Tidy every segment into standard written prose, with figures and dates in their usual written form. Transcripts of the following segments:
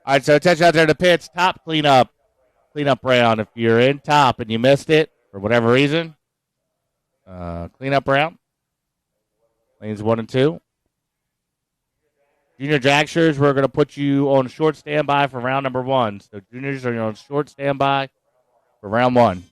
All right, so attention out there to pits. Top cleanup round. If you're in top and you missed it for whatever reason, cleanup round. Lanes 1 and 2. Junior Dragsters, we're going to put you on short standby for round number 1. So juniors are on short standby for round 1.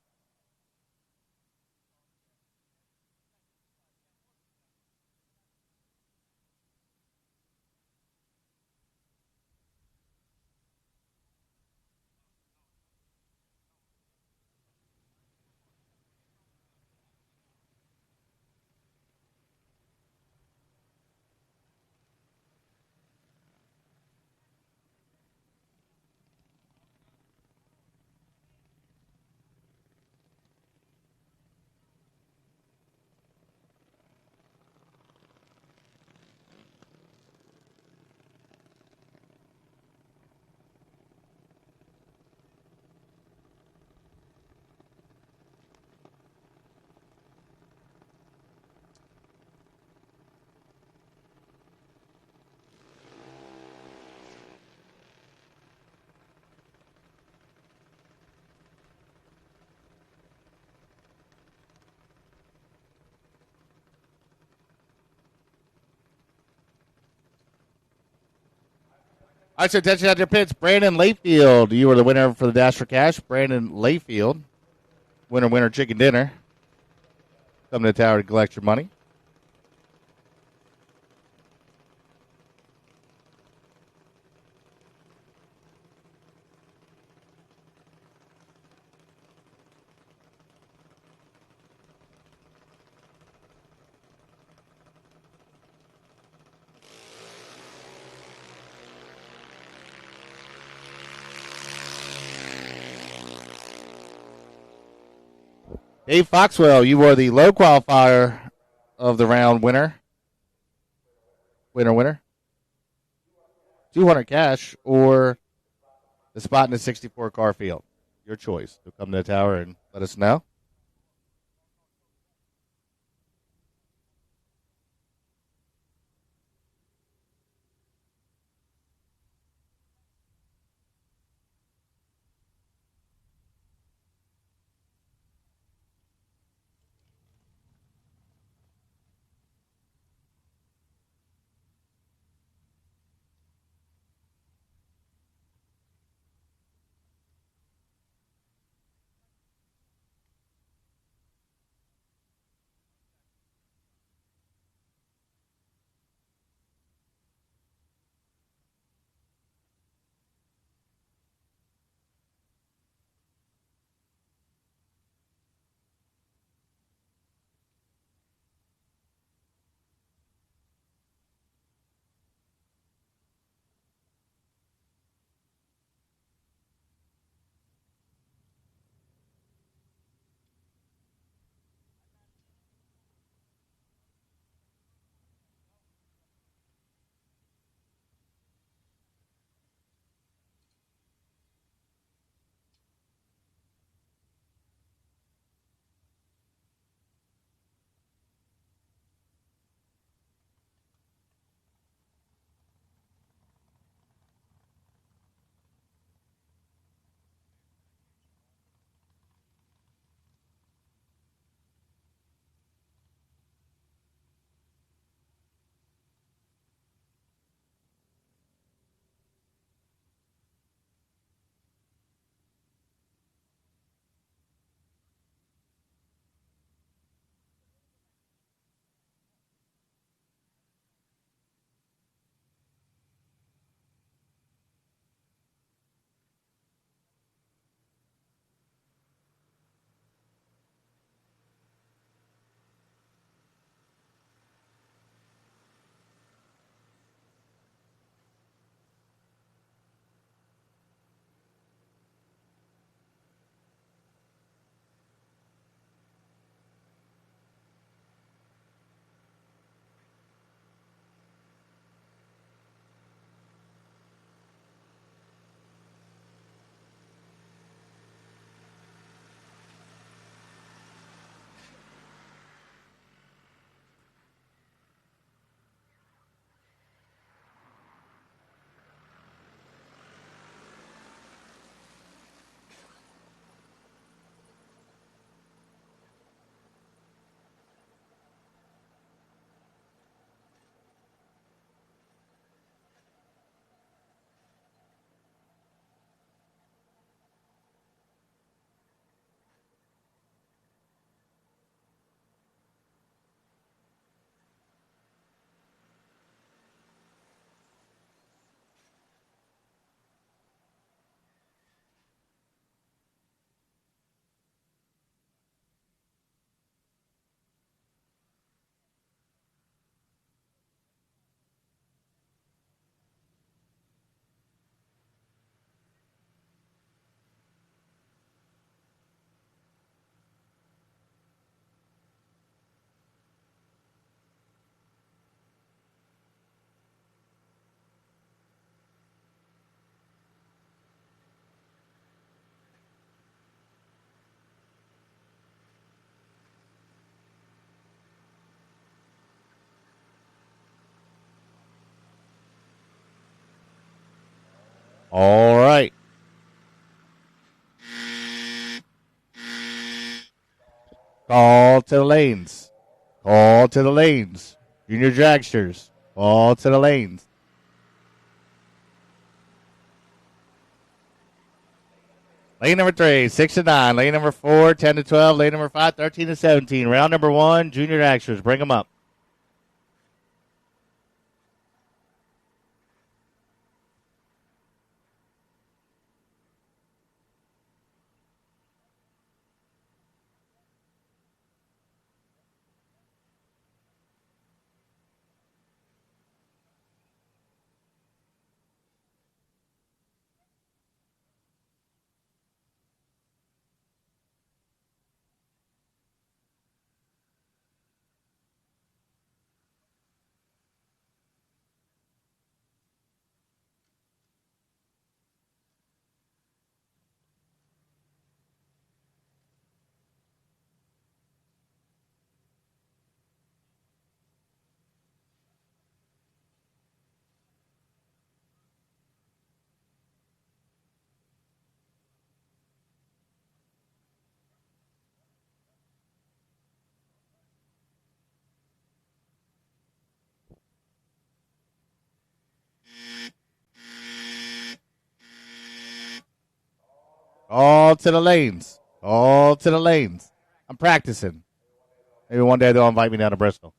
All right, so attention out there pits. Brandon Layfield, you are the winner for the Dash for Cash. Brandon Layfield, winner, chicken dinner. Come to the tower to collect your money. Dave Foxwell, you were the low qualifier of the round winner. Winner. 200 cash or the spot in the 64 car field. Your choice. So come to the tower and let us know. All right. Call to the lanes. Call to the lanes. Junior dragsters. Call to the lanes. Lane number 3, 6 to 9. Lane number 4, 10 to 12. Lane number 5, 13 to 17. Round number 1, junior dragsters. Bring them up. All to the lanes. All to the lanes. I'm practicing. Maybe one day they'll invite me down to Bristol.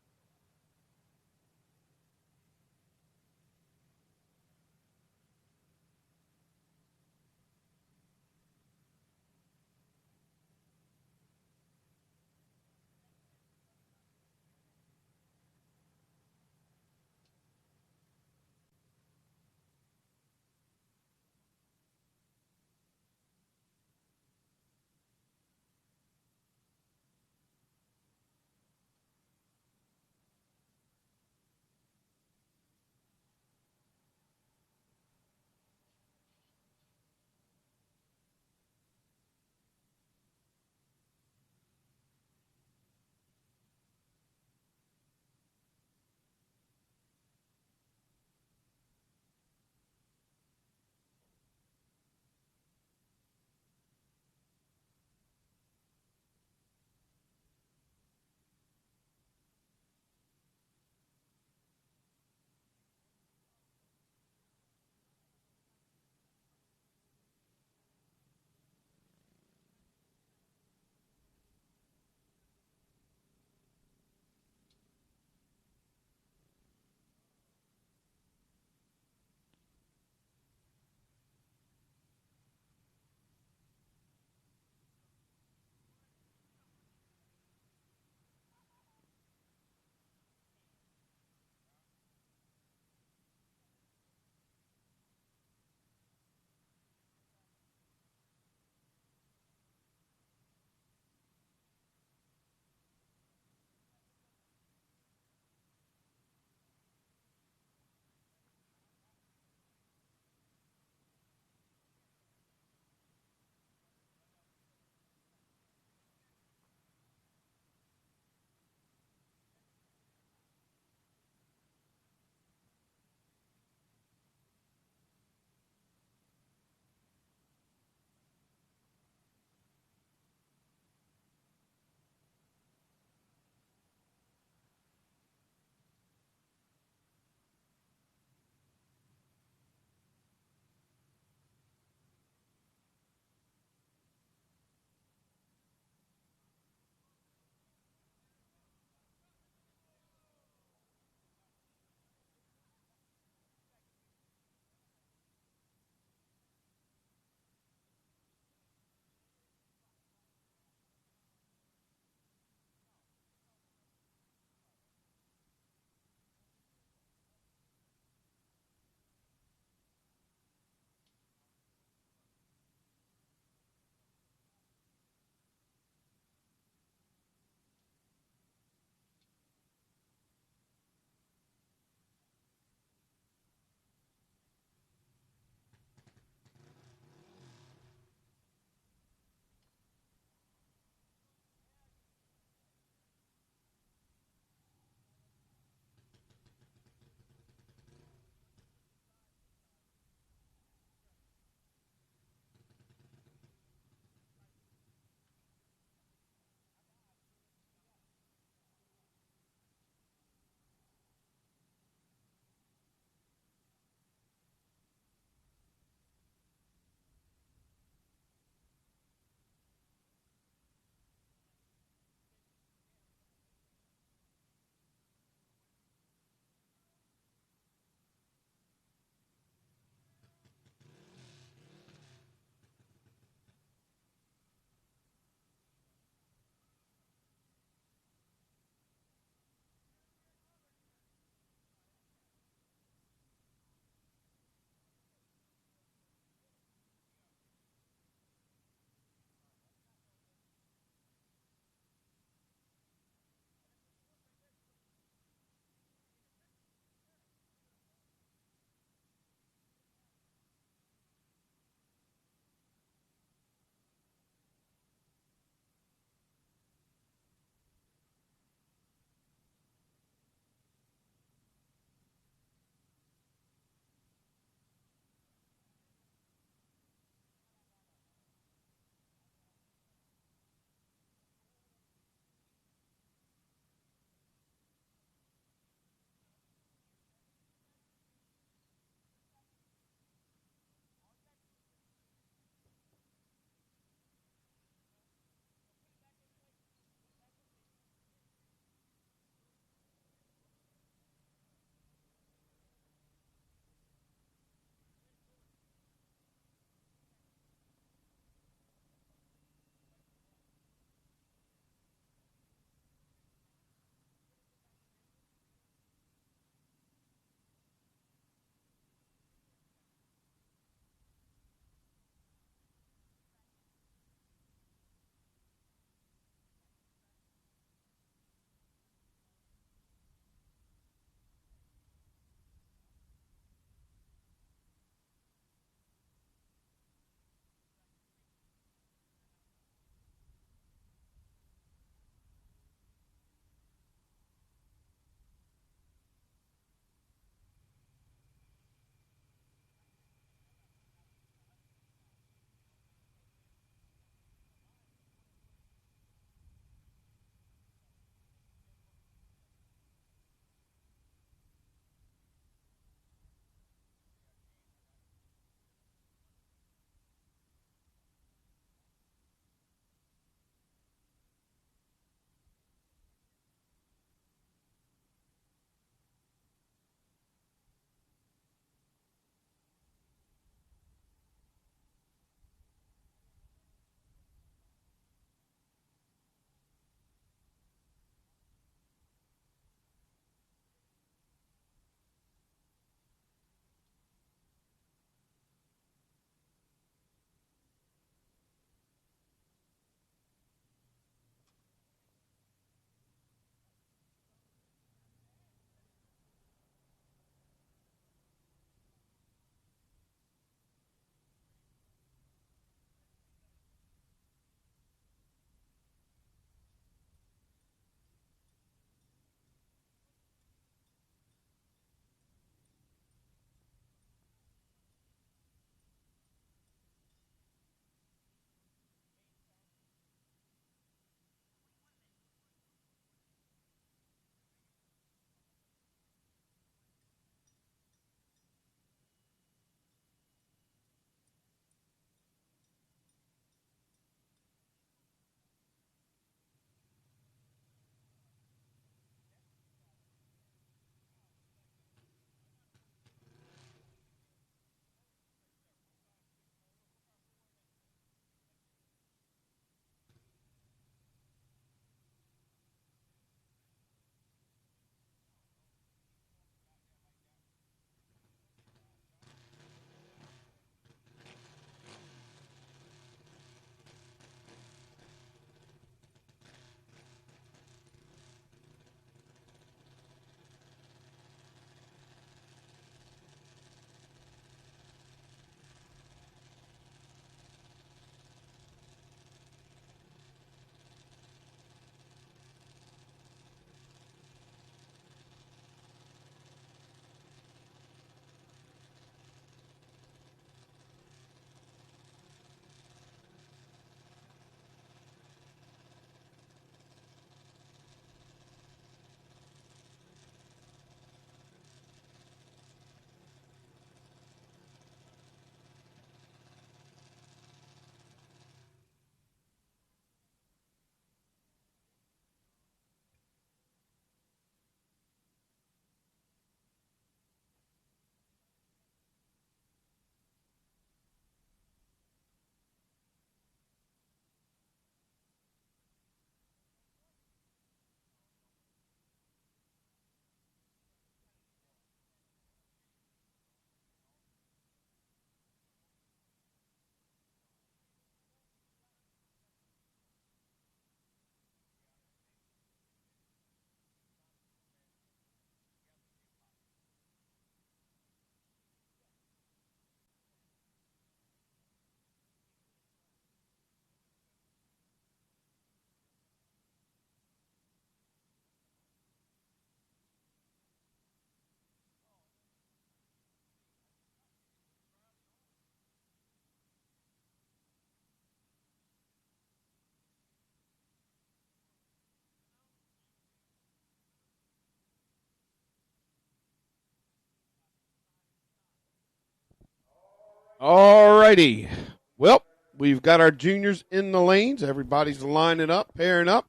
All righty. Well, we've got our juniors in the lanes. Everybody's lining up, pairing up.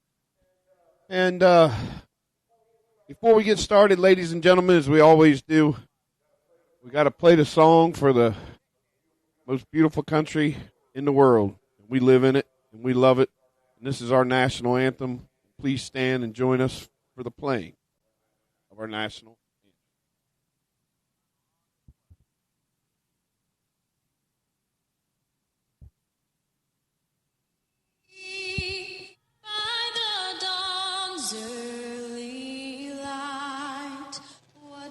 And before we get started, ladies and gentlemen, as we always do, we got to play the song for the most beautiful country in the world. We live in it, and we love it. And this is our national anthem. Please stand and join us for the playing of our national anthem.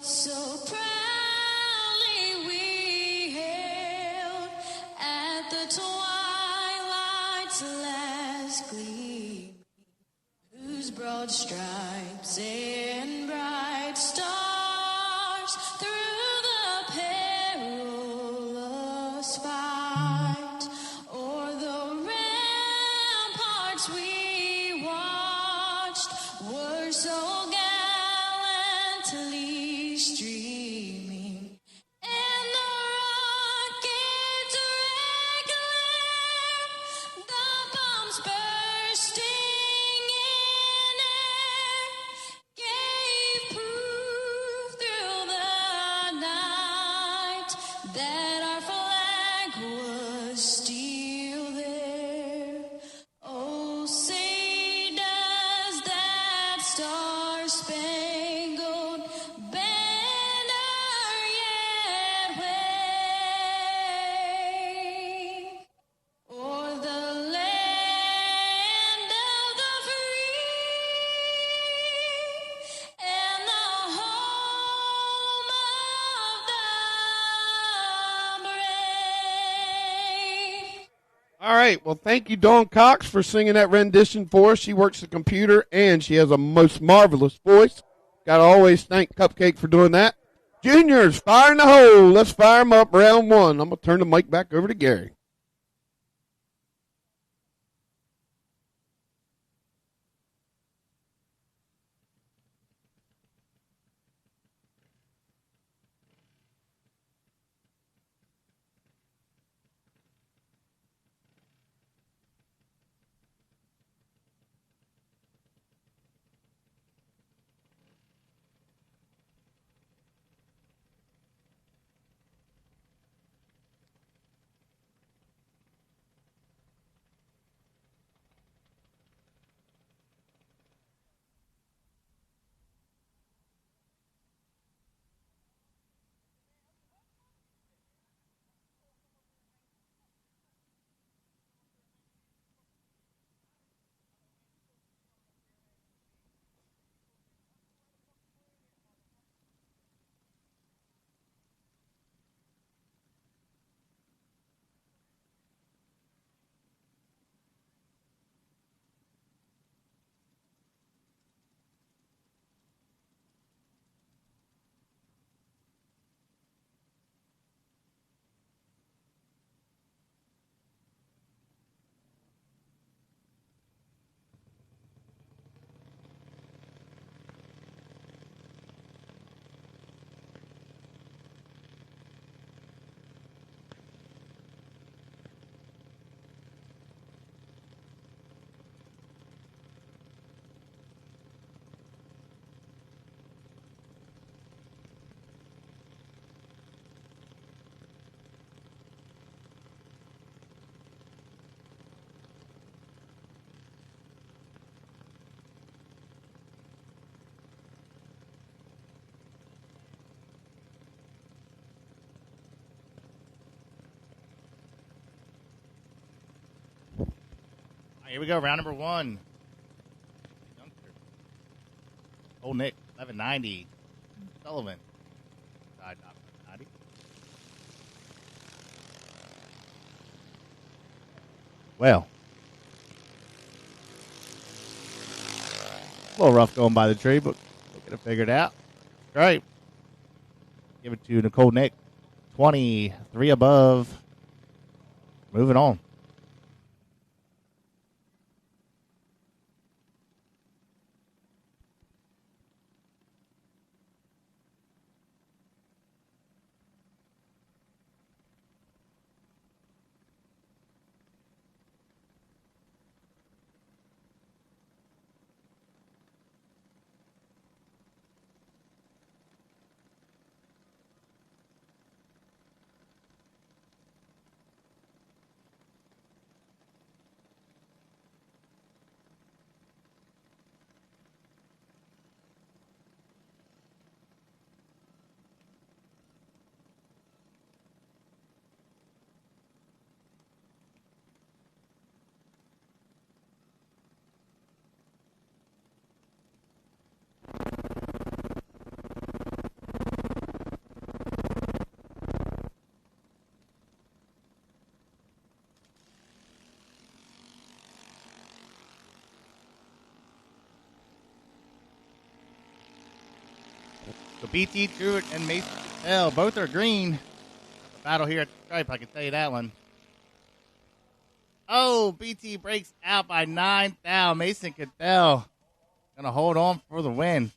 So proudly we hailed at the twilight's last gleam, whose broad stripes and bright stars through the perilous fight o'er the ramparts we watched were so gallantly streaming, and the rockets regular, the bombs bursting in air, gave proof through the night that our flag was still there. Oh, say does that star-spangled banner yet wave o'er the land of the free and the home of the brave? All right. Well, thank you, Dawn Cox, for singing that rendition for us. She works the computer, and she has a most marvelous voice. Got to always thank Cupcake for doing that. Juniors, fire in the hole. Let's fire them up round one. I'm going to turn the mic back over to Gary. Here we go, round number one. Old Nick, 1190. Sullivan, side top 90. Well, a little rough going by the tree, but we'll get it figured out. All right. Give it to Nicole Nick. 23 above. Moving on. So BT Truitt and Mason Cattell, both are green. Battle here at the stripe, I can tell you that one. Oh, BT breaks out by 9 thou. Mason Cattell going to hold on for the win.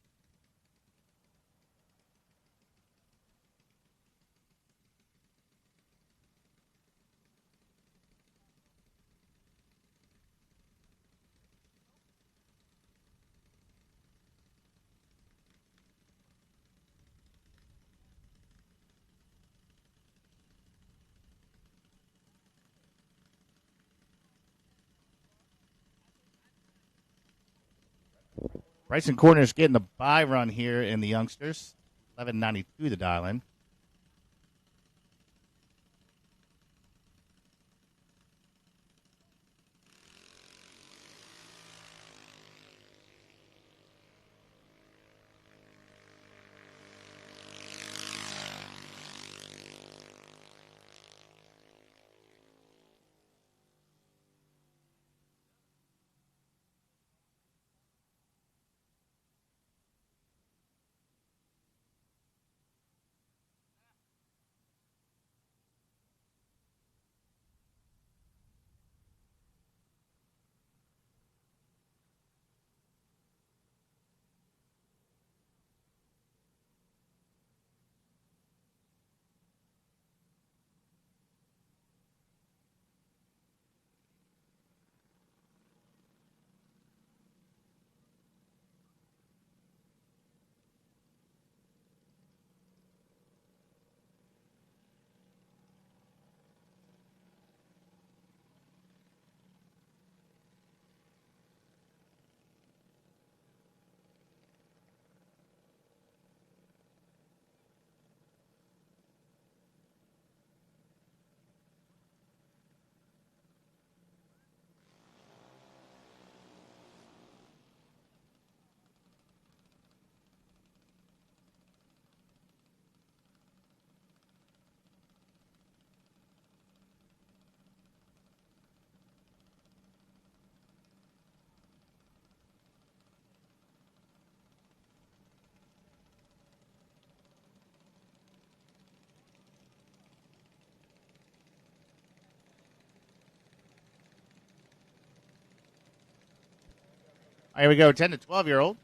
Bryson Corner's getting the bye run here in the youngsters. 11.92 the dial in. Here we go, 10 to 12-year-old.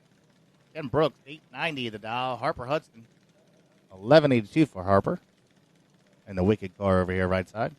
Ken Brooks, 890 the dial. Harper Hudson, 1182 for Harper. And the wicked car over here, right side.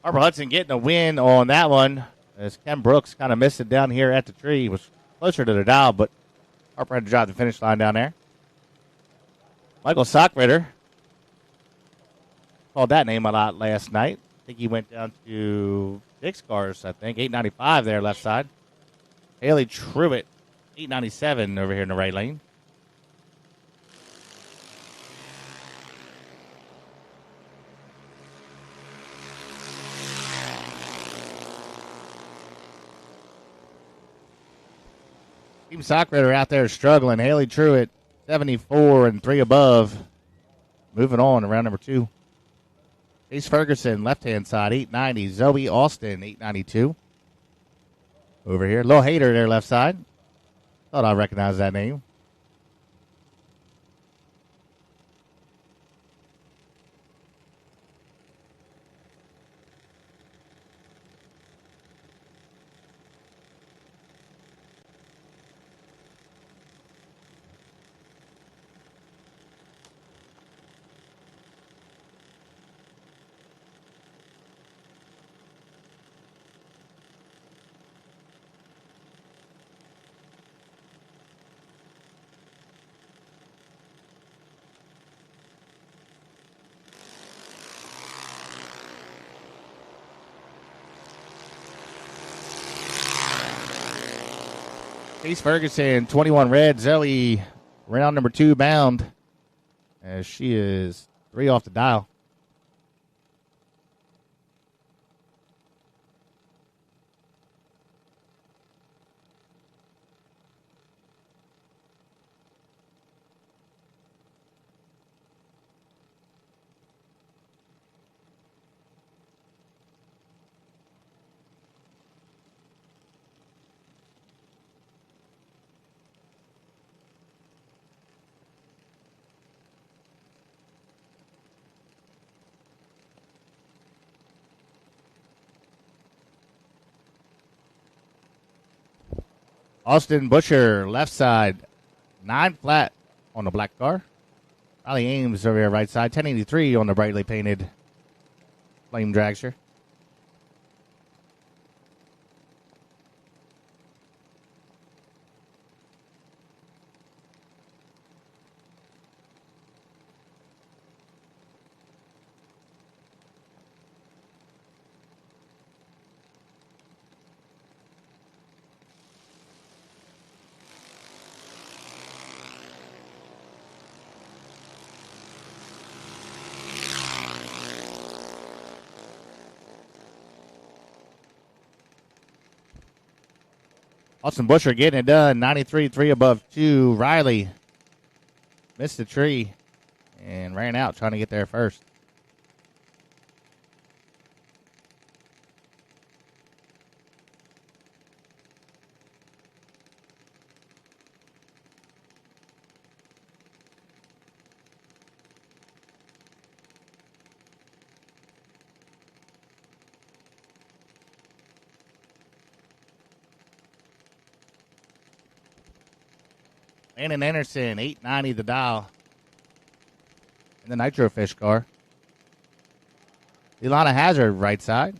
Harper Hudson getting a win on that one as Ken Brooks kind of missed it down here at the tree. He was closer to the dial, but Harper had to drive the finish line down there. Michael Sockritter called that name a lot last night. I think he went down to 6 cars, I think. 895 there, left side. Haley Truitt, 897 over here in the right lane. Team Sockritter out there struggling. Haley Truitt, 74 and 3 above. Moving on to round number 2. Chase Ferguson, left-hand side, 890. Zoe Austin, 892. Over here. Lil Hater there, left side. Thought I recognized that name. Chase Ferguson, 21 red. Zoe, round number 2 bound. As she is 3 off the dial. Austin Busher, left side, 9 flat on the black car. Riley Ames over here, right side, 1083 on the brightly painted Flame Dragster. Austin Busher getting it done. 93, 3 above 2. Riley missed the tree and ran out trying to get there first. Landon Anderson, 890 the dial in the Nitro Fish car. Ilana Hazard, right side,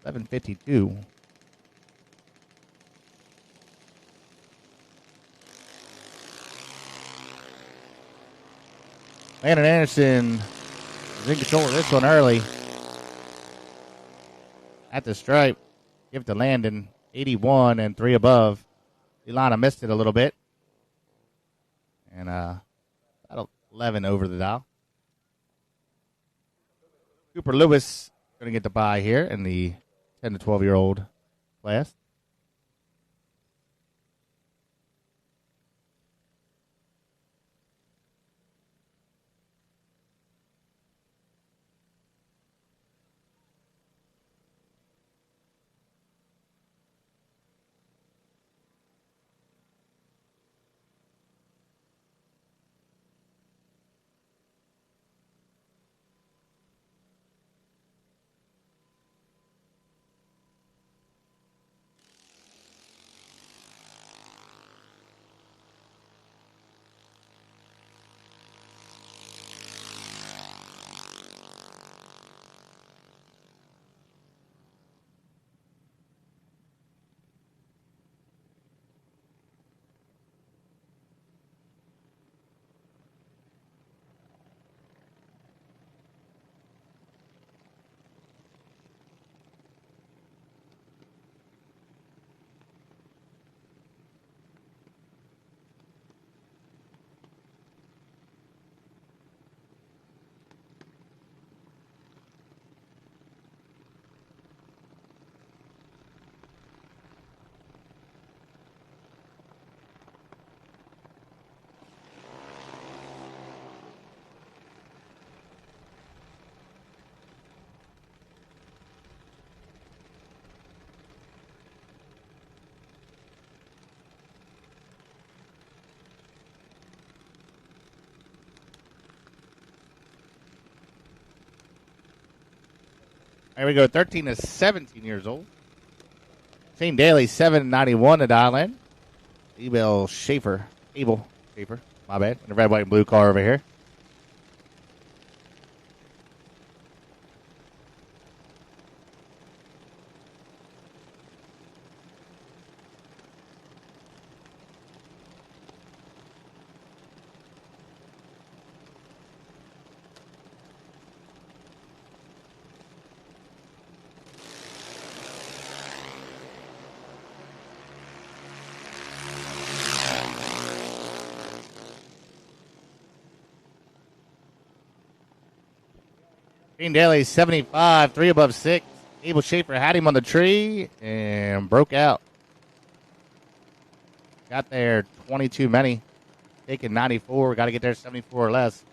752. Landon Anderson is in control of this one early. At the stripe, give it to Landon, 81 and 3 above. Ilana missed it a little bit. And about 11 over the dial. Cooper Lewis going to get the bye here in the 10 to 12-year-old class. There we go, 13 to 17 years old. Shane Daly, 791 to dial in. Abel Schaefer, my bad, in the red, white, and blue car over here. Green Daly 75, 3 above 6. Abel Schaefer had him on the tree and broke out. Got there 22 many. Taking 94. Got to get there 74 or less.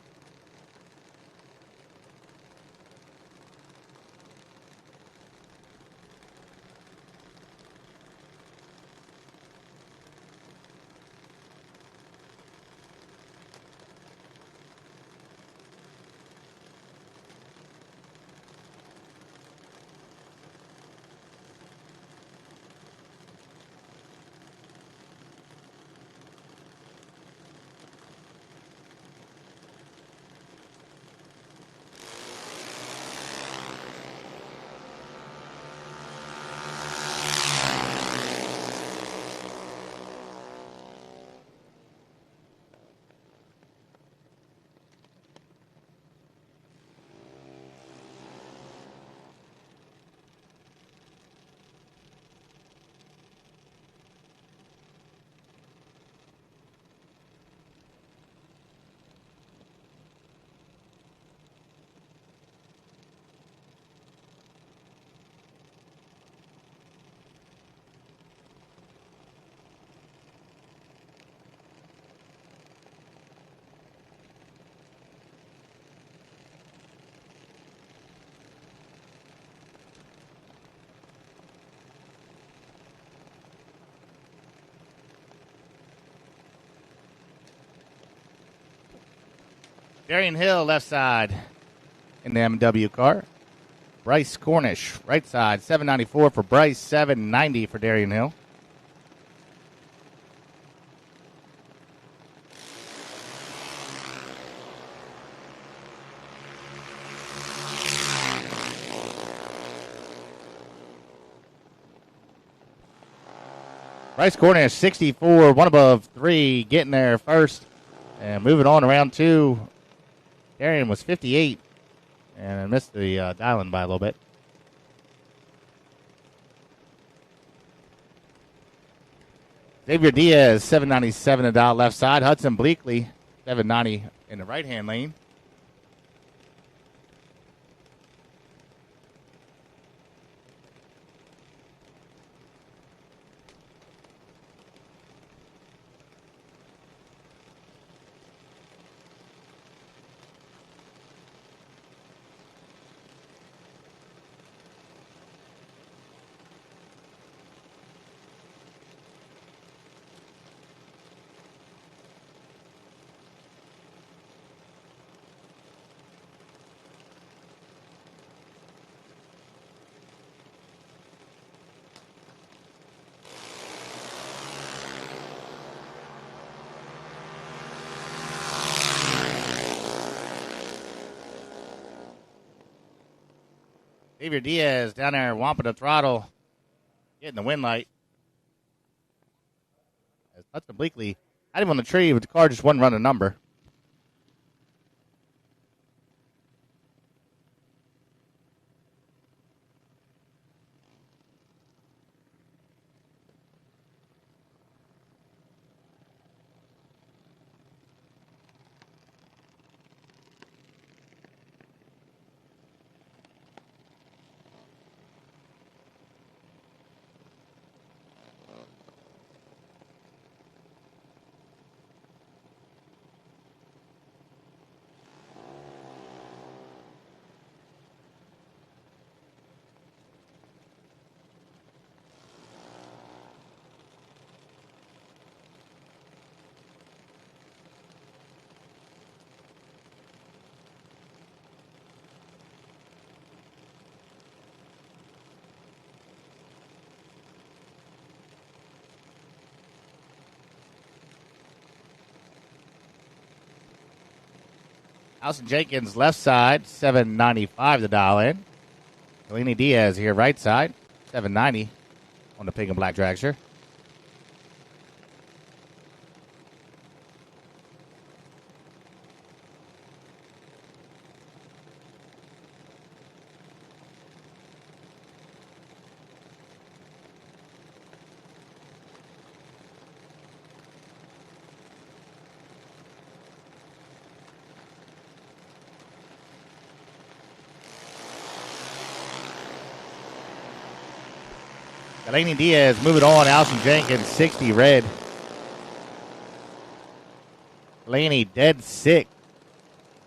Darian Hill, left side in the MW car. Bryce Cornish, right side, 794 for Bryce, 790 for Darian Hill. Bryce Cornish, 64, 1 above 3, getting there first. And moving on to round 2, Darian was 58 and missed the dialing by a little bit. Xavier Diaz, 797 to dial left side. Hudson Bleakley, 790 in the right-hand lane. Xavier Diaz down there whomping the throttle, getting the wind light. As Hudson Bleakley had him on the tree, but the car just wasn't running a number. Alson Jenkins, left side, 795 to dial in. Delaney Diaz here, right side, 790 on the pink and black dragster. Delaney Diaz moving on. Allison Jenkins, 60 red. Delaney dead sick.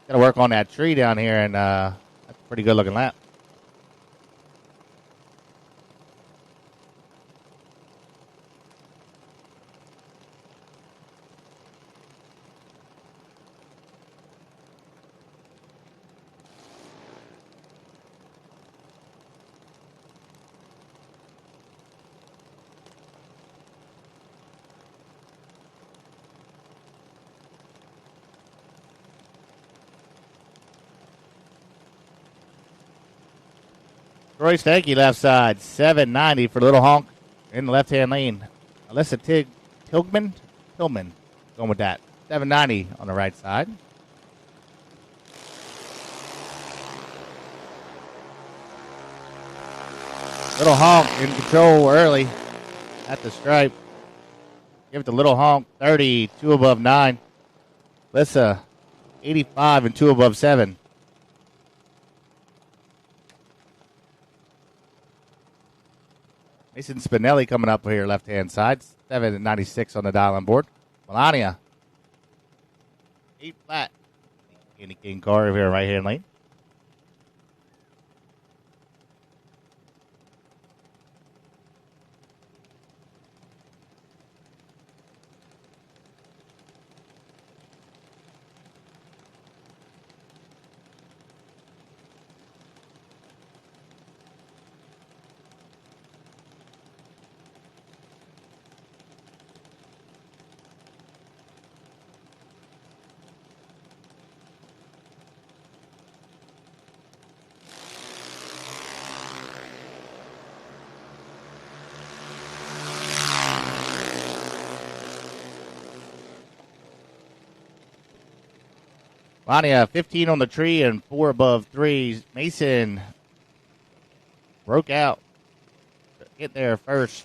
Got to work on that tree down here, and that's a pretty good looking lap. Troy Stanky left side, 790 for Little Honk in the left-hand lane. Alyssa Tillman, going with that. 790 on the right side. Little Honk in control early at the stripe. Give it to Little Honk, 30, 2 above 9. Alyssa, 85 and 2 above 7. Mason Spinelli coming up here, left-hand side. 796 on the dial on board. Melania. 8 flat. Candy King car over here, right-hand lane. Melania, 15 on the tree and 4 above 3. Mason broke out. Get there first.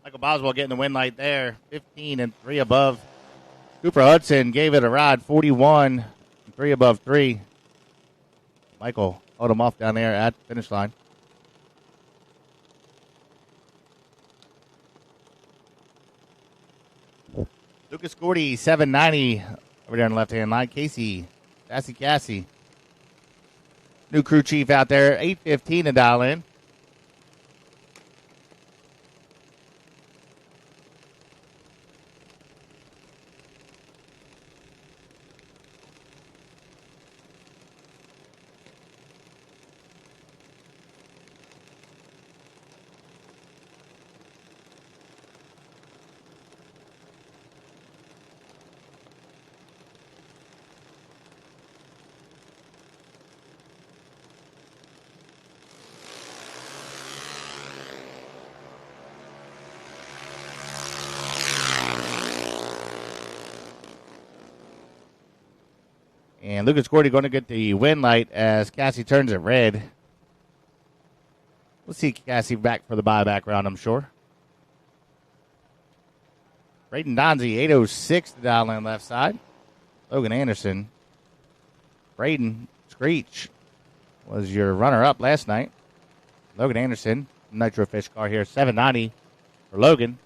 Michael Boswell getting the win light there. 15 and 3 above. Cooper Hudson gave it a ride. 41 and 3 above 3. Michael held him off down there at the finish line. Lucas Gordy, 790 over there on the left-hand line. Cassie. New crew chief out there, 815 to dial in. And Lucas Gordy going to get the win light as Cassie turns it red. We'll see Cassie back for the buyback round, I'm sure. Braden Donzie, 806 to dial in left side. Logan Anderson. Braden Screech was your runner-up last night. Logan Anderson, Nitro Fish car here, 790 for Logan.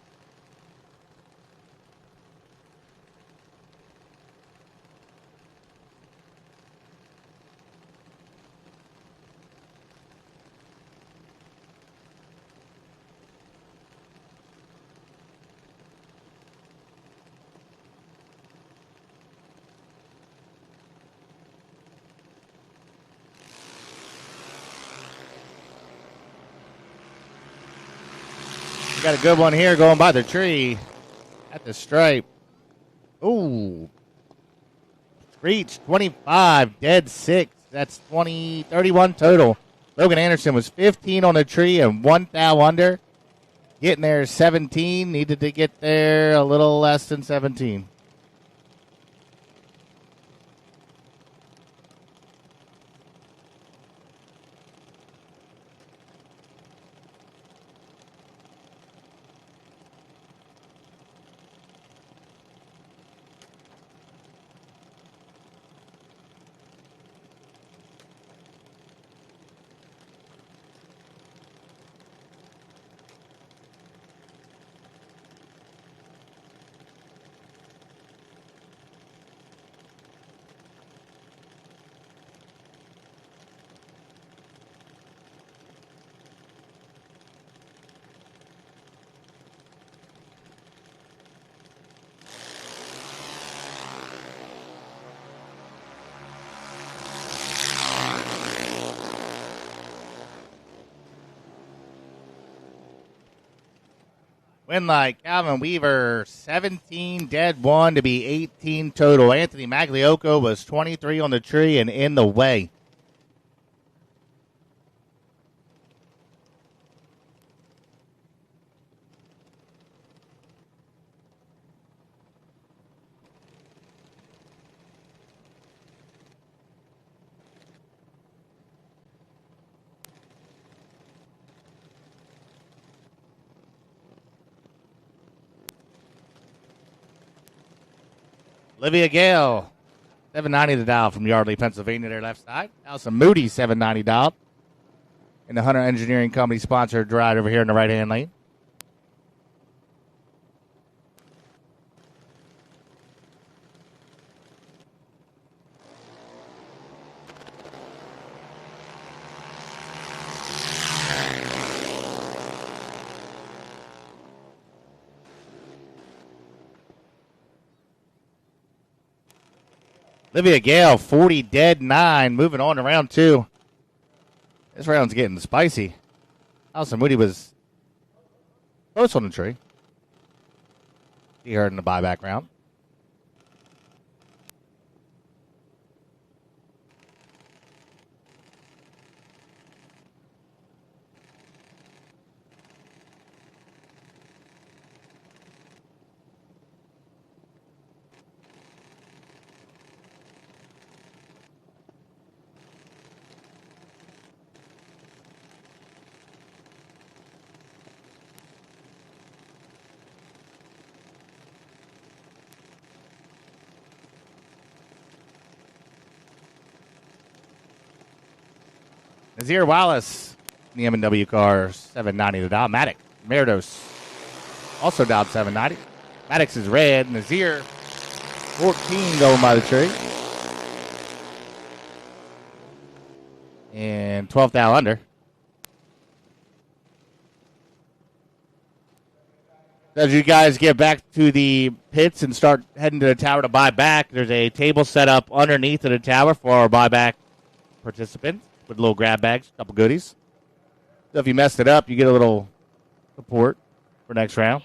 got a good one here going by the tree at the stripe. Ooh. Reach 25, dead 6. That's 31 total. Logan Anderson was 15 on the tree and 1 thou under. Getting there 17. Needed to get there a little less than 17. Win like Calvin Weaver, 17 dead 1 to be 18 total. Anthony Magliocco was 23 on the tree and in the way. Olivia Gale, 790 the dial from Yardley, Pennsylvania, their left side. Allison Moody, 790 dial. In the Hunter Engineering Company sponsored ride over here in the right-hand lane. Olivia Gale, 40 dead 9, moving on to round 2. This round's getting spicy. Allison Moody was close on the tree. See her in the buyback round. Nazir Wallace, in the M&W car, 790 to dial. Maddox, Meridos, also dialed 790. Maddox is red. Nazir, 14 going by the tree. And 12 thou under. As you guys get back to the pits and start heading to the tower to buy back, there's a table set up underneath of the tower for our buyback participants with little grab bags, a couple goodies. So if you messed it up, you get a little support for next round.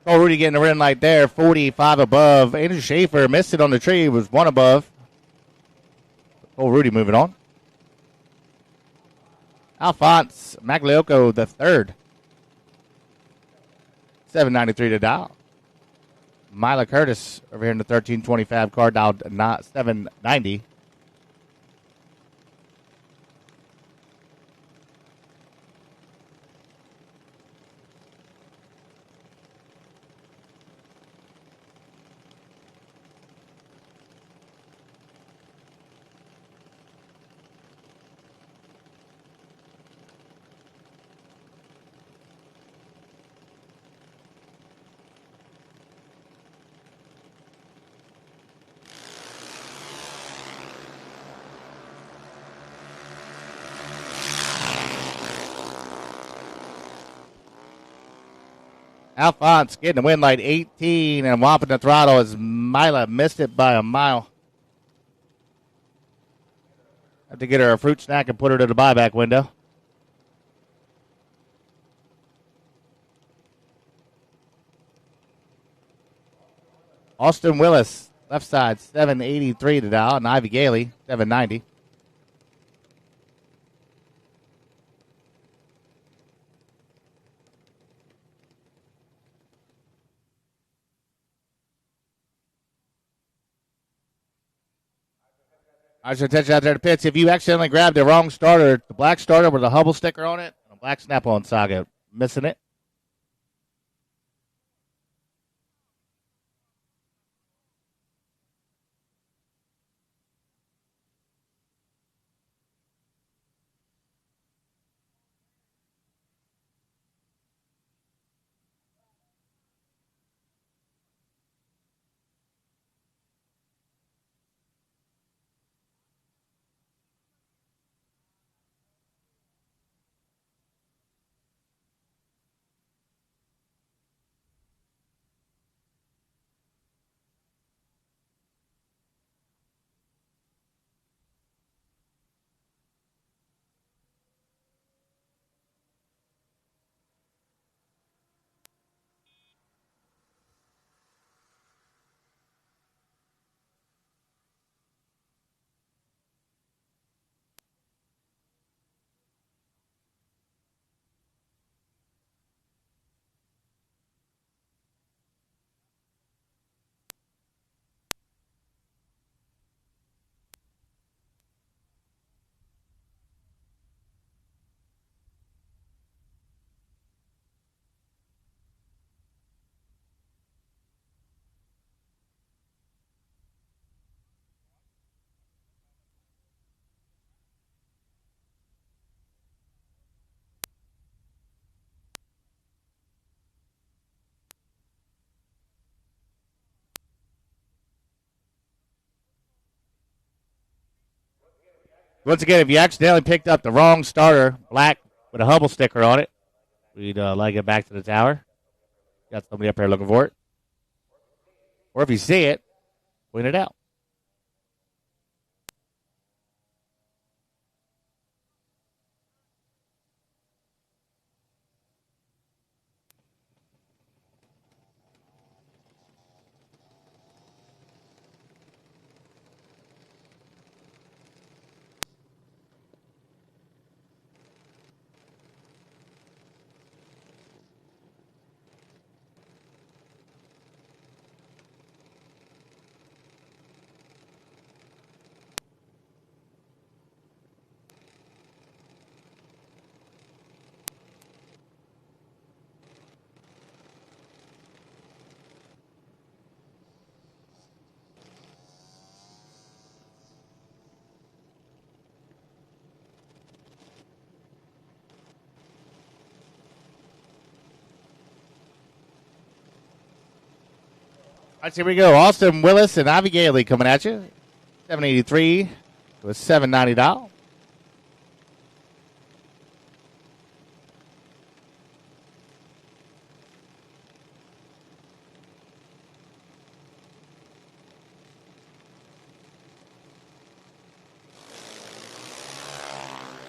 Oh, Rudy getting the red light there, 45 above. Andrew Schaefer missed it on the tree, was 1 above. Oh, Rudy moving on. Alphonse Magliocco the third. $7.93 to dial. Mila Curtis over here in the 1325 card dialed not $7.90. Alphonse getting the win light 18 and whopping the throttle as Mila missed it by a mile. Have to get her a fruit snack and put her to the buyback window. Austin Willis, left side, $7.83 to dial, and Ivy Gailey, $7.90. I should attention out there to pits. If you accidentally grabbed the wrong starter, the black starter with a Hubble sticker on it, and a black snap-on saga, missing it. Once again, if you accidentally picked up the wrong starter, black with a Hubble sticker on it, we'd leg it back to the tower. Got somebody up there looking for it. Or if you see it, point it out. All right, here we go. Austin Willis and Ivy Gailey coming at you. $7.83 to a $7.90.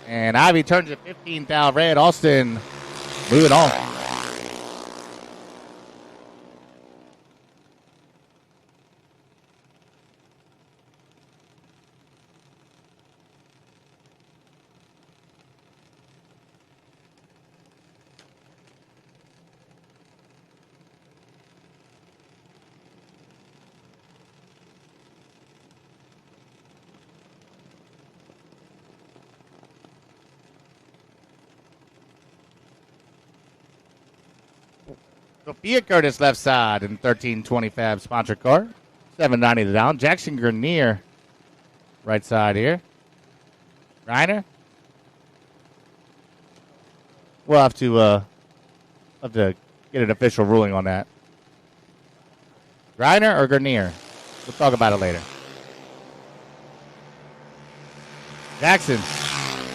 And Ivy turns it 15,000 red. Austin moving on. Sophia Curtis left side in 1325 sponsored car. $7.90 down. Jackson Grenier right side here. Reiner. We'll have to get an official ruling on that. Griner or Grenier? We'll talk about it later. Jackson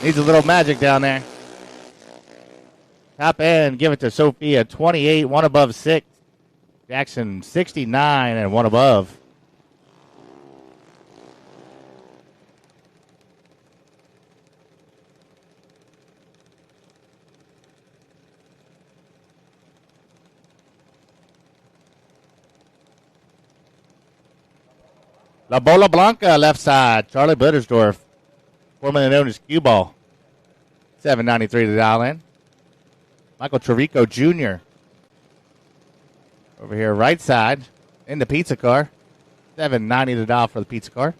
needs a little magic down there. Top end, give it to Sophia, 28, one above 6. Jackson, 69 and one above. La Bola Blanca, left side. Charlie Blittersdorf, formerly known as Cue Ball. $7.93 to dial in. Michael Chirico Jr. over here, right side, in the pizza car. $7.90 to dial for the pizza car.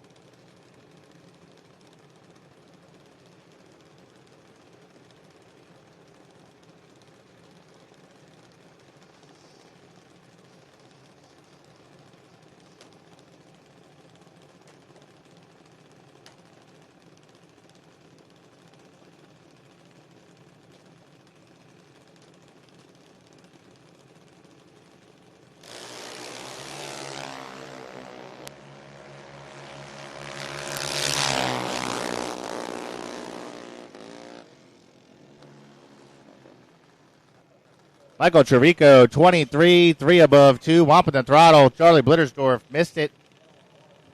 Michael Chirico, 23, 3 above 2. Womping the throttle. Charlie Blittersdorf missed it.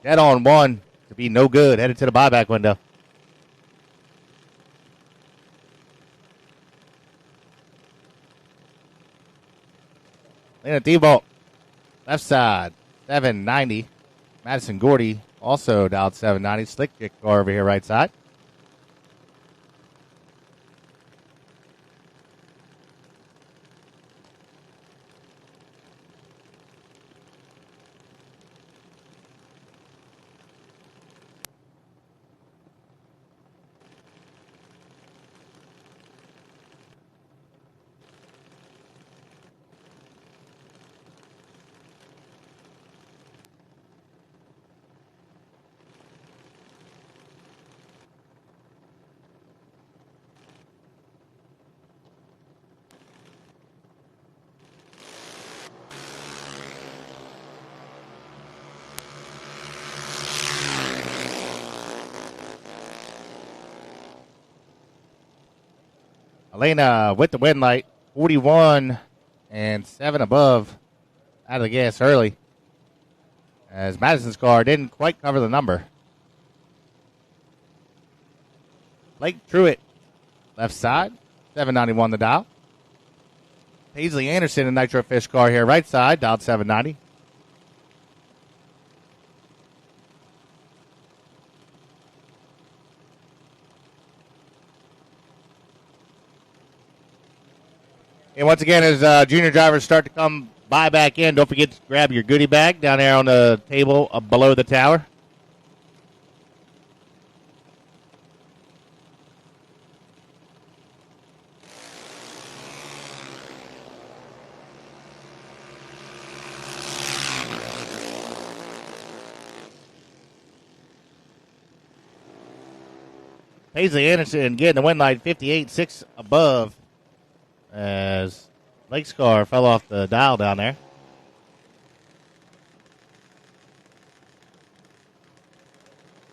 Dead on 1 to be no good. Headed to the buyback window. Lena Thibault, left side, 790. Madison Gordy also dialed 790. Slick kick car over here, right side. Elena with the win light, 41 and 7 above, out of the gas early, as Madison's car didn't quite cover the number. Blake Truitt, left side, 791 the dial. Paisley Anderson in Nitro Fish car here, right side, dialed 790. And once again, as junior drivers start to come by back in, don't forget to grab your goodie bag down there on the table below the tower. Paisley Anderson getting the win light, 58.6 above, as Blake's car fell off the dial down there.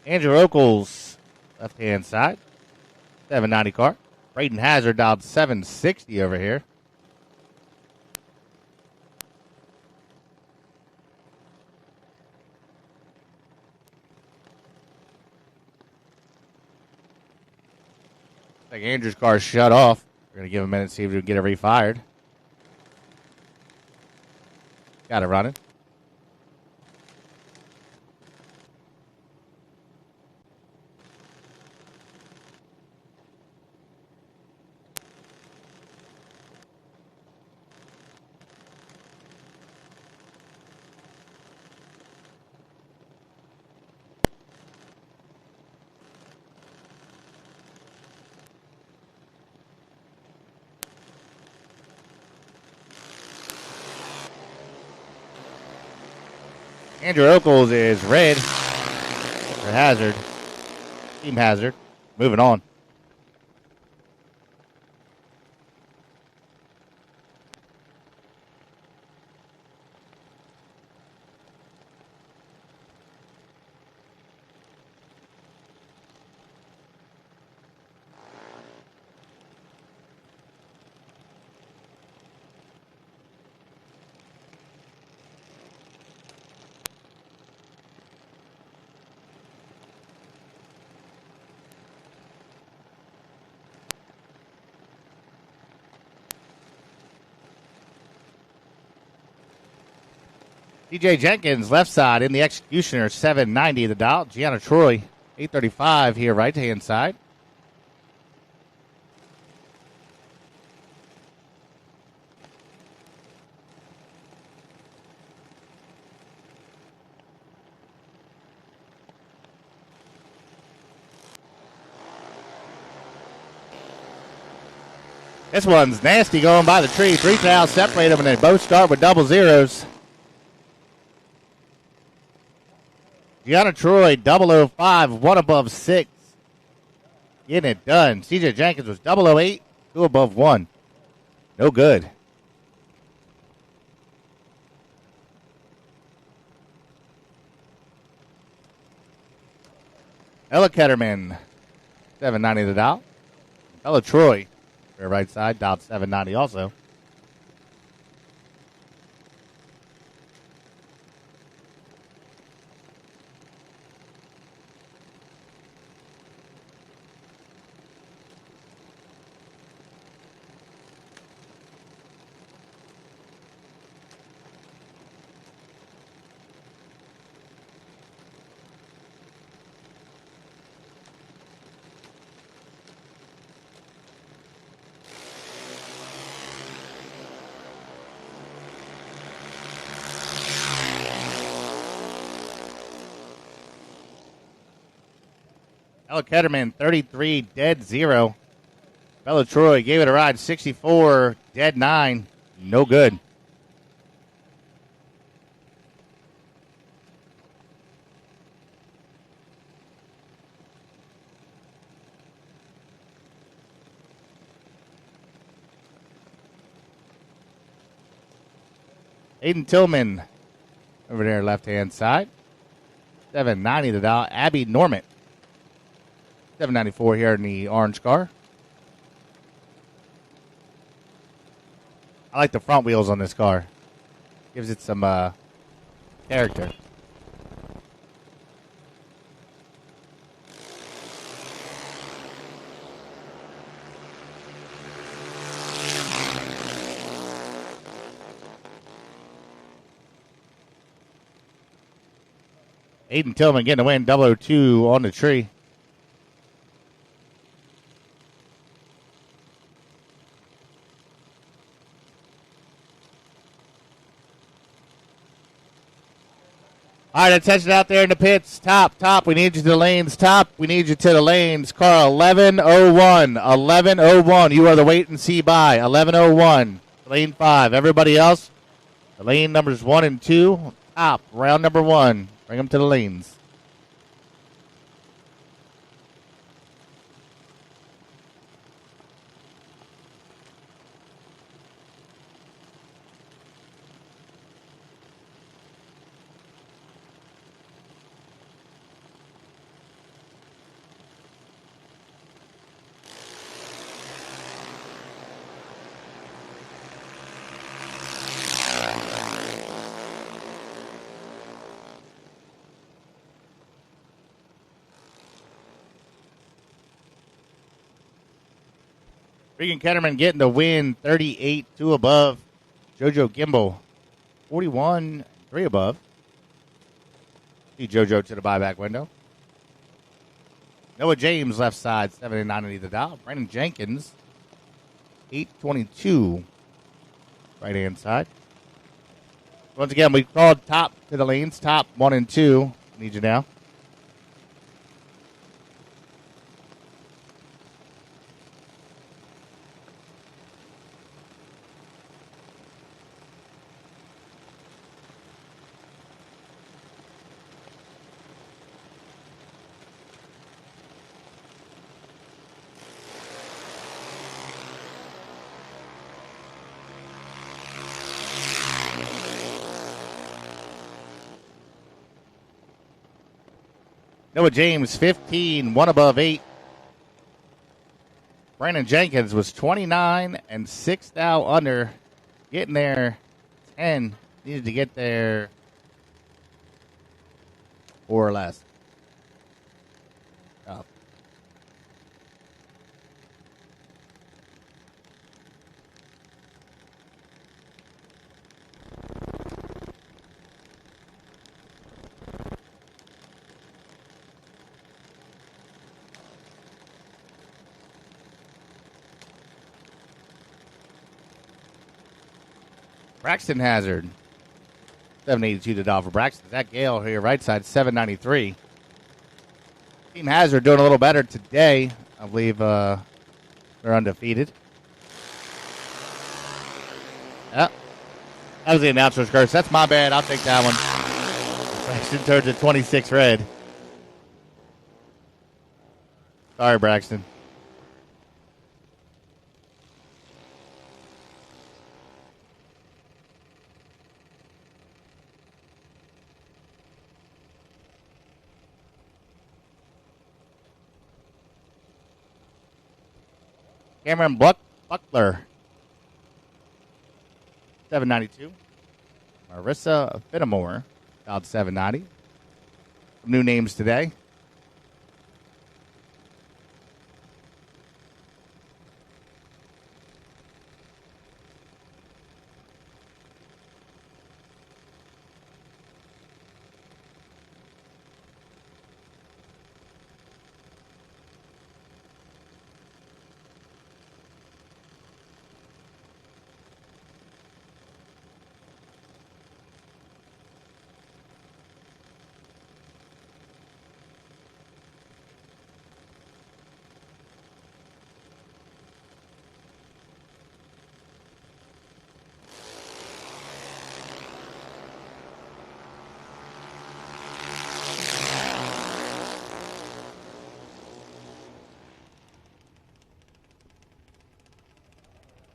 Andrew Oakles, left-hand side, 790 car. Braden Hazard dialed 760 over here. I think Andrew's car shut off. We're going to give him a minute to see if we can get it refired. Got it running. Andrew Oakles is red for Hazard. Team Hazard. Moving on. DJ Jenkins, left side in the Executioner, 790 the dial. Gianna Troy, 835 here, right hand side. This one's nasty going by the tree. 3 fouls separate them, and they both start with double zeros. Gianna Troy, 005, 1 above 6. Getting it done. CJ Jenkins was 008, 2 above 1. No good. Ella Ketterman, 790 the dial. Ella Troy, their right side, dialed 790 also. Ella Ketterman, 33, dead 0. Bella Troy gave it a ride, 64, dead 9. No good. Aiden Tillman over there, left-hand side. 790 the dial. Abby Norman. 794 here in the orange car. I like the front wheels on this car. Gives it some character. Aiden Tillman getting a win, 002 on the tree. All right, attention out there in the pits. Top. We need you to the lanes. Top. We need you to the lanes. Car 1101. 1101. You are the wait and see by. 1101. Lane 5. Everybody else, the lane numbers 1 and 2. Top. Round number 1. Bring them to the lanes. Regan Ketterman getting the win, 38, 2 above. JoJo Gimbel, 41, 3 above. See JoJo to the buyback window. Noah James, left side, 790 the dial. Brandon Jenkins, 822, right-hand side. Once again, we called top to the lanes. Top 1 and 2. Need you now. Noah James, 15, one above 8. Brandon Jenkins was 29 and 6 thou under. Getting there 10. Needed to get there 4 or less. Oh. Braxton Hazard, 782 to dollar for Braxton. Zach Gale here, right side, 793. Team Hazard doing a little better today. I believe they're undefeated. Yep. That was the announcer's curse. That's my bad. I'll take that one. Braxton turned to 26 red. Sorry, Braxton. Cameron Buckler, 792. Marissa Finnemore, about 790. Some new names today.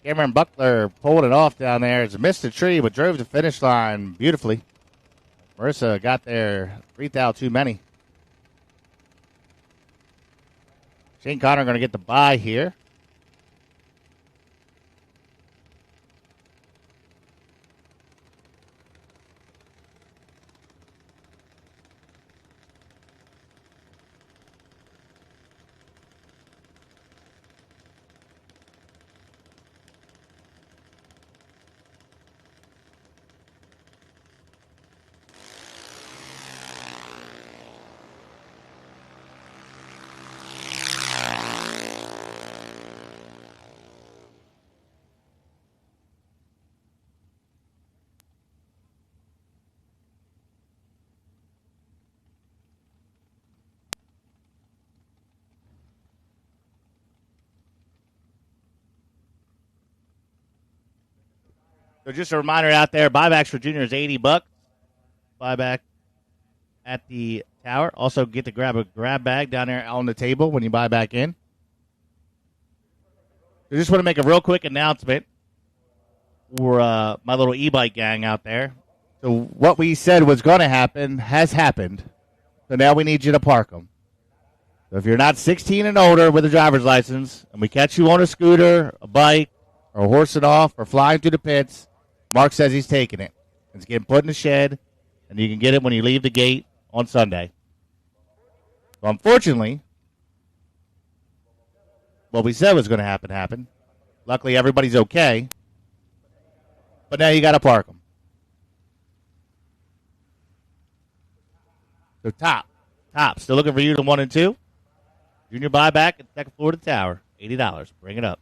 Cameron Buckler pulled it off down there. It's missed a tree, but drove the finish line beautifully. Marissa got there 3 thou too many. Shane Connor going to get the bye here. So just a reminder out there, buybacks for juniors, $80. Buyback at the tower. Also get to grab a grab bag down there on the table when you buy back in. I just want to make a real quick announcement for my little e-bike gang out there. So what we said was going to happen has happened. So now we need you to park them. So if you're not 16 and older with a driver's license and we catch you on a scooter, a bike, or horsing off or flying through the pits, Mark says he's taking it. It's getting put in the shed, and you can get it when you leave the gate on Sunday. So unfortunately, what we said was going to happen happened. Luckily, everybody's okay. But now you got to park them. So top. Still looking for you to 1 and 2. Junior buyback at the second floor of the tower. $80. Bring it up.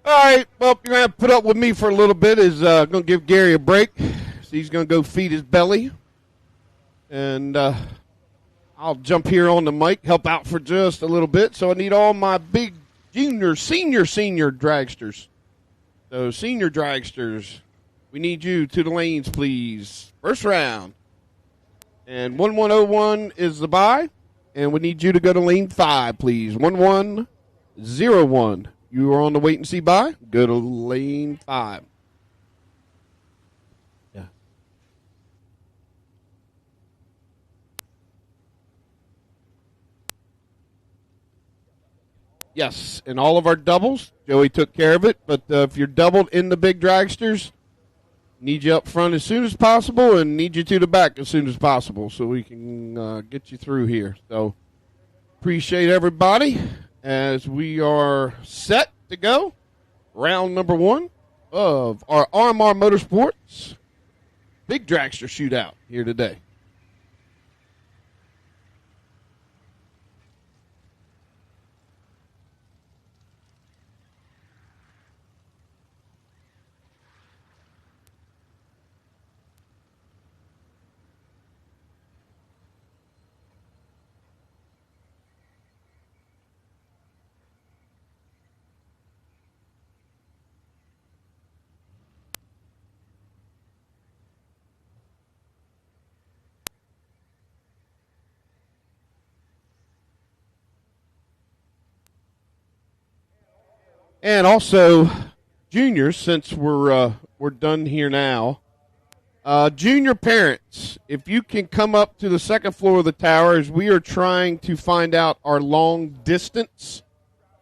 All right, well, you're going to have to put up with me for a little bit. Is going to give Gary a break. So he's going to go feed his belly. And I'll jump here on the mic, help out for just a little bit. So I need all my big junior, senior dragsters. So senior dragsters, we need you to the lanes, please. First round. And 1101 is the bye. And we need you to go to lane 5, please. 1101. You are on the wait and see bye. Go to lane 5. Yeah. Yes, and all of our doubles, Joey took care of it. But if you're doubled in the big dragsters, need you up front as soon as possible and need you to the back as soon as possible so we can get you through here. So appreciate everybody as we are set to go. Round number 1 of our RMR Motorsports Big Dragster Shootout here today. And also, juniors, since we're done here now, junior parents, if you can come up to the second floor of the tower, as we are trying to find out our long distance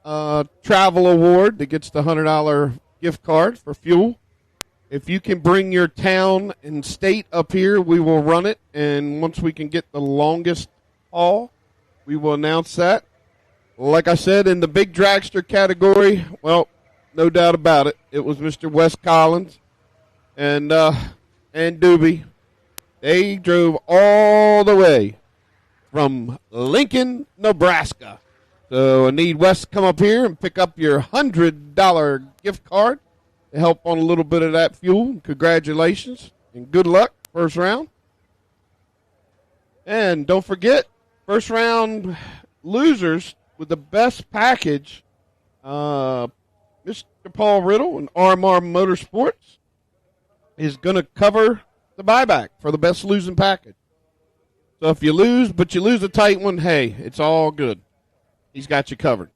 travel award that gets the $100 gift card for fuel. If you can bring your town and state up here, we will run it. And once we can get the longest haul, we will announce that. Like I said, in the big dragster category, well, no doubt about it, it was Mr. Wes Collins and Doobie. They drove all the way from Lincoln, Nebraska. So I need Wes to come up here and pick up your $100 gift card to help on a little bit of that fuel. Congratulations and good luck, first round. And don't forget, first round losers with the best package, Mr. Paul Riddle and RMR Motorsports is going to cover the buyback for the best losing package. So if you lose, but you lose a tight one, hey, it's all good. He's got you covered.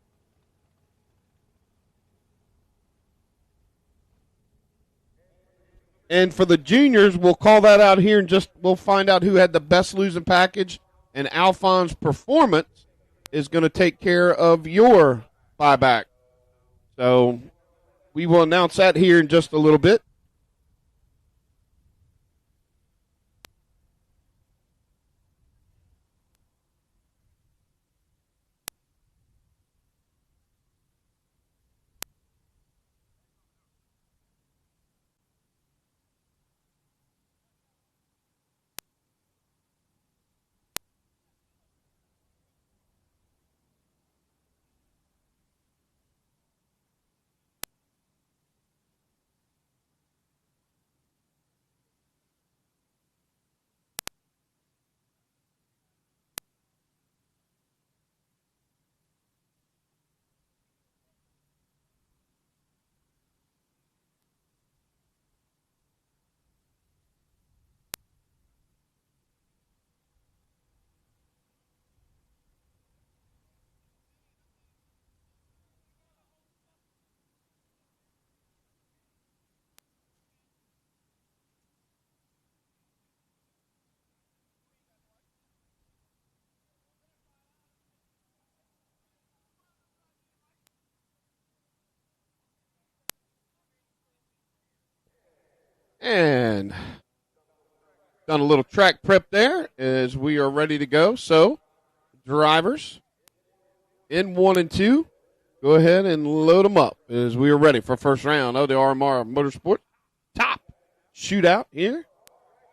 And for the juniors, we'll call that out here and we'll find out who had the best losing package. And Alphonse Performance is going to take care of your buyback. So we will announce that here in just a little bit. And done a little track prep there as we are ready to go. So, drivers in 1 and 2, go ahead and load them up as we are ready for first round of the RMR Motorsport Top Shootout here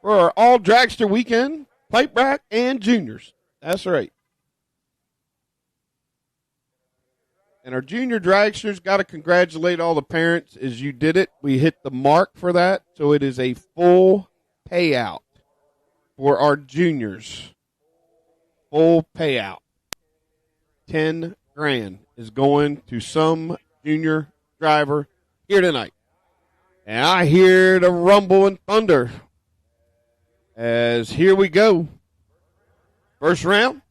for our all dragster weekend, pipe rack, and juniors. That's right. And our junior dragsters, got to congratulate all the parents as you did it. We hit the mark for that, so it is a full payout for our juniors. Full payout. 10 grand is going to some junior driver here tonight. And I hear the rumble and thunder as here we go. First round.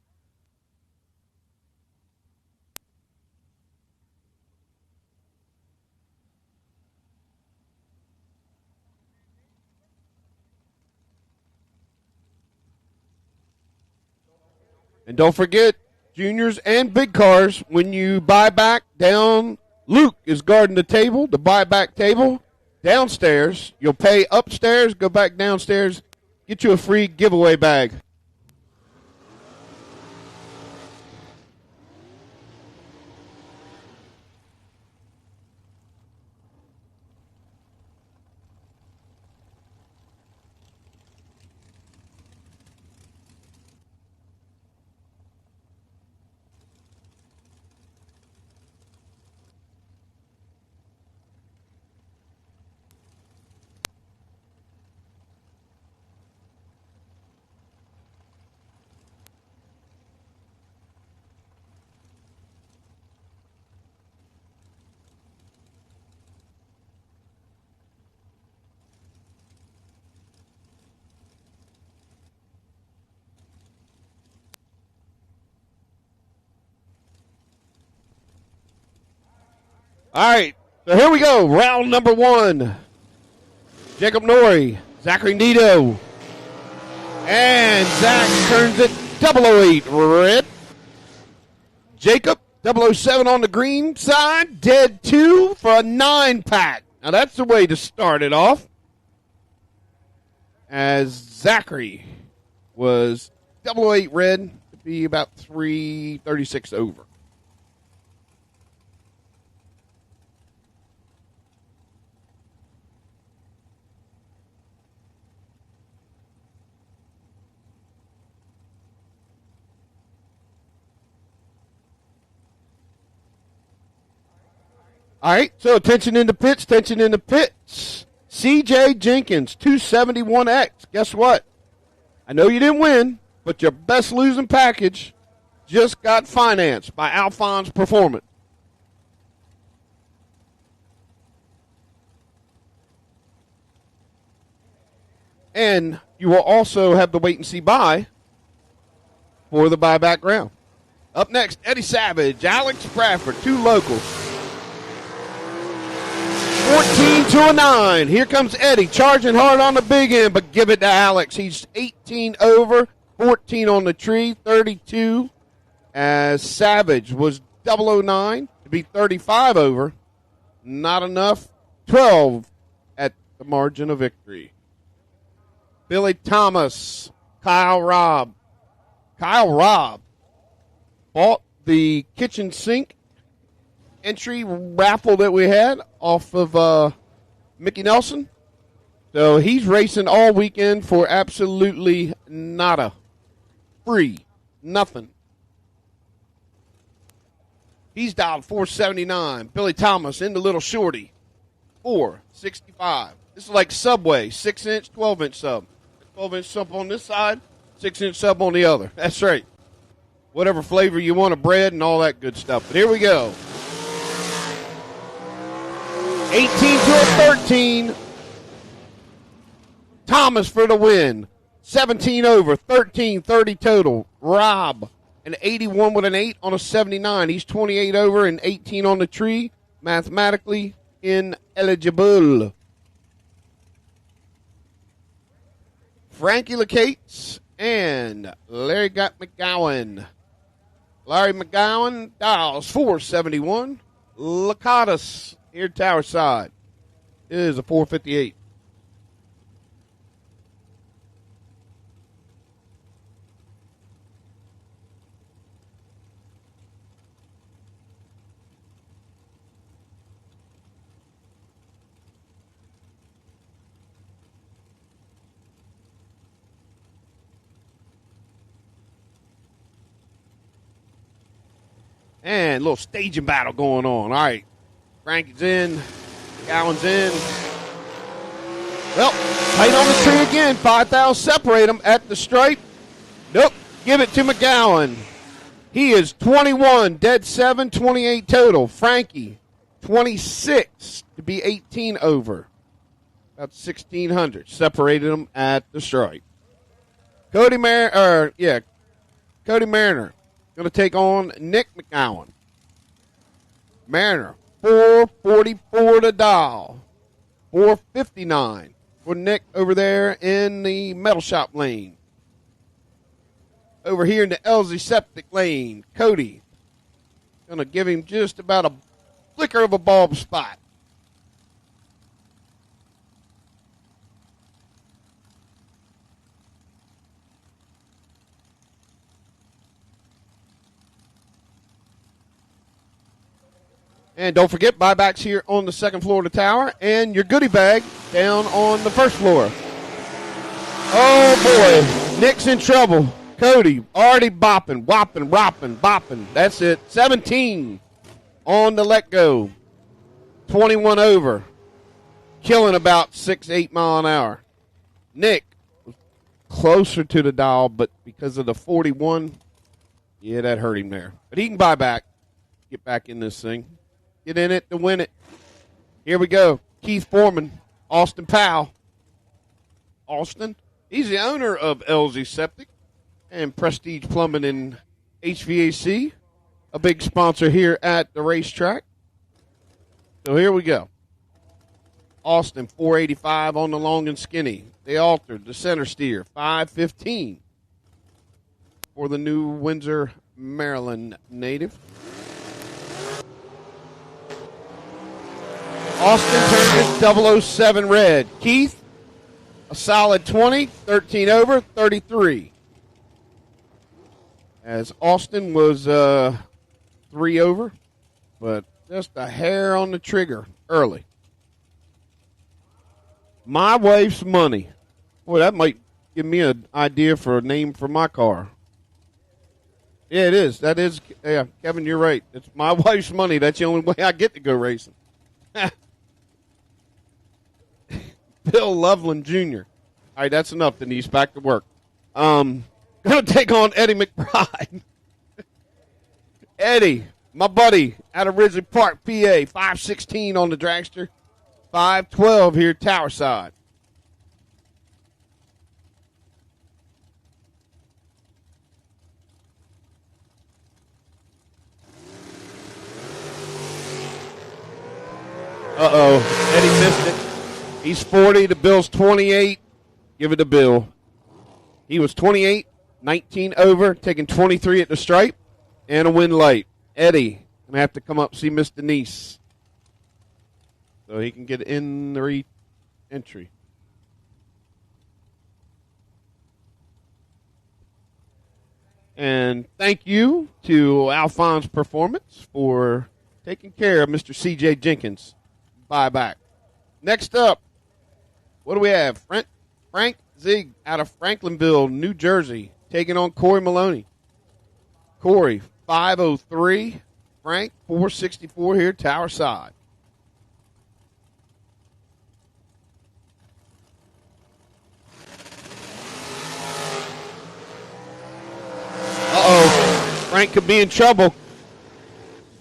And don't forget, juniors and big cars, when you buy back down, Luke is guarding the table, the buyback table. Downstairs, you'll pay upstairs, go back downstairs, get you a free giveaway bag. All right, so here we go. Round number one. Jacob Norrie, Zachary Nito. And Zach turns it 008 red. Jacob, 007 on the green side. Dead 2 for a 9-pack. Now that's the way to start it off. As Zachary was 008 red to be about 336 over. All right, so tension in the pits, tension in the pits. CJ Jenkins, 271X. Guess what? I know you didn't win, but your best losing package just got financed by Alphonse Performance. And you will also have the wait and see buy for the buyback round. Up next, Eddie Savage, Alex Bradford, 2 locals. 14 to a 9. Here comes Eddie, charging hard on the big end, but give it to Alex. He's 18 over, 14 on the tree, 32. As Savage was 009 to be 35 over. Not enough. 12 at the margin of victory. Billy Thomas, Kyle Robb. Kyle Robb bought the kitchen sink entry raffle that we had off of Mickey Nelson. So he's racing all weekend for absolutely nada. Free. Nothing. He's dialed 479. Billy Thomas in the little shorty. 465. This is like Subway. 6-inch, 12-inch sub. 12-inch sub on this side, 6-inch sub on the other. That's right. Whatever flavor you want of bread and all that good stuff. But here we go. 18 to a 13. Thomas for the win. 17 over, 13-30 total. Rob, an 81 with an 8 on a 79. He's 28 over and 18 on the tree. Mathematically ineligible. Frankie LeCates and Larry McGowan. Larry McGowan dials 471. Lacatus here tower side is a 458. And a little staging battle going on. All right. Frankie's in. Gowan's in. Well, tight on the tree again. 5,000 separate them at the stripe. Nope. Give it to McGowan. He is 21, dead 7, 28 total. Frankie, 26 to be 18 over. About 1,600. Separated them at the stripe. Cody Mariner going to take on Nick McGowan. Mariner, 444 to dial. 459 for Nick over there in the metal shop lane. Over here in the Elsie septic lane, Cody going to give him just about a flicker of a bulb spot. And don't forget, buybacks here on the second floor of the tower and your goodie bag down on the first floor. Oh, boy. Nick's in trouble. Cody already bopping, whopping, ropping, bopping. That's it. 17 on the let go. 21 over. Killing about 6-8 mile an hour. Nick was closer to the dial, but because of the 41, yeah, that hurt him there. But he can buy back. Get back in this thing. Get in it to win it. Here we go. Keith Foreman, Austin Powell. Austin, he's the owner of LZ Septic and Prestige Plumbing and HVAC, a big sponsor here at the racetrack. So here we go. Austin, 485 on the long and skinny. They altered the center steer, 515 for the New Windsor, Maryland native. Austin turned his 007 red. Keith, a solid 20, 13 over, 33. As Austin was 3 over, but just a hair on the trigger early. My wife's money. Boy, that might give me an idea for a name for my car. Yeah, it is. That is, yeah, Kevin, you're right. It's my wife's money. That's the only way I get to go racing. Bill Loveland Jr. All right, that's enough, Denise. Back to work. Going to take on Eddie McBride. Eddie, my buddy, out of Ridgely Park, PA, 516 on the Dragster, 512 here Tower side. Uh-oh, Eddie missed it. He's 40, the Bill's 28. Give it to Bill. He was 28, 19 over, taking 23 at the stripe, and a win late. Eddie, going to have to come up see Miss Denise so he can get in the re-entry. And thank you to Alphonse Performance for taking care of Mr. C.J. Jenkins. Buyback. Next up, what do we have? Frank Zig out of Franklinville, New Jersey, taking on Corey Maloney. Corey, 503. Frank, 464 here, Tower side. Uh-oh. Frank could be in trouble.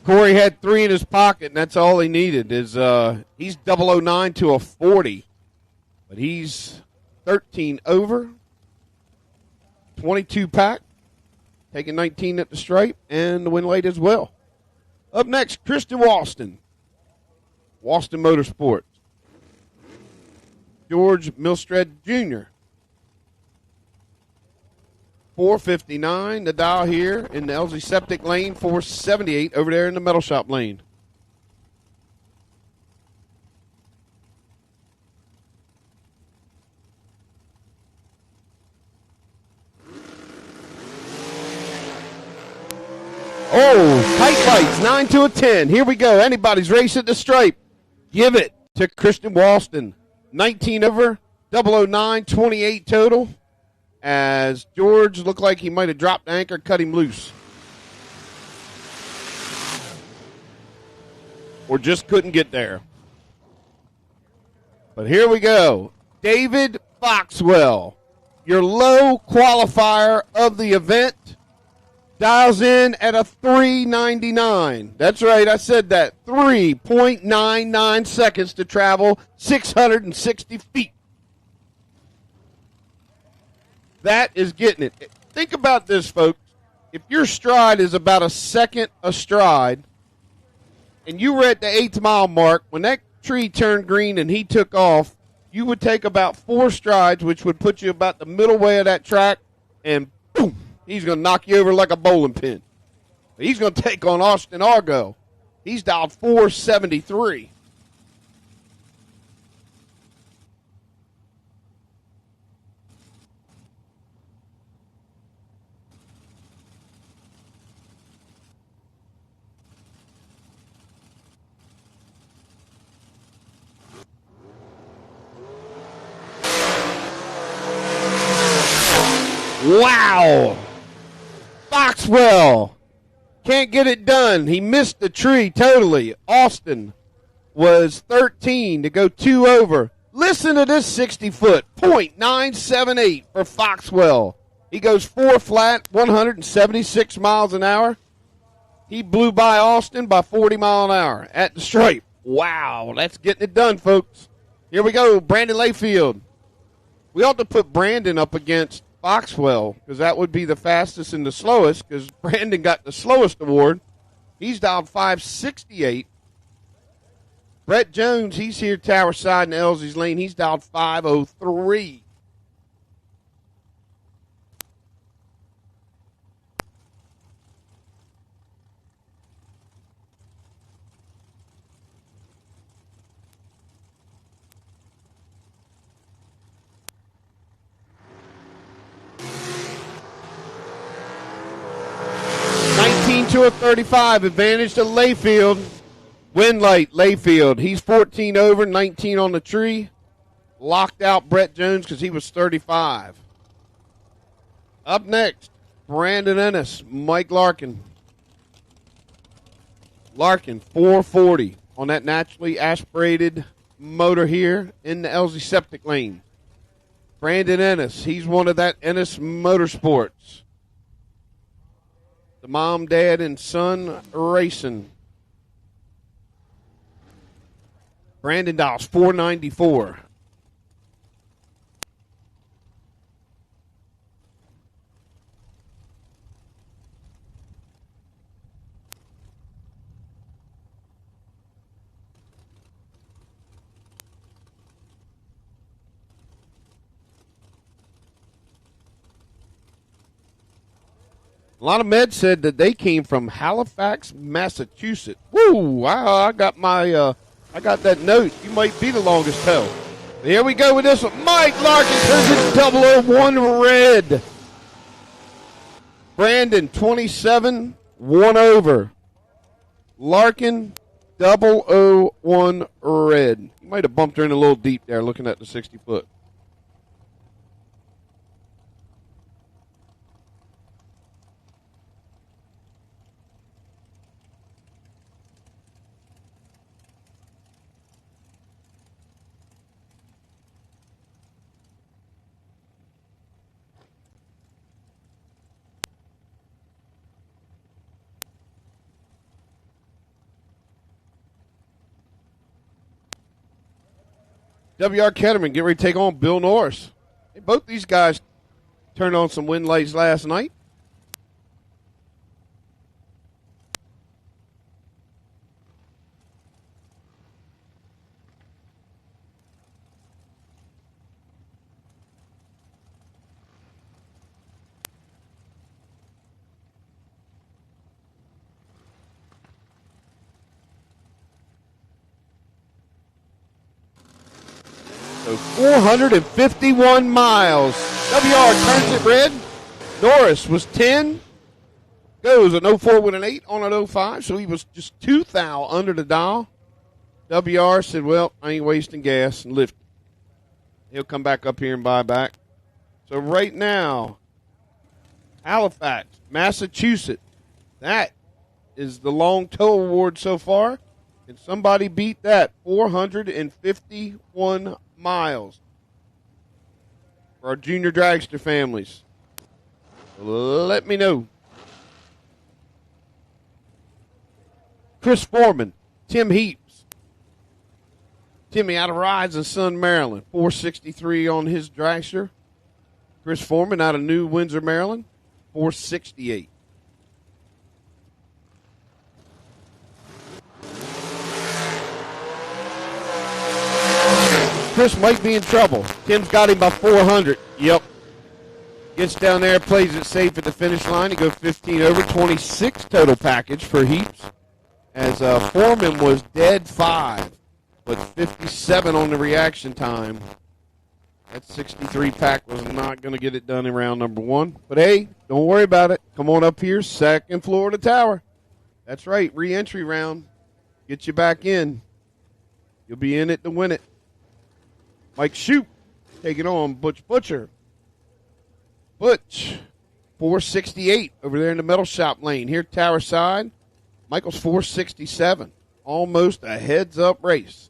Corey had 3 in his pocket, and that's all he needed. He's 009 to a 40. But he's 13 over, 22 pack, taking 19 at the stripe, and the win late as well. Up next, Christian Walston, Walston Motorsports. George Milstead Jr., 459, the dial here in the LZ Septic lane, 478 over there in the metal shop lane. Oh, tight lights, 9 to a 10. Here we go. Anybody's race at the stripe. Give it to Christian Walston. 19 over, 009, 28 total. As George looked like he might have dropped the anchor, cut him loose. or just couldn't get there. But here we go. David Foxwell, your low qualifier of the event, dials in at a 3:99. That's right, I said that. 3.99 seconds to travel 660 feet. That is getting it. Think about this, folks. If your stride is about a second a stride, and you were at the 8th mile mark, when that tree turned green and he took off, you would take about 4 strides, which would put you about the middle way of that track, and boom, he's going to knock you over like a bowling pin. He's going to take on Austin Argo. He's dialed 473. Wow. Foxwell can't get it done. He missed the tree totally. Austin was 13 to go 2 over. Listen to this 60-foot, .978 for Foxwell. He goes 4 flat, 176 miles an hour. He blew by Austin by 40 mile an hour at the stripe. Wow, that's getting it done, folks. Here we go, Brandon Layfield. We ought to put Brandon up against Foxwell, because that would be the fastest and the slowest, because Brandon got the slowest award. He's dialed 568. Brett Jones, he's here tower side in Elsie's lane. He's dialed 503. To a 35, advantage to Layfield. Win light, Layfield. He's 14 over, 19 on the tree. Locked out Brett Jones because he was 35. Up next, Brandon Ennis, Mike Larkin. Larkin, 440 on that naturally aspirated motor here in the Elsie septic lane. Brandon Ennis, he's one of that Ennis Motorsports. The mom, dad, and son racing. Brandon dials 494. A lot of meds said that they came from Halifax, Massachusetts. Woo! I got that note. You might be the longest toe. Here we go with this one. Mike Larkin turns it 001 red. Brandon 27, 1 over. Larkin 001 red. You might have bumped her in a little deep there looking at the 60-foot. W.R. Ketterman, get ready to take on Bill Norris. Hey, both these guys turned on some wind lights last night. So 451 miles. WR turns it red. Norris was 10. Goes an 04 with an 8 on an 05, so he was just 2 thou under the dial. WR said, well, I ain't wasting gas, and lifted. He'll come back up here and buy back. So right now, Halifax, Massachusetts, that is the long tow award so far. Can somebody beat that? 451 miles for our junior dragster families. Let me know. Chris Foreman, Tim Heaps. Timmy out of Rides and Sun, Maryland. 463 on his dragster. Chris Foreman out of New Windsor, Maryland. 468. Chris might be in trouble. Tim's got him by 400. Yep. Gets down there, plays it safe at the finish line. He goes 15 over, 26 total package for Heaps. As Foreman was dead 5, but 57 on the reaction time. That 63 pack was not going to get it done in round number 1. But hey, don't worry about it. Come on up here, second floor of the tower. That's right, re-entry round. Get you back in. You'll be in it to win it. Mike Shoup taking on Butch Butcher. Butch, 468 over there in the metal shop lane. Here, tower side. Michael's 467. Almost a heads-up race.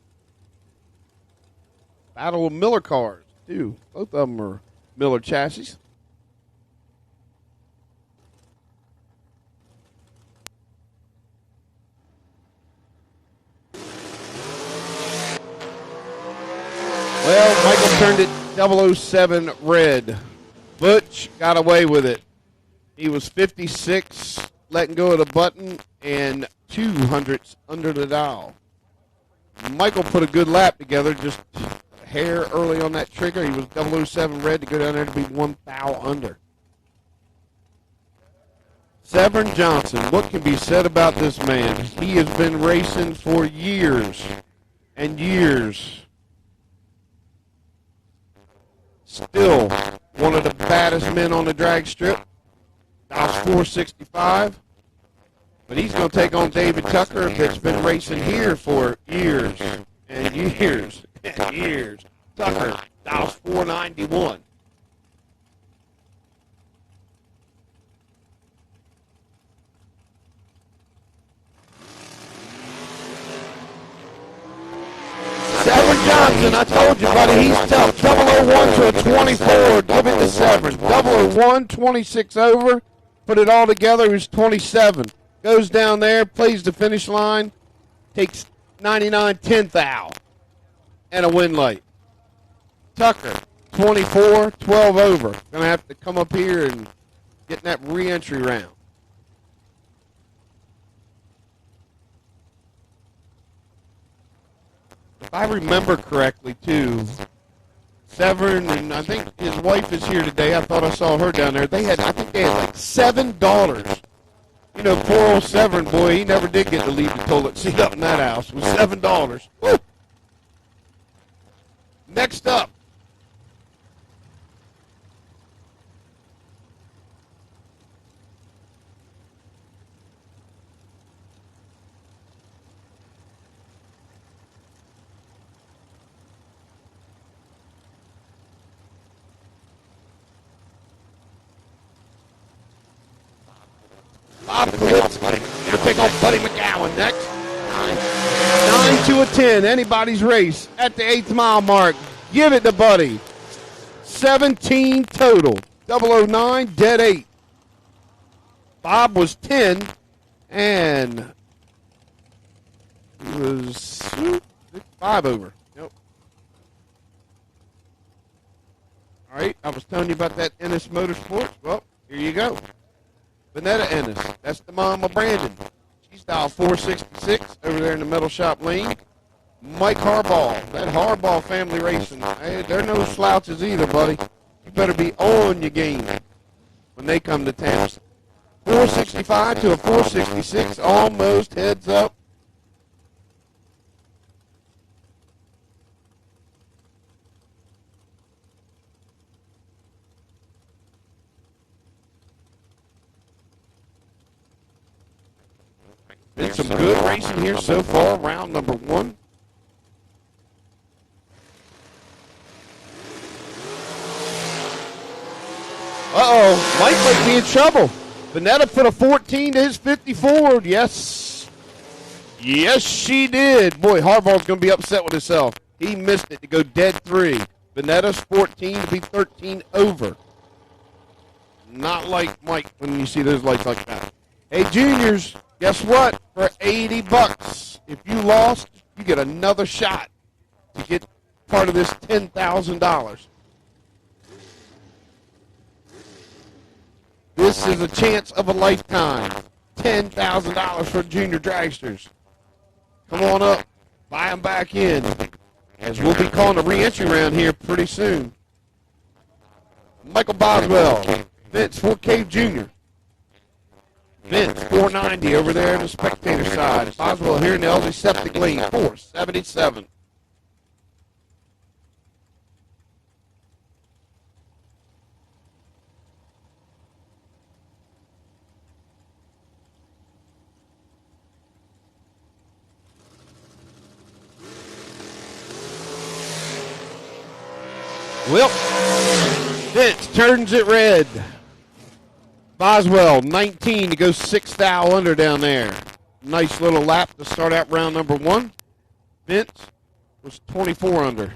Battle of Miller cars, too. Both of them are Miller chassis. Well, Michael turned it 007 red. Butch got away with it. He was 56, letting go of the button, and 200s under the dial. Michael put a good lap together, just a hair early on that trigger. He was 007 red to go down there to be 1 foul under. Severn Johnson, what can be said about this man? He has been racing for years and years. Still one of the baddest men on the drag strip. Dials 465. But he's going to take on David Tucker that's been racing here for years and years and years. Tucker dials 491. Severn Johnson, I told you, buddy, he's tough. 001 to a 24. Give it to Severn. 001, 26 over. Put it all together, he was 27. Goes down there, plays the finish line, takes 99 10th out, and a win light. Tucker, 24, 12 over. Going to have to come up here and get in that re-entry round. If I remember correctly, too, Severn, and I think his wife is here today. I thought I saw her down there. I think they had like $7. You know, poor old Severn, boy, he never did get to leave the toilet seat up in that house. It was $7. Woo! Next up. Bob Kowalski. Now take on Buddy McGowan next. 9 to a 10. Anybody's race at the 8th mile mark. Give it to Buddy. 17 total. 009, dead 8. Bob was 10, and he was 5 over. Nope. All right, I was telling you about that Ennis Motorsports. Well, here you go. Vanetta Ennis. That's the mom of Brandon. She's dialed 466 over there in the metal shop lane. Mike Harbaugh. That Harbaugh family racing. Hey, they're no slouches either, buddy. You better be on your game when they come to town. 465 to a 466. Almost heads up. Been some good racing here so far, round number 1. Uh-oh, Mike might be in trouble. Vanetta put a 14 to his 54. Yes. Yes, she did. Boy, Harbaugh's going to be upset with himself. He missed it to go dead 3. Venetta's 14 to be 13 over. Not like Mike when you see those lights like that. Hey, juniors, guess what? For $80, if you lost, you get another shot to get part of this $10,000. This is a chance of a lifetime. $10,000 for junior dragsters. Come on up. Buy them back in. As we'll be calling a re-entry round here pretty soon. Michael Boswell. Vince, Fort Cave Jr. Vince, 490 over there on the spectator side. Boswell here in the LG Septic Lane, 477. Well, Vince turns it red. Boswell, 19 to go 6 thou under down there. Nice little lap to start out round number 1. Vince was 24 under.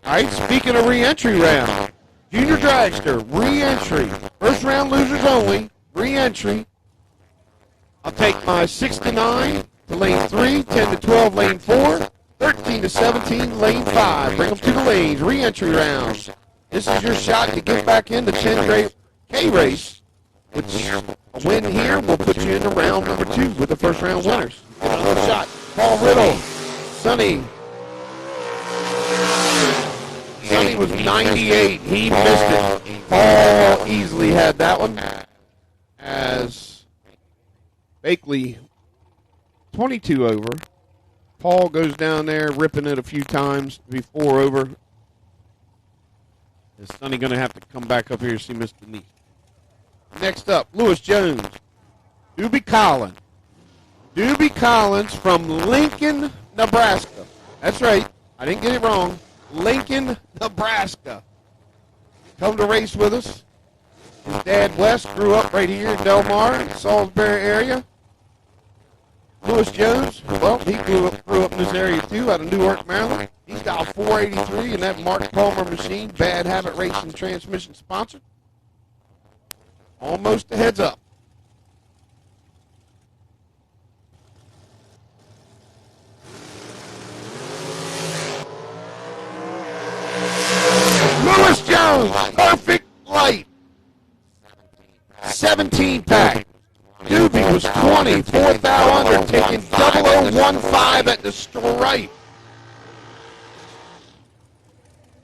All right, speaking of re-entry round, Junior Dragster, re-entry. First round losers only, re-entry. I'll take my 6 to 9 to lane 3, 10 to 12 lane 4, 13 to 17 lane 5. Bring them to the lanes, re-entry rounds. This is your shot to get back in the 10K race, which a win here will put you into round number 2 with the first round winners. Another shot. Paul Riddle, Sonny. Sonny was 98. He missed it. Paul easily had that one. As Bakley, 22 over. Paul goes down there, ripping it a few times to be 4 over. Is Sonny going to have to come back up here to see Mr. Neat? Next up, Lewis Jones. Doobie Collins. Doobie Collins from Lincoln, Nebraska. That's right. I didn't get it wrong. Lincoln, Nebraska. Come to race with us. His dad, Wes, grew up right here in Delmar, Salisbury area. Lewis Jones, well, he grew up in this area too, out of Newark, Maryland. He's got a 483 in that Mark Palmer machine, Bad Habit Racing transmission sponsored. Almost a heads up. Lewis Jones, perfect light. 17 pack. Doobie was 20, 4 thou under, taking 0015 at the stripe.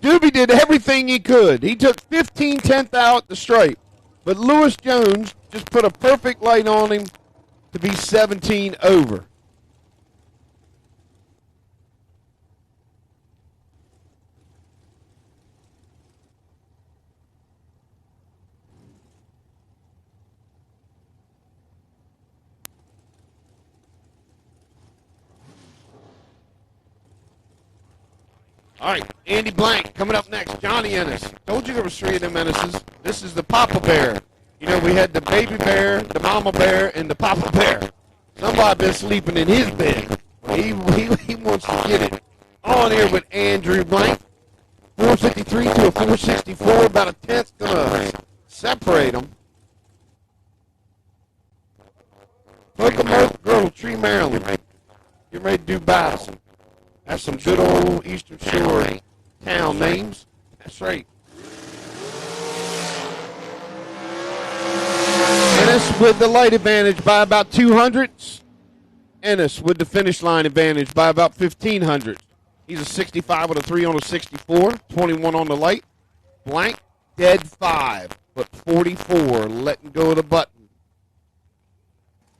Doobie did everything he could. He took 15 10th out at the stripe. But Lewis Jones just put a perfect light on him to be 17 over. All right, Andy Blank coming up next. Johnny Ennis. Told you there was 3 of them Ennises. This is the Papa Bear. You know, we had the baby bear, the mama bear, and the Papa Bear. Somebody been sleeping in his bed. He wants to get it. On here with Andrew Blank. 453 to a 464, about a 10th gonna separate them. Pocomoke, Girdle Tree, Maryland. Get ready to do battle. That's some good old Eastern Shore town names. That's right. Ennis with the light advantage by about 200s. Ennis with the finish line advantage by about 1,500. He's a 65 with a 3 on a 64, 21 on the light. Blank, dead 5, but 44, letting go of the button.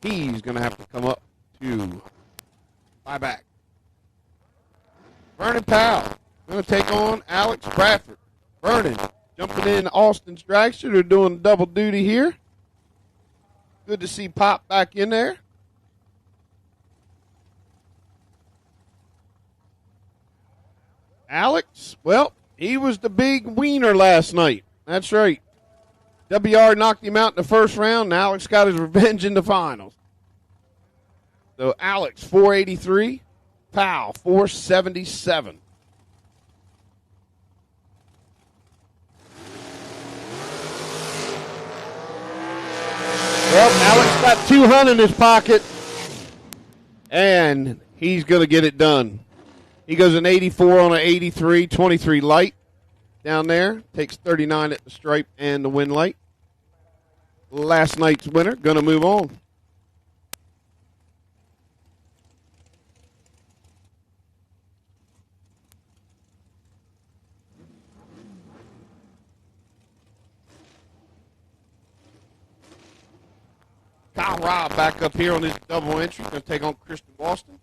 He's going to have to come up to buy back. Vernon Powell going to take on Alex Bradford. Vernon jumping in Austin's dragster. They're doing double duty here. Good to see Pop back in there. Alex, well, he was the big wiener last night. That's right. WR knocked him out in the first round, and Alex got his revenge in the finals. So Alex, 483. Powell, 477. Well, Alex got 200 in his pocket, and he's going to get it done. He goes an 84 on an 83, 23 light down there. Takes 39 at the stripe and the win light. Last night's winner, going to move on. Kyle Robb back up here on his double entry. Going to take on Christian Boston.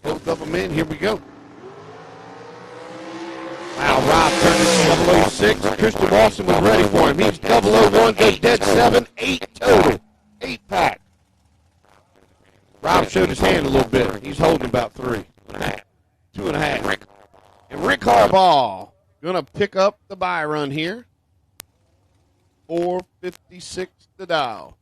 Both of them in. Here we go. Wow, Rob turned it 006. Christian Boston was ready for him. He's 001, goes dead 7, 8 total. 8 pack. Rob showed his hand a little bit. He's holding about 3. 2.5. And Rick Harbaugh going to pick up the buy run here. 456 to Dow.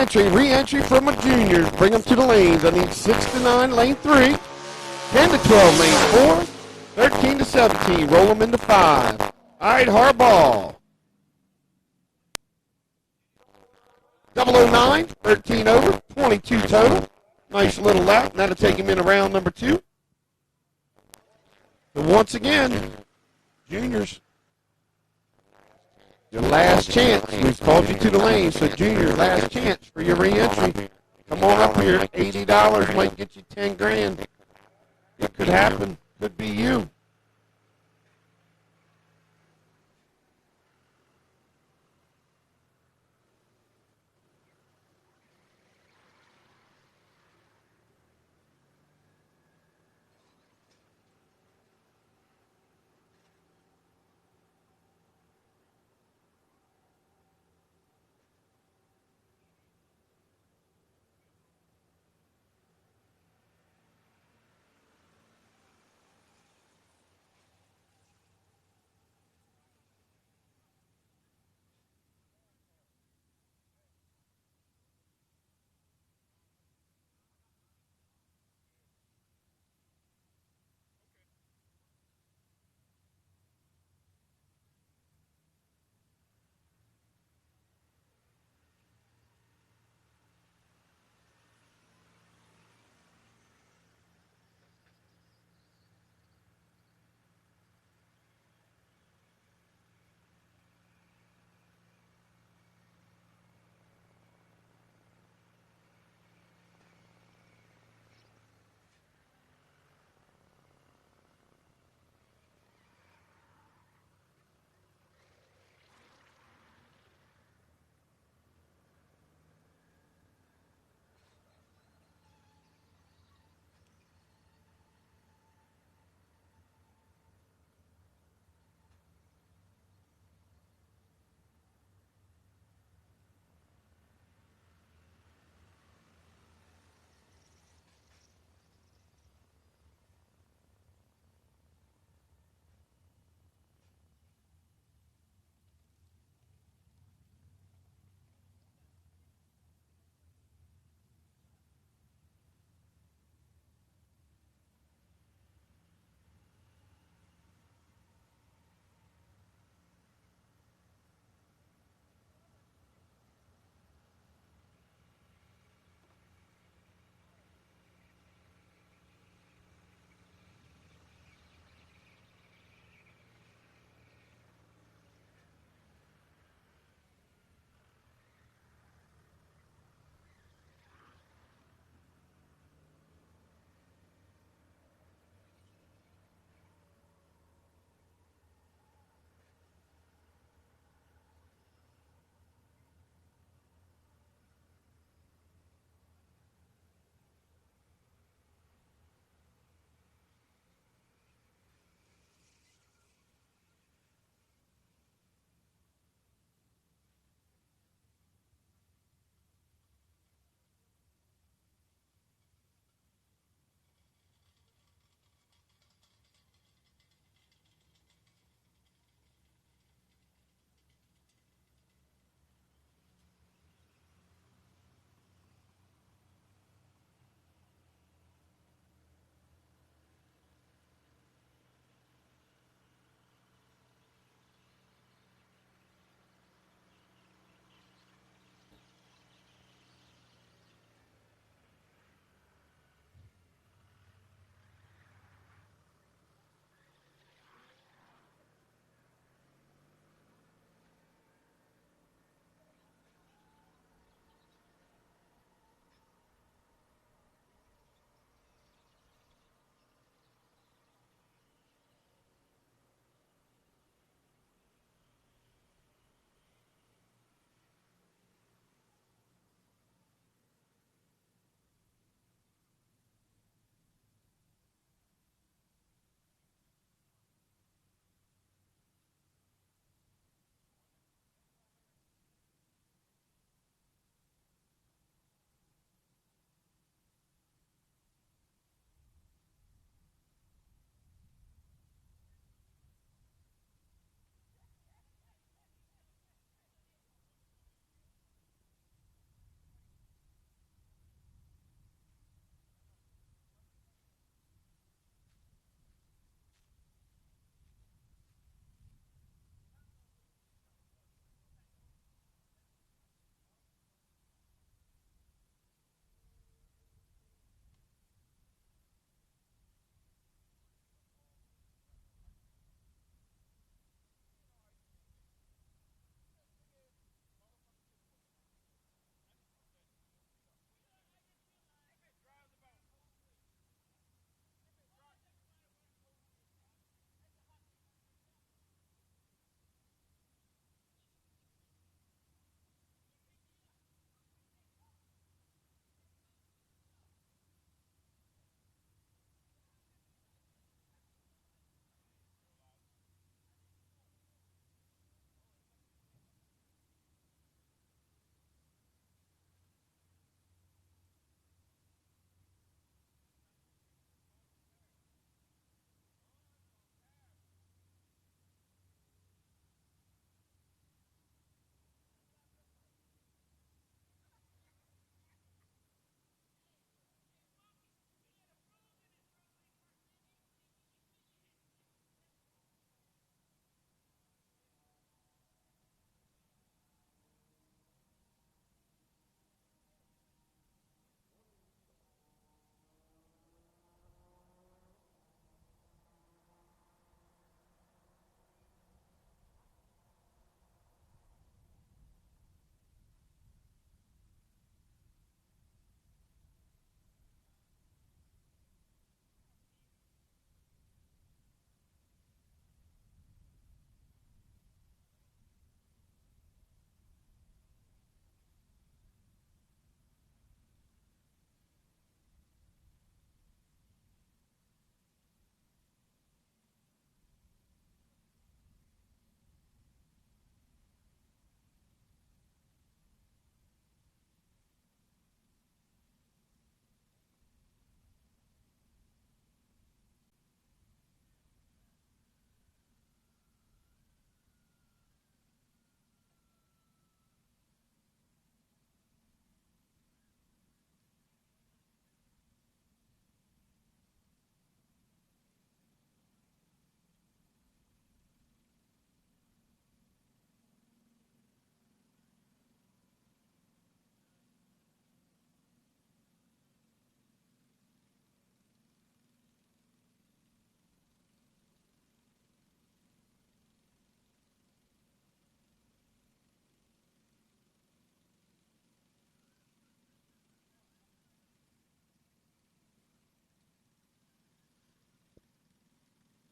Re-entry for my juniors. Bring them to the lanes. I need 6 to 9, lane 3. 10 to 12, lane 4. 13 to 17, roll them into 5. All right, Harbaugh. 009, 13 over, 22 total. Nice little lap. That'll take him in around number 2. And once again, juniors, your last chance. We've called you to the lane, so junior, last chance for your re-entry. Come on up here. $80 might get you 10 grand. It could happen. Could be you.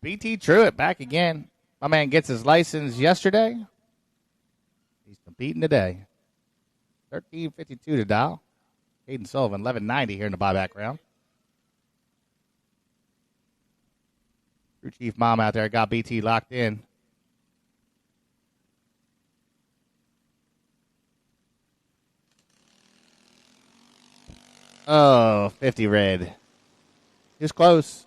BT Truitt back again. My man gets his license yesterday. He's competing today. 13.52 to dial. Hayden Sullivan, 11.90 here in the buyback round. Crew Chief Mom out there got BT locked in. Oh, 50 red. Just close.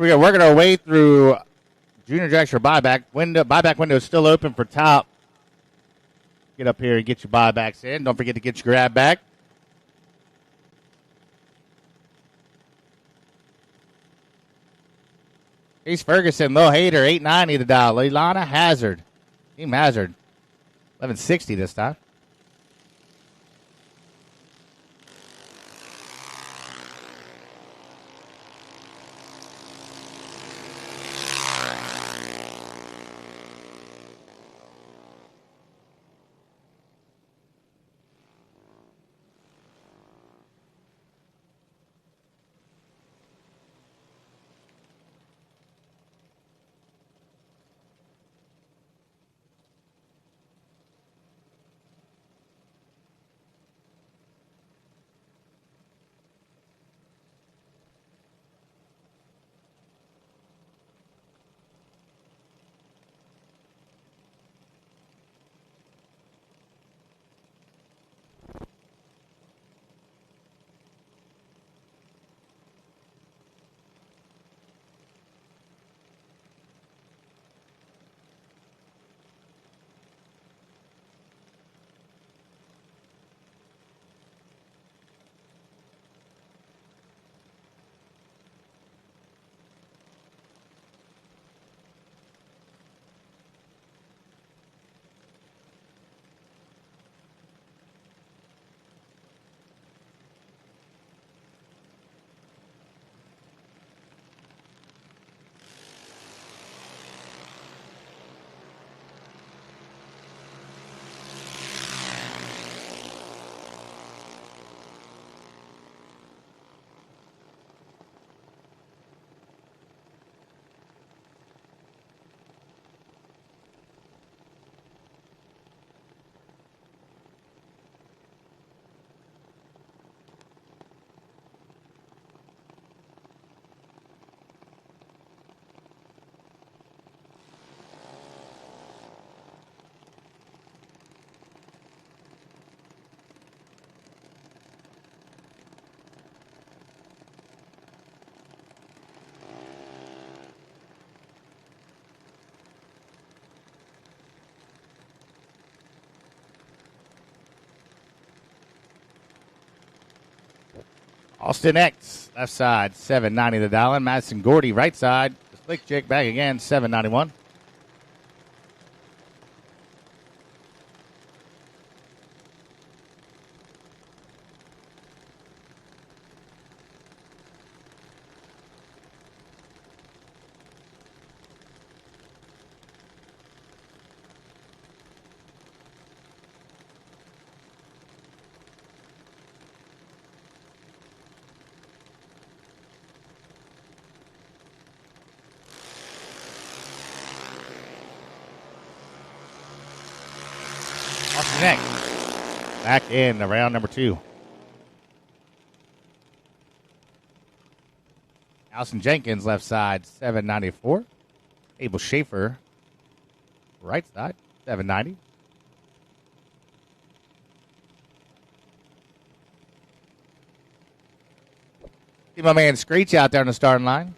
Here we go. Working our way through Junior Dragster buyback window. Buyback window is still open for top. Get up here and get your buybacks in. Don't forget to get your grab bag. Chase Ferguson, Lil Hater, 8.90 to dial. Leilana Hazard. Team Hazard. 11.60 this time. Austin X, left side, 7.90 the dial. Madison Gordy, right side. Slick Chick back again, 7.91. Next, back in the round number 2. Allison Jenkins, left side, 794. Abel Schaefer, right side, 790. See my man Screech out there on the starting line.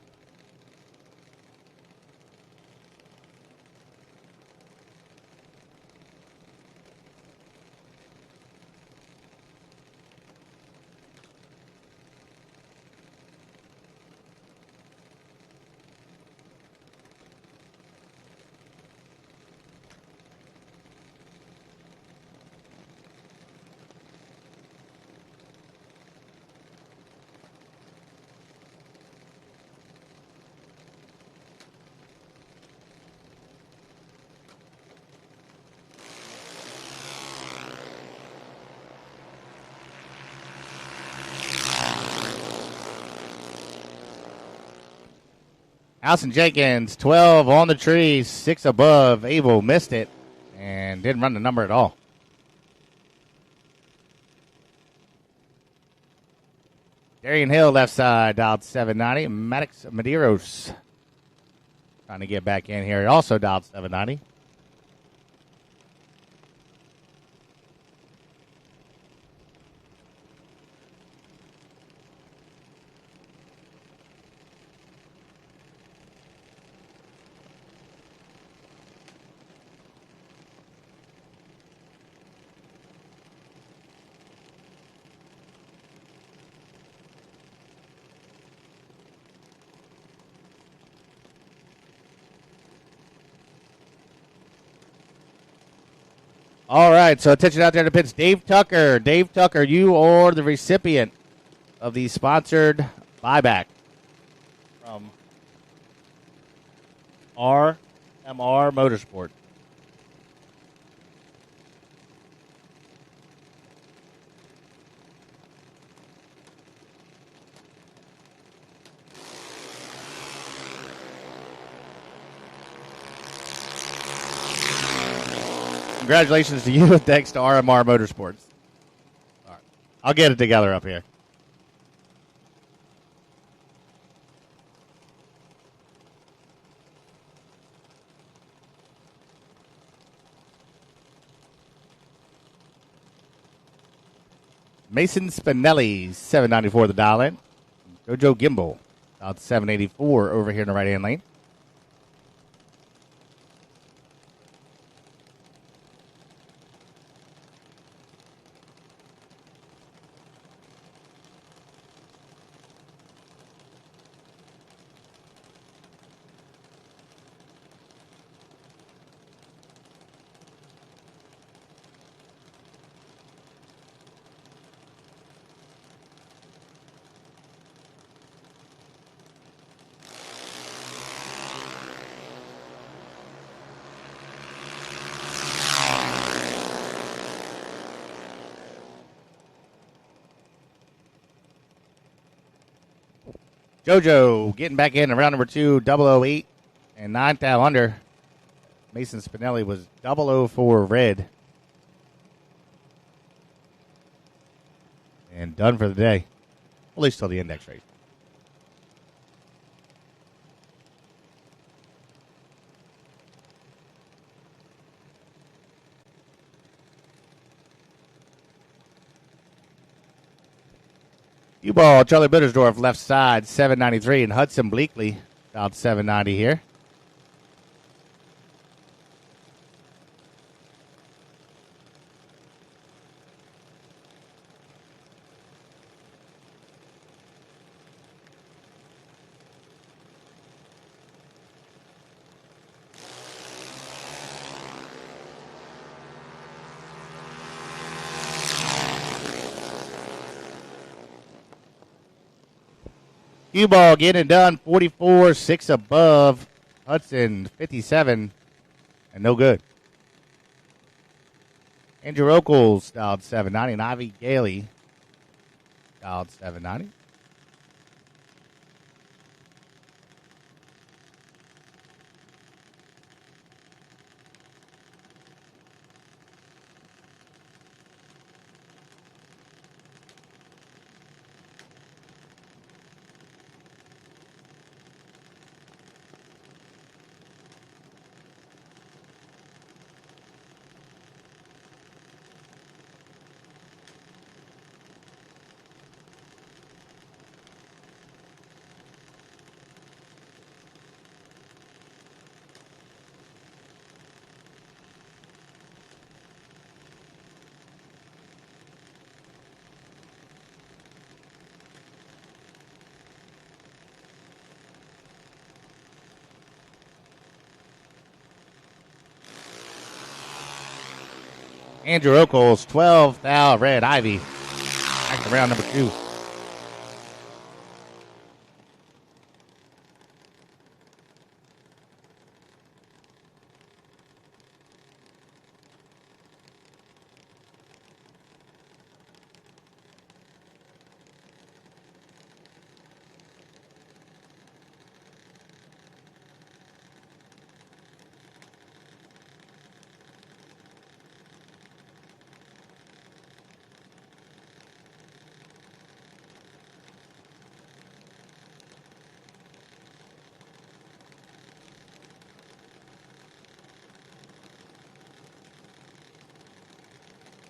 Allison Jenkins, 12 on the tree, 6 above. Abel missed it and didn't run the number at all. Darian Hill, left side, dialed 790. Maddox Medeiros trying to get back in here, also dialed 790. All right, so attention out there in the pits. Dave Tucker. Dave Tucker, you are the recipient of the sponsored buyback from RMR Motorsport. Congratulations to you, and thanks to RMR Motorsports. All right, I'll get it together up here. Mason Spinelli, 794 the dial in. Jojo Gimbal, about 784 over here in the right-hand lane. JoJo getting back in round number 2, 008 and 9th thou under. Mason Spinelli was 004 red. And done for the day. At least till the index race. U-ball, Charlie Bittersdorf, left side, 793, and Hudson Bleakley, about 790 here. U-ball getting it done, 44, 6 above. Hudson, 57, and no good. Andrew Oakles, dialed 790, and Ivy Gailey, dialed 790. Andrew Okols, 12 thou red Ivy. Back to round number 2.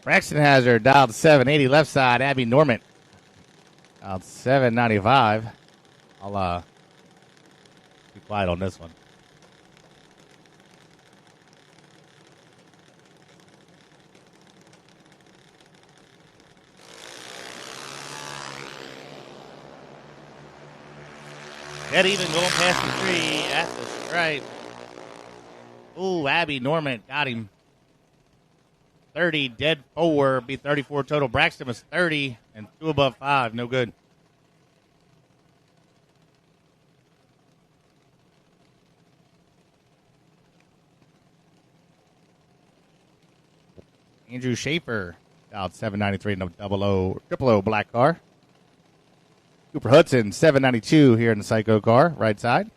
Braxton has her dialed 780 left side. Abby Norman dialed 795. I'll be quiet on this one. Dead even going past the tree at the stripe. Ooh, Abby Norman got him. 30, dead 4, be 34 total. Braxton was 30 and 2 above 5. No good. Andrew Schaefer out 793 in the triple O black car. Cooper Hudson 792 here in the Psycho car, right side.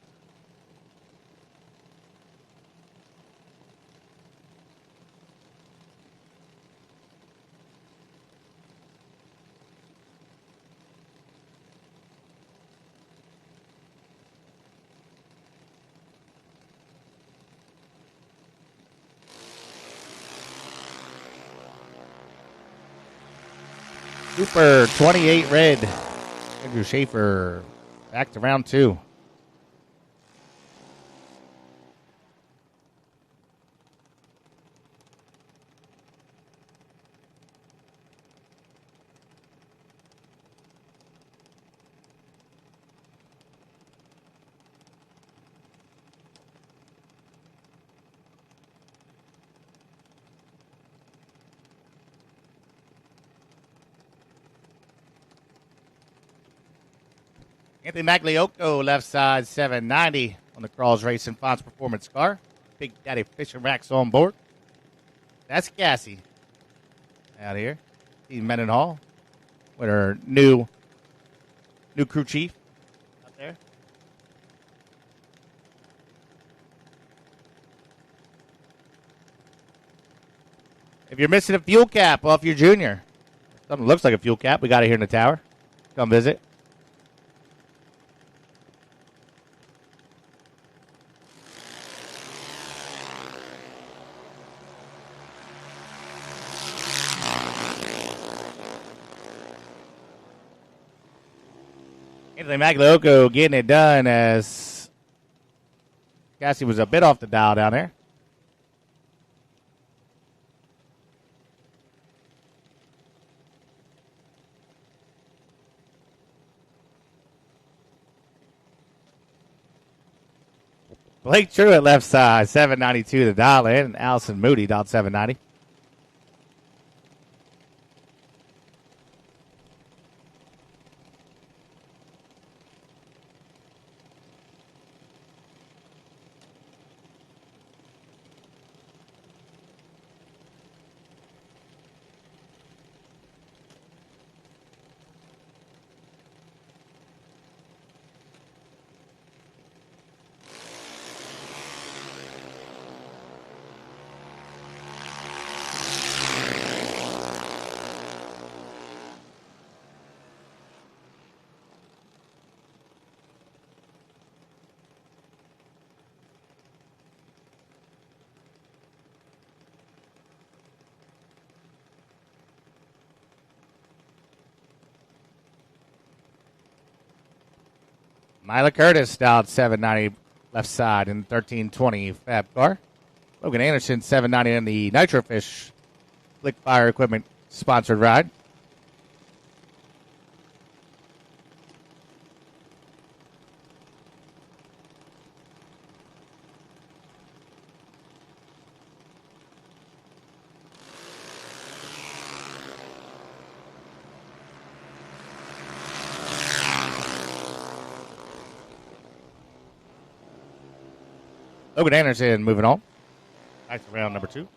Cooper 28 red. Andrew Schaefer back to round 2. Anthony Magliocco, left side, 790 on the Crawls Racing Fonts Performance car. Big Daddy Fishing Racks on board. That's Cassie out here. Steve Mendenhall with her new crew chief out there. If you're missing a fuel cap off your junior, something looks like a fuel cap, we got it here in the tower. Come visit. Anthony Magliocco getting it done as Cassie was a bit off the dial down there. Blake Truitt left side, 792 to dial in, and Allison Moody dialed 790. Mila Curtis dialed 790 left side in 1320 Fab car. Logan Anderson 790 in the Nitrofish Slick Fire Equipment sponsored ride. Logan Anderson moving on. Back to round number 2.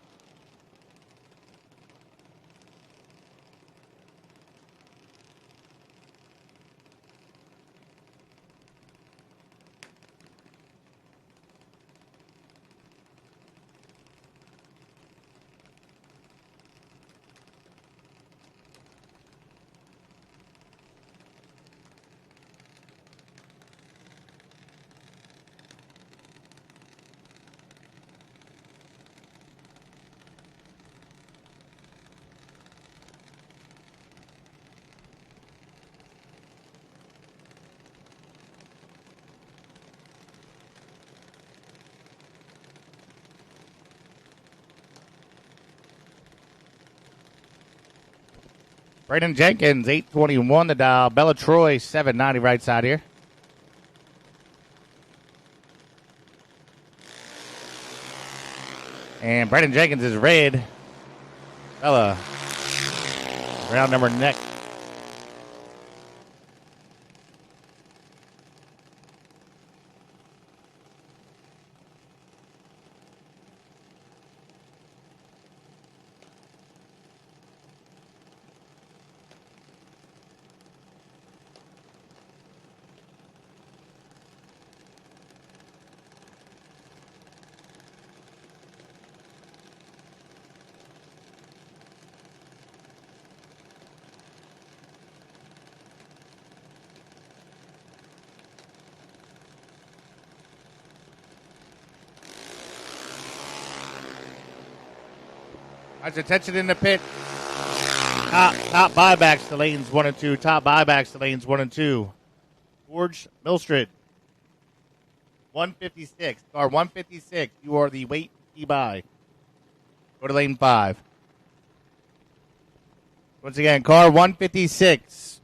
Braden Jenkins, 821 the dial. Bella Troy, 790 right side here. And Braden Jenkins is red. Bella, round number next. Much attention in the pit. Top buybacks to lanes 1 and 2. Top buybacks to lanes 1 and 2. George Milstrid, 156. Car 156. You are the wait and see by. Go to lane 5. Once again, car 156.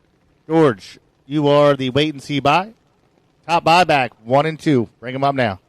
George, you are the wait and see by. Top buyback 1 and 2. Bring them up now.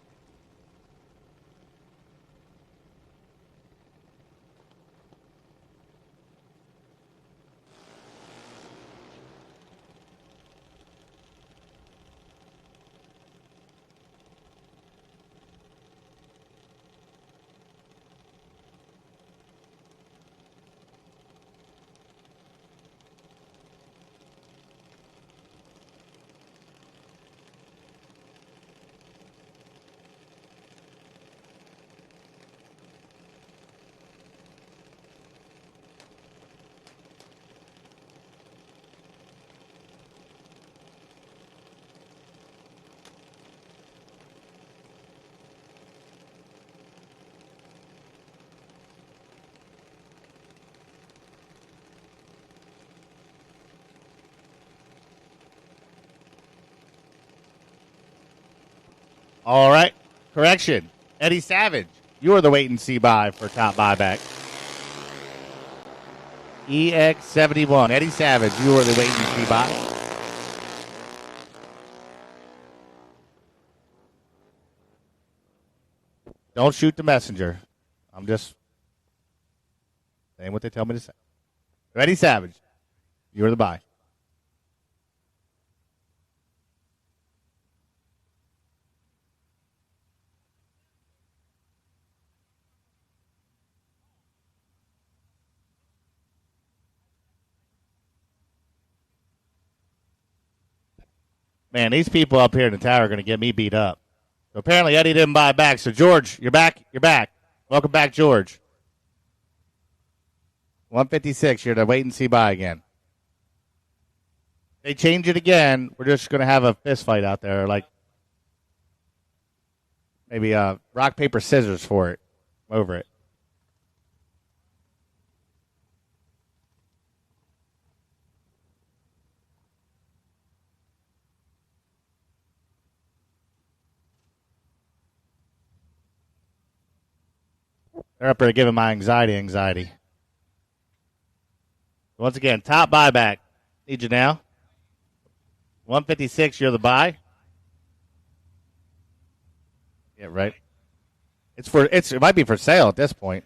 All right. Correction. Eddie Savage, you are the wait and see buy for top buyback. EX71. Eddie Savage, you are the wait and see buy. Don't shoot the messenger. I'm just saying what they tell me to say. Eddie Savage, you're the buy. Man, these people up here in the tower are going to get me beat up. So apparently Eddie didn't buy back. So George, you're back. You're back. Welcome back, George. 156. You're the wait and see buy again. They change it again. We're just going to have a fist fight out there, like maybe rock paper scissors for it, over it. They're up there giving my anxiety. Once again, top buyback. Need you now. 156, you're the buy. Yeah, right. It might be for sale at this point.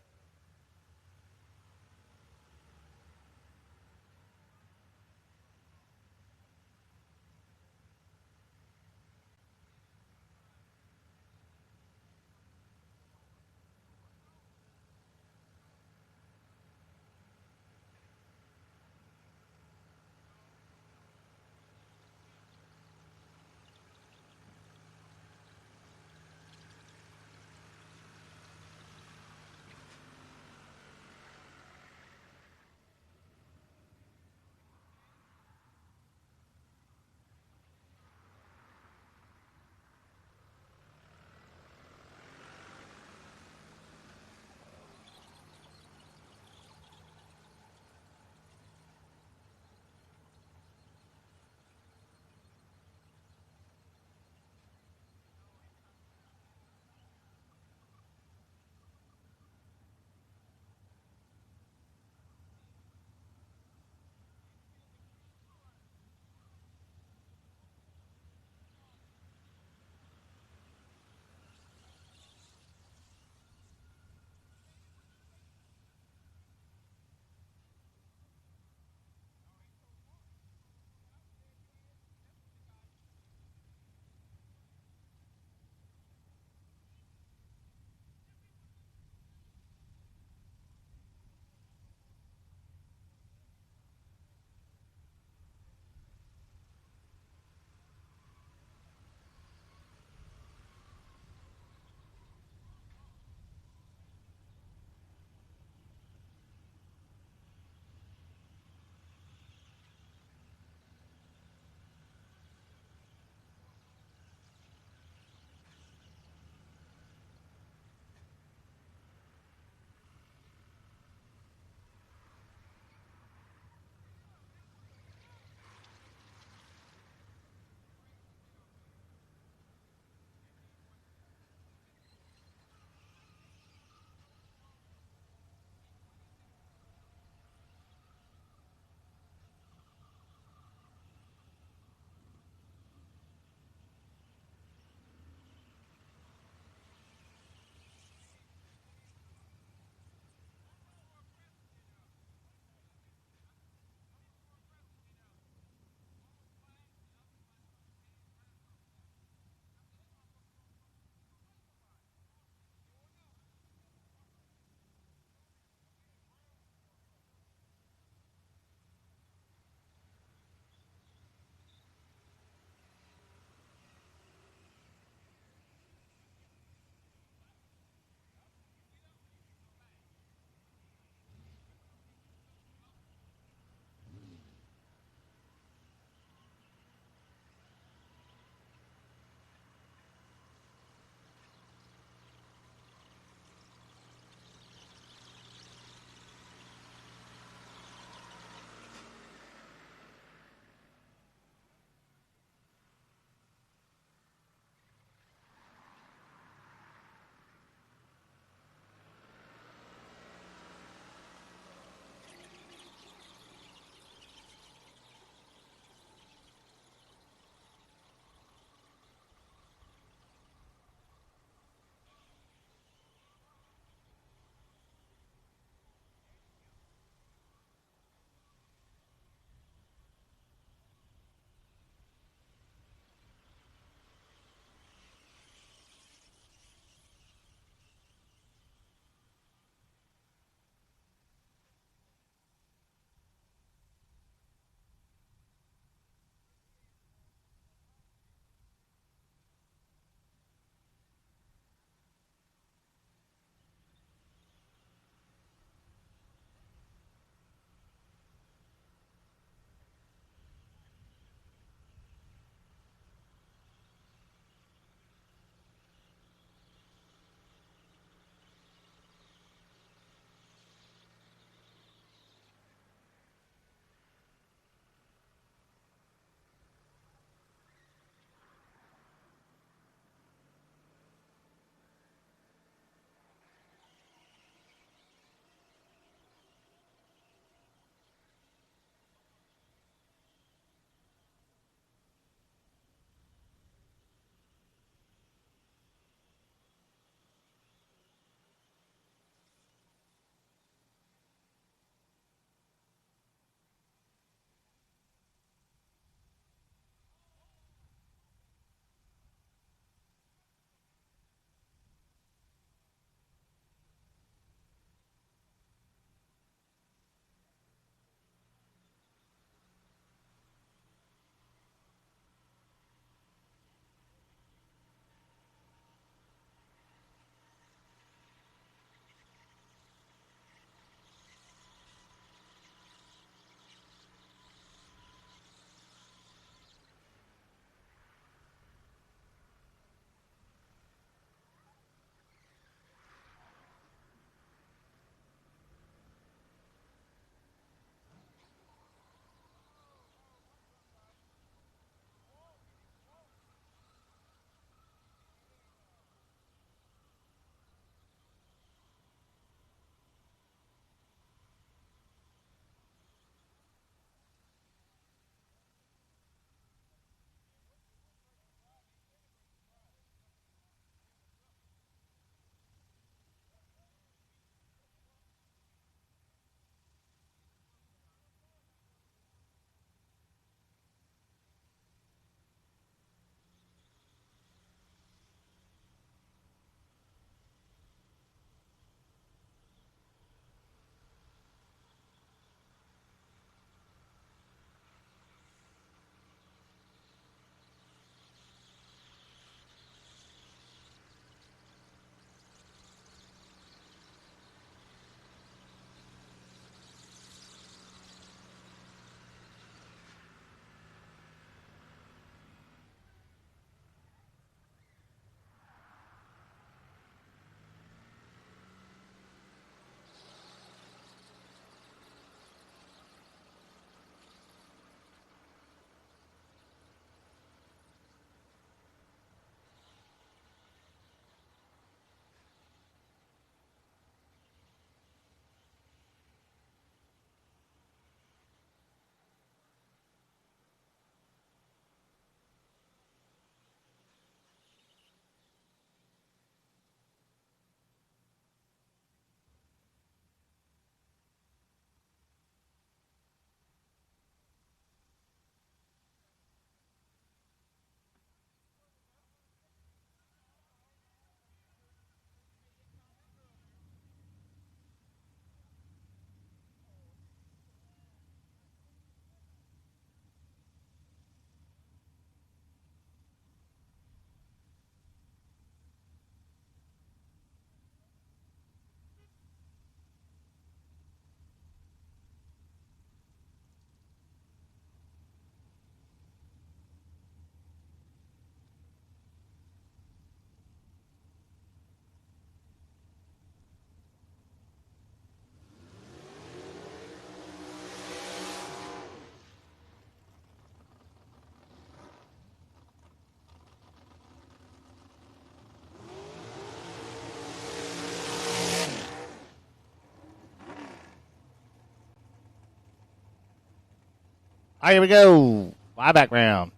right, here we go. Buyback round.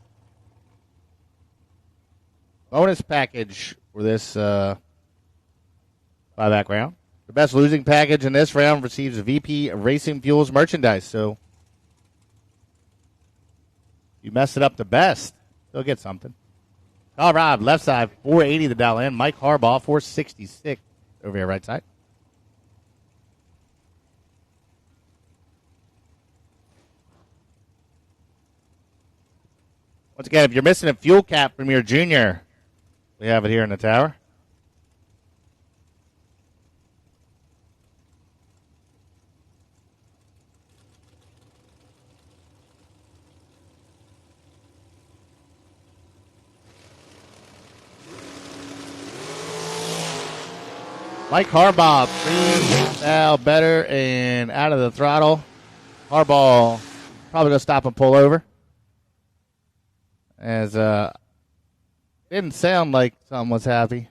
Bonus package for this buyback round. The best losing package in this round receives VP Racing Fuels merchandise. So you mess it up the best, you'll get something. All right, left side, 480 the dial in. Mike Harbaugh, 466 over here, right side. Once again, if you're missing a fuel cap from your junior, we have it here in the tower. Mike Harbaugh, now better and out of the throttle. Harbaugh probably going to stop and pull over. As didn't sound like something was happy.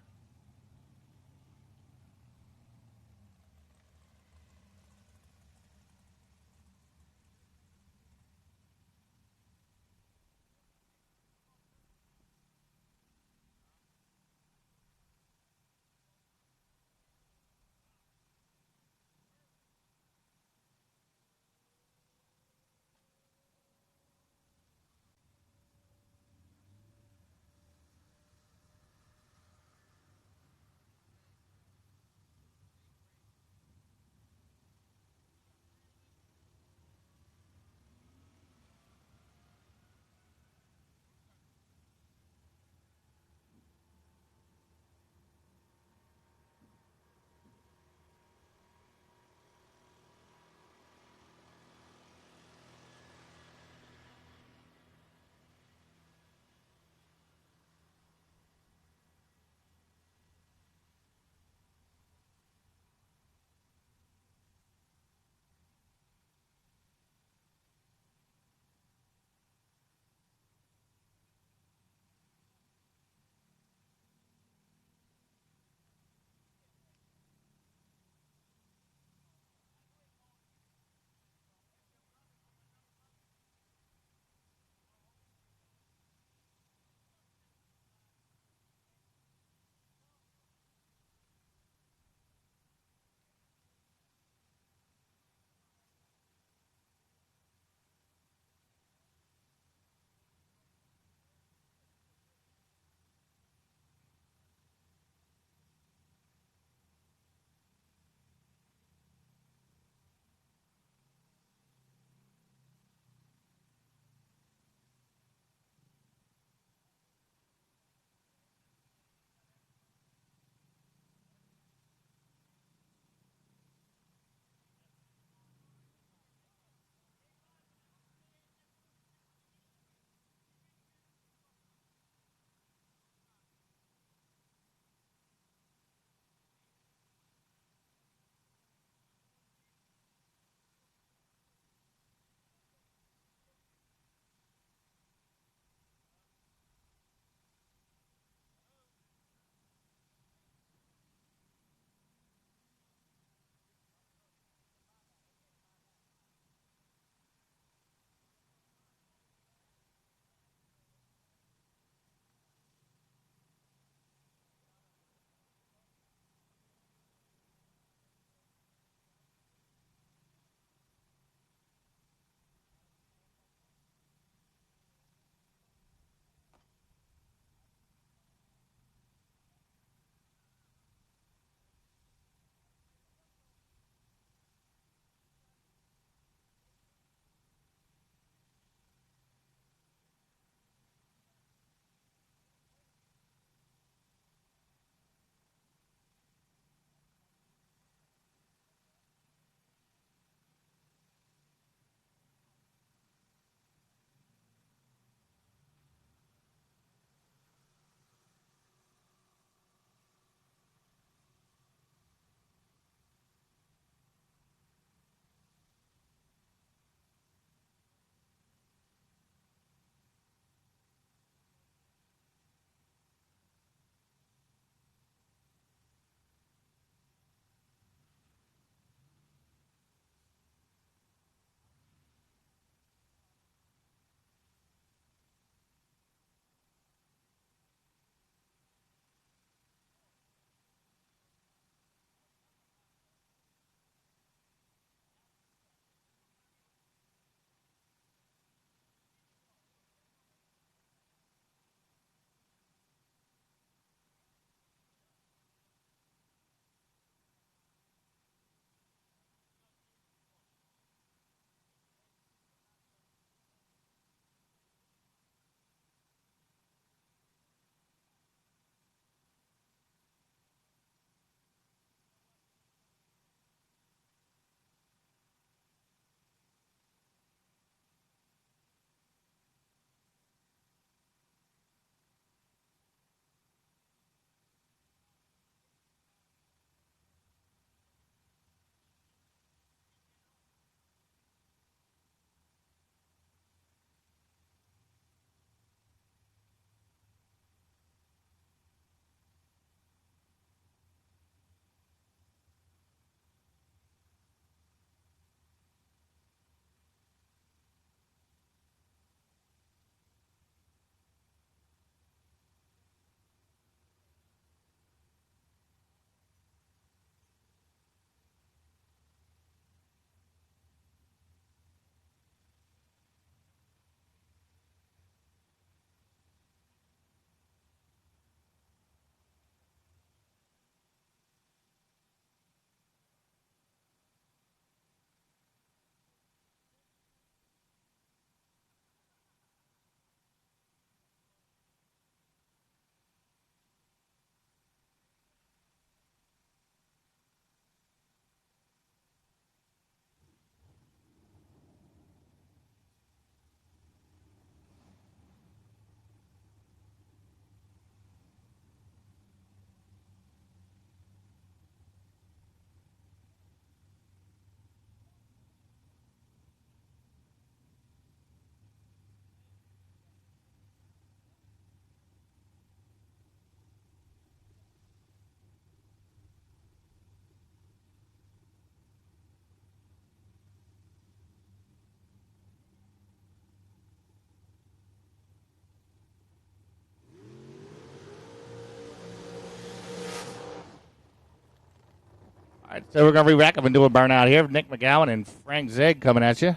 right, so we're going to re-rack up and do a burnout here. Nick McGowan and Frank Zegg coming at you.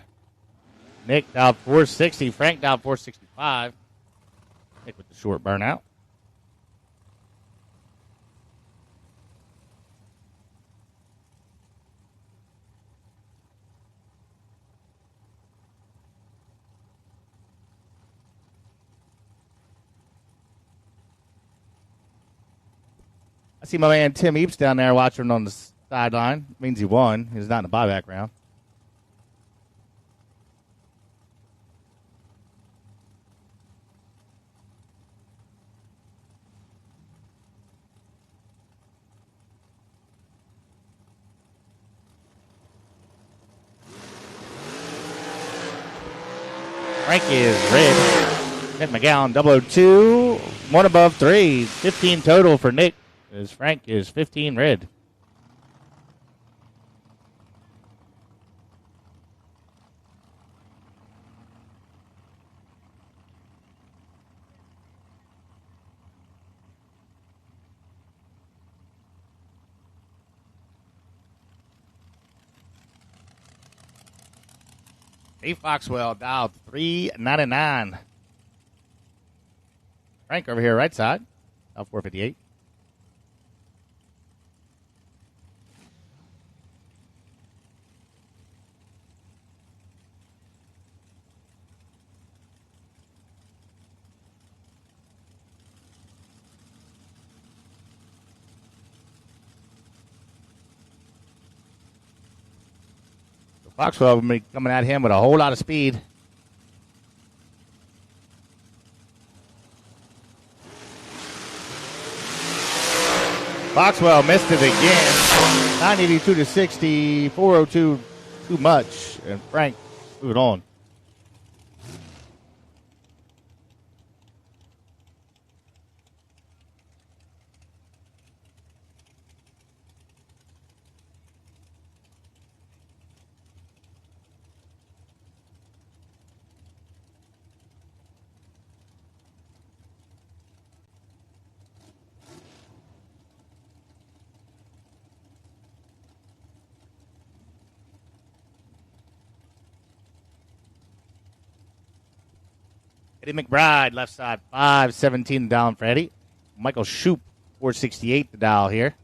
Nick dialed 460. Frank dialed 465. Nick with the short burnout. I see my man Tim Eaps down there watching on the sideline. Means he won. He's not in the buyback round. Frank is red. Nick McGowan, 002. One above 3. 15 total for Nick. As Frank is 15 red. Dave Foxwell dialed 399. Frank over here, right side, dialed 458. Foxwell will be coming at him with a whole lot of speed. Foxwell missed it again. 982 to 60, 402 too much, and Frank moved on. Eddie McBride, left side, 517 down for Eddie. Michael Shoup, 468 the dial here.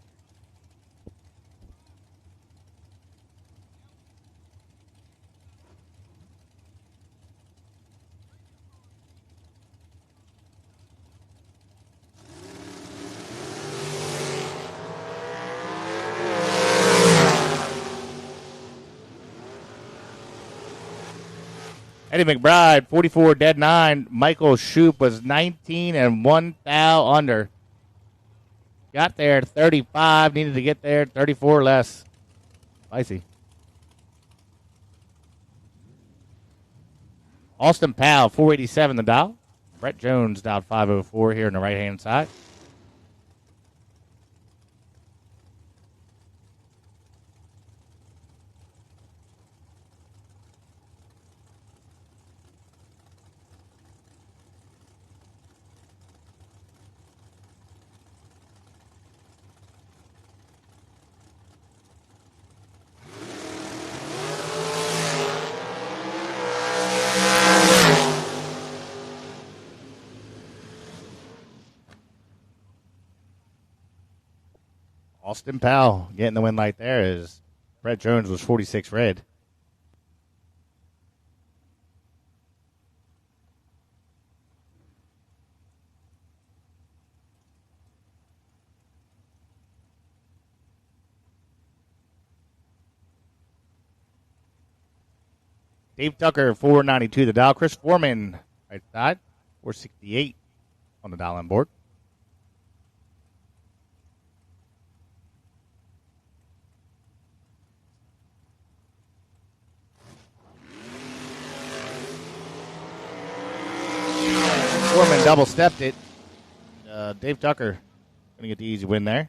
Eddie McBride, 44 dead 9. Michael Shoup was 19 and 1 thou under. Got there at 35, needed to get there 34 less. Spicy. Austin Powell, 487 the dial. Brett Jones dialed 504 here on the right-hand side. Austin Powell getting the win right there as Brett Jones was 46 red. Dave Tucker, 492 the dial. Chris Foreman, right side, 468 on the dial on board. Foreman double stepped it. Dave Tucker going to get the easy win there.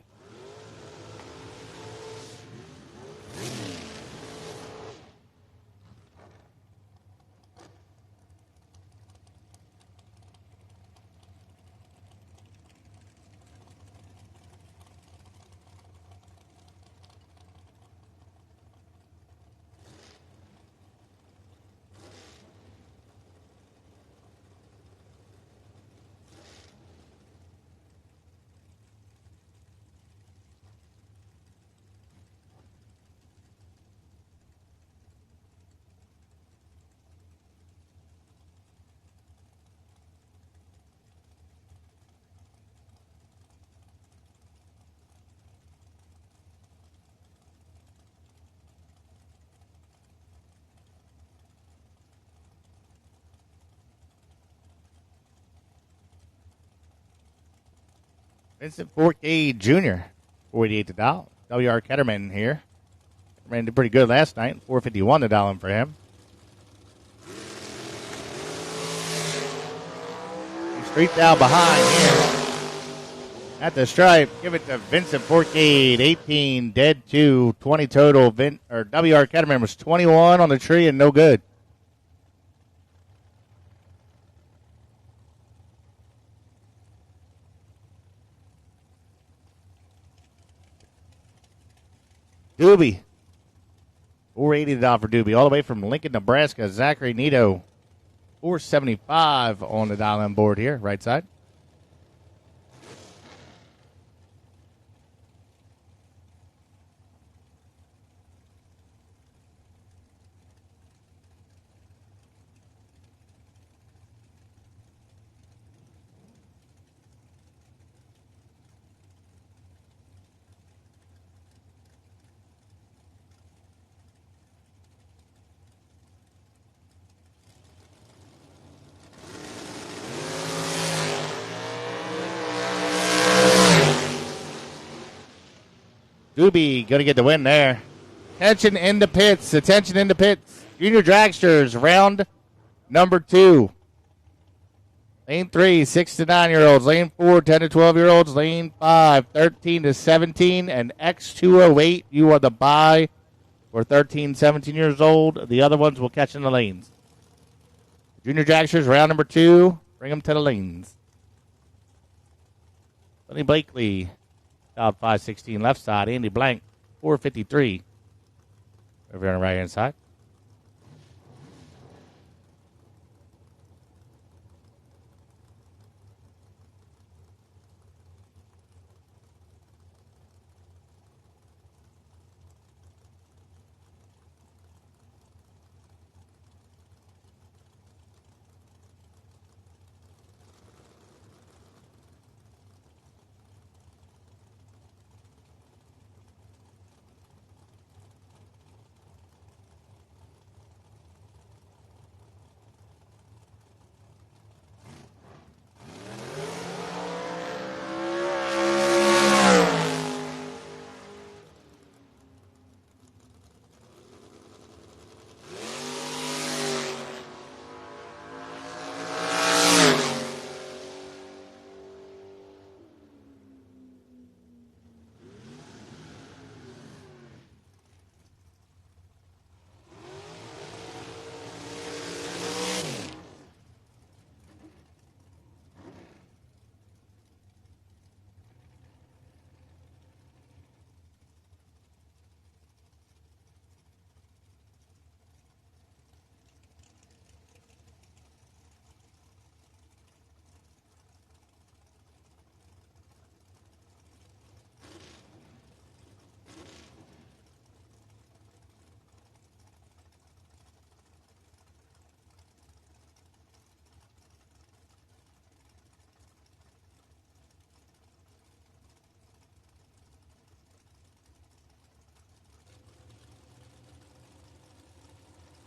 Vincent Forkade Jr., 488 to dial. W.R. Ketterman here. Ketterman did pretty good last night. 451 to dial for him. Straight down behind here. At the stripe, give it to Vincent Forkade, 18, dead 2, 20 total. W.R. Ketterman was 21 on the tree and no good. Doobie, 480 to dial for Doobie, all the way from Lincoln, Nebraska. Zachary Nito, 475 on the dial-in board here, right side. Doobie going to get the win there. Attention in the pits. Attention in the pits. Junior Dragsters, round number 2. Lane 3, 6 to 9-year-olds. Lane 4, 10 to 12-year-olds. Lane 5, 13 to 17. And X208, you are the bye for 13, 17 years old. The other ones will catch in the lanes. Junior Dragsters, round number 2. Bring them to the lanes. Sonny Blakely. Out 516 left side. Andy Blank, 453. Over on the right hand side.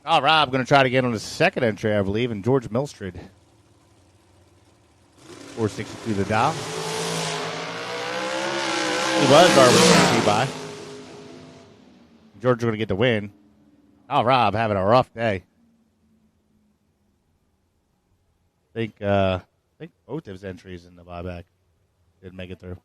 Oh, Rob going to try to get on the second entry, I believe, and George Milstrid. 462 the dial. He was our by. George going to get the win. Oh, Rob having a rough day. I think both of his entries in the buyback didn't make it through.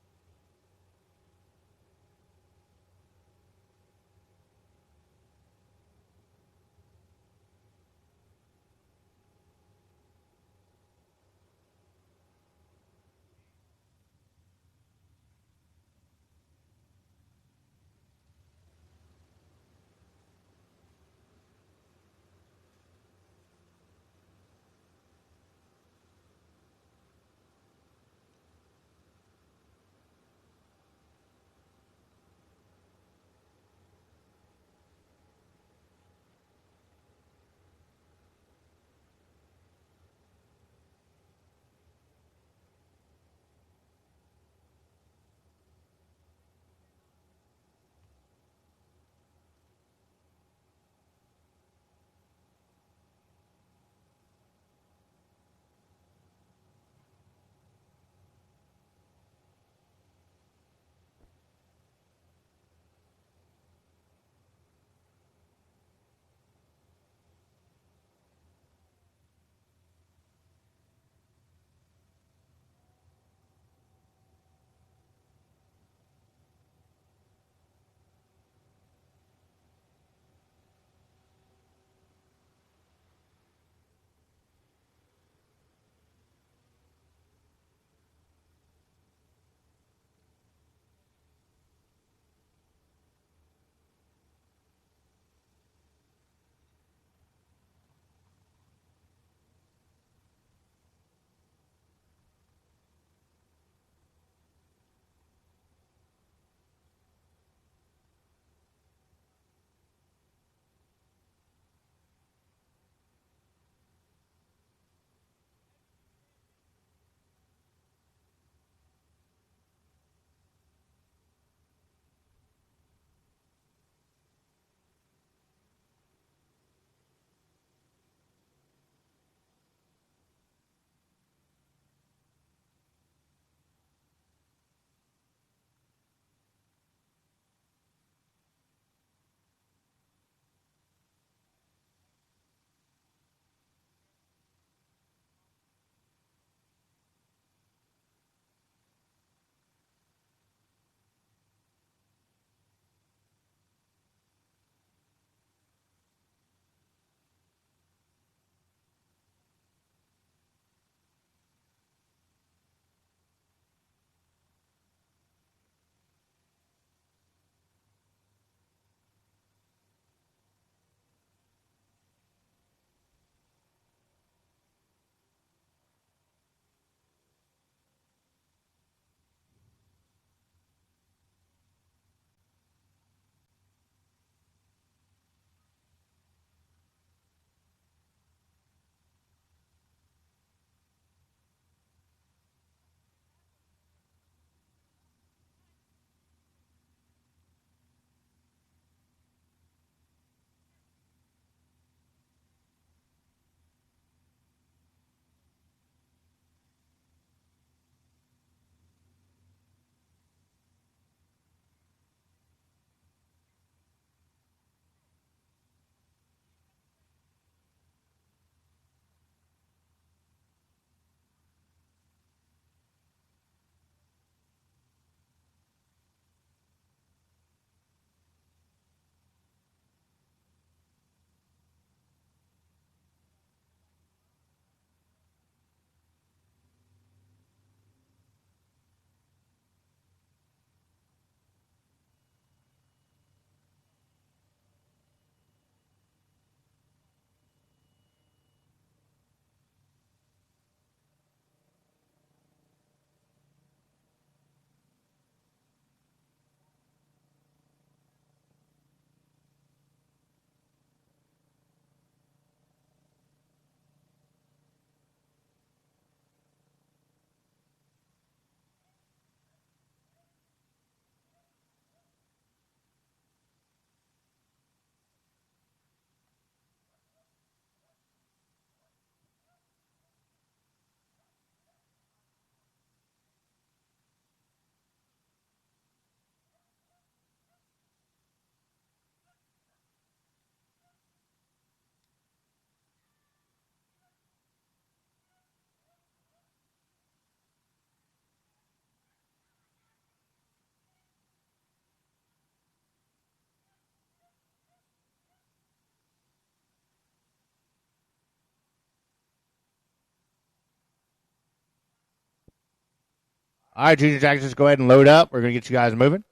All right, Junior Jackson, just go ahead and load up. We're going to get you guys moving.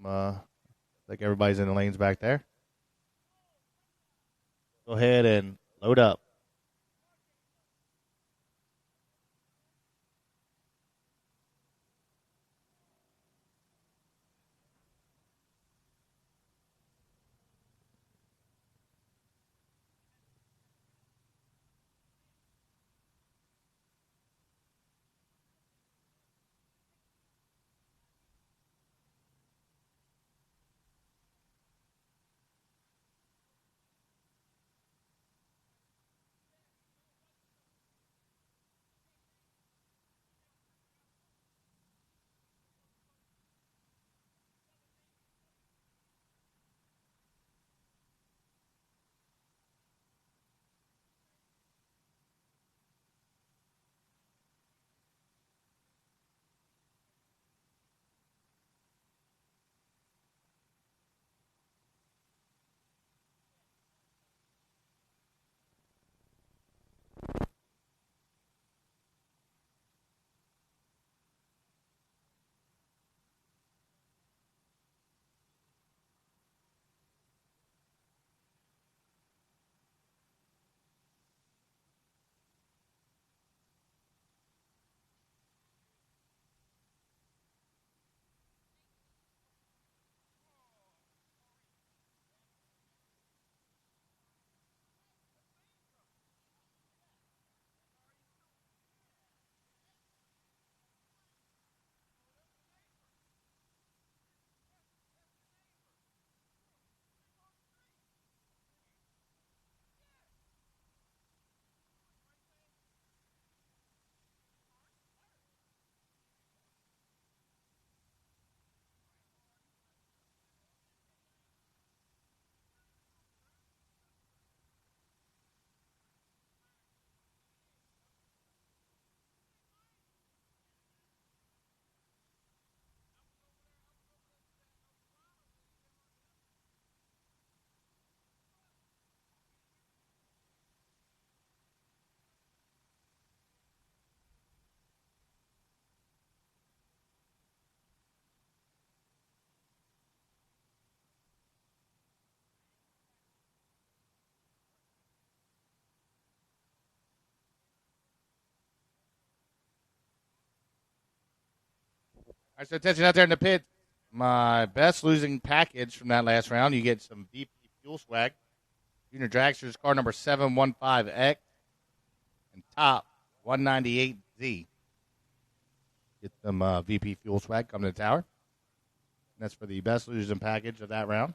Like everybody's in the lanes back there. Go ahead and load up. All right, so attention out there in the pit. My best losing package from that last round. You get some VP fuel swag. Junior Dragster's car number 715X and top 198Z. Get some VP fuel swag coming to the tower. And that's for the best losing package of that round.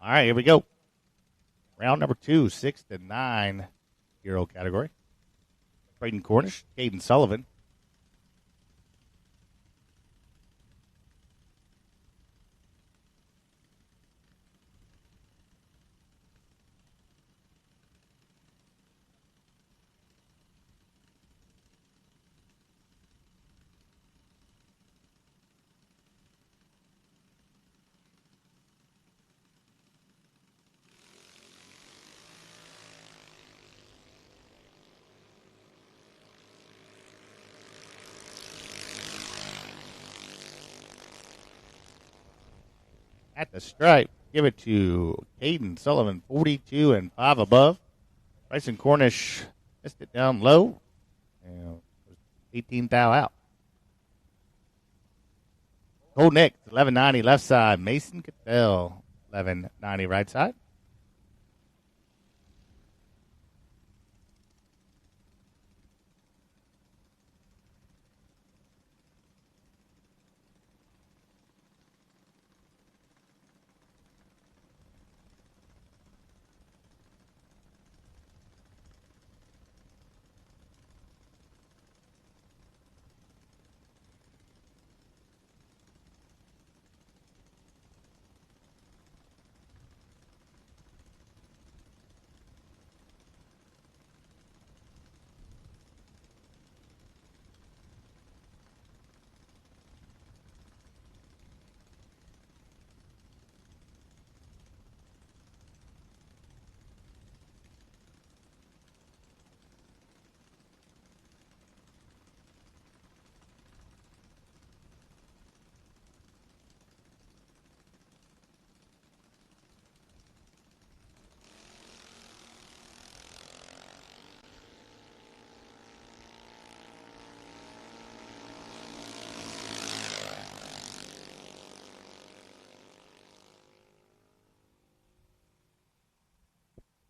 All right, here we go. Round number 2, 6 to 9-year-old category. Braden Cornish, Caden Sullivan. At the stripe, give it to Caden Sullivan, 42 and 5 above. Bryson Cornish missed it down low. 18 thou out. Gold Nick, 1190 left side. Mason Cattell, 1190 right side.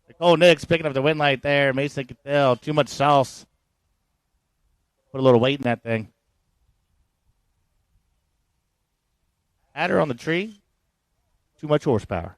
Nicole Nix picking up the win light there. Mason Cattell, too much sauce. Put a little weight in that thing. Adder on the tree, too much horsepower.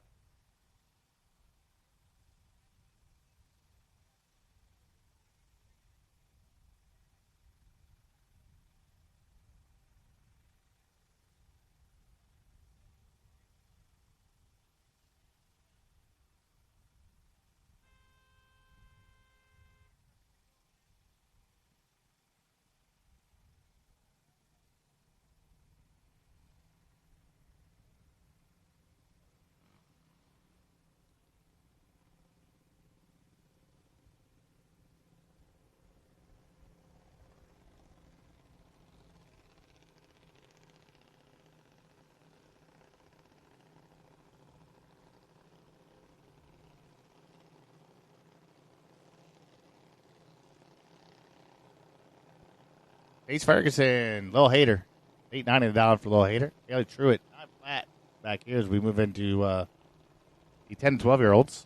Ace Ferguson, Lil Hater. $8.90 down for Lil Hater. Haley Truitt, 9 flat back here as we move into the 10 to 12-year-olds.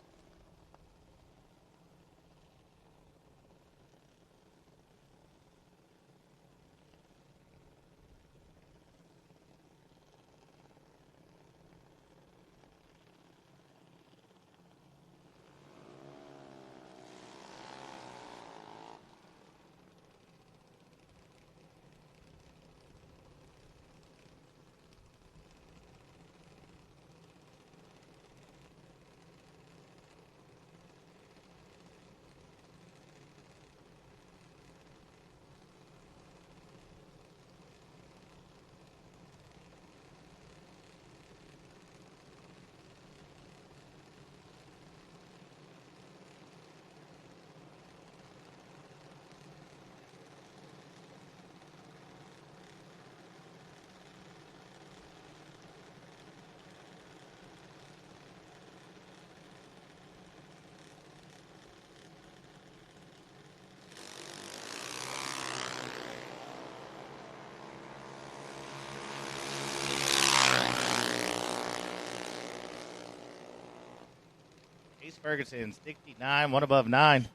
Ace Ferguson, 69, one above 9.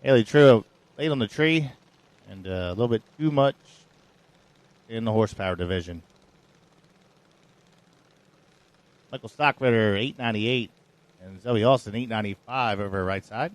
Haley Truitt, late on the tree, and a little bit too much in the horsepower division. Michael Stockritter, 898. And Zoe Austin, 895 over right side.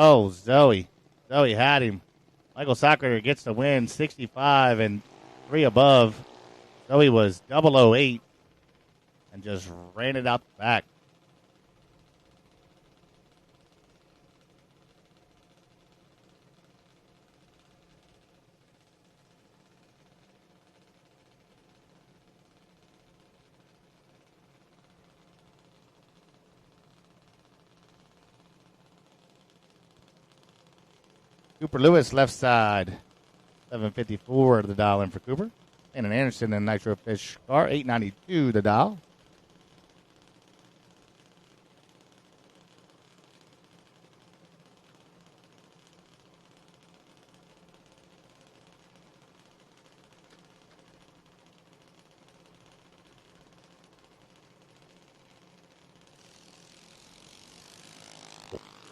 Oh, Zoe. Zoe had him. Michael Stockritter gets the win, 65 and 3 above. Zoe was 008 and just ran it out the back. Cooper Lewis, left side, 754 the dial in for Cooper. And an Anderson and Nitro Fish car, 892 the dial.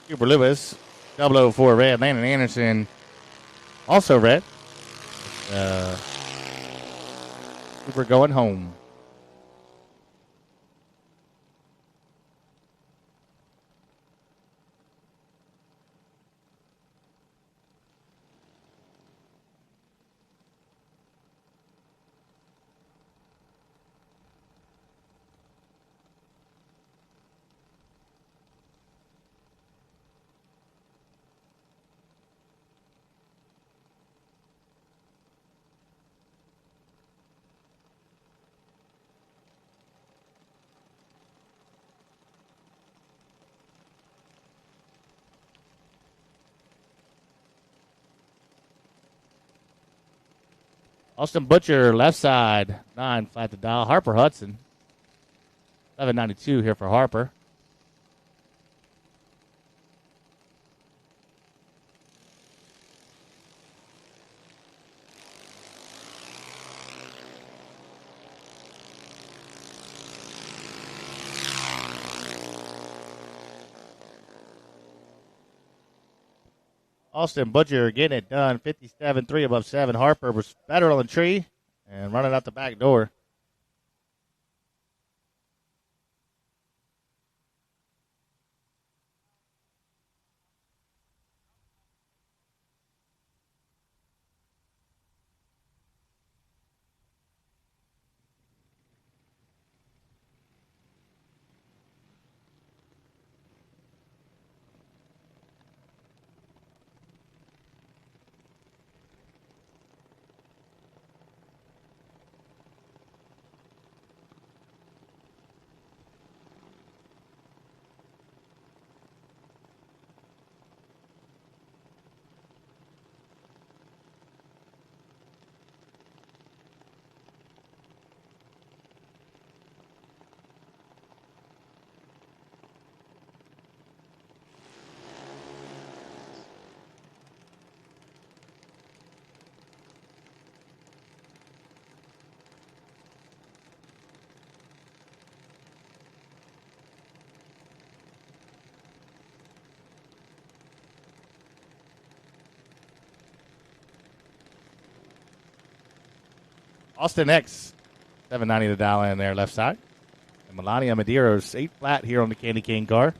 Cooper Lewis, 004 red. Landon Anderson, also red. Cooper going home. Austin Butcher, left side, 9 flat to dial. Harper Hudson, 792 here for Harper. Austin Butcher getting it done, 57, 3 above 7. Harper was better on the tree and running out the back door. Austin X, 790 to dial in there, left side. And Melania Medeiros, 8 flat here on the Candy Cane car.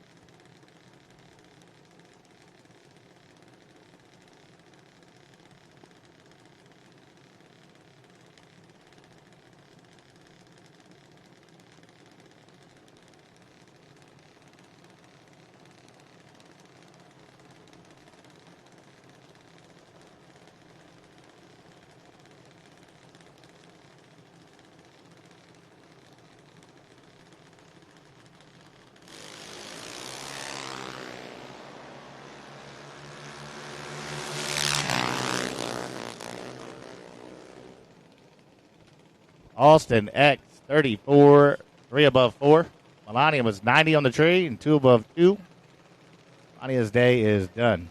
Austin X 34, 3 above 4. Melania was 90 on the tree and 2 above 2. Melania's day is done.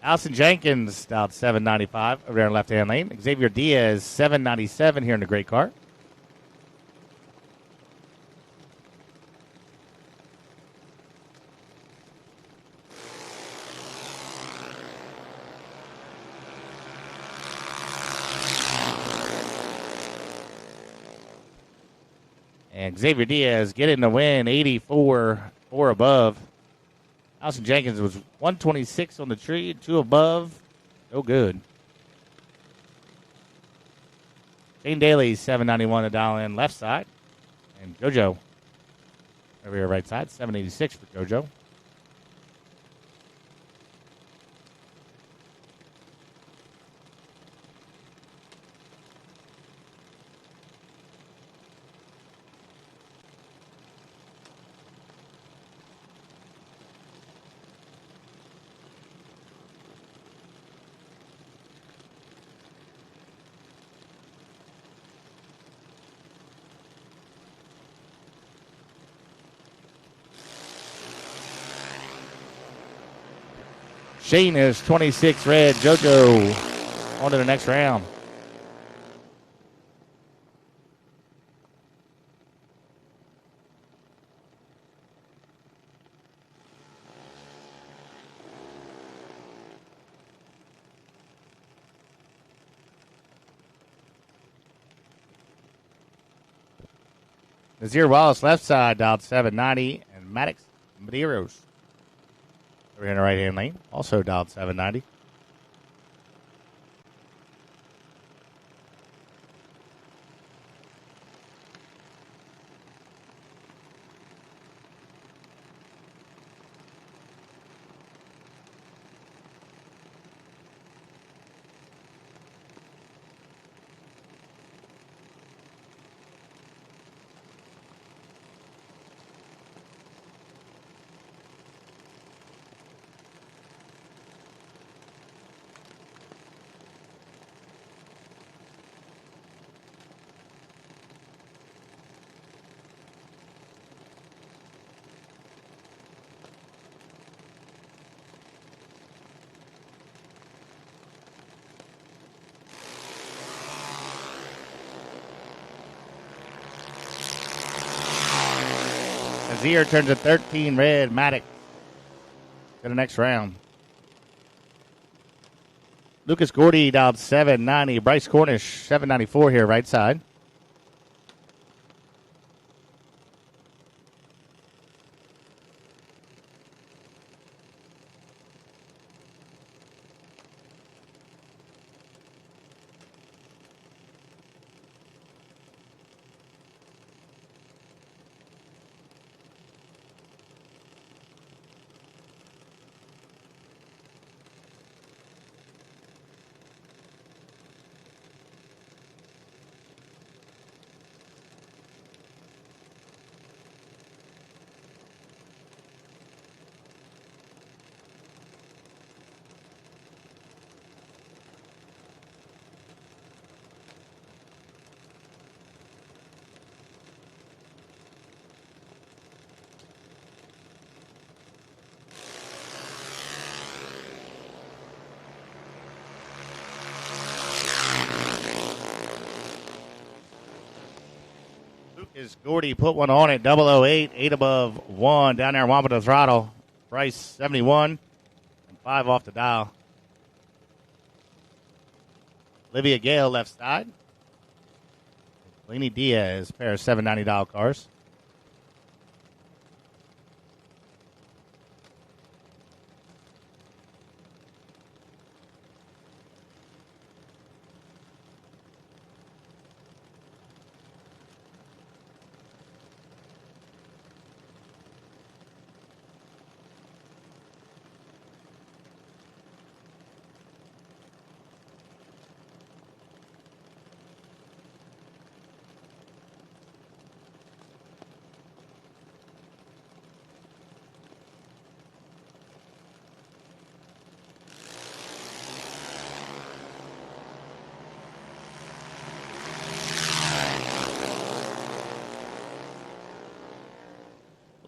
Allison Jenkins dialed 795 over there in left-hand lane. Xavier Diaz 797 here in the great car. And Xavier Diaz getting the win, 84, 4 above. Allison Jenkins was 126 on the tree, 2 above. No good. Shane Daly, 791 to dial in left side. And JoJo over here right side, 786 for JoJo. Shane is 26 red. JoJo on to the next round. Nazir Wallace left side dialed 790 and Maddox Medeiros over here in the right-hand lane, also dialed 790. Nazir turns a 13 red. Maddox to the next round. Lucas Gordy dialed 790. Bryce Cornish 794 here right side. Lucas Gordy put one on at 008, 8 above 1 down there, Wampa to throttle. Bryce 71 and 5 off the dial. Olivia Gale left side. Lainey Diaz, pair of $790 cars.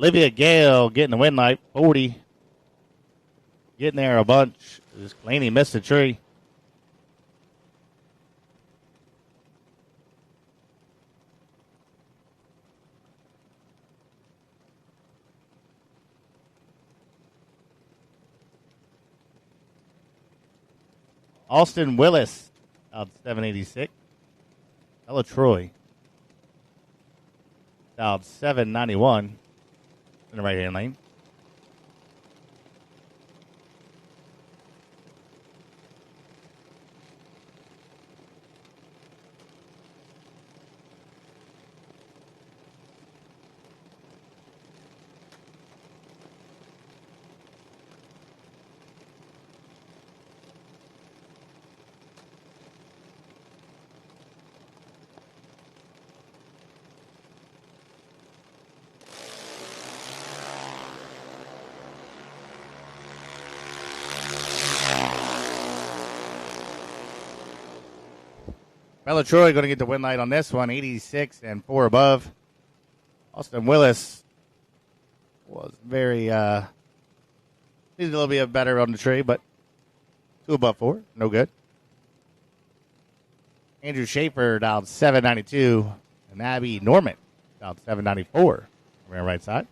Olivia Gale getting the win light, 40. Getting there a bunch. This Claney missed the tree. Austin Willis out 786. Ella Troy out 791 in the right hand lane. Bella Troy going to get the win light on this one, 86 and 4 above. Austin Willis was very, needed a little bit better on the tree, but 2 above 4, no good. Andrew Schaefer dialed 792, and Abby Norman dialed 794. Around right side.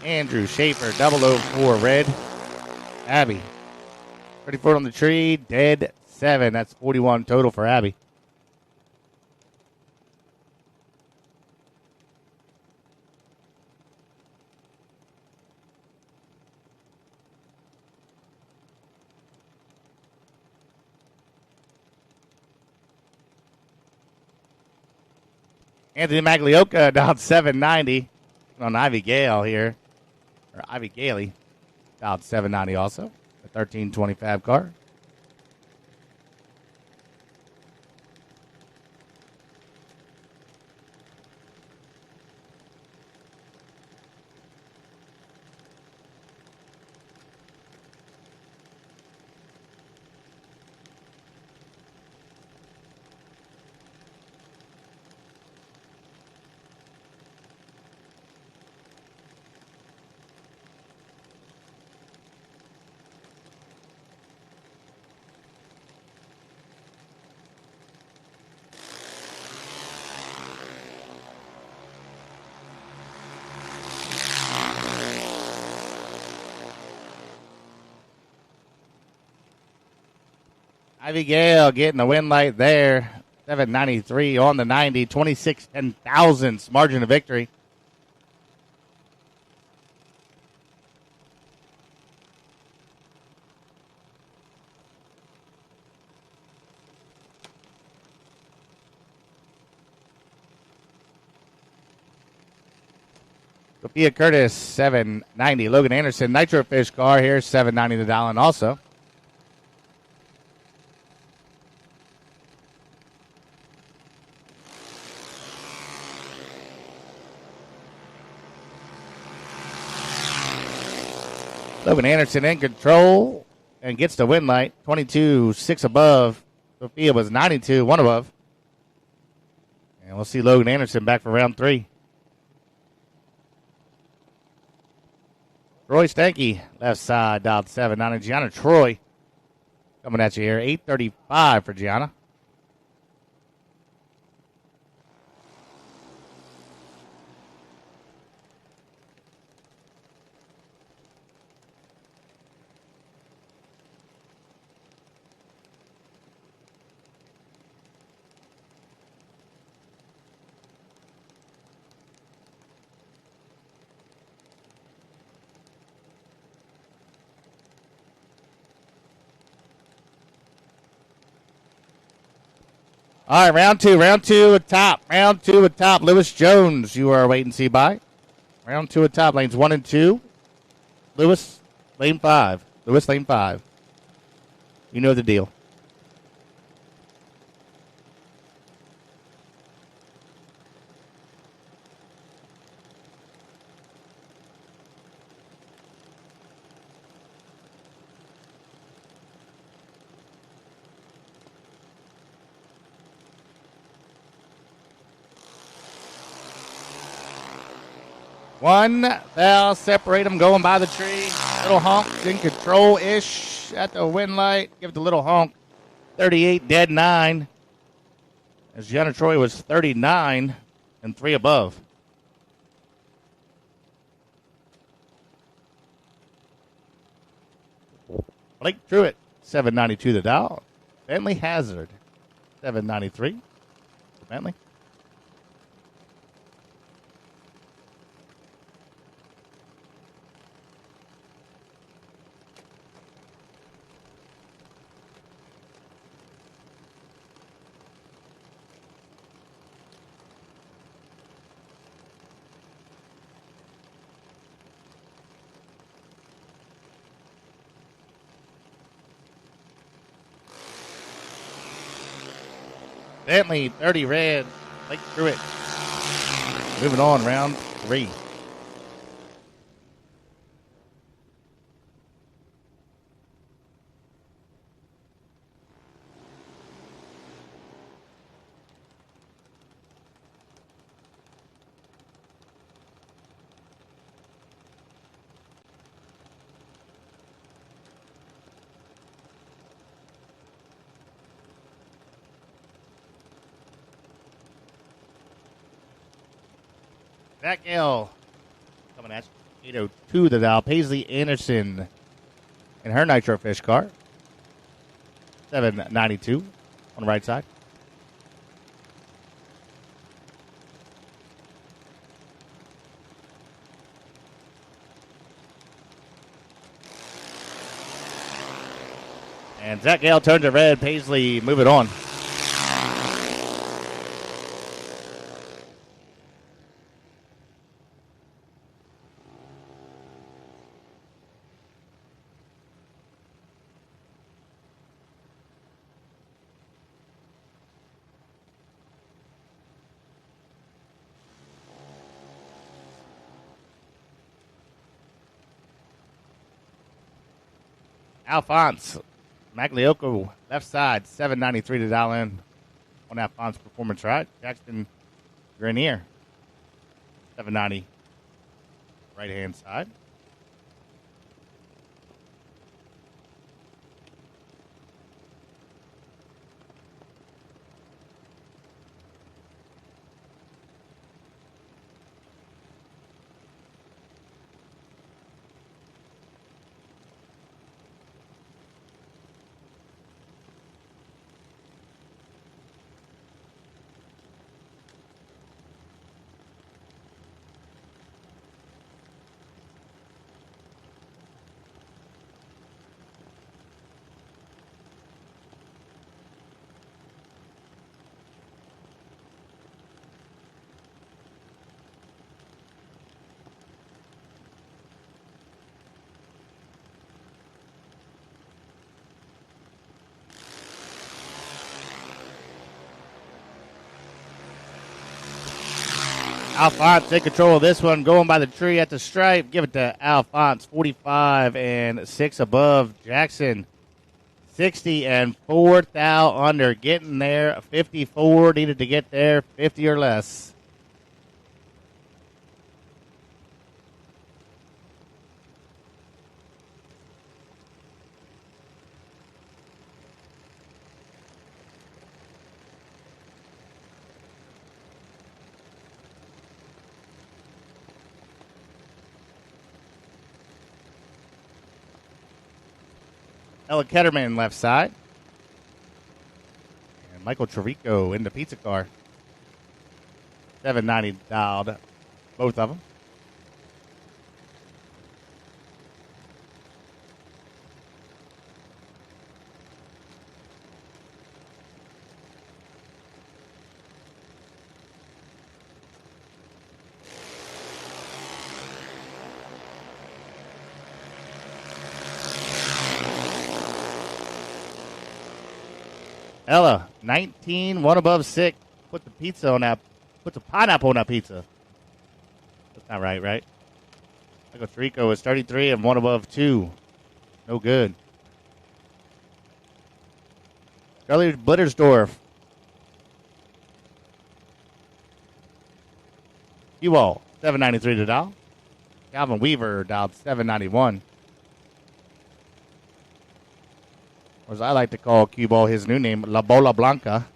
Andrew Schaefer, 004 red. Abby, 34 on the tree, dead 7. That's 41 total for Abby. Anthony Maglioka down 790 on Ivy Gale here. Or Ivy Gailey, about 790 also. A 1325 car. Ivy Gale getting the win light there. 793 on the 90. 26 ten thousandths margin of victory. Sophia Curtis, 790. Logan Anderson, Nitro Fish car here, 790 to Dallin also. Logan Anderson in control and gets the win light. 22, 6 above. Sophia was 92, 1 above. And we'll see Logan Anderson back for round 3. Roy Stanky, left side, dialed 790. Gianna Troy coming at you here. 835 for Gianna. All right, round two at top. Round two at top. Lewis Jones, you are wait and see by. Round two at top, lanes 1 and 2. Lewis, lane 5. Lewis, lane 5. You know the deal. One foul, separate them, going by the tree. Little honk, in control-ish at the wind light. Give it the little honk. 38, dead 9. As Gianna Troy was 39 and 3 above. Blake Truitt, 792 the dial. Bentley Hazard, 793. For Bentley. Bentley, 30 red. Blake Truitt. Moving on, round 3. Zach Gale coming at you. 802 the dial. Paisley Anderson in her Nitro Fish car. 792 on the right side. And Zach Gale turned to red. Paisley moving on. Alphonse Magliocco, left side, 793 to dial in on Alphonse performance ride. Jackson Grenier, 790, right hand side. Alphonse take control of this one, going by the tree at the stripe. Give it to Alphonse, 45 and 6 above. Jackson, 60 and 4 thou under, getting there. 54 needed to get there, 50 or less. Ella Ketterman left side. And Michael Chirico in the pizza car. 790 dialed, both of them. Ella, 19, one above 6. Put the pizza on that. Put the pineapple on that pizza. That's not right, right? Michael Trico is 33 and one above 2. No good. Charlie Blittersdorf. Ewall, 793 to dial. Calvin Weaver dialed 791. Or as I like to call cue ball his new name, La Bola Blanca.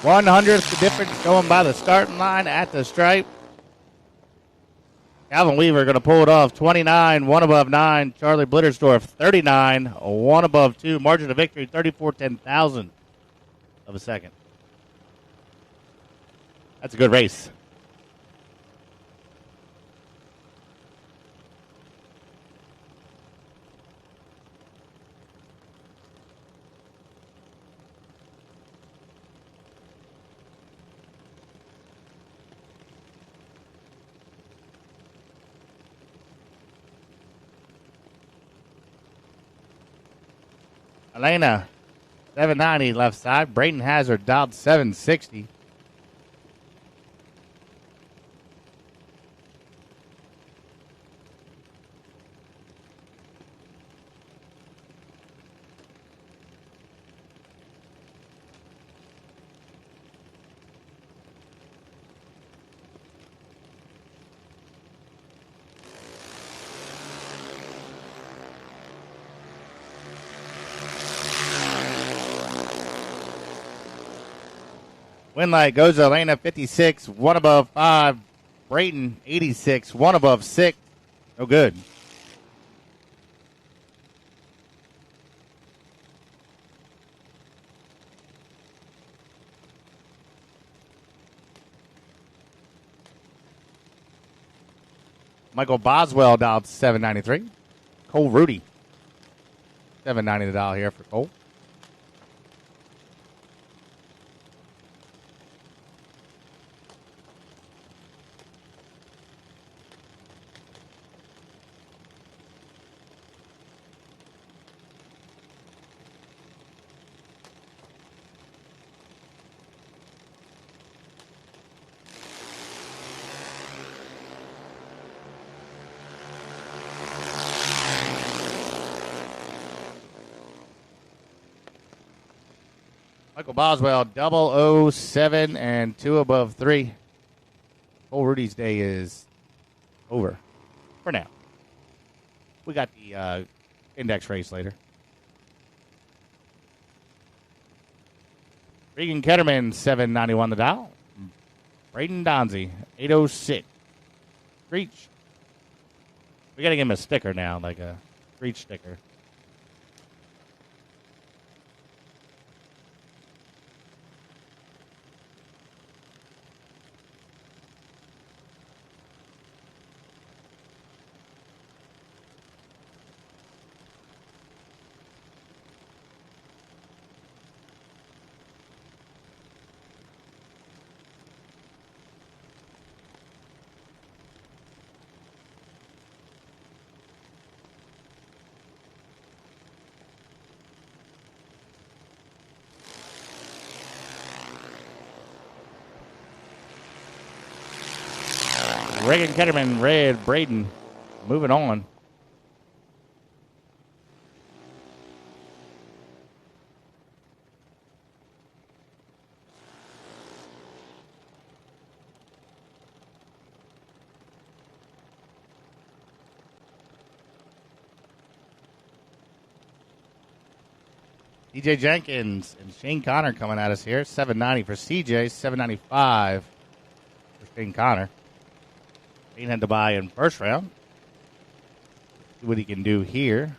One-hundredth the difference going by the starting line at the stripe. Calvin Weaver going to pull it off. 29, one above 9. Charlie Blittersdorf, 39, one above 2. Margin of victory, 34/10,000 of a second. That's a good race. Elena, 790 left side. Brayton Hazard dialed 760. Win light goes to Elena, 56, one above 5. Brayton, 86, one above 6. No good. Michael Boswell dialed 793. Cole Rudy, 790 the dial here for Cole. Michael Boswell, 007 and 2 above 3. Cole Rudy's day is over for now. We got the index race later. Regan Ketterman, 791 the dial. Braden Donzie, 806. Screech. We got to give him a sticker now, like a Screech sticker. Reagan Ketterman, red, Braden. Moving on. DJ Jenkins and Shane Connor coming at us here. 790 for CJ, 795 for Shane Connor. Shane had to buy in first round. See what he can do here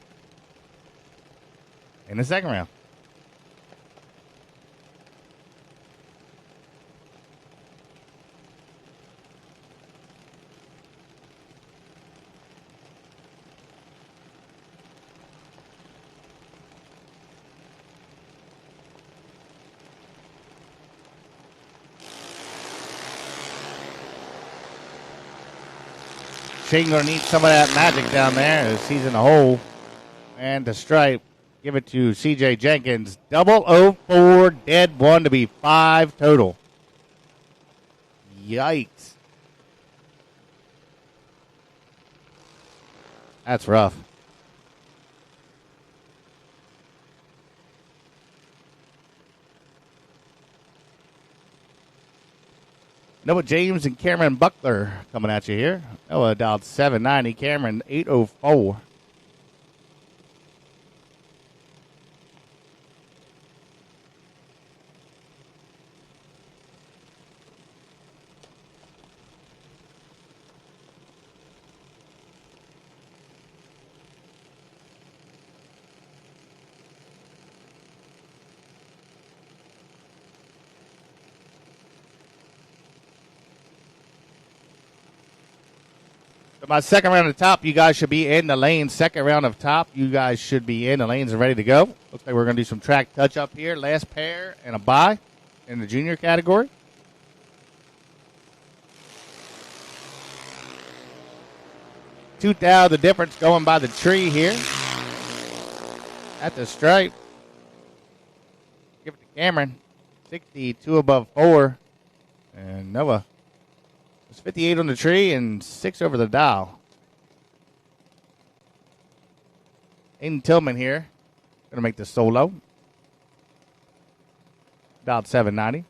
in the second round. Shane going to need some of that magic down there as he's in the hole. And the stripe. Give it to CJ Jenkins. 004, dead one to be 5 total. Yikes. That's rough. Noah James and Cameron Buckler coming at you here. Noah dialed 790. Cameron 804. My second round of top, you guys should be in the lane. Second round of top, you guys should be in the lanes and ready to go. Looks like we're going to do some track touch up here. Last pair and a bye in the junior category. $2,000 the difference going by the tree here. At the stripe. Give it to Cameron. 62 above 4. And Noah. 58 on the tree and 6 over the dial. Aiden Tillman here. Going to make this solo. Dialed 790.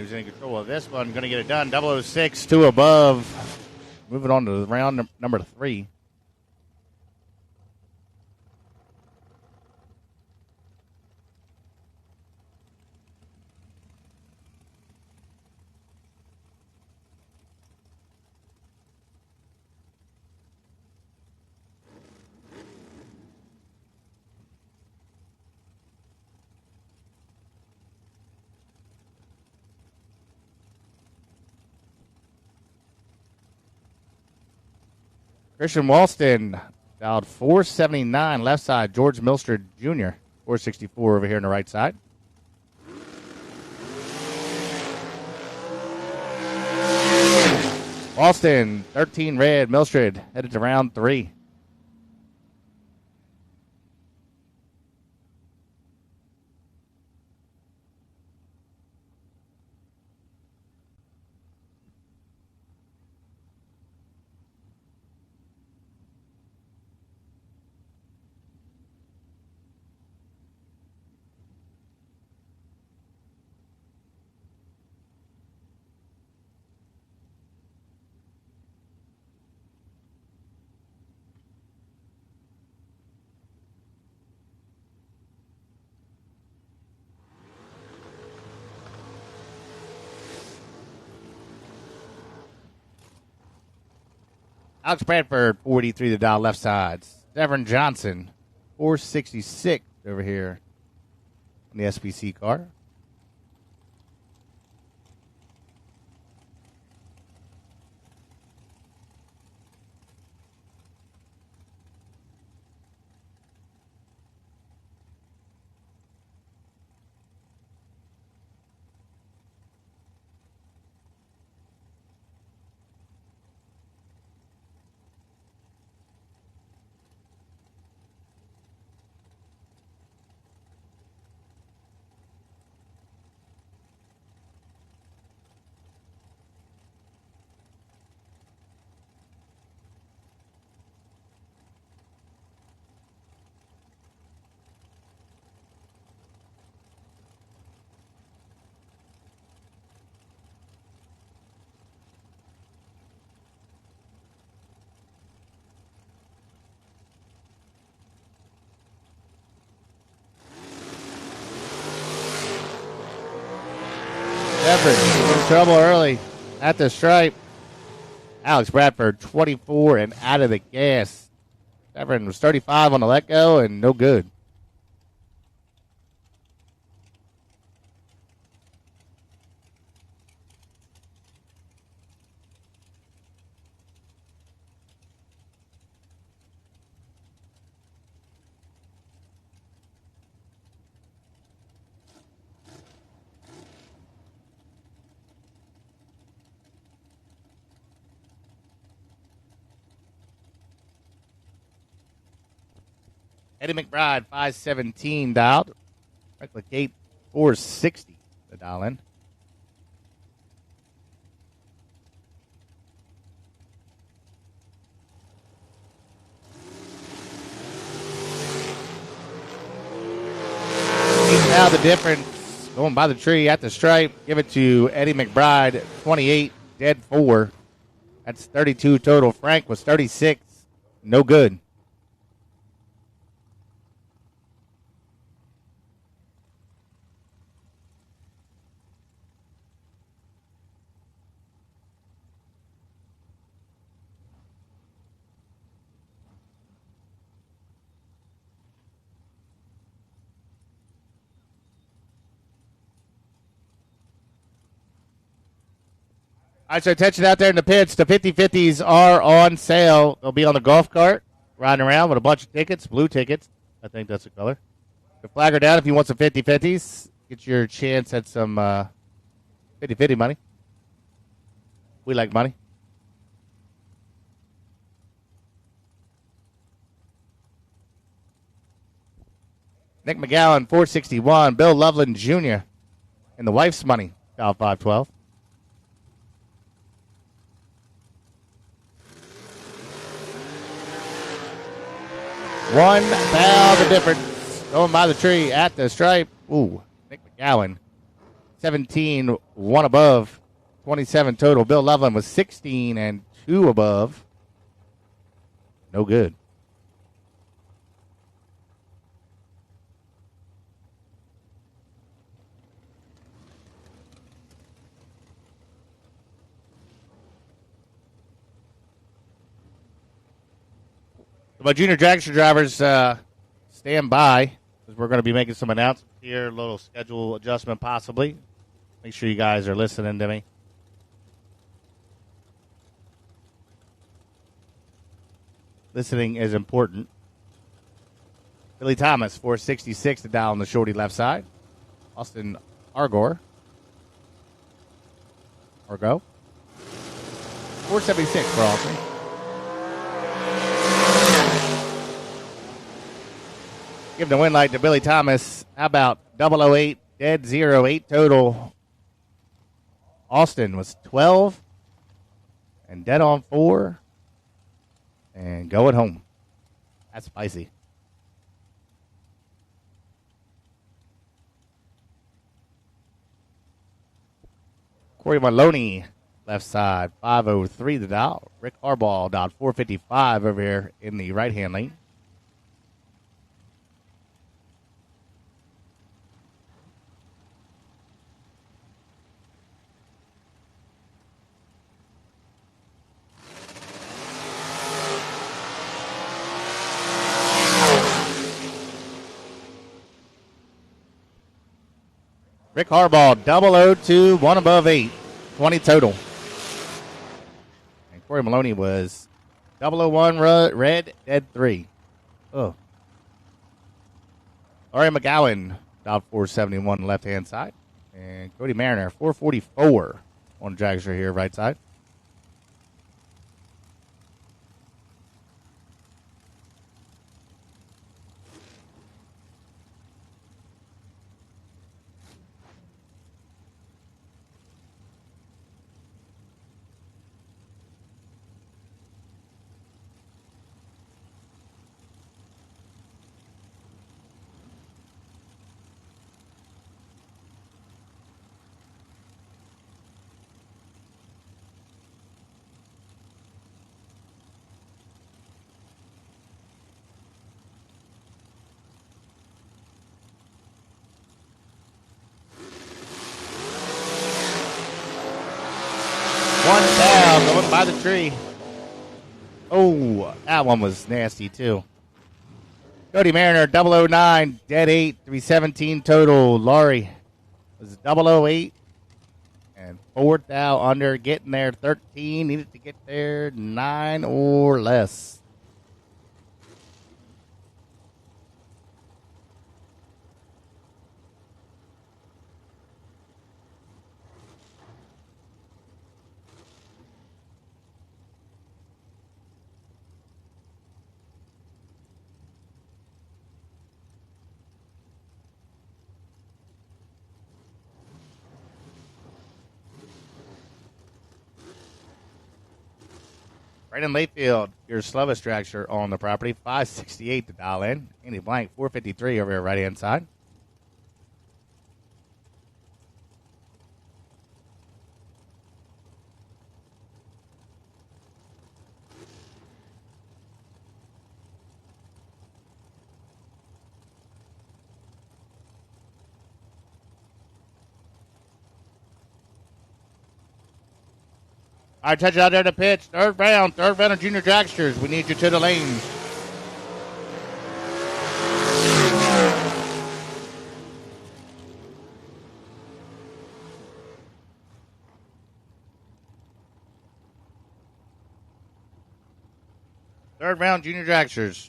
who's in control of this one. Going to get it done. 006, 2 above. Moving on to round number 3. Christian Walston dialed 479 left side. George Milster Jr. 464 over here on the right side. Walston 13 red. Milstrid headed to round 3. Alex Bradford, 43 to dial left side. Severn Johnson, 466 over here on the SPC car. Severn in trouble early at the stripe. Alex Bradford, 24 and out of the gas. Severn was 35 on the let go and no good. Eddie McBride, 517 dialed. Franklin Gate, 460 to dial in. Now the difference, going by the tree at the stripe, give it to Eddie McBride, 28, dead 4. That's 32 total. Frank was 36, no good. All right, so attention out there in the pits. The 50/50s are on sale. They'll be on the golf cart, riding around with a bunch of tickets, blue tickets. I think that's the color. The flag her down if you want some 50/50s. Get your chance at some 50/50 money. We like money. Nick McGowan, 461. Bill Loveland Jr. and the wife's money, dial 512. One foul the difference. Going by the tree at the stripe. Ooh, Nick McGowan. 17 1 above, 27 total. Bill Loveland was 16 and 2 above. No good. My junior dragster drivers, stand by because we're going to be making some announcements here. A little schedule adjustment possibly. Make sure you guys are listening to me. Listening is important. Billy Thomas, 466 to dial on the shorty left side. Austin Argo. 476 for Austin. Give the win light to Billy Thomas. How about 008, dead 08 total. Austin was 12 and dead on 4 and go at home. That's spicy. Corey Maloney, left side, 503 the dial. Rick Harbaugh dialed 455 over here in the right-hand lane. Rick Harbaugh, 002, 1 above 8, 20 total. And Corey Maloney was 001 red, dead 3. Oh. Larry McGowan, dialed 471 left-hand side. And Cody Mariner, 444 on Dragster here, right side. One down, going by the tree. Oh, that one was nasty, too. Cody Mariner, 009, dead 8, 317 total. Laurie was 008 and 4th out under, getting there 13. Needed to get there 9 or less. Brandon Layfield, your slowest dragster on the property, 568 to dial in. Andy Blank, 453 over here, right-hand side. All right, touch it out there to pitch. Third round of junior dragsters. We need you to the lanes. Third round junior dragsters.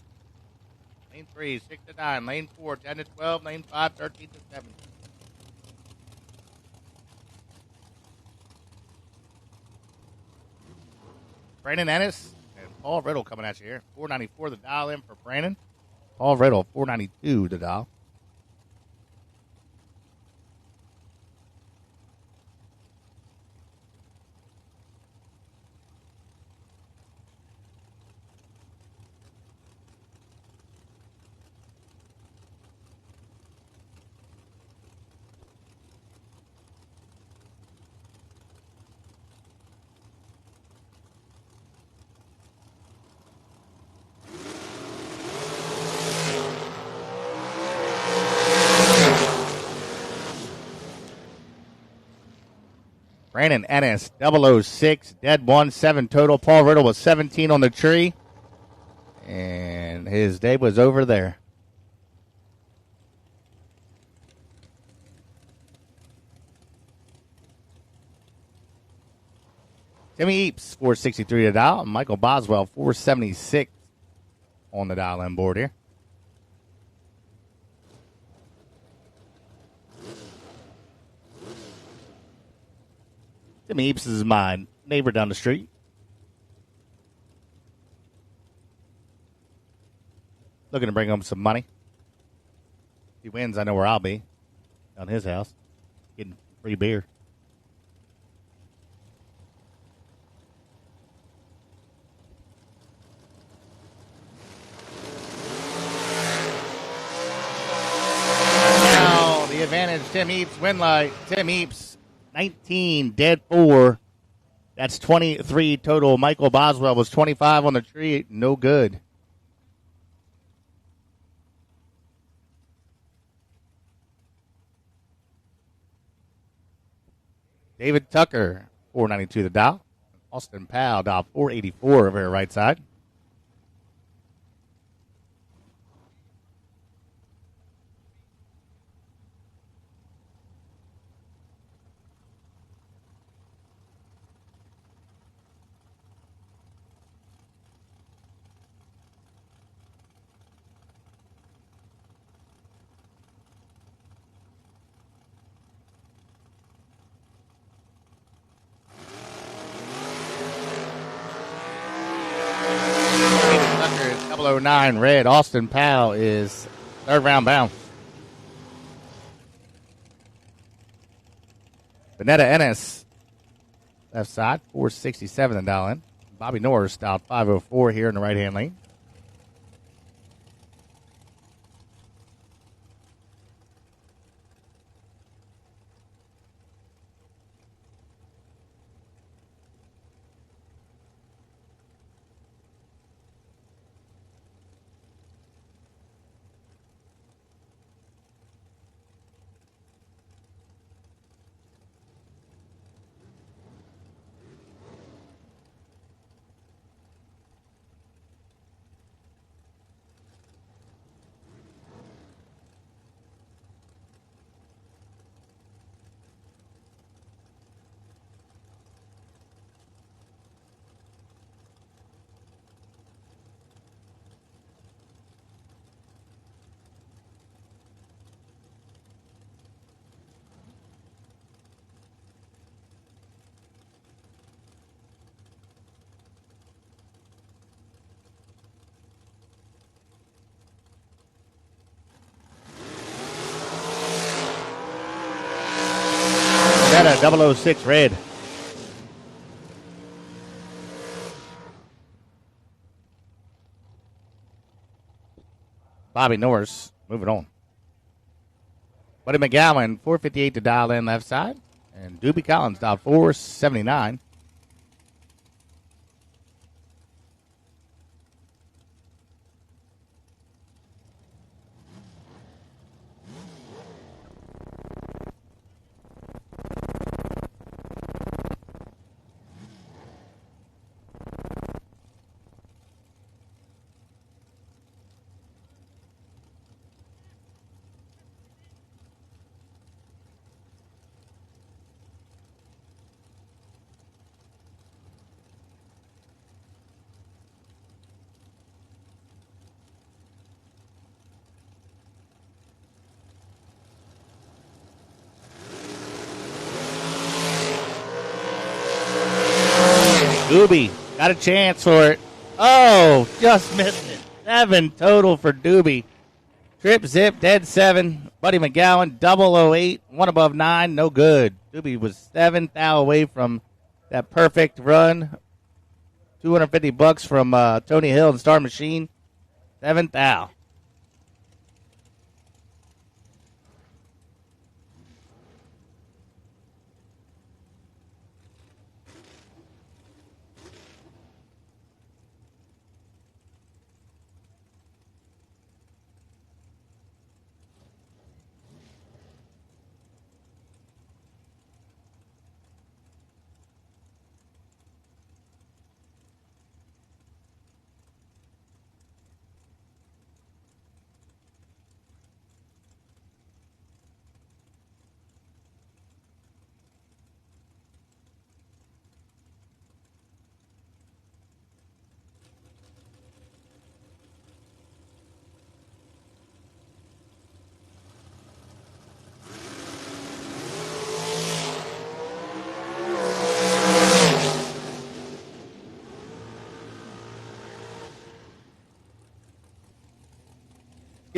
Lane 3, 6 to 9. Lane 4, 10 to 12. Lane 5, 13 to 17. Brandon Ennis and Paul Riddle coming at you here. 494 the dial in for Brandon. Paul Riddle, 492 the dial. Brandon Ennis, 006, dead 1, 7 total. Paul Riddle was 17 on the tree. And his day was over there. Timmy Eaps, 463 to dial. Michael Boswell, 476 on the dial-in board here. Timmy Eaps is my neighbor down the street. Looking to bring home some money. If he wins, I know where I'll be. Down his house. Getting free beer. Now, the advantage, Tim Eaps, win light. Tim Eaps, 19, dead 4. That's 23 total. Michael Boswell was 25 on the tree. No good. David Tucker, 492 the dial. Austin Powell, dial 484 over here right side. David Tucker is 009 red. Austin Powell is third round bound. Vanetta Ennis, left side, 467 the dial in. Bobby Norris dialed 504 here in the right hand lane. Vanetta 006 red. Bobby Norris, moving on. Buddy McGowan, 458 to dial in left side. And Doobie Collins dialed 479. Doobie got a chance for it. Oh, just missed it. 7 total for Doobie. Trip zip, dead 7. Buddy McGowan, 008, 1 above 9, no good. Doobie was 7th thou away from that perfect run. $250 from Tony Hill and Star Machine. 7th thou.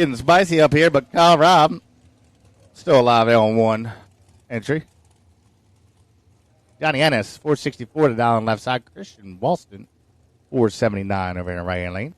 Getting spicy up here, but Kyle Robb still alive there on one entry. Johnny Ennis, 464 to down left side. Christian Walston, 479 over in the right hand lane.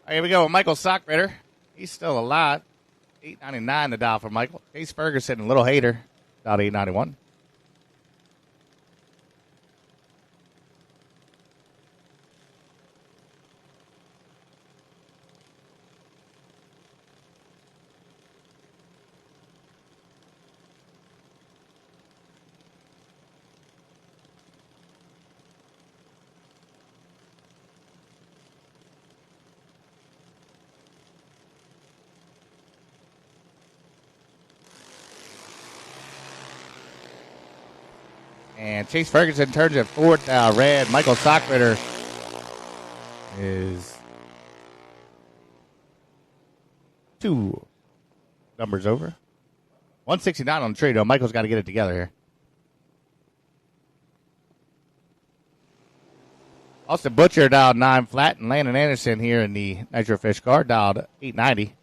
right, here we go. Michael Sockritter. He's still alive. $8.99 the dial for Michael. Case Ferguson, Little Hater, about $8.91. And Chase Ferguson turns it fourth red. Michael Sockritter is 2 numbers over. 169 on the trade, though. Michael's got to get it together here. Austin Butcher dialed 9 flat, and Landon Anderson here in the Nitro Fish car dialed 890.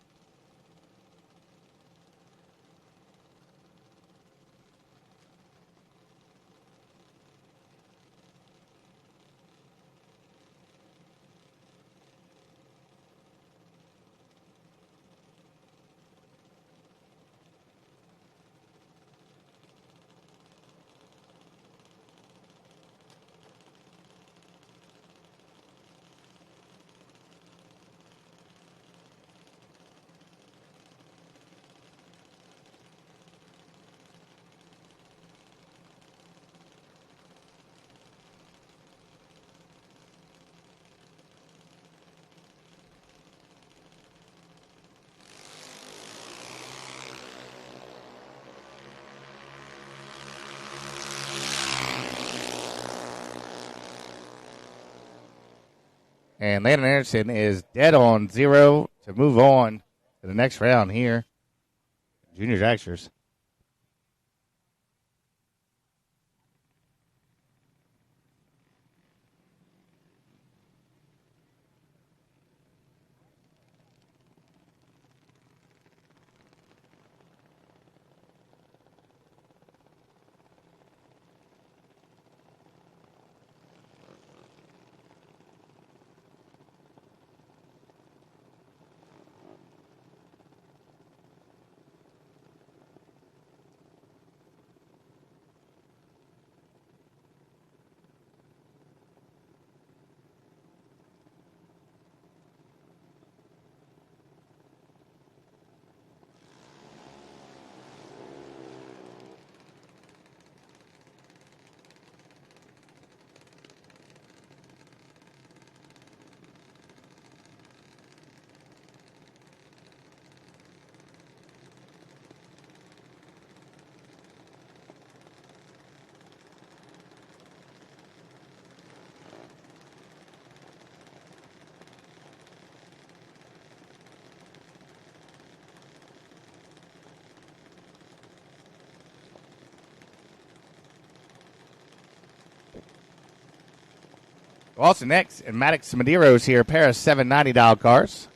And Landon Anderson is dead on 0 to move on to the next round here. Junior Dragsters. Also next, and Maddox Madero's here, a pair of $7.90 cars.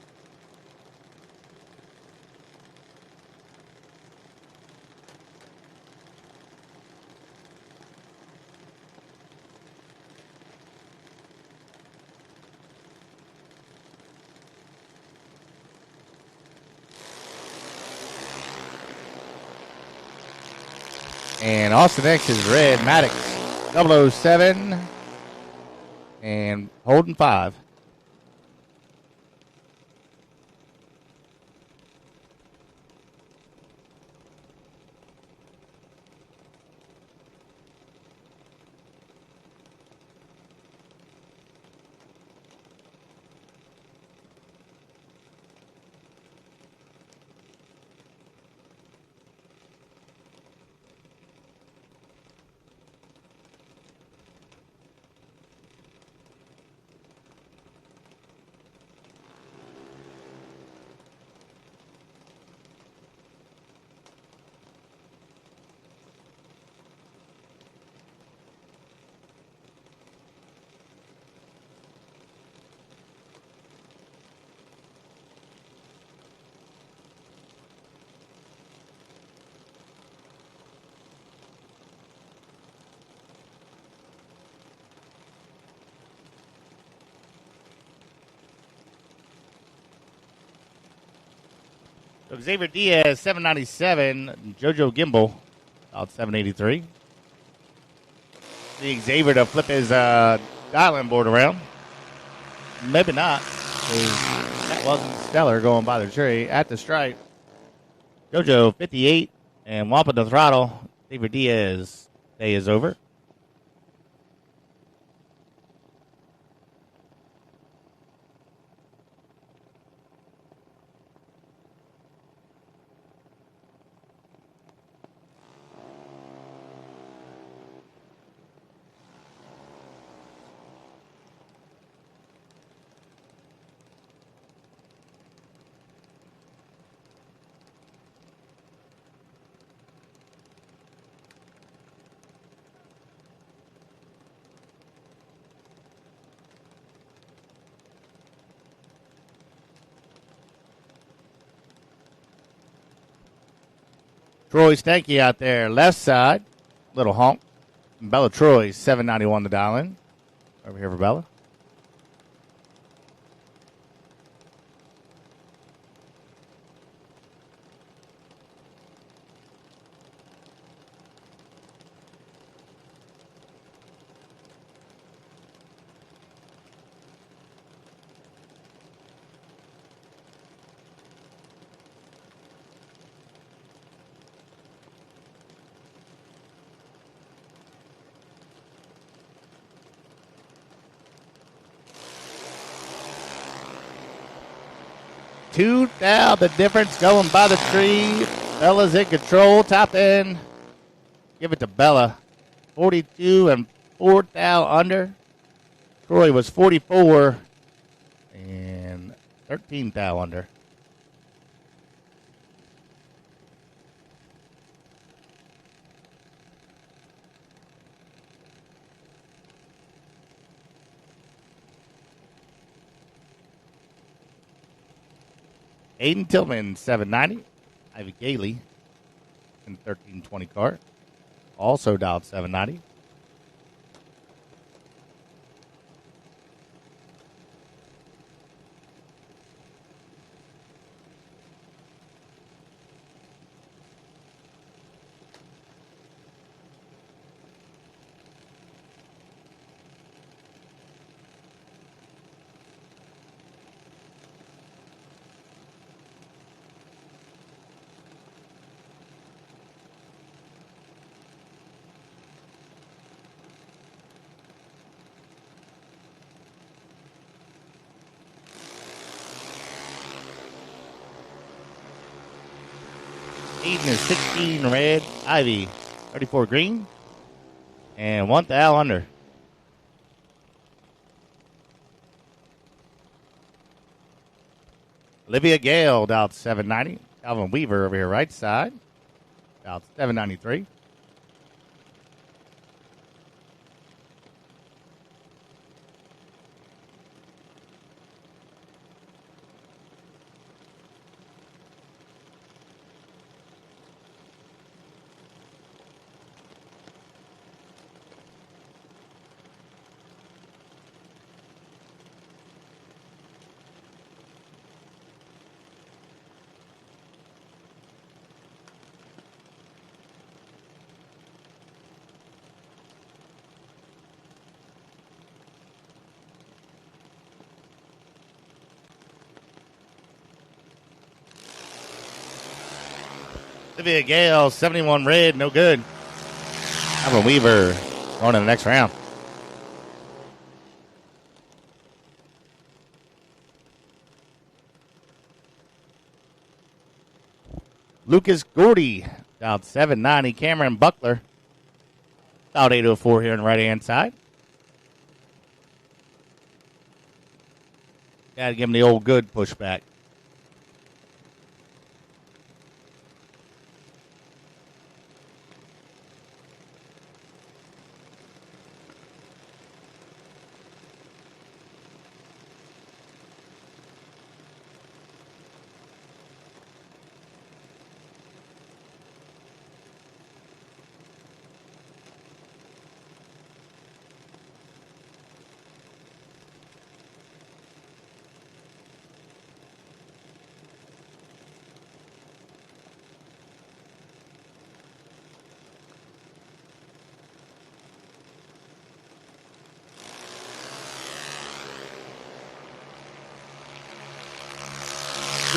And also next is red Maddox 007 and Holden 5. So Xavier Diaz, 797. Jojo Gimbal, about 783. See Xavier to flip his dial-in board around. Maybe not. 'Cause that wasn't stellar going by the tree at the stripe. Jojo, 58. And Wampa the throttle. Xavier Diaz, day is over. Troy Stanky out there, left side. Little honk. Bella Troy, 791 to dial in. Over here for Bella. Two now, the difference going by the tree. Bella's in control, top end. Give it to Bella. 42 and 4 thou under. Troy was 44 and 13 thou under. Aiden Tillman, 790. Ivy Gailey in 1320 cart. Also dialed 790. Eden is 16 red. Ivy, 34 green. And 1 thou under. Olivia Gale dialed 790. Calvin Weaver over here right side. Dialed 793. Olivia Gale, 71 red, no good. Calvin Weaver going to the next round. Lucas Gordy, dialed 790. Cameron Buckler, about 804 here on the right-hand side. Got to give him the old good pushback.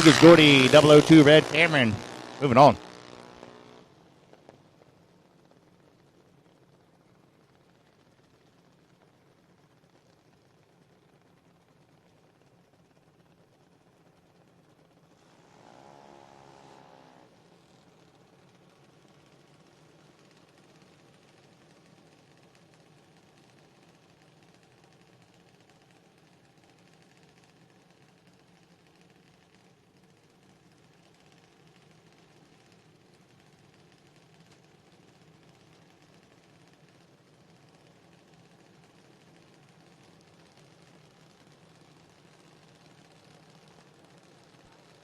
Lucas Gordy, 002 Red Cameron. Moving on.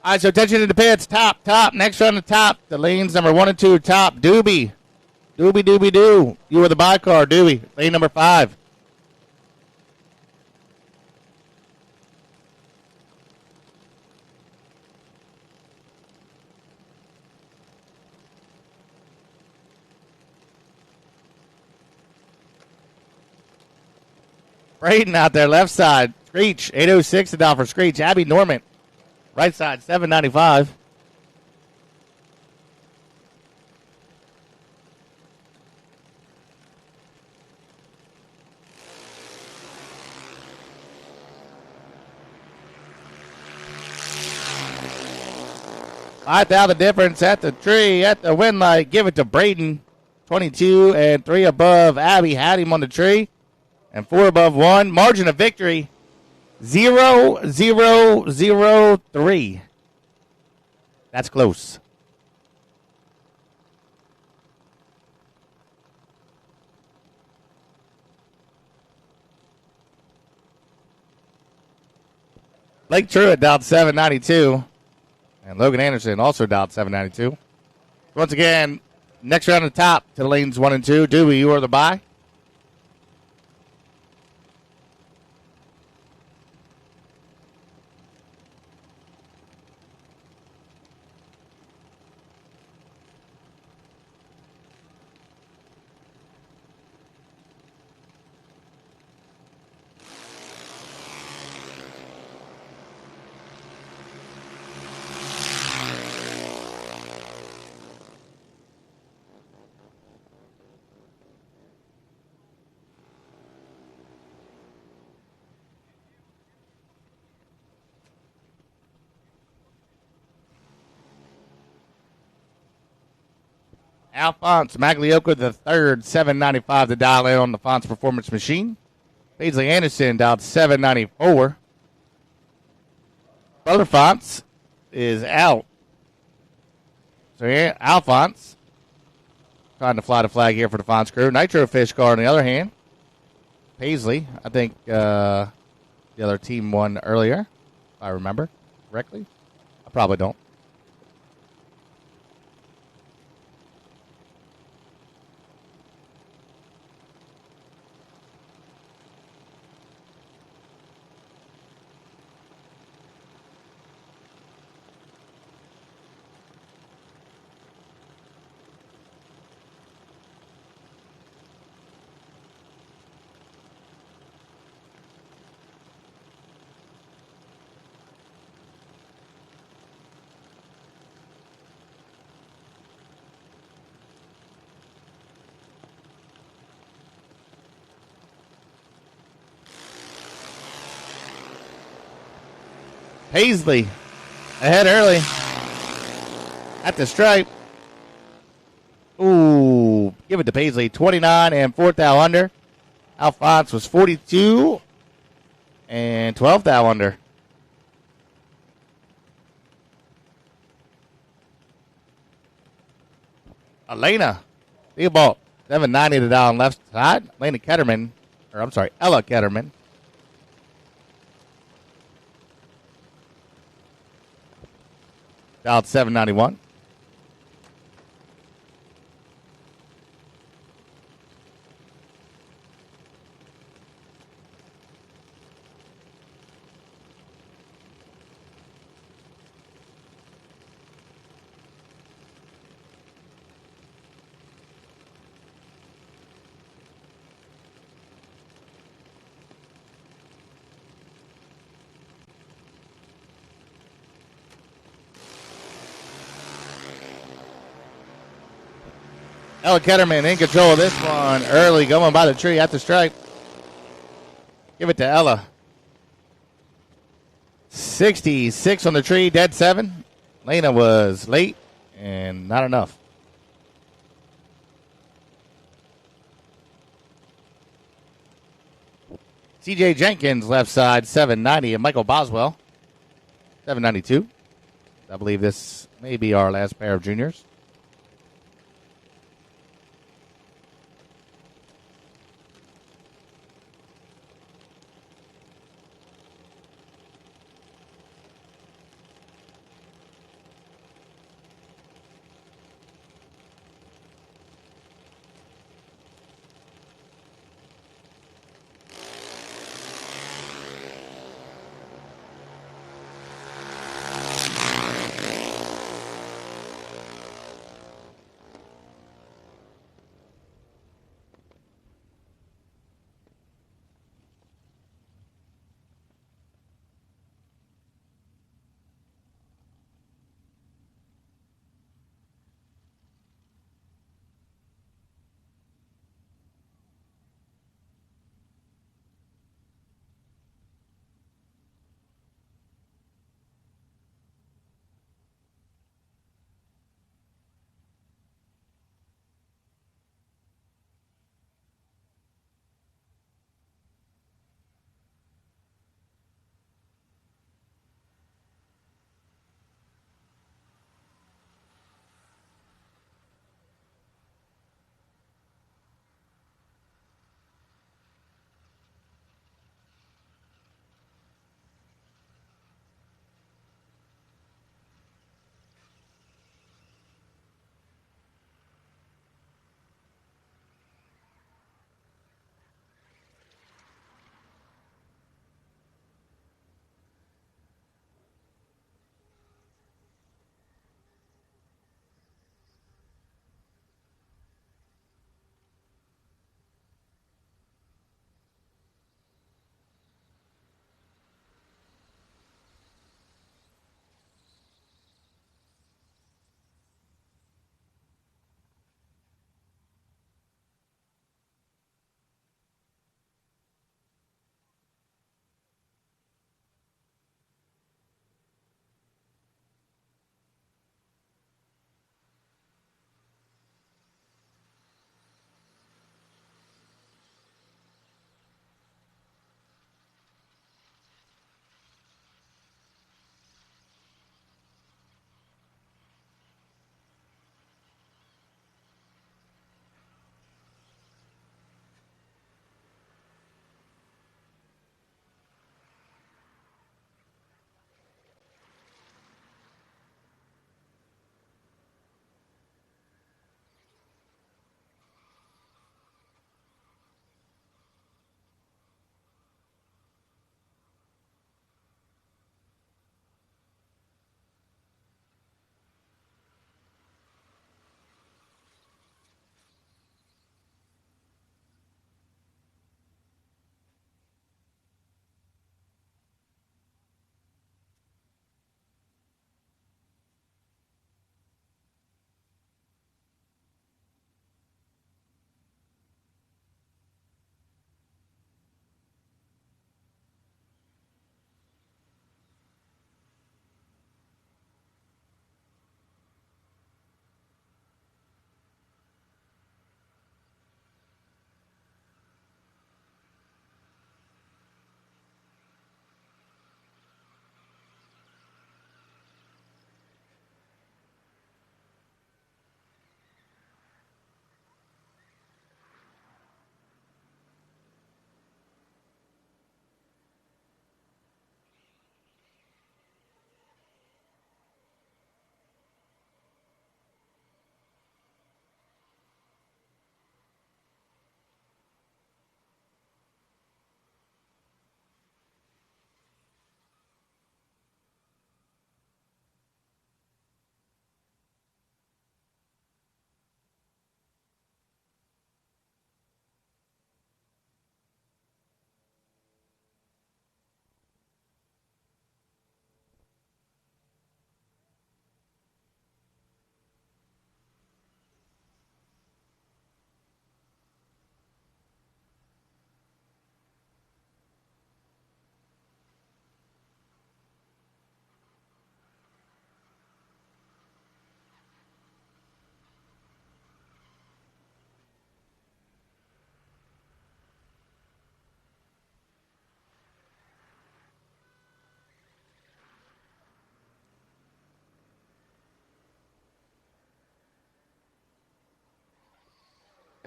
All right, so attention to the pits. Top. Next on the top. The lanes number 1 and 2. Top. Doobie. Doo. You were the by car, Doobie. Lane number 5. Braden out there, left side. Screech, 806 down for Screech. Abby Norman, right side, 795. All right, now the difference at the tree, at the wind light. Give it to Braden. 22 and 3 above. Abby had him on the tree. And 4 above 1. Margin of victory, 0-0-0-3. That's close. Blake Truitt dialed 792. And Logan Anderson also dialed 792. Once again, next round at the top to the lanes 1 and 2. Dewey, you are the bye. Alphonse Maglioka the third, 795 to dial in on the Fonts Performance Machine. Paisley Anderson dialed 794. Brother Fonts is out. So yeah, Alphonse trying to fly the flag here for the Fonts crew. Nitro Fish car on the other hand. Paisley, I think the other team won earlier, if I remember correctly. I probably don't. Paisley ahead early at the stripe. Ooh, give it to Paisley. 29 and 4th thou under. Alphonse was 42 and 12th thou under. Elena, Theobald, 790 to down left side. Elena Ketterman, or I'm sorry, Ella Ketterman. Dialed 791. Ella Ketterman in control of this one early, going by the tree at the stripe. Give it to Ella. 66 on the tree, dead 7. Lena was late and not enough. CJ Jenkins left side 790 and Michael Boswell 792. I believe this may be our last pair of juniors.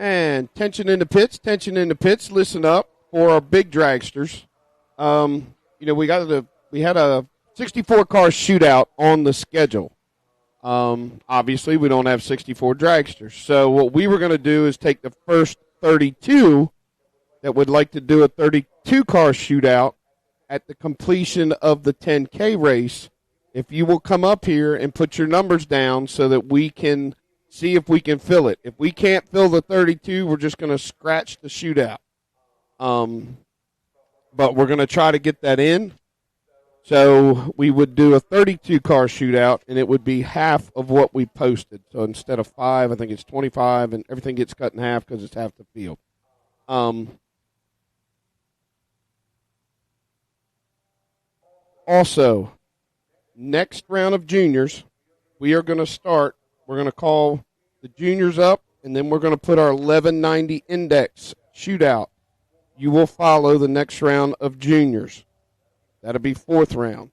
And tension in the pits, tension in the pits. Listen up for our big dragsters. We had a 64 car shootout on the schedule. Obviously, we don't have 64 dragsters. So what we were going to do is take the first 32 that would like to do a 32 car shootout at the completion of the 10K race. If you will come up here and put your numbers down so that we can see if we can fill it. If we can't fill the 32, we're just going to scratch the shootout. But we're going to try to get that in. So we would do a 32-car shootout, and it would be half of what we posted. So instead of 5, I think it's 25, and everything gets cut in half because it's half the field. Also, next round of juniors, we are going to start. We're going to call the juniors up, and then we're going to put our 1190 index shootout. You will follow the next round of juniors. That'll be 4th round.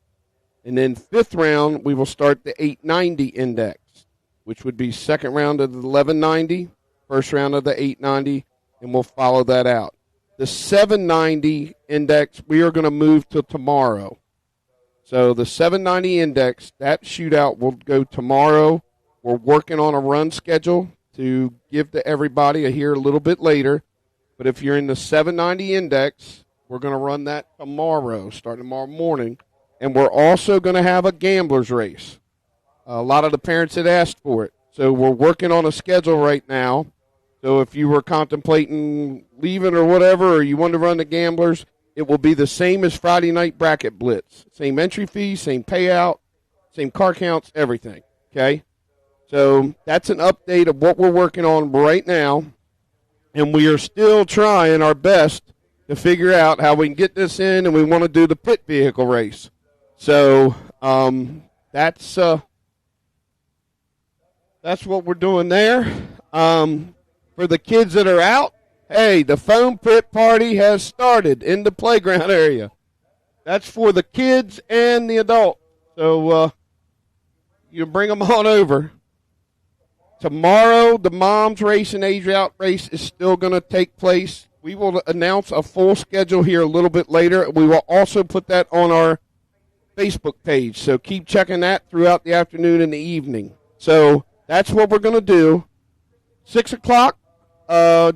And then 5th round, we will start the 890 index, which would be 2nd round of the 1190, 1st round of the 890, and we'll follow that out. The 790 index, we are going to move to tomorrow. So the 790 index, that shootout will go tomorrow. We're working on a run schedule to give to everybody here a little bit later. But if you're in the 790 index, we're going to run that tomorrow, starting tomorrow morning. And we're also going to have a gambler's race. A lot of the parents had asked for it. So we're working on a schedule right now. So if you were contemplating leaving or whatever, or you want to run the gamblers, it will be the same as Friday Night Bracket Blitz. Same entry fee, same payout, same car counts, everything. Okay? So that's an update of what we're working on right now. And we are still trying our best to figure out how we can get this in, and we want to do the pit vehicle race. So that's what we're doing there. For the kids that are out, hey, the foam pit party has started in the playground area. That's for the kids and the adult. So you bring them on over. Tomorrow, the mom's race and age out race is still going to take place. We will announce a full schedule here a little bit later. We will also put that on our Facebook page. So keep checking that throughout the afternoon and the evening. So that's what we're going to do. 6 o'clock,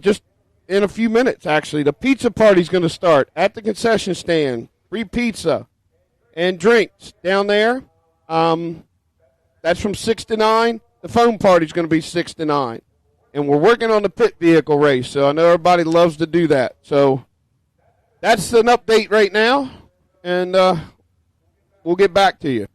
just in a few minutes, actually. The pizza party's going to start at the concession stand. Free pizza and drinks down there. That's from 6 to 9. The foam party's going to be 6 to 9. And we're working on the pit vehicle race, so I know everybody loves to do that. So that's an update right now, and we'll get back to you.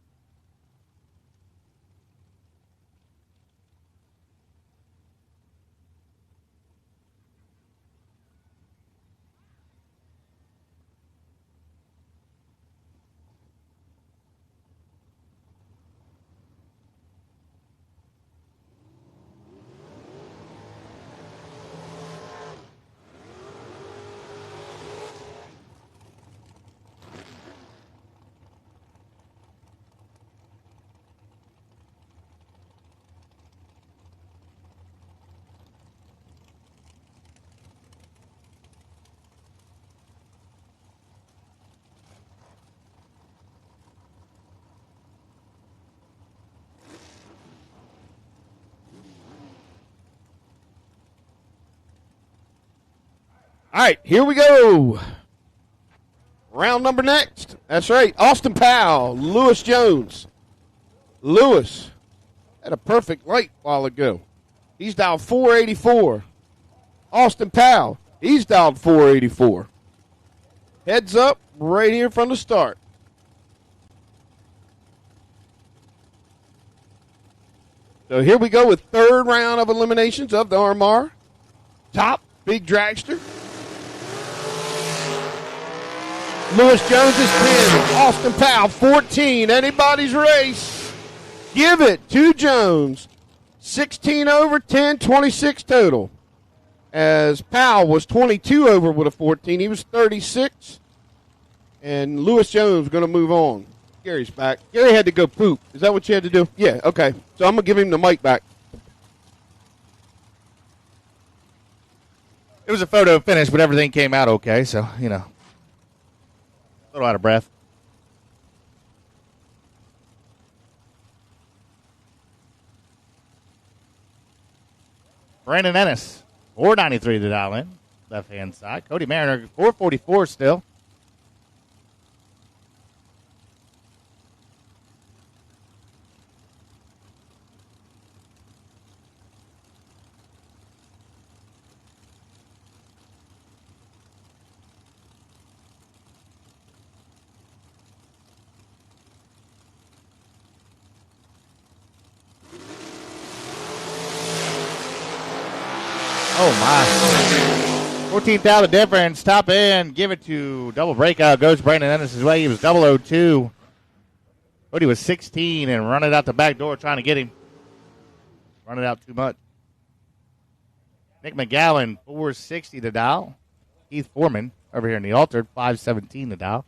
All right, here we go. Round number next. That's right. Austin Powell, Lewis Jones. Lewis had a perfect light a while ago. He's dialed 484. Austin Powell, he's dialed 484. Heads up right here from the start. So here we go with third round of eliminations of the RMR. Top big dragster. Lewis Jones is 10. Austin Powell, 14. Anybody's race. Give it to Jones. 16 over, 10, 26 total. As Powell was 22 over with a 14. He was 36. And Lewis Jones going to move on. Gary's back. Gary had to go poop. Is that what you had to do? Yeah, okay. So I'm going to give him the mic back. It was a photo finish, but everything came out okay. So, a little out of breath. Brandon Ennis, 493 to dial in. Left-hand side. Cody Mariner, 444 still. Oh, my. 14,000 difference. Top end. Give it to double breakout. Goes Brandon Ennis' way. He was 002. Cody was 16 and run it out the back door trying to get him. Run it out too much. Nick McGowan, 460 to dial. Keith Foreman over here in the altered, 517 to dial.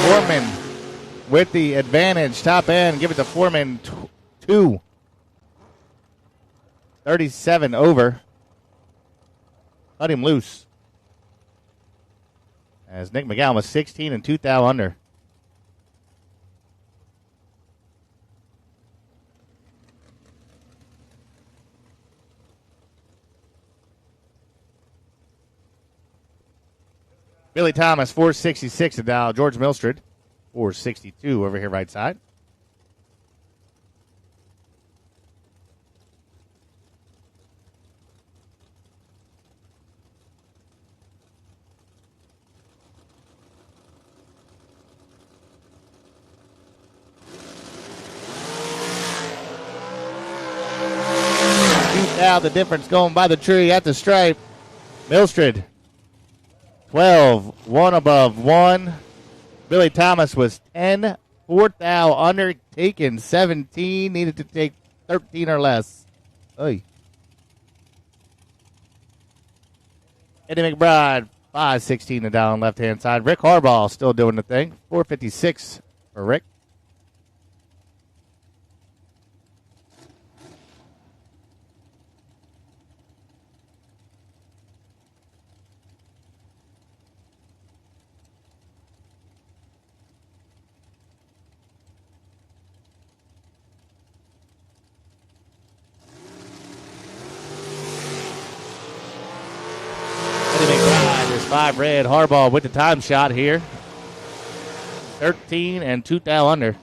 Foreman with the advantage. Top end. Give it to Foreman. 2. 37 over. Cut him loose. As Nick McGowan was 16 and 2 thou under. Billy Thomas, 466 to dial. George Milstrid, 462 over here right side. Now the difference going by the tree at the stripe. Milstrid, 12, 1 above 1. Billy Thomas was 10, 4 thou under, taken 17, needed to take 13 or less. Oy. Eddie McBride, 516 to down left-hand side. Rick Harbaugh still doing the thing, 456 for Rick. There's 5 red. Harbaugh with the time shot here. 13 and 2 thou under.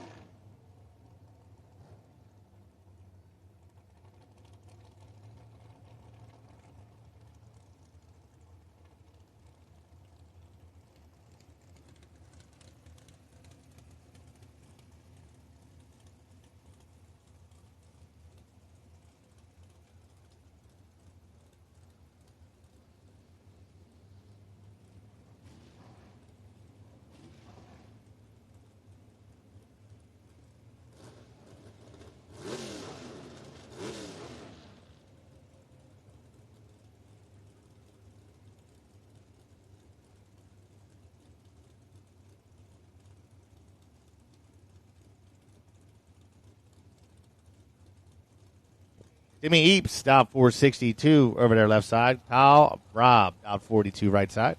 Timmy Eaps, down 462 over there left side. Kyle Robb, down 42 right side.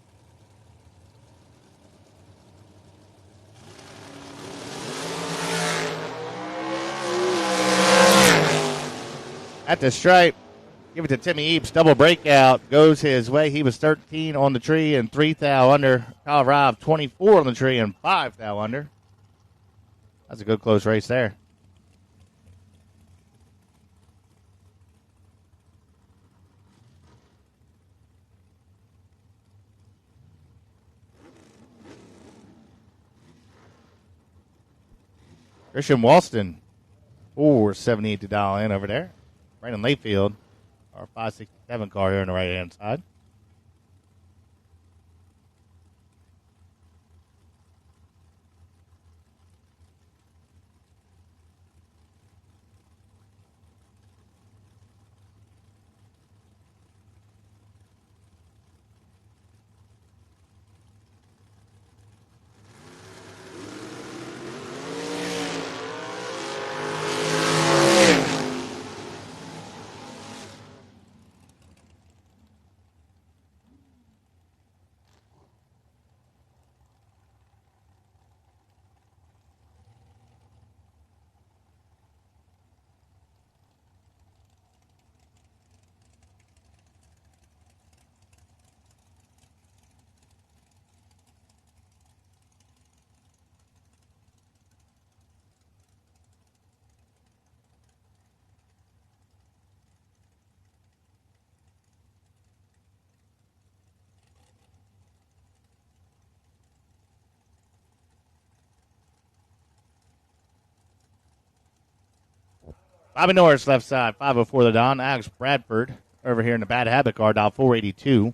At the stripe, give it to Timmy Eaps. Double breakout goes his way. He was 13 on the tree and 3 thou under. Kyle Robb, 24 on the tree and 5 thou under. That's a good close race there. Christian Walston, 478 to dial in over there. Brandon Layfield, our 567 car here on the right-hand side. Bobby Norris, left side, 504 the Don. Alex Bradford over here in the Bad Habit car, dial 482.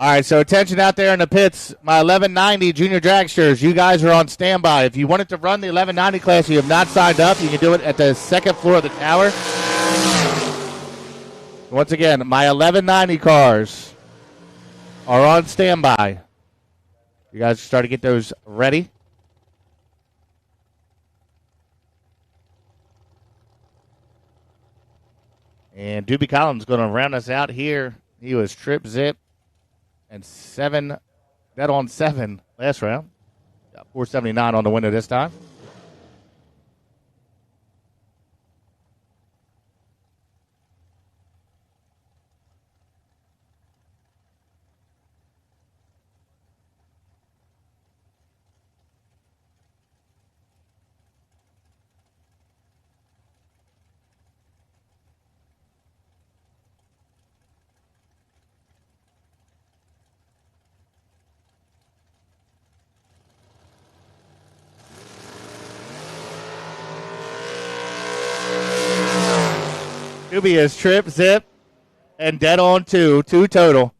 All right, so attention out there in the pits. My 1190 junior dragsters, you guys are on standby. If you wanted to run the 1190 class, you have not signed up. You can do it at the second floor of the tower. Once again, my 1190 cars are on standby. You guys start to get those ready. And Doobie Collins going to round us out here. He was trip, zip, and 7, dead on 7 last round. Got 479 on the winner this time. Doobie is trip, zip, and dead on 2 total.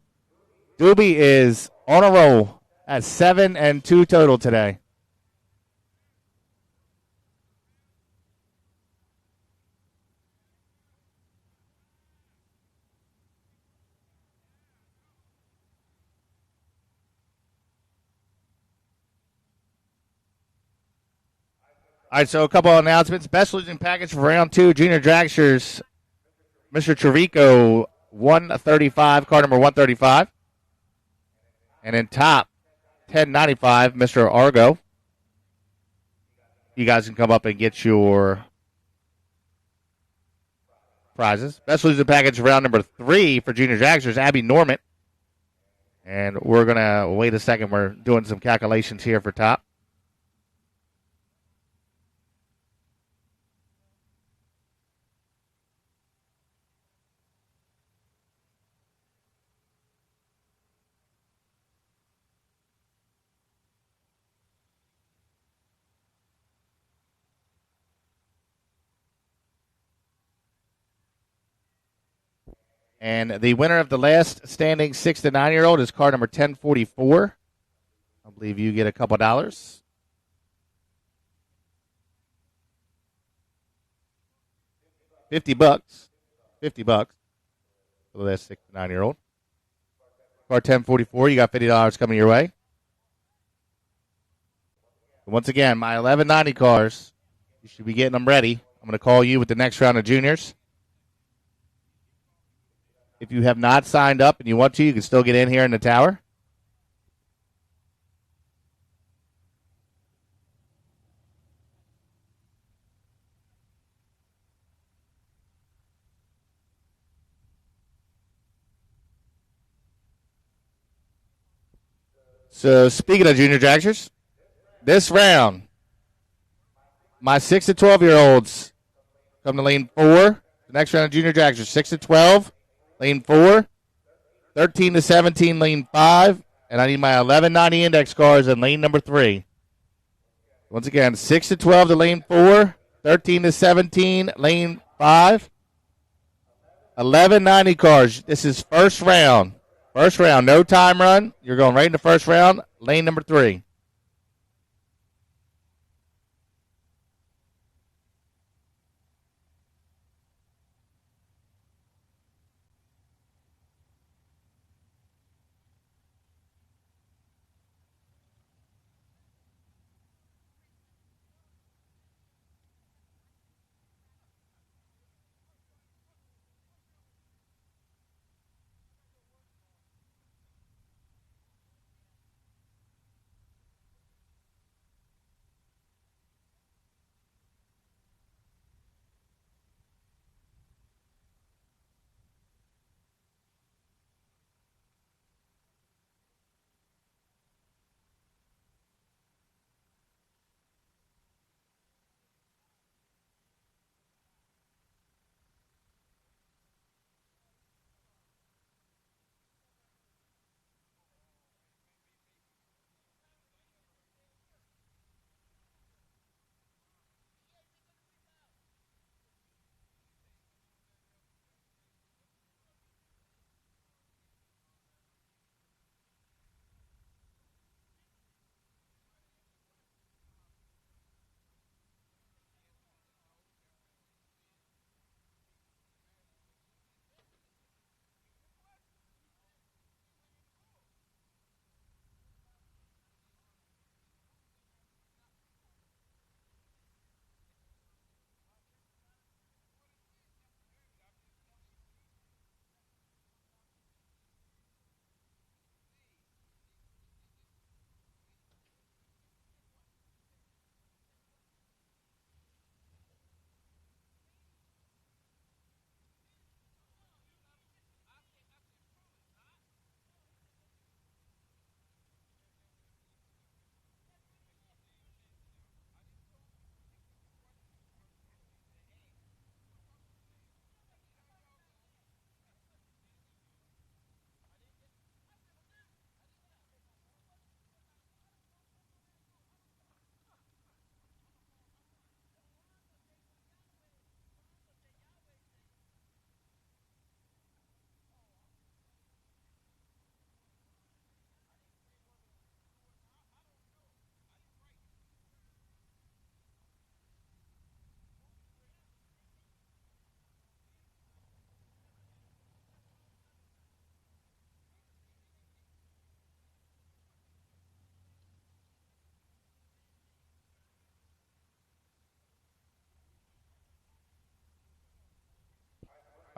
Doobie is on a roll at 7 and 2 total today. All right, so a couple of announcements. Best losing package for round 2, junior dragsters. Mr. Trevico, 135, car number 135. And in top, 1095, Mr. Argo. You guys can come up and get your prizes. Best losing package round number 3 for junior dragsters, Abby Norman. And we're going to wait a second. We're doing some calculations here for top. And the winner of the last standing 6 to 9-year-old is car number 1044. I believe you get a couple dollars. $50. $50 for the last 6 to 9-year-old. Car 1044, you got $50 coming your way. Once again, my 1190 cars, you should be getting them ready. I'm going to call you with the next round of juniors. If you have not signed up and you want to, you can still get in here in the tower. So speaking of junior dragsters, this round, my 6 to 12-year-olds come to lane 4. The next round of junior dragsters, 6 to 12, lane 4. 13 to 17, lane 5. And I need my 1190 index cars in lane number 3. Once again, 6 to 12 to lane 4. 13 to 17, lane 5. 1190 cars. This is first round. First round, no time run. You're going right in the first round, lane number 3.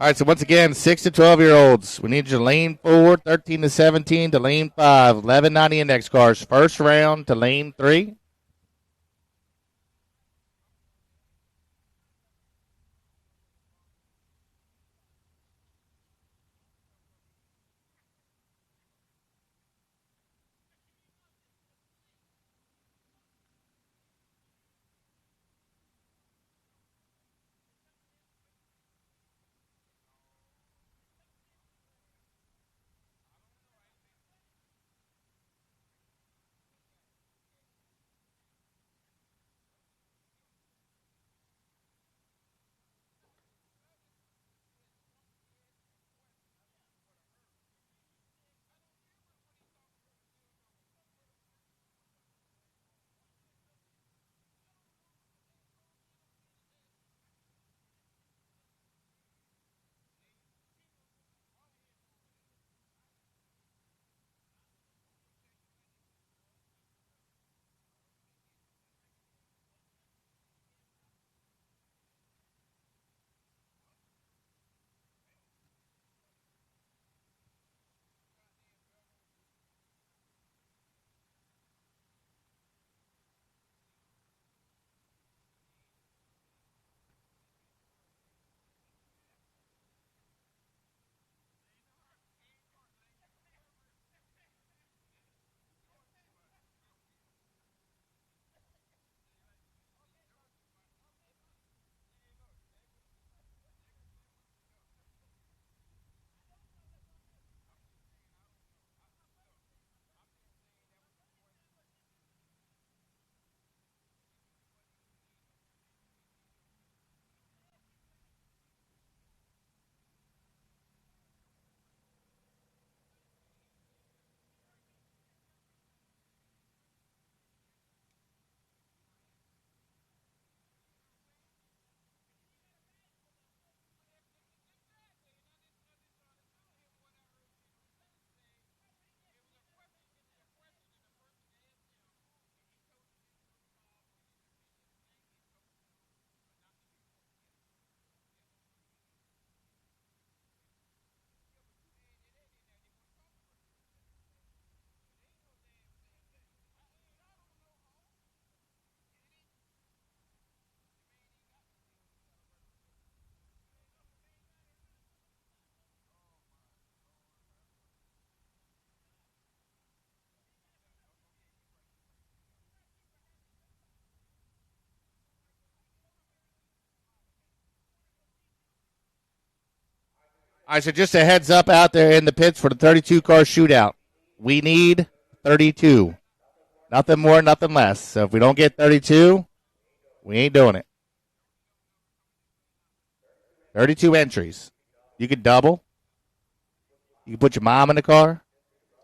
All right, so once again, 6 to 12-year-olds. We need your lane 4, 13 to 17 to lane 5, 1190 index cars. First round to lane 3. All right, so just a heads up out there in the pits for the 32-car shootout. We need 32. Nothing more, nothing less. So if we don't get 32, we ain't doing it. 32 entries. You could double. You can put your mom in the car,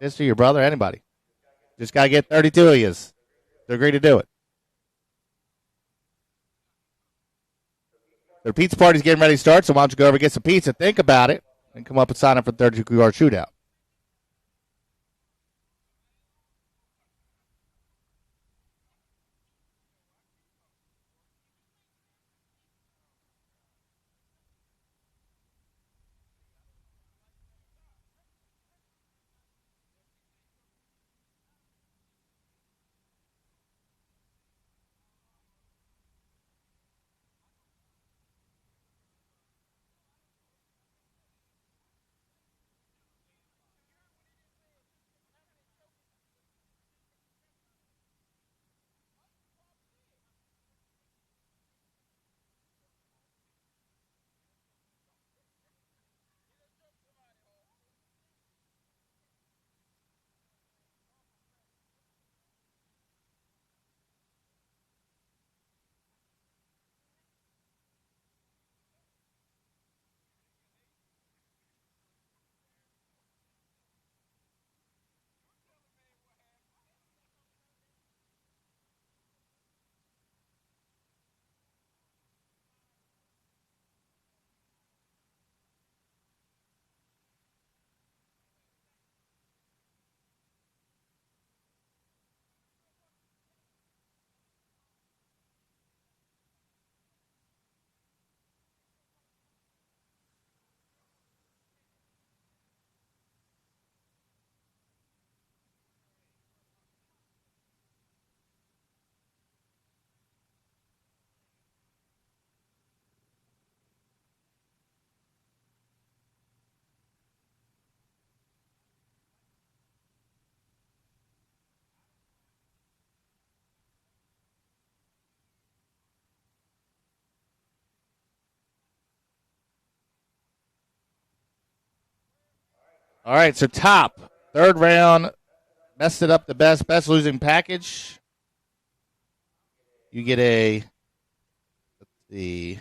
sister, your brother, anybody. Just got to get 32 of you to agree to do it. The pizza party's getting ready to start, so why don't you go over and get some pizza, think about it, and come up and sign up for the 32-car shootout. All right, so top, third round, messed it up the best losing package. You get the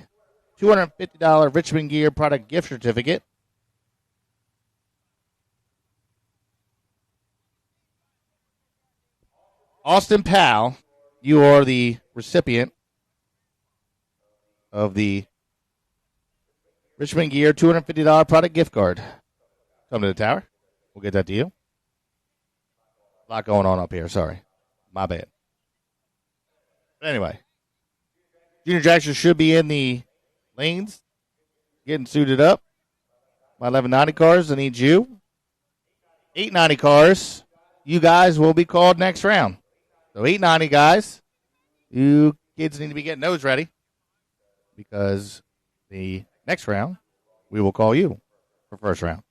$250 Richmond Gear product gift certificate. Austin Powell, you are the recipient of the Richmond Gear $250 product gift card. Come to the tower. We'll get that to you. A lot going on up here. Sorry. My bad. But anyway, Junior Dragster should be in the lanes, getting suited up. My 1190 cars, I need you. 890 cars, you guys will be called next round. So 890 guys, you kids need to be getting those ready because the next round, we will call you for first round.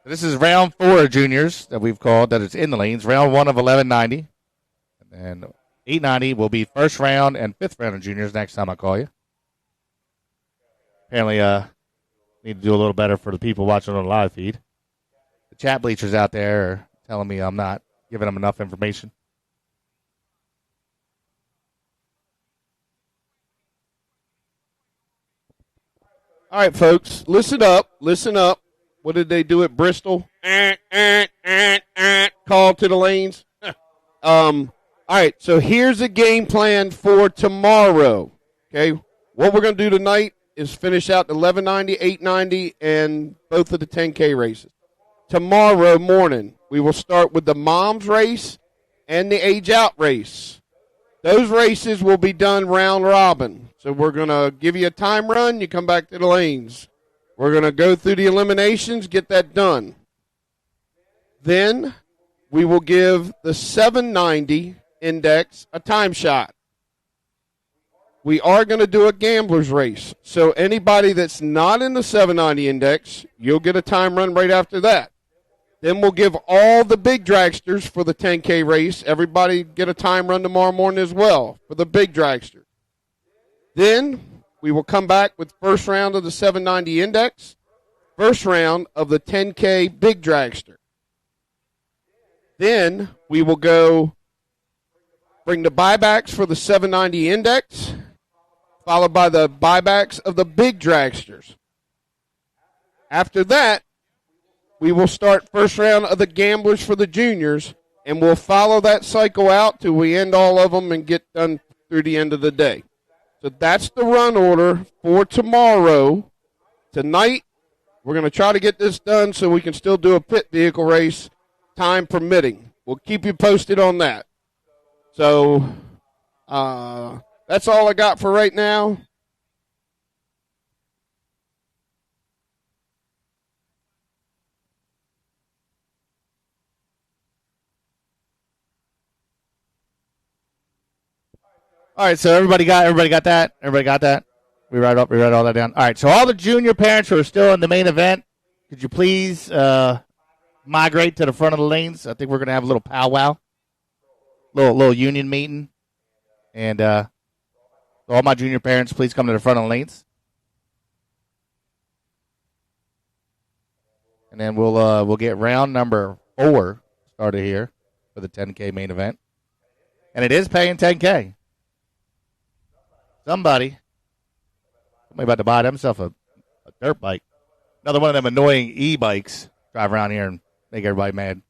This is round 4 of juniors that we've called that it's in the lanes. Round 1 of 1190. And 890 will be first round and fifth round of juniors next time I call you. Apparently, need to do a little better for the people watching on the live feed. The chat bleachers out there are telling me I'm not giving them enough information. All right, folks, listen up. Listen up. What did they do at Bristol? Call to the lanes. All right, so here's a game plan for tomorrow. Okay, what we're going to do tonight is finish out the 1190, 890, and both of the 10K races. Tomorrow morning, we will start with the Moms race and the Age Out race. Those races will be done round robin. So we're going to give you a time run. You come back to the lanes. We're going to go through the eliminations, get that done. Then we will give the 790 index a time shot. we are going to do a gambler's race. So anybody that's not in the 790 index, you'll get a time run right after that. Then we'll give all the big dragsters for the 10K race. Everybody get a time run tomorrow morning as well for the big dragster. Then we will come back with first round of the 790 index, first round of the 10K big dragster. Then we will go bring the buybacks for the 790 index, followed by the buybacks of the big dragsters. After that, we will start first round of the gamblers for the juniors, and we'll follow that cycle out till we end all of them and get done through the end of the day. So that's the run order for tomorrow. Tonight, we're going to try to get this done so we can still do a pit vehicle race, time permitting. We'll keep you posted on that. So that's all I got for right now. All right, so everybody got that. Everybody got that. We write all that down. All right, so all the junior parents who are still in the main event, could you please migrate to the front of the lanes? I think we're gonna have a little powwow, little union meeting, and so all my junior parents, please come to the front of the lanes, and then we'll get round number 4 started here for the 10K main event, and it is paying 10K. Somebody about to buy themselves a dirt bike. Another one of them annoying e-bikes. Drive around here and make everybody mad.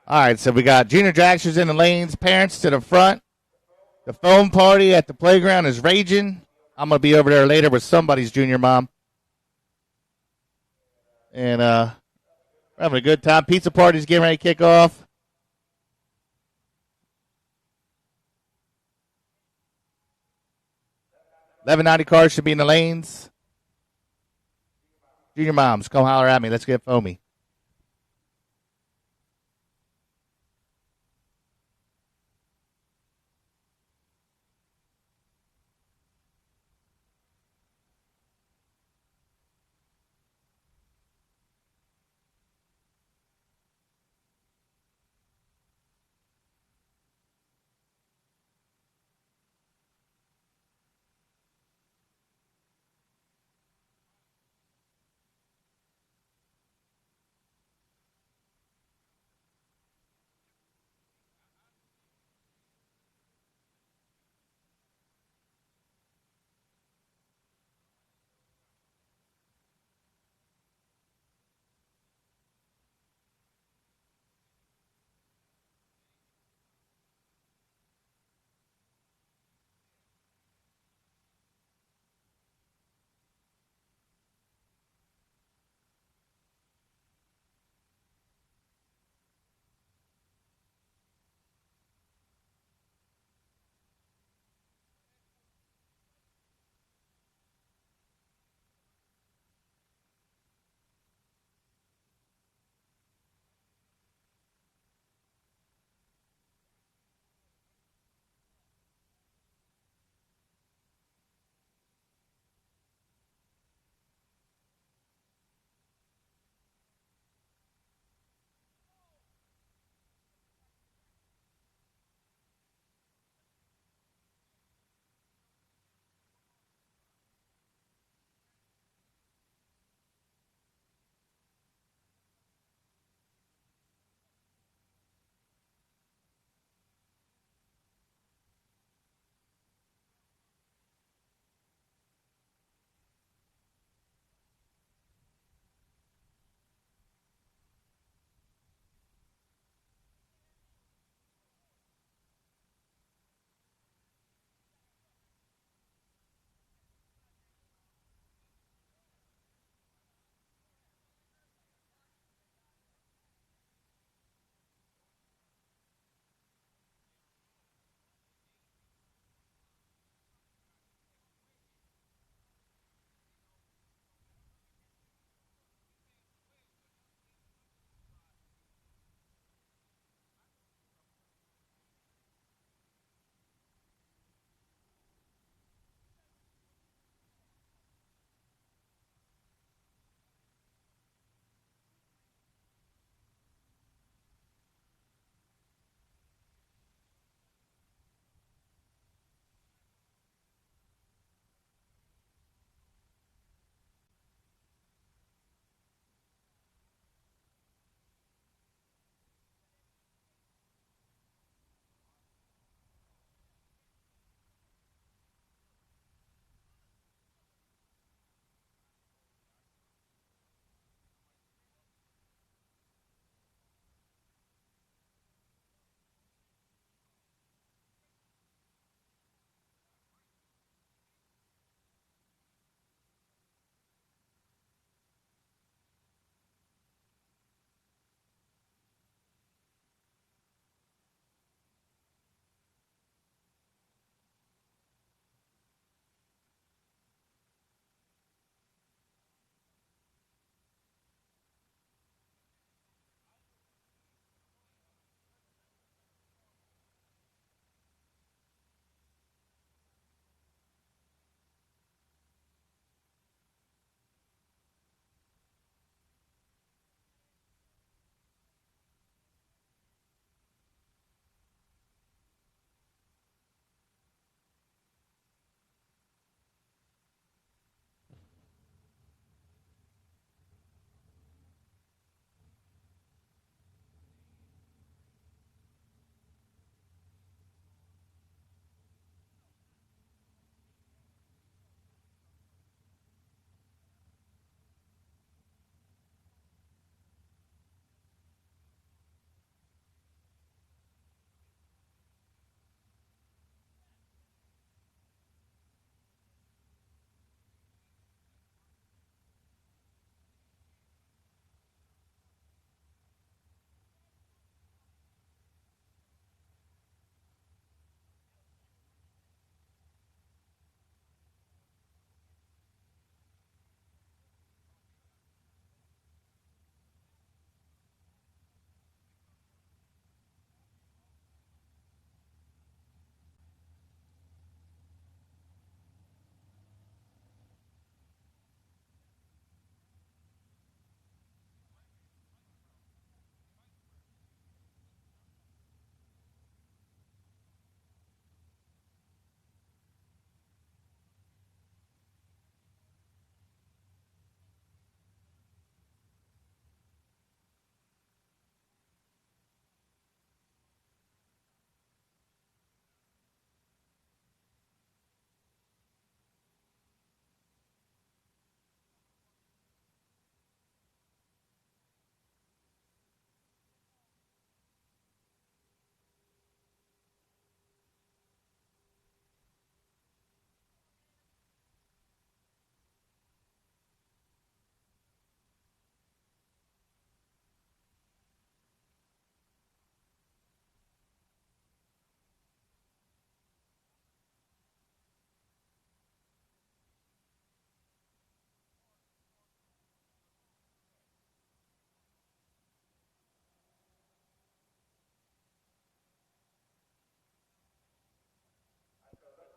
All right, so we got junior dragsters in the lanes, parents to the front. The foam party at the playground is raging. I'm going to be over there later with somebody's junior mom. And we're having a good time. Pizza party's getting ready to kick off. $11.90 cars should be in the lanes. Junior moms, come holler at me. Let's get foamy.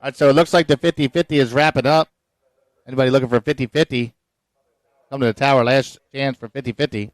right, so it looks like the 50-50 is wrapping up. Anybody looking for 50-50? Come to the tower. Last chance for 50-50.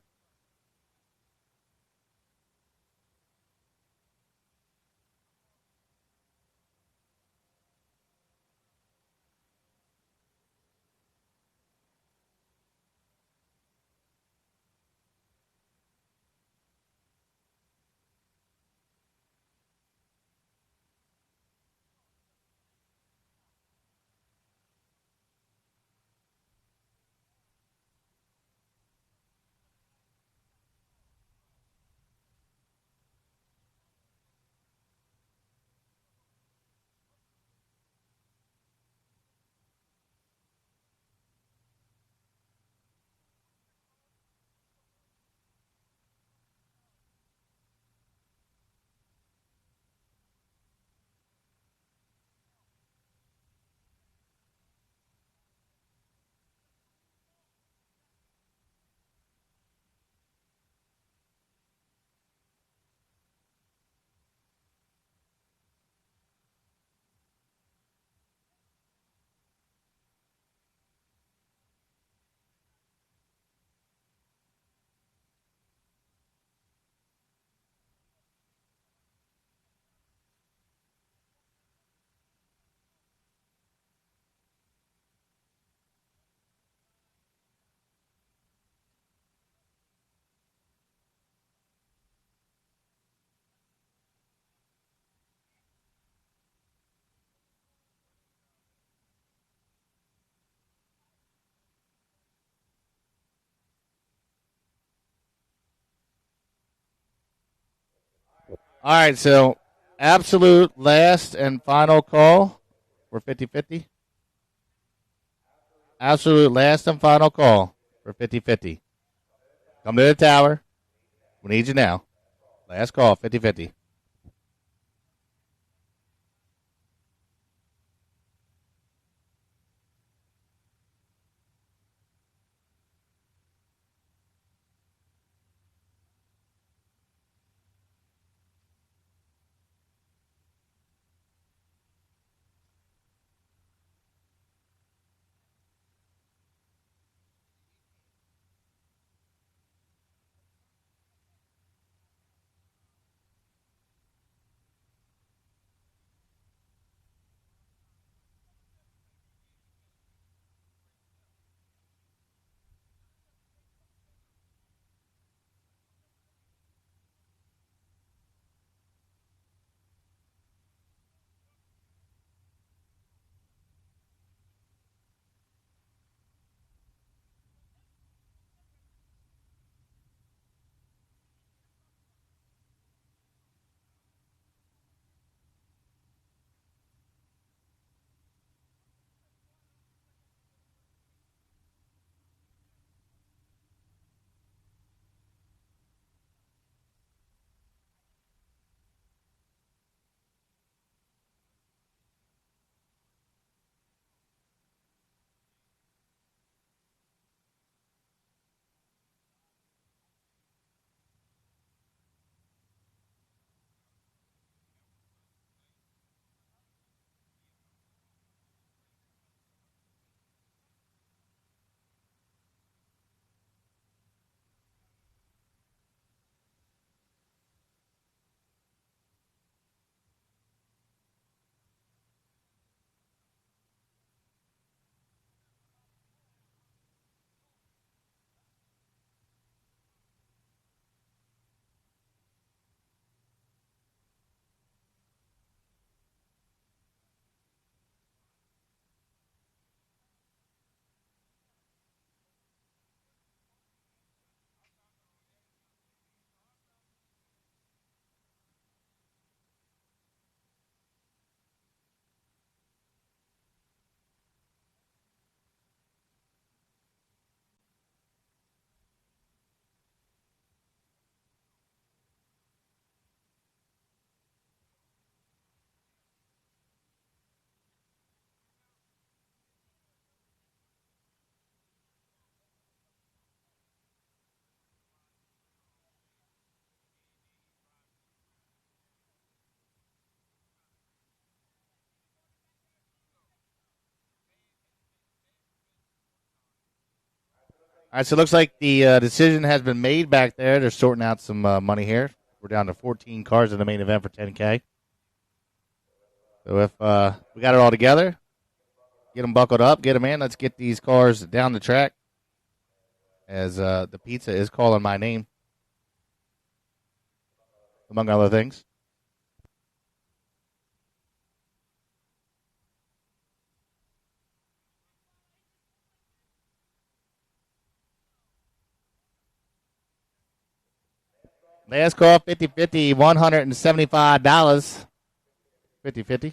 All right, so absolute last and final call for 50-50. Absolute last and final call for 50-50. Come to the tower. We need you now. Last call, 50-50. All right, so it looks like the decision has been made back there. They're sorting out some money here. We're down to 14 cars in the main event for 10K. So if we got it all together, get them buckled up, get them in. Let's get these cars down the track as the pizza is calling my name, among other things. Last call, 50-50, $175. 50-50.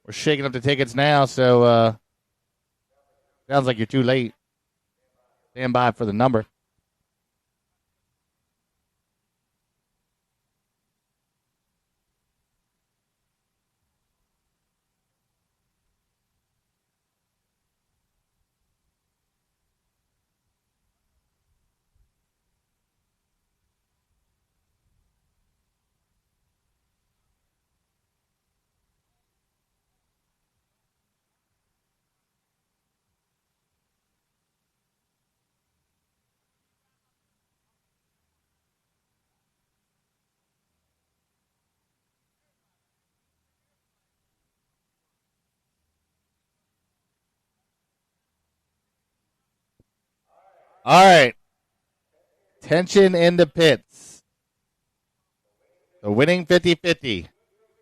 We're shaking up the tickets now, so sounds like you're too late. Stand by for the number. All right. Tension in the pits. The winning 50-50.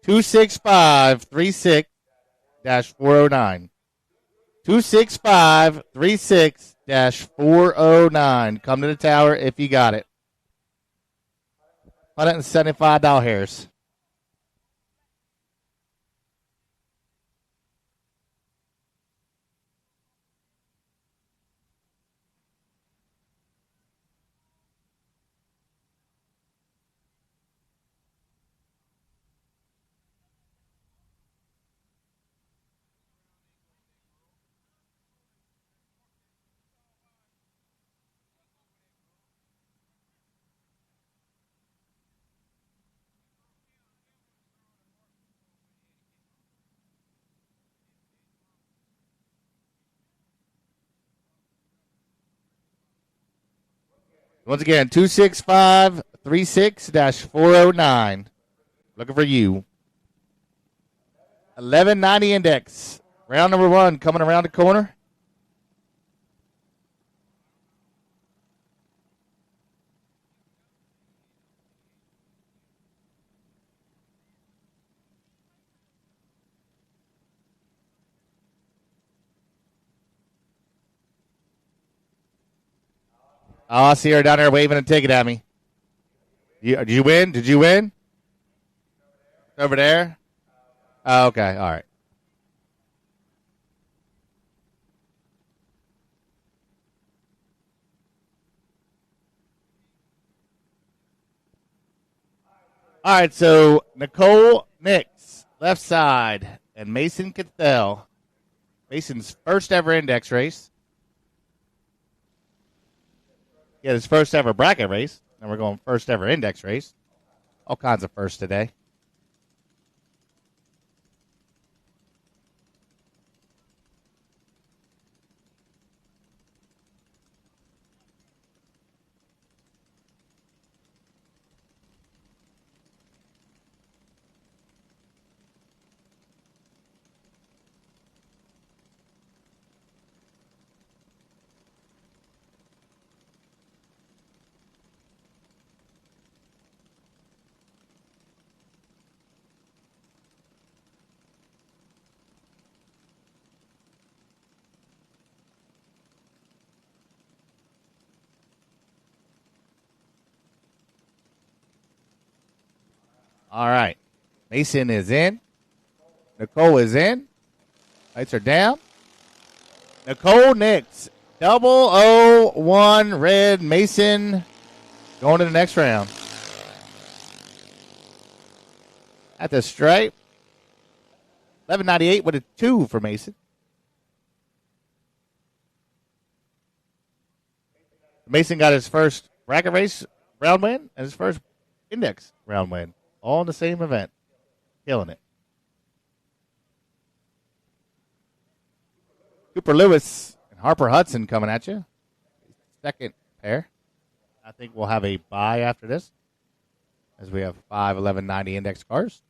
265-36-409. 265-36-409. Come to the tower if you got it. $175 hairs. Once again, 265-36-409. Looking for you. 1190 index. Round number one coming around the corner. Oh, I see her down there waving a ticket at me. Did you win? Did you win? Over there? Oh, okay. All right. All right, so Nicole Nix, left side, and Mason Cathell. Mason's first ever index race. Yeah, his first ever bracket race. And we're going first ever index race. All kinds of firsts today. All right. Mason is in. Nicole is in. Lights are down. Nicole Nix. 001 red. Mason going to the next round. At the stripe. 1198 with a 2 for Mason. Mason got his first bracket race round win and his first index round win. All in the same event. Killing it. Cooper Lewis and Harper Hudson coming at you. second pair. I think we'll have a buy after this, as we have 5, 11, 90 index cars.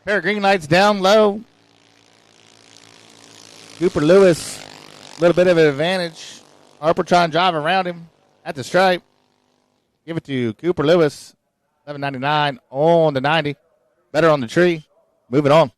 Pair of green lights down low. Cooper Lewis, a little bit of an advantage. Harper trying to drive around him at the stripe. Give it to Cooper Lewis, 11.99 on the 90. Better on the tree. Moving on.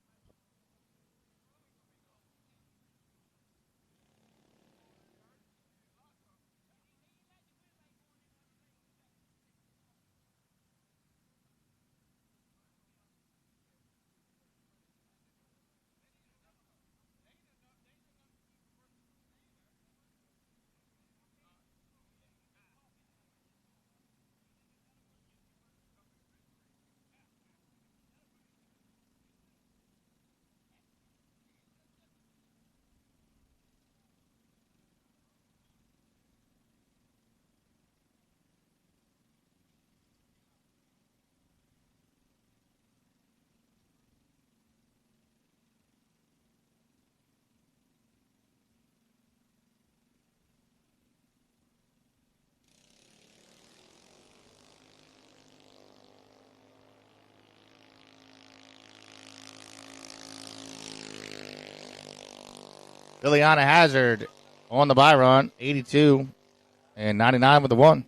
Liliana Hazard on the buy run, 82 and 99 with the 1.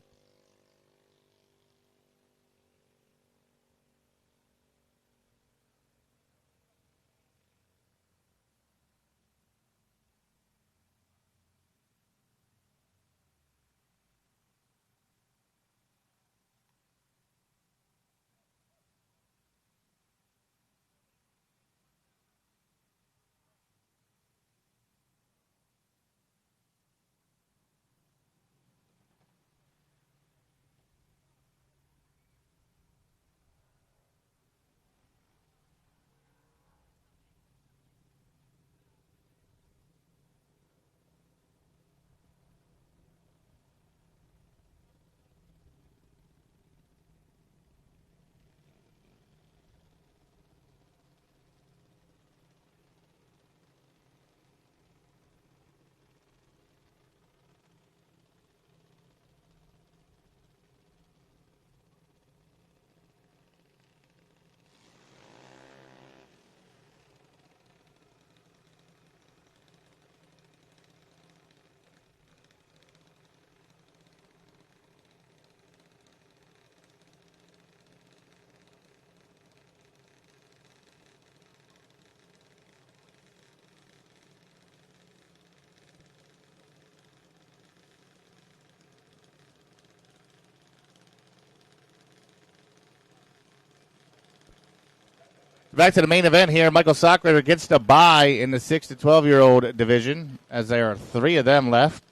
Back to the main event here. Michael Sockrater gets the buy in the 6 to 12-year-old division, as there are 3 of them left.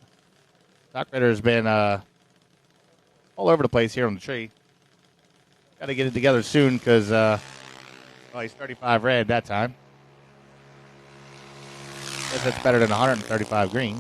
Sockrater has been all over the place here on the tree. Got to get it together soon because he's 35 red that time. Guess that's better than 135 green.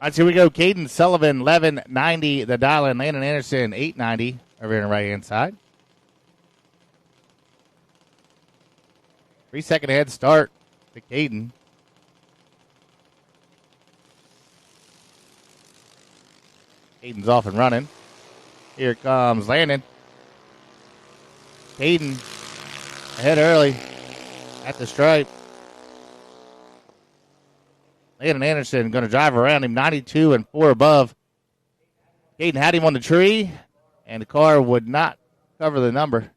All right, so here we go. Caden Sullivan, 11.90 the dollar, and Landon Anderson, 8.90 over here on the right-hand side. 3-second head start to Caden. Caden's off and running. Here comes Landon. Caden ahead early at the stripe. Landon Anderson going to drive around him, 92 and 4 above. Caden had him on the tree, and the car would not cover the number.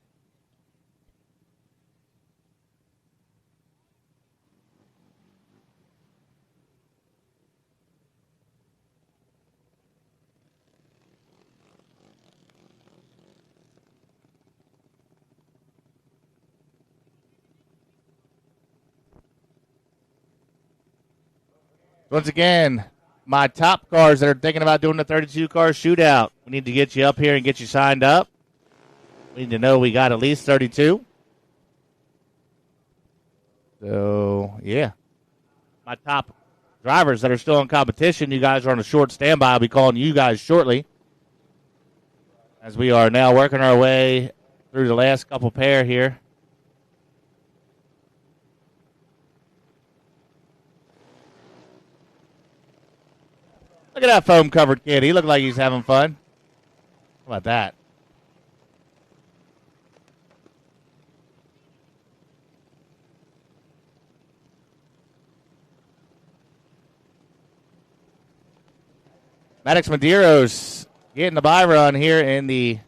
Once again, my top cars that are thinking about doing the 32 car shootout, we need to get you up here and get you signed up. We need to know we got at least 32. So, yeah. My top drivers that are still in competition, you guys are on a short standby. I'll be calling you guys shortly as we are now working our way through the last couple pair here. Look at that foam-covered kid. He looked like he's having fun. How about that? Maddox Medeiros getting the buy run here in the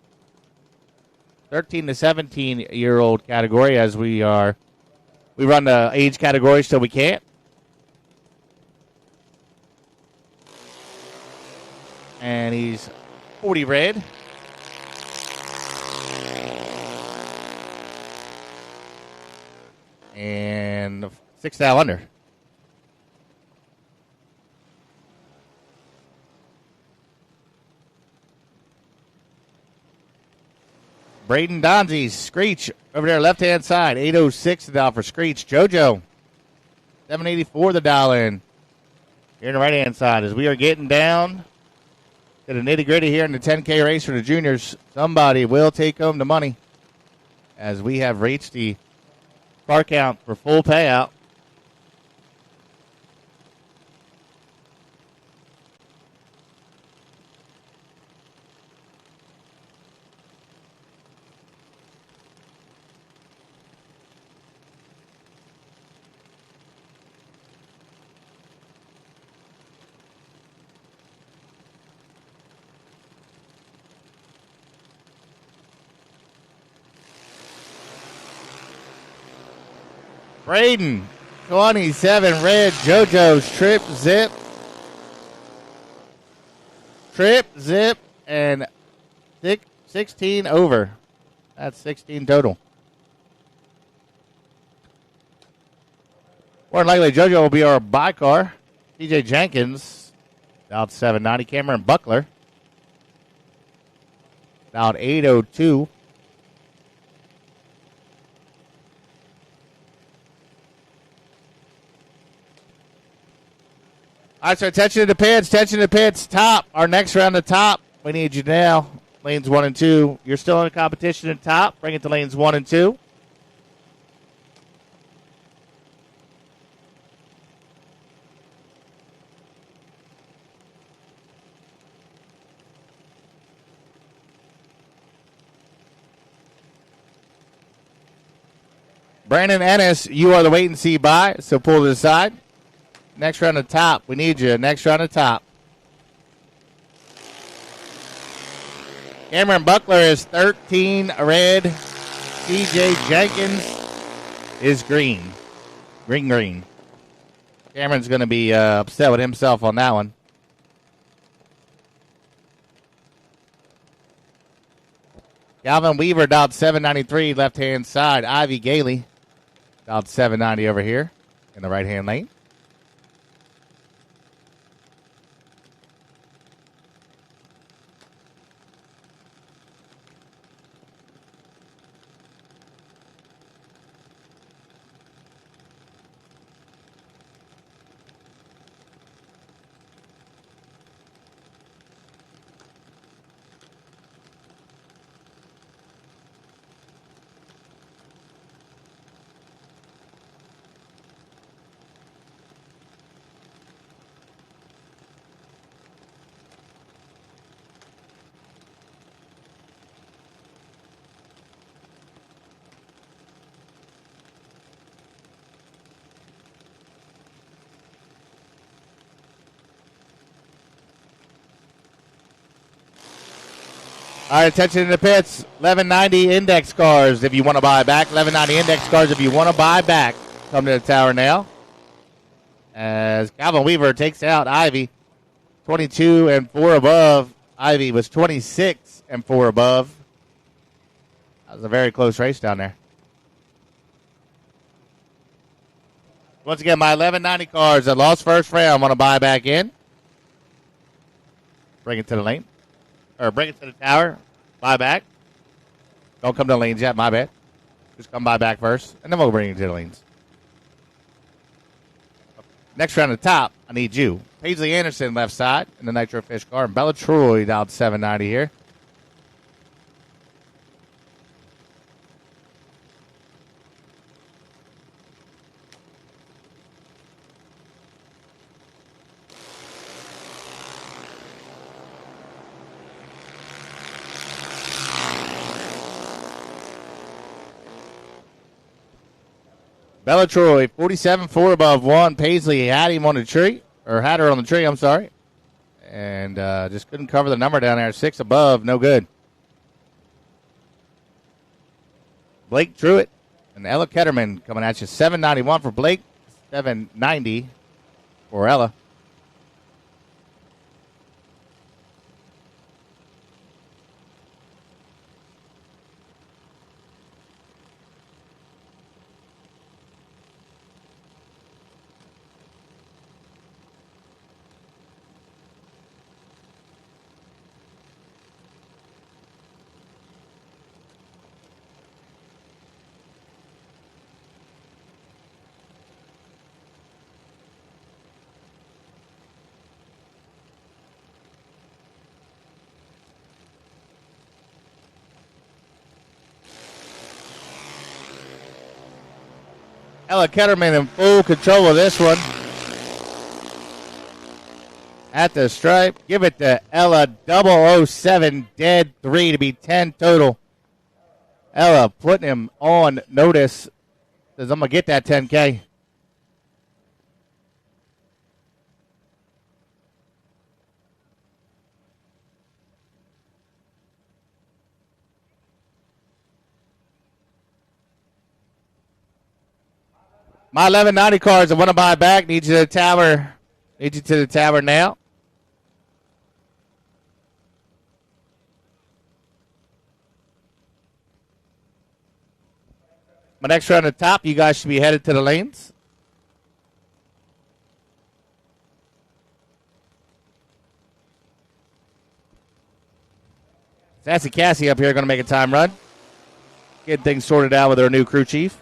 13 to 17-year-old category as we run the age categories till we can't. And he's 40 red. And 6 thou under. Braden Donzie, Screech over there, left-hand side. 806 the dial for Screech. JoJo, 784 the dial in. Here on the right-hand side as we are getting down to the nitty-gritty here in the 10K race for the juniors. Somebody will take home the money as we have reached the car count for full payout. Braden, 27 red. JoJo's trip, zip, and 16 over. That's 16 total. More than likely, JoJo will be our buy car. TJ Jenkins, about 790. Cameron Buckler, about 802. All right, so attention to the pits, top. Our next round of top. We need you now. Lanes 1 and 2. You're still in a competition at top. Bring it to lanes 1 and 2. Brandon Ennis, you are the wait and see buy, so pull to the side. Next round of top. We need you. Next round of top. Cameron Buckler is 13 red. TJ Jenkins is green. Green. Cameron's going to be upset with himself on that one. Calvin Weaver dialed 793 left-hand side. Ivy Gailey dialed 790 over here in the right-hand lane. All right, attention in the pits. 1190 index cars if you want to buy back. 1190 index cars if you want to buy back. Come to the tower now. As Calvin Weaver takes out Ivy. 22 and 4 above. Ivy was 26 and 4 above. That was a very close race down there. Once again, my 1190 cars that lost first round want to buy back in. Bring it to the lane. Or bring it to the tower. Buy back. Don't come to the lanes yet, my bad. Just come buy back first, and then we'll bring you to the lanes. Next round at the top, I need you. Paisley Anderson left side in the Nitro Fish car. And Bella Troy down 790 here. Bella Troy, 47-4 above 1. Paisley had him on the tree, or had her on the tree, I'm sorry. And just couldn't cover the number down there. 6 above, no good. Blake Truitt and Ella Ketterman coming at you. 791 for Blake, 790 for Ella. Ella Ketterman in full control of this one. At the stripe. Give it to Ella 007 dead 3 to be 10 total. Ella putting him on notice. Says, I'm going to get that 10K. My 1190 cards I want to buy back. Need you to the tower. Need you to the tower now. My next round at the top, you guys should be headed to the lanes. Sassy Cassie up here going to make a time run. Get things sorted out with our new crew chief.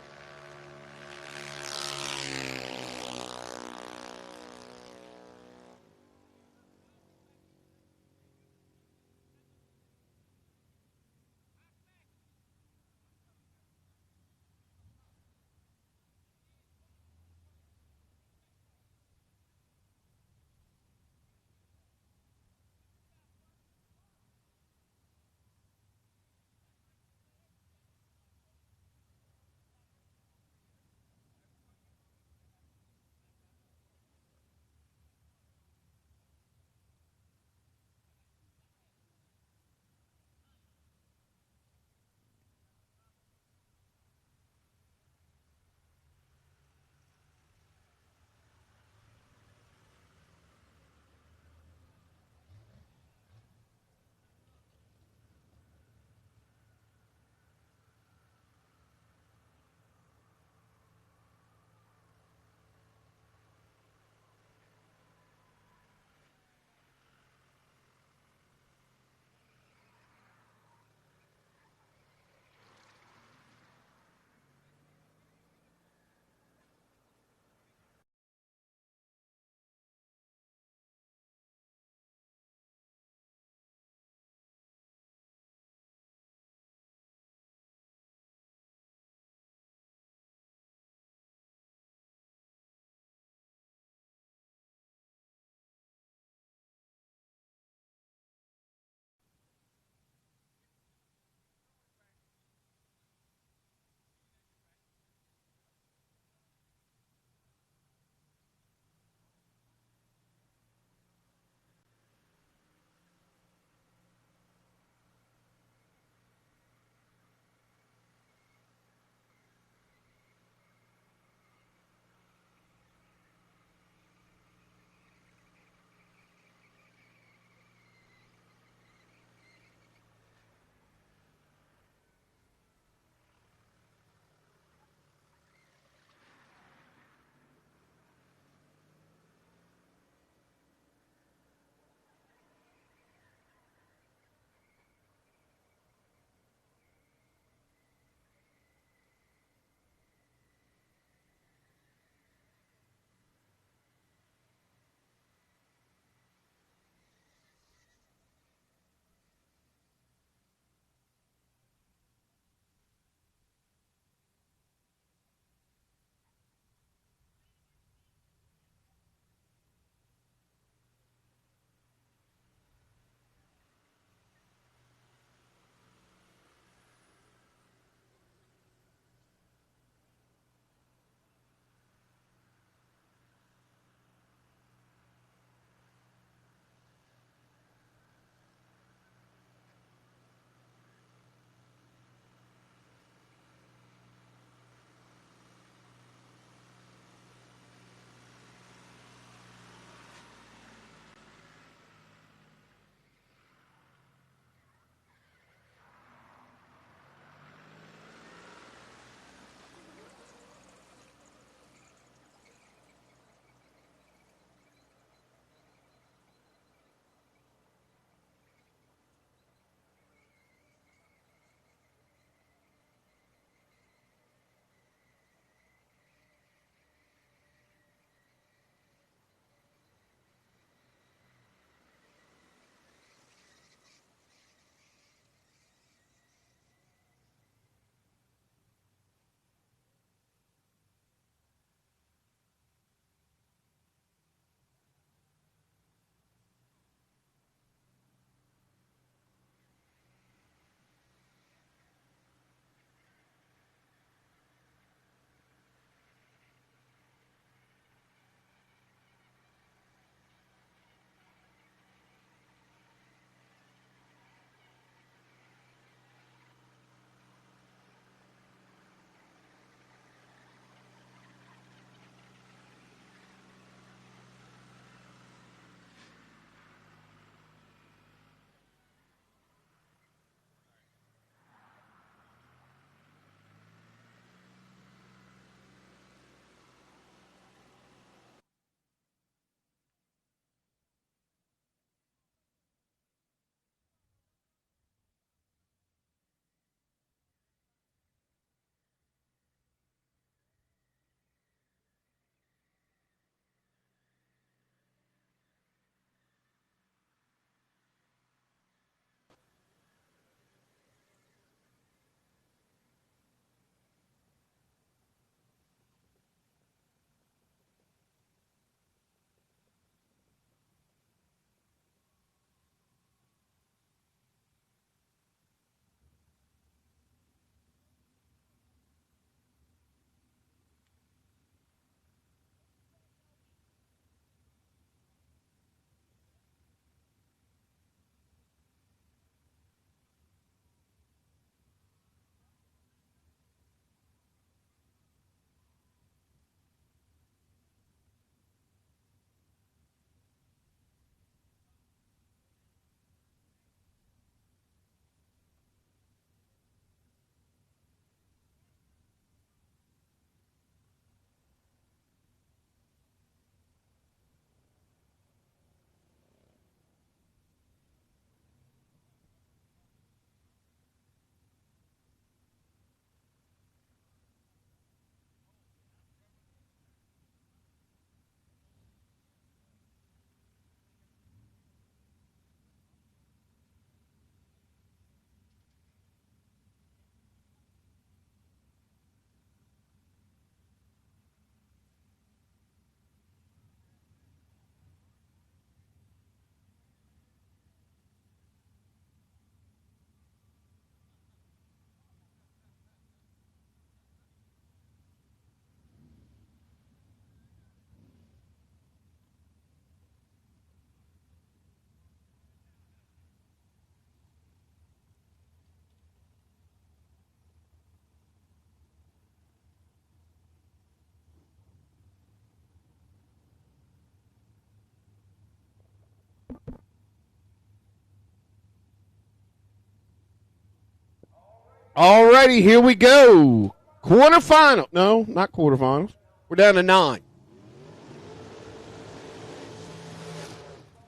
All righty, here we go. Quarterfinal. No, not quarterfinals. We're down to 9.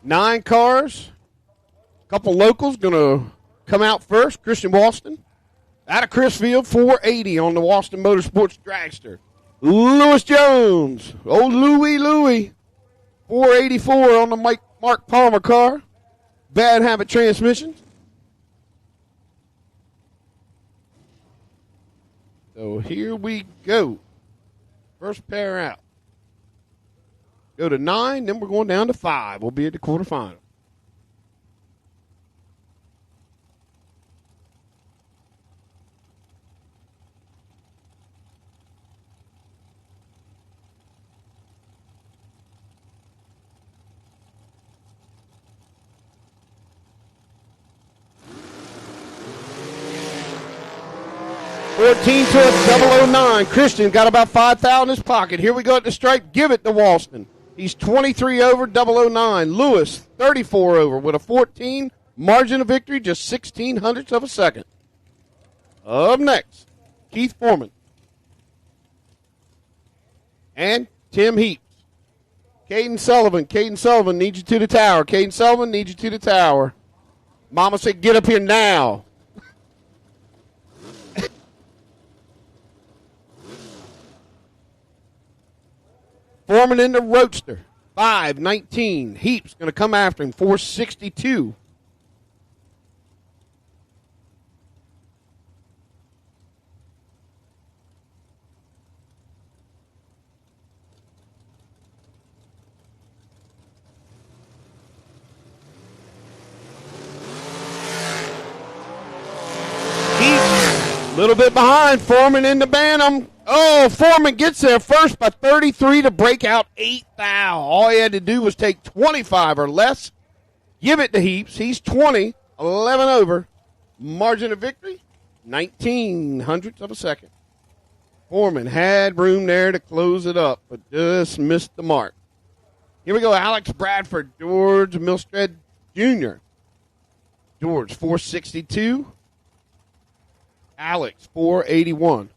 9 cars. A couple locals going to come out first. Christian Walston. Out of Chrisfield, 480 on the Walston Motorsports Dragster. Lewis Jones. Old Louie. 484 on the Mark Palmer car. Bad Habit transmission. So here we go. First pair out. Go to 9, then we're going down to 5. We'll be at the quarterfinal. $14 to a 009. Christian got about 5,000 in his pocket. Here we go at the stripe. Give it to Walston. He's 23 over, 009. Lewis, 34 over with a 14. Margin of victory, just 1600ths of a second. Up next, Keith Foreman. And Tim Heaps. Caden Sullivan needs you to the tower. Caden Sullivan needs you to the tower. Mama said, get up here now. Foreman in the Roadster, 519. Heaps going to come after him, 462. A little bit behind. Foreman in the Bantam. Oh, Foreman gets there first by 33 to break out 8 thou. All he had to do was take 25 or less. Give it to Heaps. He's 20, 11 over. Margin of victory, 1900ths of a second. Foreman had room there to close it up, but just missed the mark. Here we go, Alex Bradford, George Milstead Jr. George, 462. Alex, 481.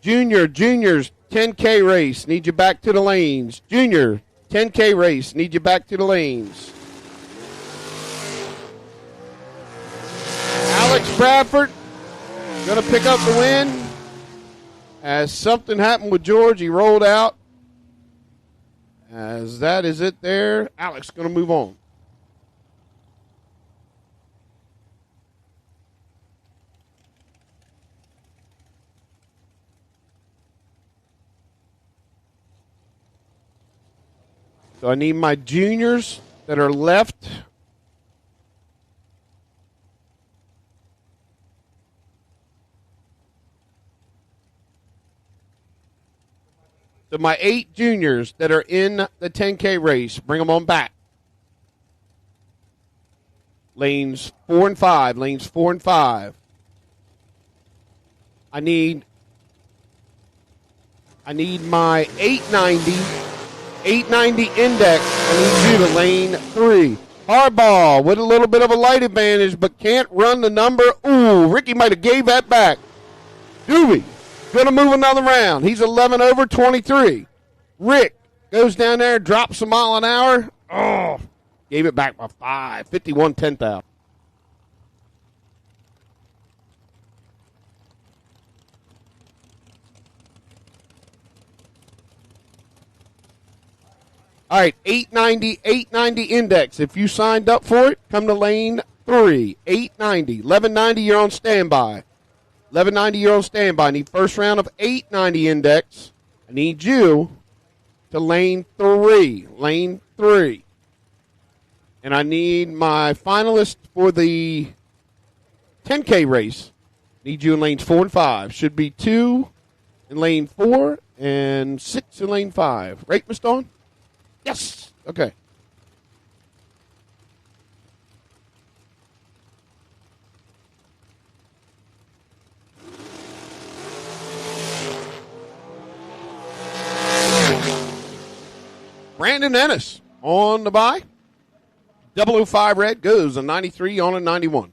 Junior's 10K race. Need you back to the lanes. Junior, 10K race. Need you back to the lanes. Alex Bradford going to pick up the win. As something happened with George, he rolled out. As that is it there. Alex going to move on. So I need my juniors that are left. So my 8 juniors that are in the 10K race, bring them on back. Lanes 4 and 5. Lanes 4 and 5. I need my 890 index. I need you to lane 3. Harbaugh with a little bit of a light advantage, but can't run the number. Ooh, Ricky might have gave that back. Doobie going to move another round. He's 11 over 23. Rick goes down there, drops a mile an hour. Oh, gave it back by 5. 51 10th out. All right, 890 index. If you signed up for it, come to lane 3. 890. 1190, you're on standby. 1190, you're on standby. I need first round of 890 index. I need you to lane 3. Lane 3. And I need my finalist for the 10K race. Need you in lanes 4 and 5. Should be 2 in lane 4 and 6 in lane 5. Right, Miss Dawn? Yes. Okay. Brandon Ennis on the buy. 005 red goes a 93 on a 91.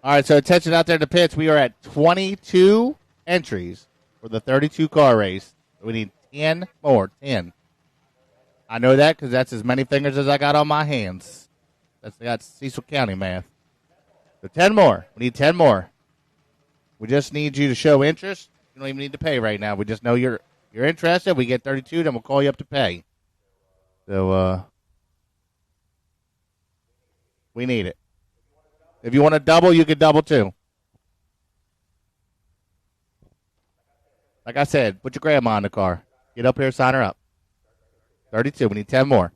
All right, so attention out there in the pits. We are at 22 entries for the 32 car race. We need 10 more. 10. I know that because that's as many fingers as I got on my hands. That's Cecil County math. So 10 more. We need 10 more. We just need you to show interest. You don't even need to pay right now. We just know you're interested. We get 32, then we'll call you up to pay. So we need it. If you want to double, you can double too. Like I said, put your grandma in the car. Get up here, sign her up. 32. We need 10 more.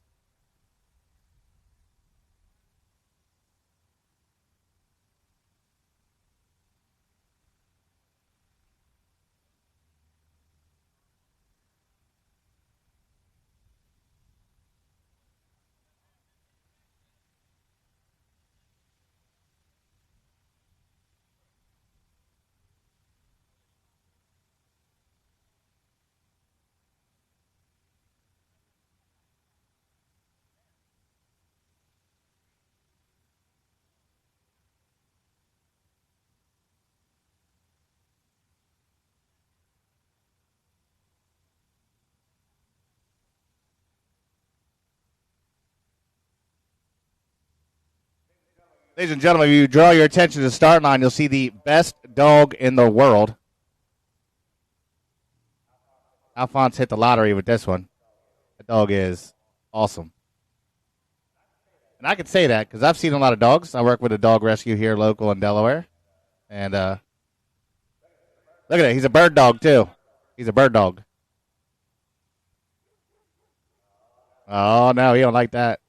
Ladies and gentlemen, if you draw your attention to the start line, you'll see the best dog in the world. Alphonse hit the lottery with this one. That dog is awesome. And I can say that because I've seen a lot of dogs. I work with a dog rescue here local in Delaware. And look at it. He's a bird dog, too. He's a bird dog. Oh, no, he don't like that.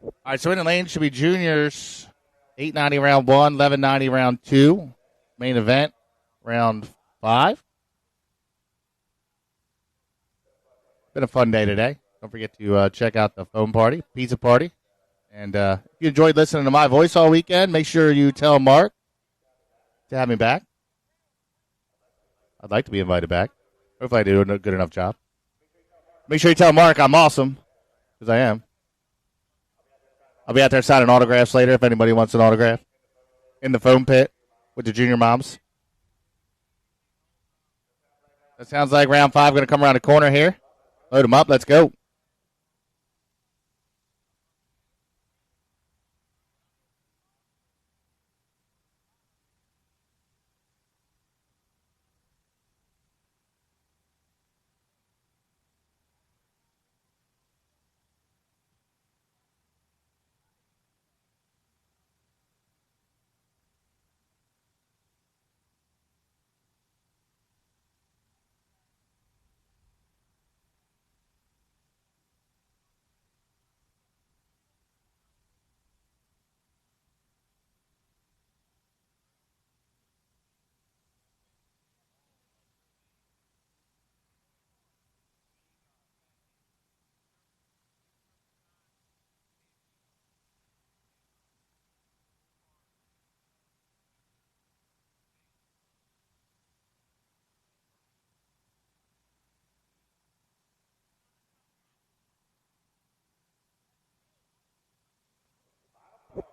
All right, so in the lane should be juniors, 890 round 1, 1190 round 2. Main event, round 5. Been a fun day today. Don't forget to check out the phone party, pizza party. And if you enjoyed listening to my voice all weekend, make sure you tell Mark to have me back. I'd like to be invited back. Hopefully I do a good enough job. Make sure you tell Mark I'm awesome, because I am. I'll be out there signing autographs later if anybody wants an autograph. In the foam pit with the junior moms. That sounds like round 5 going to come around the corner here. Load them up. Let's go.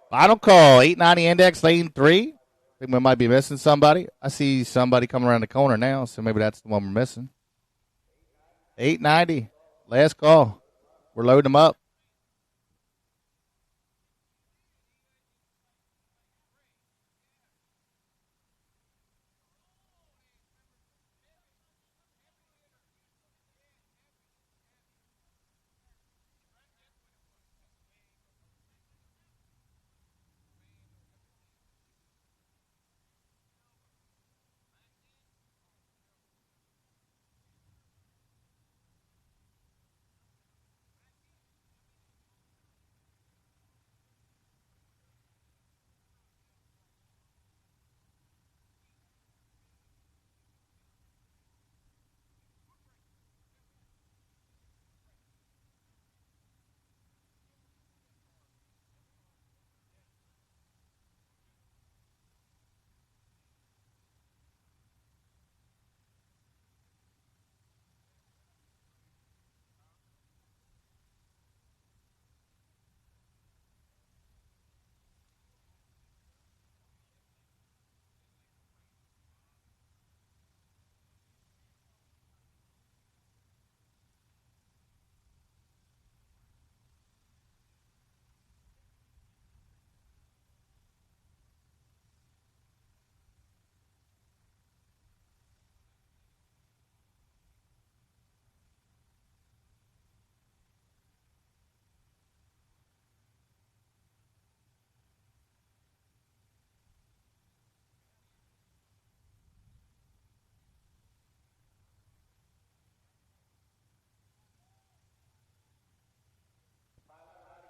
Final call, 890 index, lane 3. I think we might be missing somebody. I see somebody coming around the corner now, so maybe that's the one we're missing. 890, last call. We're loading them up.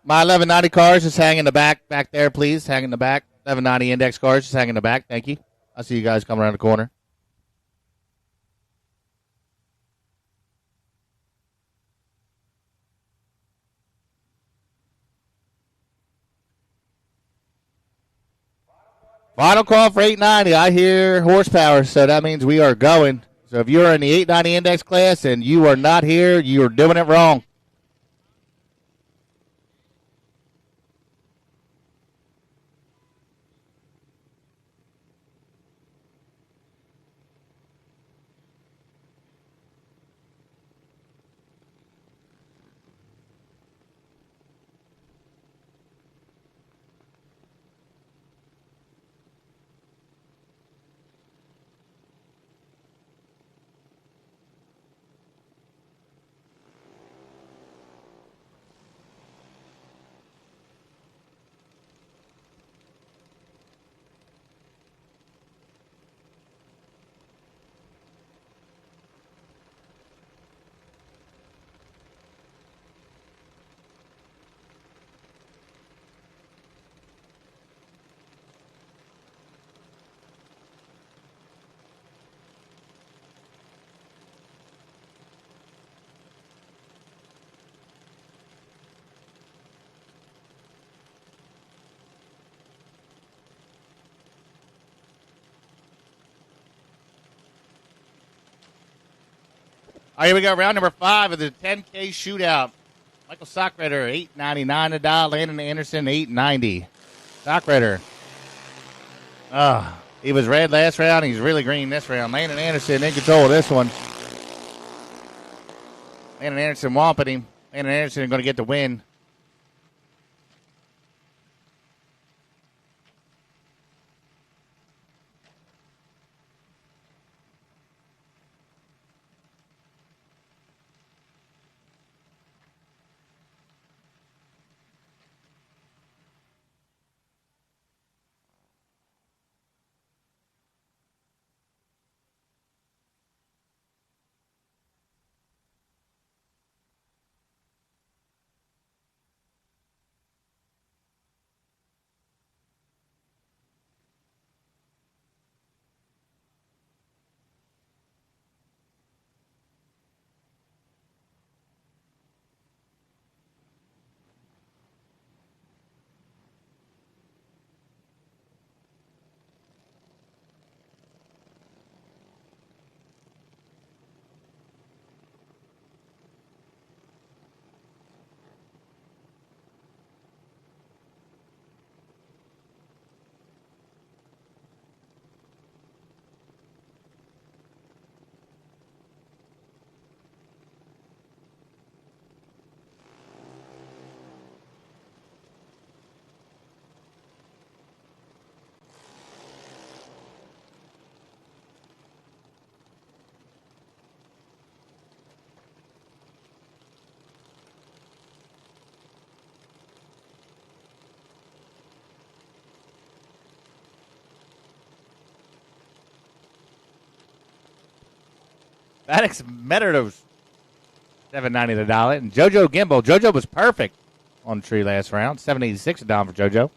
My 1190 cars just hang in the back there, please. Hang in the back. 1190 index cars just hang in the back. Thank you. I see you guys coming around the corner. Final call for 890. I hear horsepower, so that means we are going. So if you're in the 890 index class and you are not here, you are doing it wrong. All right, here we go. Round number 5 of the 10K shootout. Michael Stockrider, $8.99 a dial. Landon Anderson, $8.90. Stockrider. He was red last round. He's really green this round. Landon Anderson in control of this one. Landon Anderson whomping him. Landon Anderson going to get the win. Maddox Meadows, $7.90 the dollar. And JoJo Gimbal. JoJo was perfect on the tree last round. $7.86 a dollar for JoJo.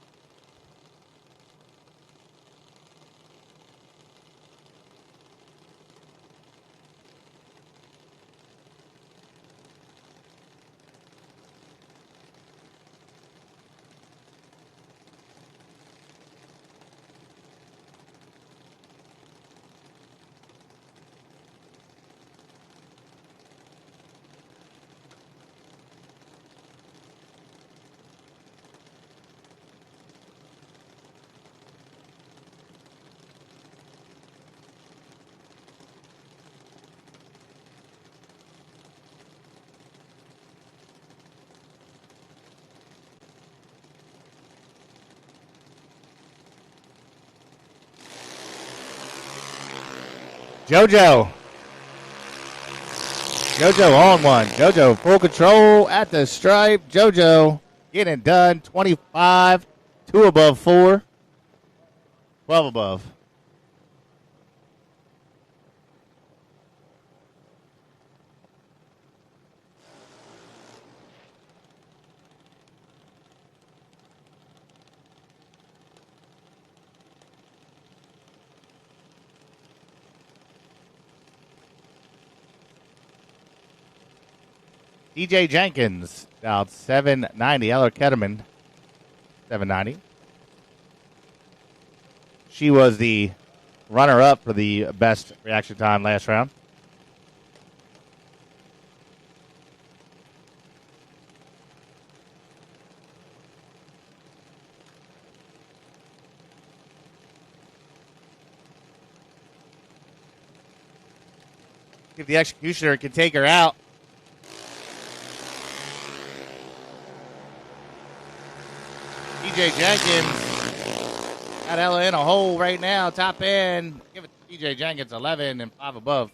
JoJo. JoJo on one. JoJo full control at the stripe. JoJo getting it done. 25. 2 above 4. 12 above. DJ Jenkins dialed 790. Eller Ketterman 790. She was the runner-up for the best reaction time last round. If the executioner can take her out. DJ Jenkins got Ella in a hole right now. Top end. Give it to DJ Jenkins 11 and 5 above.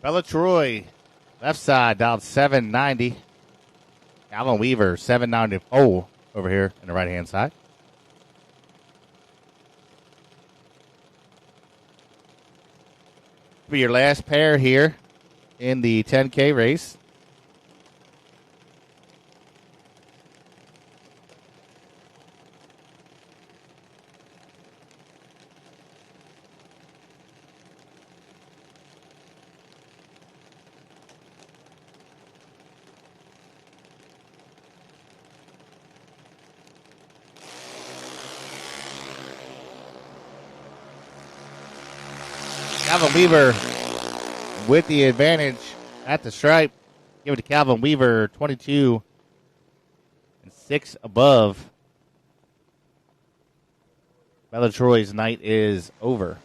Bella Troy, left side, dialed 790. Calvin Weaver, 794 over here on the right-hand side. For your last pair here in the 10K race. Calvin Weaver with the advantage at the stripe. Give it to Calvin Weaver, 22 and 6 above. Bella Troy's night is over.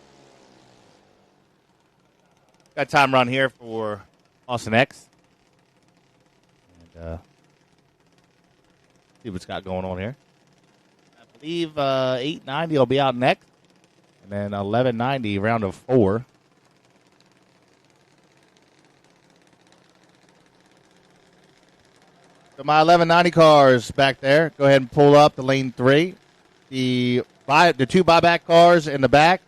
Got time run here for Austin X. And see what's got going on here. I believe 890 will be out next. And then 1190, round of 4. So my 1190 cars back there. Go ahead and pull up the lane 3. The 2 buyback cars in the back.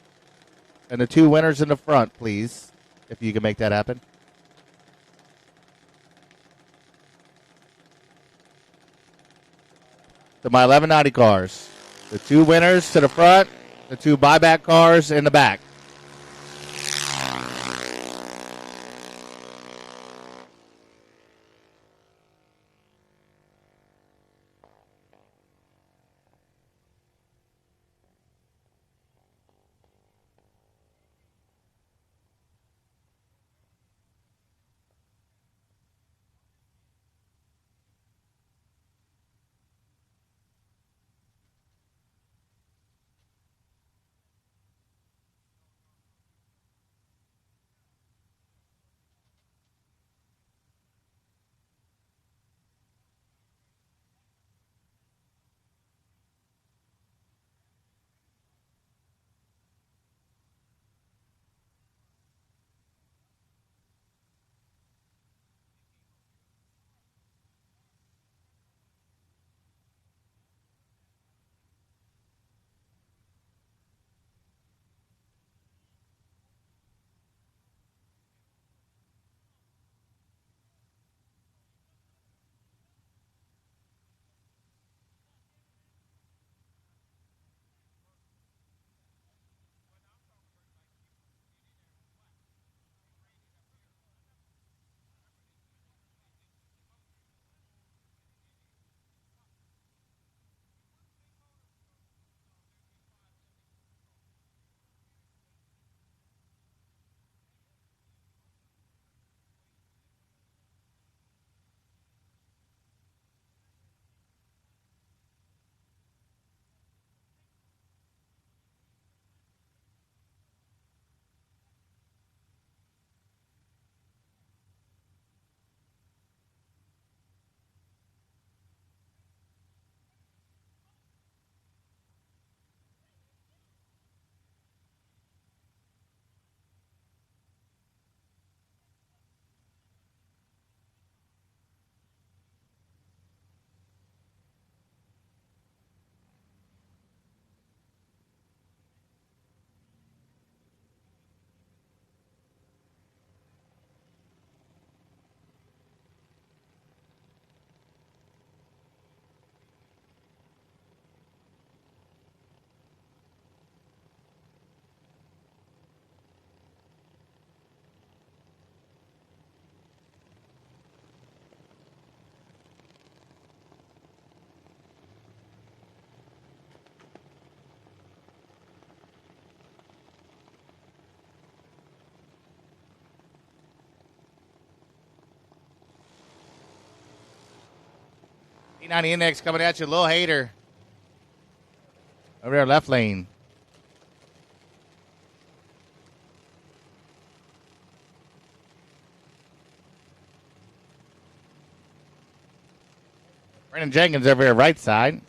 And the 2 winners in the front, please. If you can make that happen. So my 1190 cars. The 2 winners to the front. The 2 buyback cars in the back. P90 Index coming at you. Little hater. Over there, left lane. Brandon Jenkins over here, right side.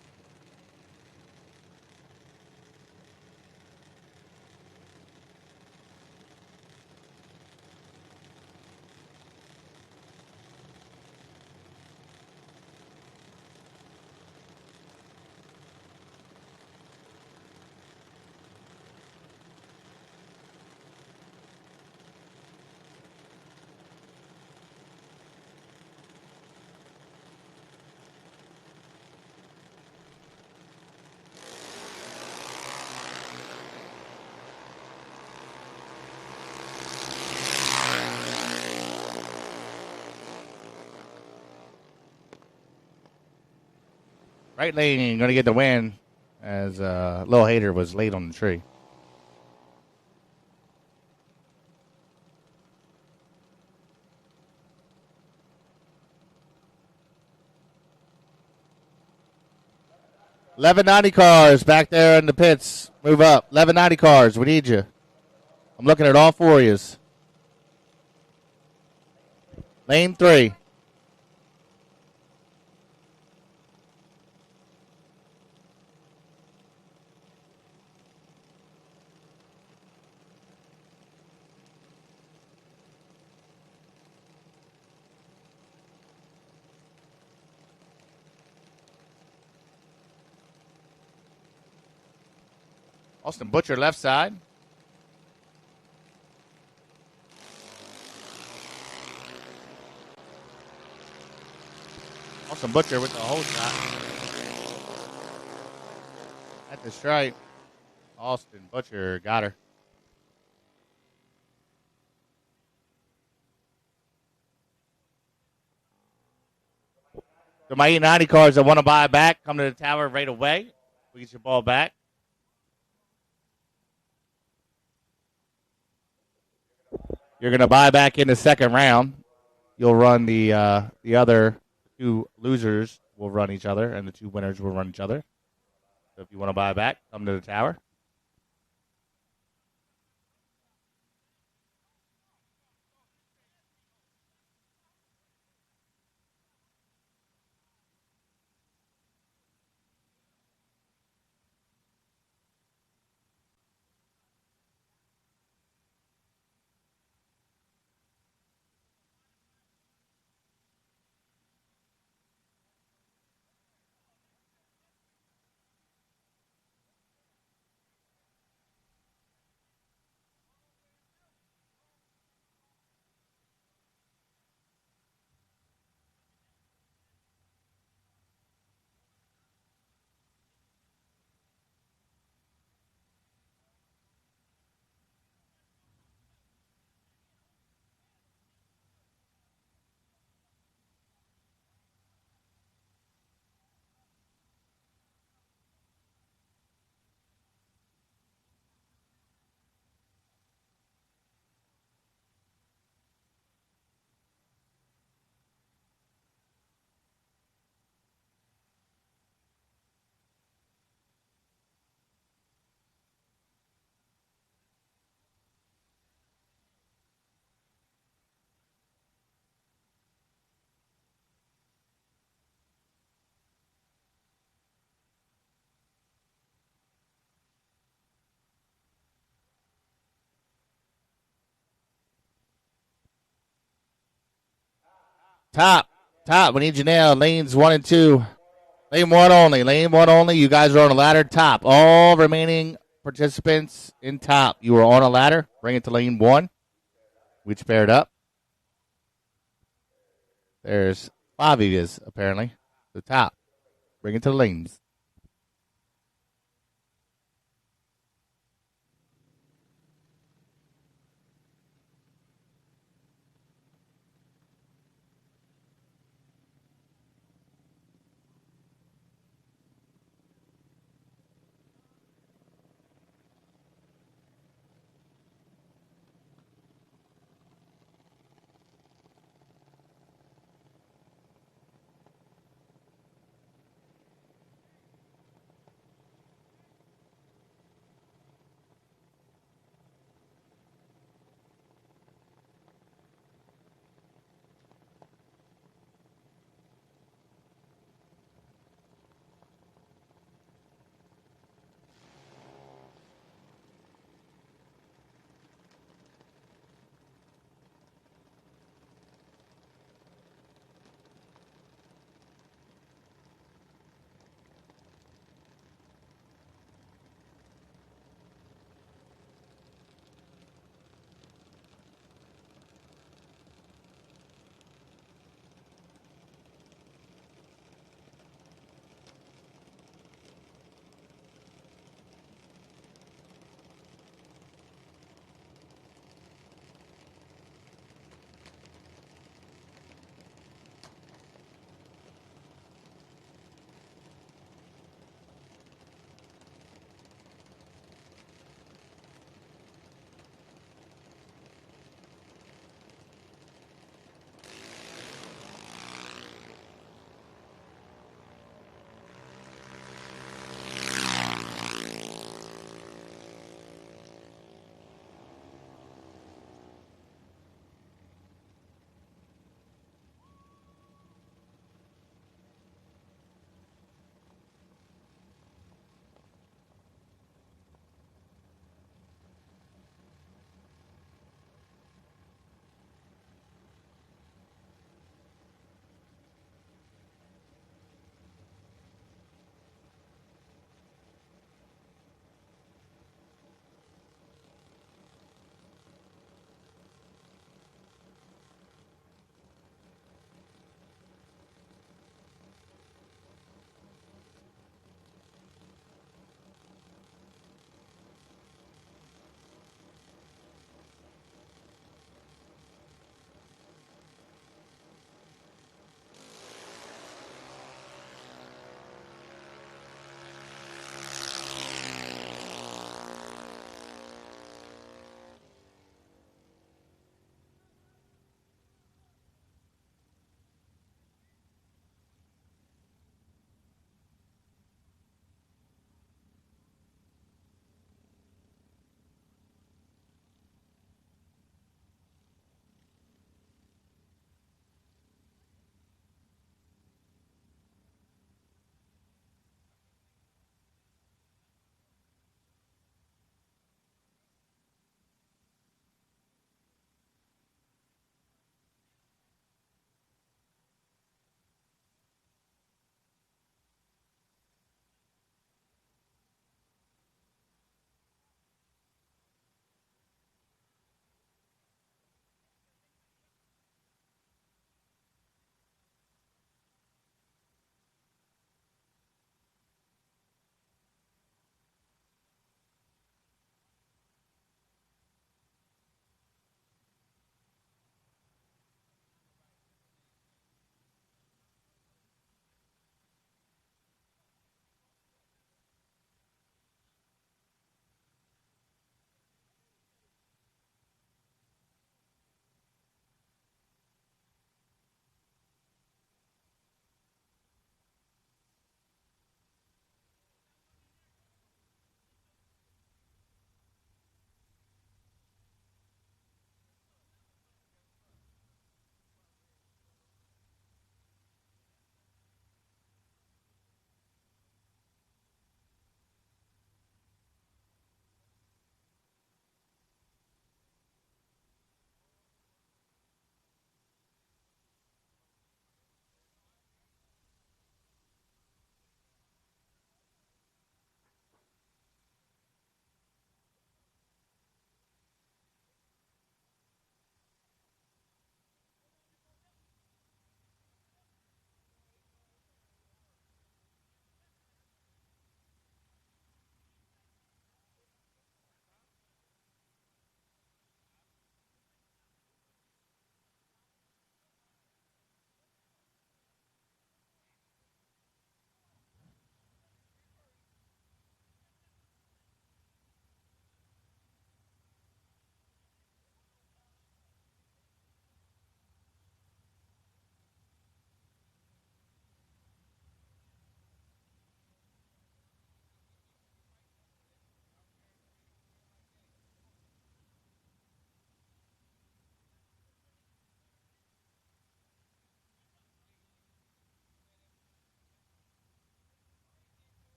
Right lane going to get the win as Lil Hater was late on the tree. $11.90 cars back there in the pits. Move up. $11.90 cars. We need you. I'm looking at all four of yous. Lane 3. Austin Butcher left side. Austin Butcher with the whole shot. At the stripe. Austin Butcher got her. So my 890 cars that want to buy back, come to the tower right away. We get your ball back. You're going to buy back in the second round. You'll run the other two losers will run each other, and the two winners will run each other. So if you want to buy back, come to the tower. Top. We need you now. Lanes 1 and 2. Lane 1 only. Lane 1 only. You guys are on a ladder. Top. All remaining participants in top. You are on a ladder. Bring it to lane 1. Which paired up. There's 5 of you, apparently. The top. Bring it to the lanes.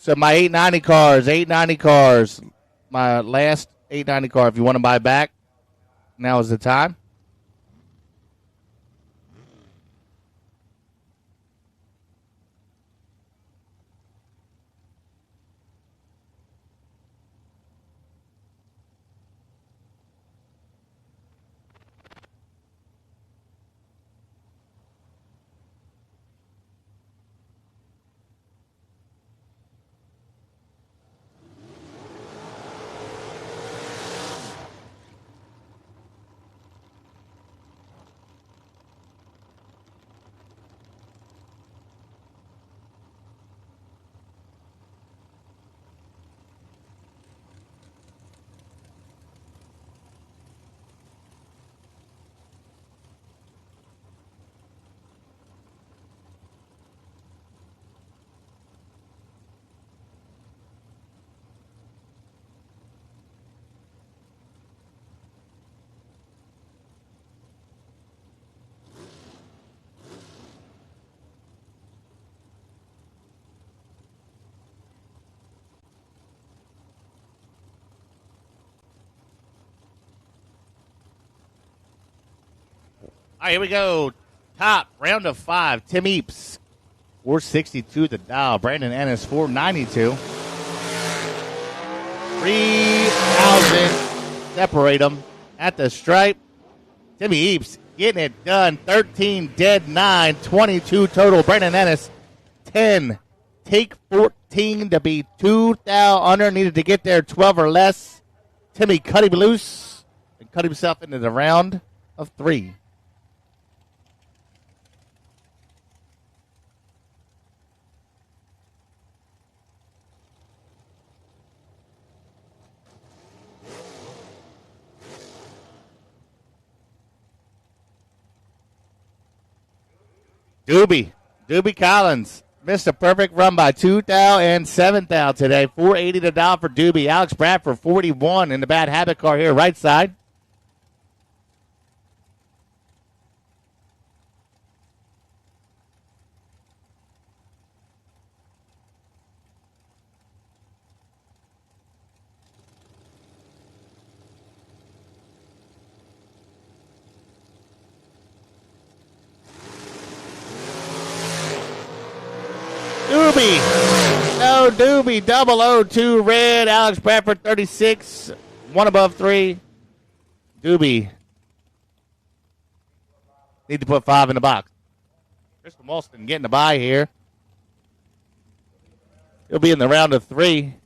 So my 890 cars, my last 890 car. If you want to buy back, now is the time. All right, here we go. Top round of 5. Tim Eaps, 462 the dial. Brandon Ennis, 492. 3,000. Separate them at the stripe. Timmy Eaps getting it done. 13 dead 9. 22 total. Brandon Ennis, 10. Take 14 to be 2,000 under. Needed to get there 12 or less. Timmy cut him loose and cut himself into the round of 3. Doobie Collins missed a perfect run by 2,000 and 7,000 today. 480 to dial for Doobie. Alex Bradford, 41 in the bad habit car here, right side. Doobie. No, Doobie. 002 red. Alex Bradford, 36. 1 above 3. Doobie. Need to put 5 in the box. Kristen Walston getting the bye here. He'll be in the round of 3.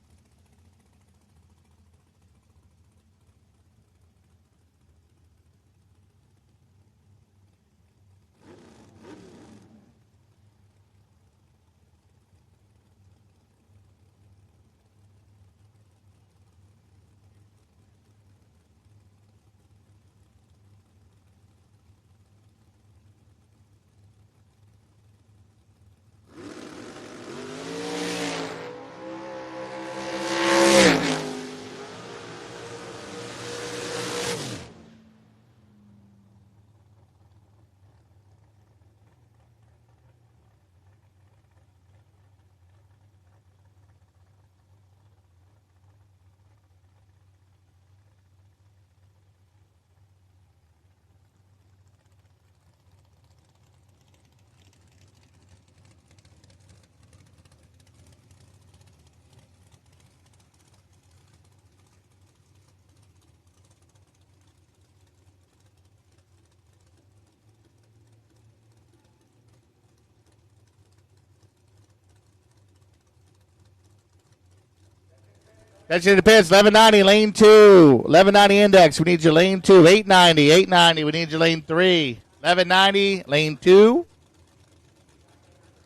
That's it depends. 1190, lane 2. 1190 index. We need your lane 2. 890. 890. We need your lane 3. 1190, lane 2.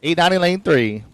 890, lane 3.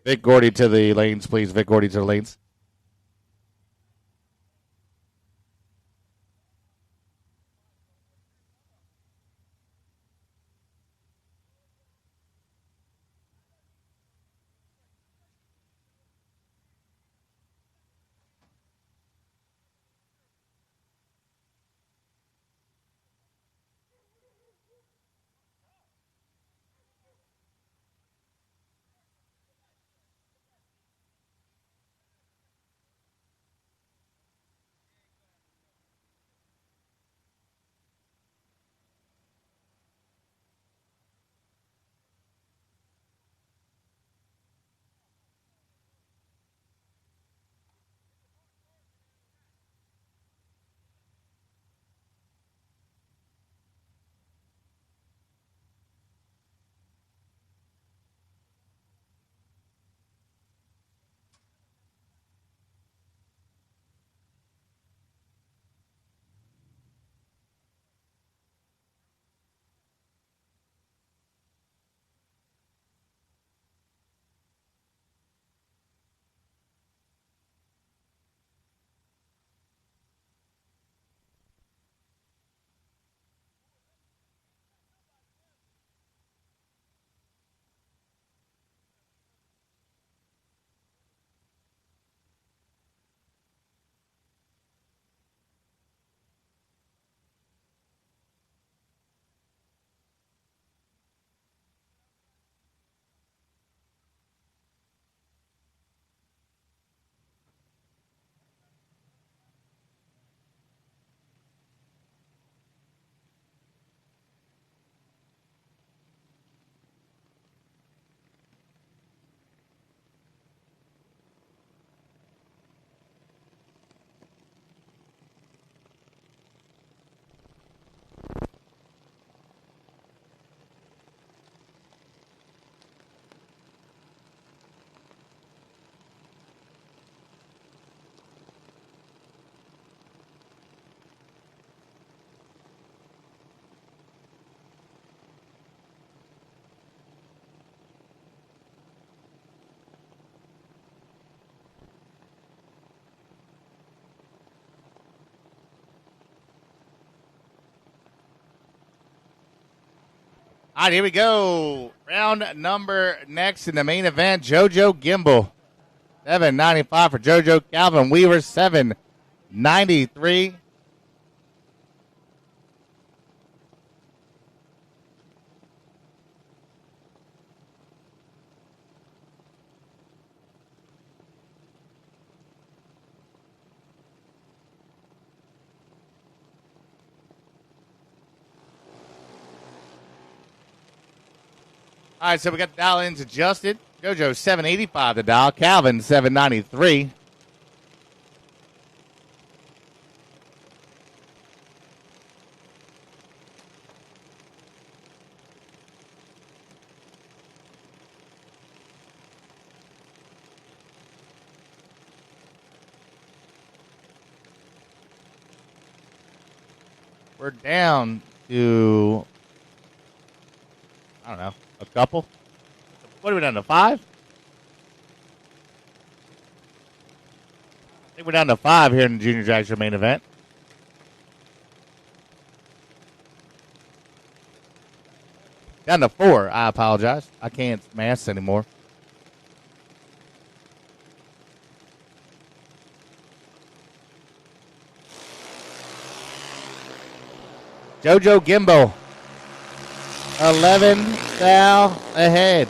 Vic Gordy to the lanes, please. Vic Gordy to the lanes. All right, here we go. Round number next in the main event. JoJo Gimbal, $7.95 for JoJo. Calvin Weaver, $7.93. All right, so we got the dial-ins adjusted. JoJo, $7.85 the dial. Calvin, $7.93. We're down to, I don't know, a couple. What are we down to, 5? I think we're down to 5 here in the Junior Dragster main event. Down to 4. I apologize. I can't math anymore. JoJo Gimbal, 11 thou ahead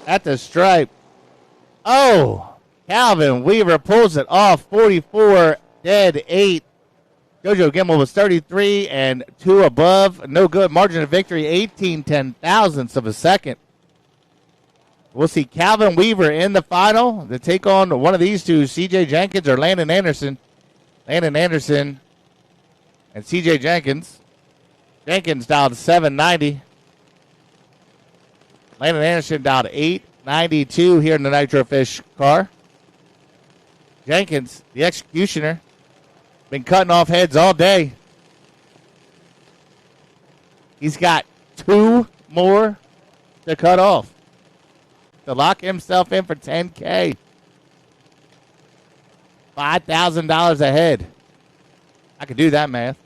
at the stripe. Oh, Calvin Weaver pulls it off, 44 dead 8. JoJo Gimbal was 33 and 2 above. No good. Margin of victory, 18 10,000ths of a second. We'll see Calvin Weaver in the final to take on one of these two, CJ Jenkins or Landon Anderson. Landon Anderson and CJ Jenkins. Jenkins down to 790. Landon Anderson down to 892 here in the Nitro Fish car. Jenkins, the executioner, been cutting off heads all day. He's got 2 more to cut off. to lock himself in for $10K. $5,000 ahead. I could do that math.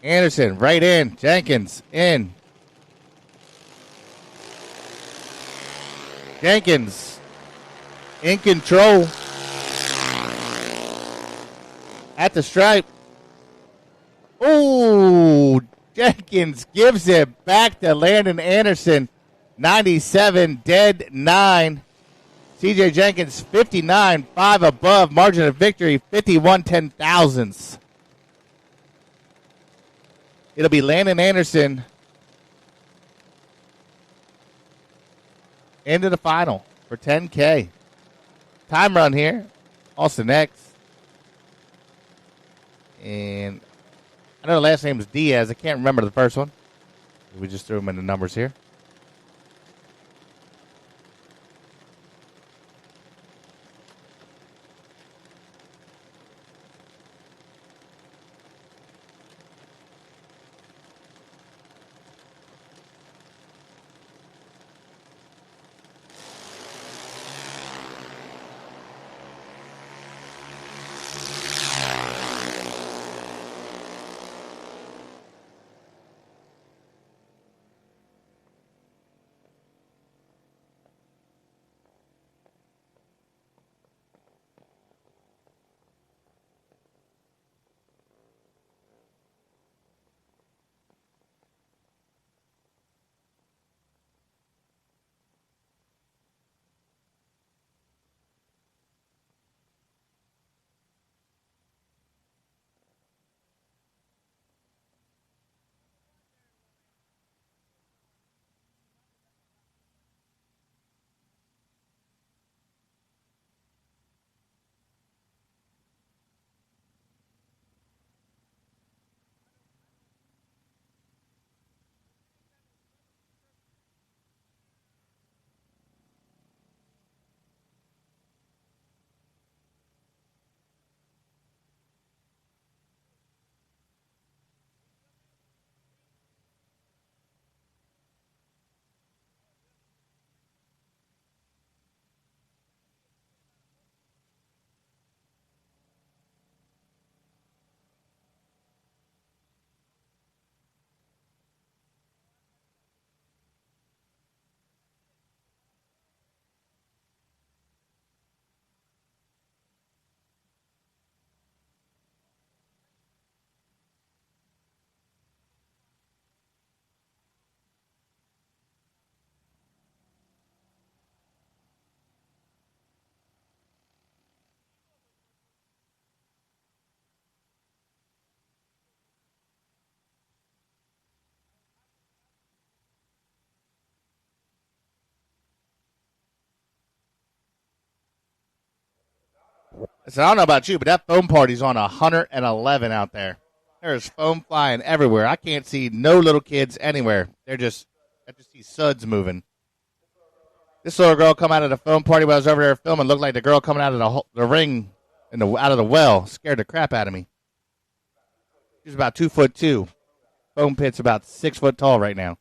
Anderson, right in. Jenkins, in. Jenkins, in control. At the stripe. Ooh, Jenkins gives it back to Landon Anderson. 97, dead 9. CJ Jenkins, 59, 5 above. Margin of victory, 51 10,000ths. It'll be Landon Anderson into the final for $10K. Time run here. Austin X. And I know the last name is Diaz. I can't remember the first one. We just threw them in the numbers here. So I don't know about you, but that foam party's on 111 out there. There's foam flying everywhere. I can't see no little kids anywhere. I just see suds moving. This little girl come out of the foam party when I was over there filming. Looked like the girl coming out of the ring out of the well. Scared the crap out of me. She's about 2'2". Foam pit's about 6 foot tall right now.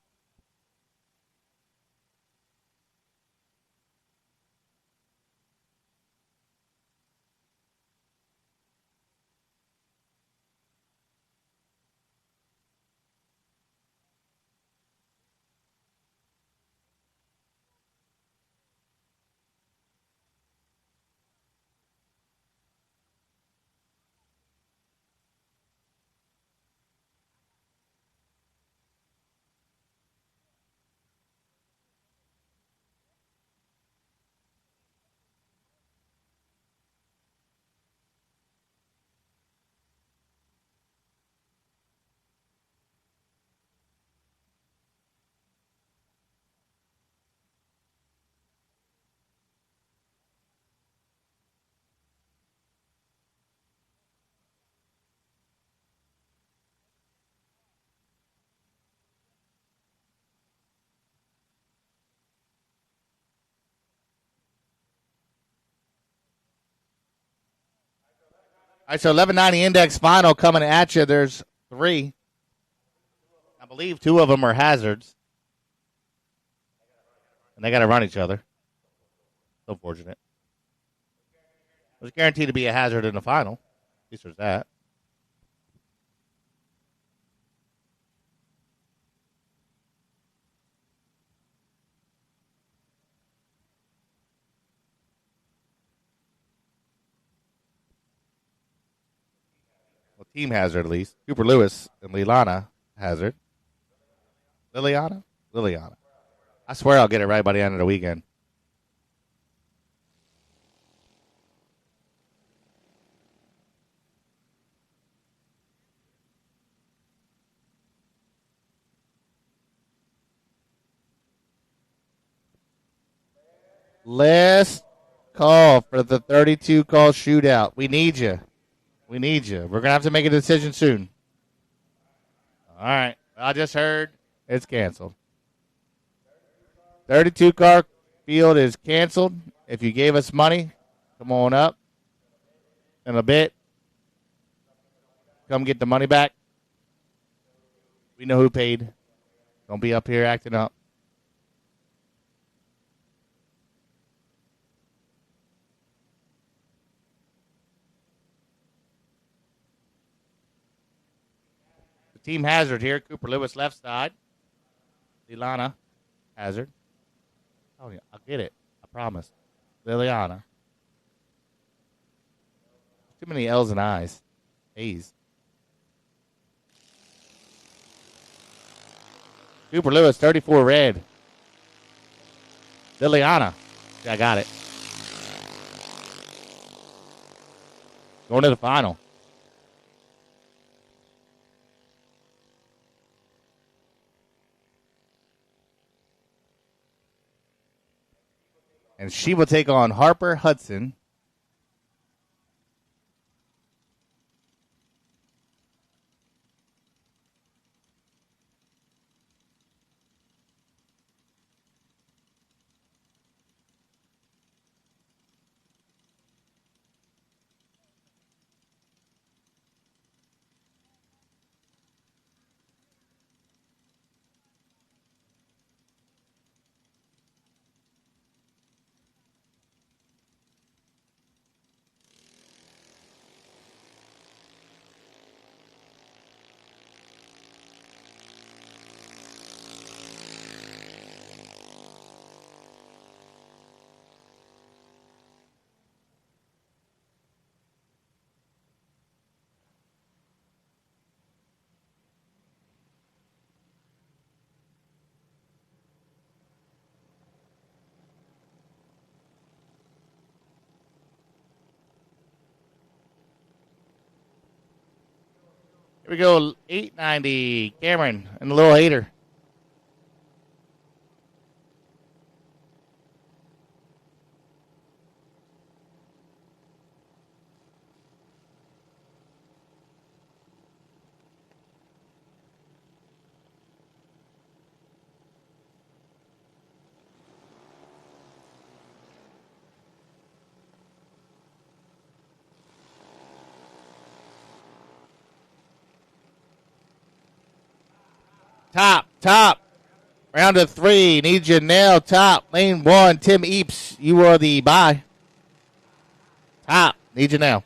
All right, so 1190 index final coming at you. There's 3. believe 2 of them are hazards. And they got to run each other. So fortunate. There's guaranteed to be a hazard in the final. At least there's that. Well, team hazard at least. Cooper Lewis and Liliana hazard. Liliana? Liliana. I swear I'll get it right by the end of the weekend. Last call for the 32 call shootout. We need you. We need you. We're going to have to make a decision soon. All right. I just heard it's canceled. 32 car field is canceled. If you gave us money, come on up in a bit. Come get the money back. We know who paid. Don't be up here acting up. The team hazard here. Cooper Lewis left side. Liliana hazard. Oh, yeah, I'll get it. I promise. Liliana. Too many L's and I's. A's. Cooper Lewis, 34 red. Liliana. Yeah, I got it. Going to the final. And she will take on Harper Hudson. Here we go, 890. Cameron and the little hater. Top. Round of 3. Need you now. Top. Lane 1. Tim Eeps. You are the bye. Top. Need you now.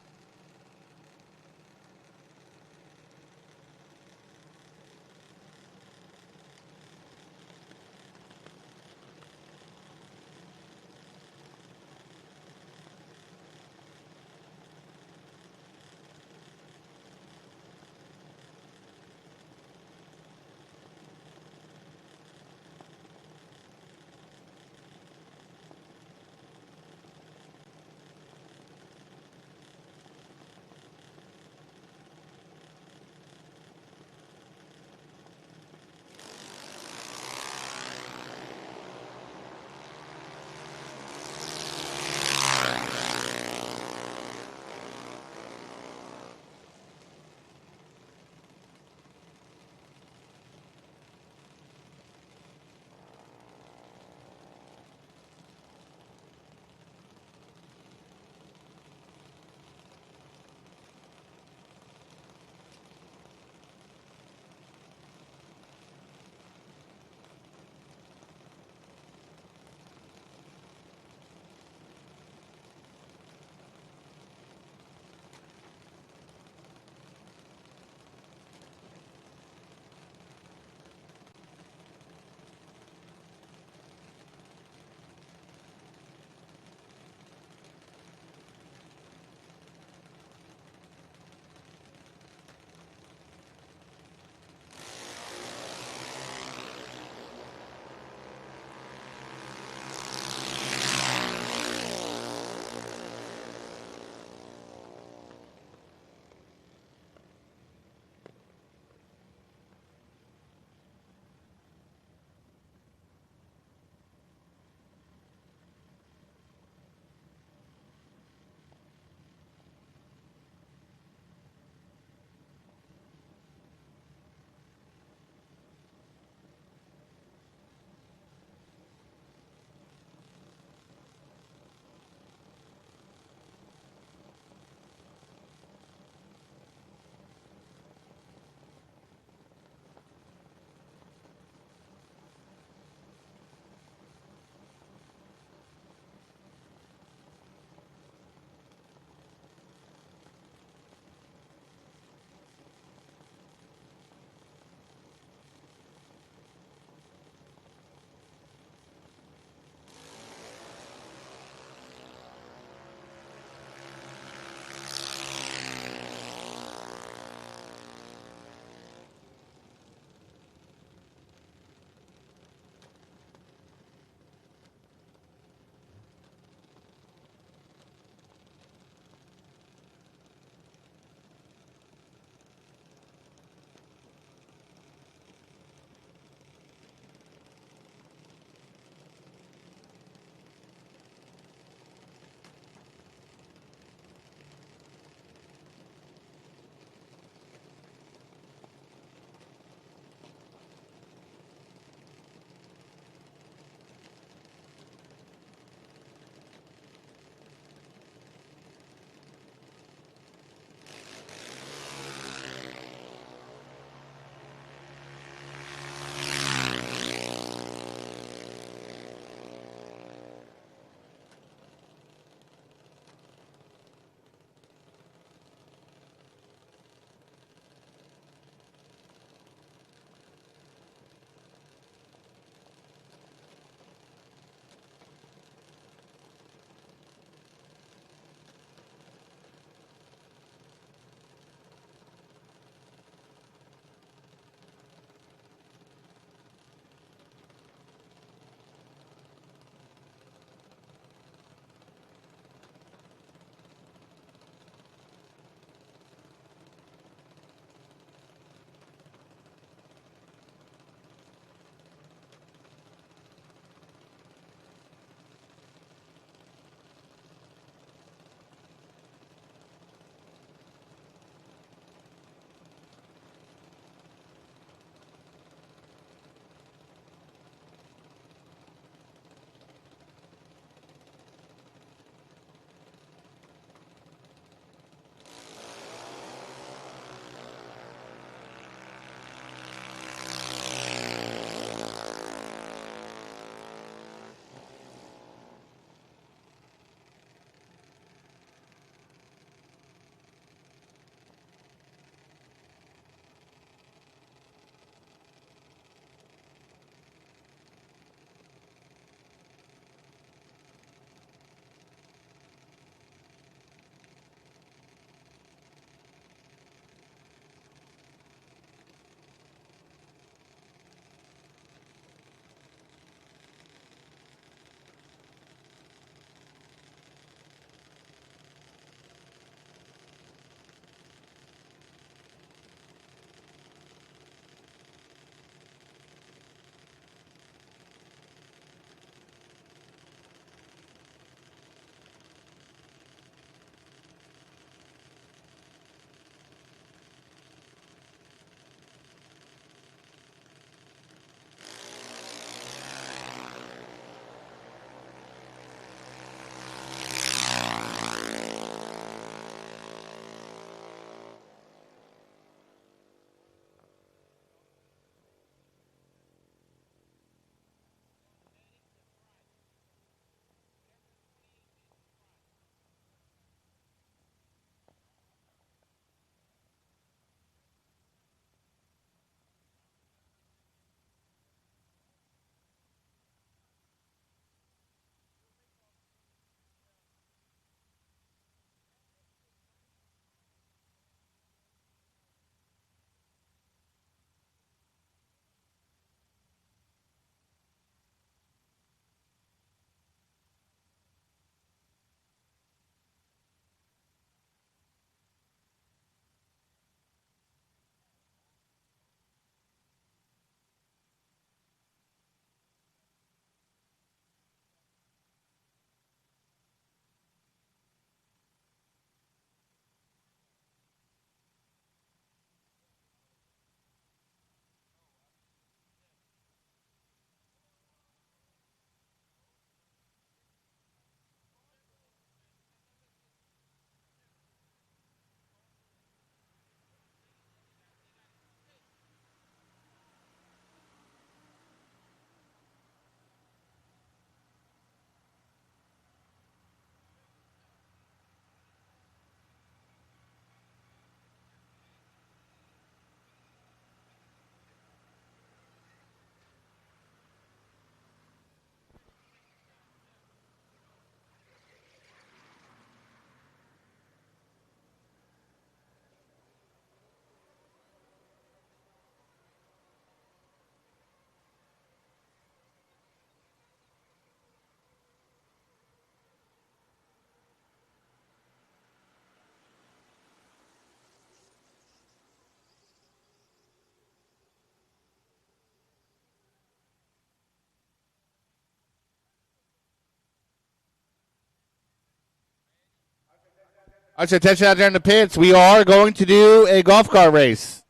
I said, attention out there in the pits. We are going to do a golf cart race.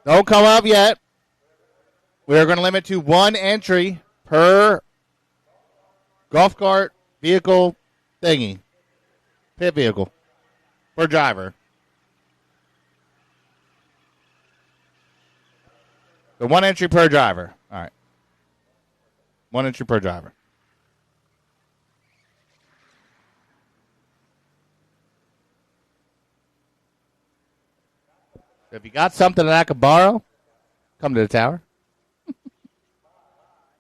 Don't come up yet. We are going to limit to one entry per golf cart vehicle thingy. Pit vehicle. Per driver. So one entry per driver. All right. One entry per driver. So if you got something that I could borrow, come to the tower.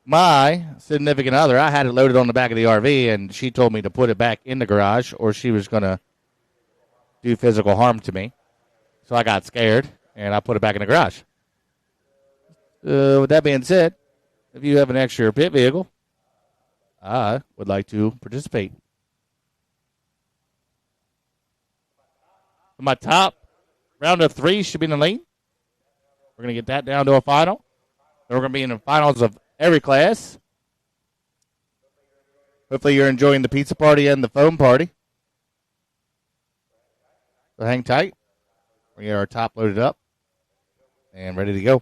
My significant other, I had it loaded on the back of the RV, and she told me to put it back in the garage, or she was going to do physical harm to me. So I got scared, and I put it back in the garage. With that being said, if you have an extra pit vehicle, I would like to participate. My top round of 3 should be in the lane. We're going to get that down to a final. Then we're going to be in the finals of every class. Hopefully you're enjoying the pizza party and the foam party. So hang tight. We get our top loaded up and ready to go.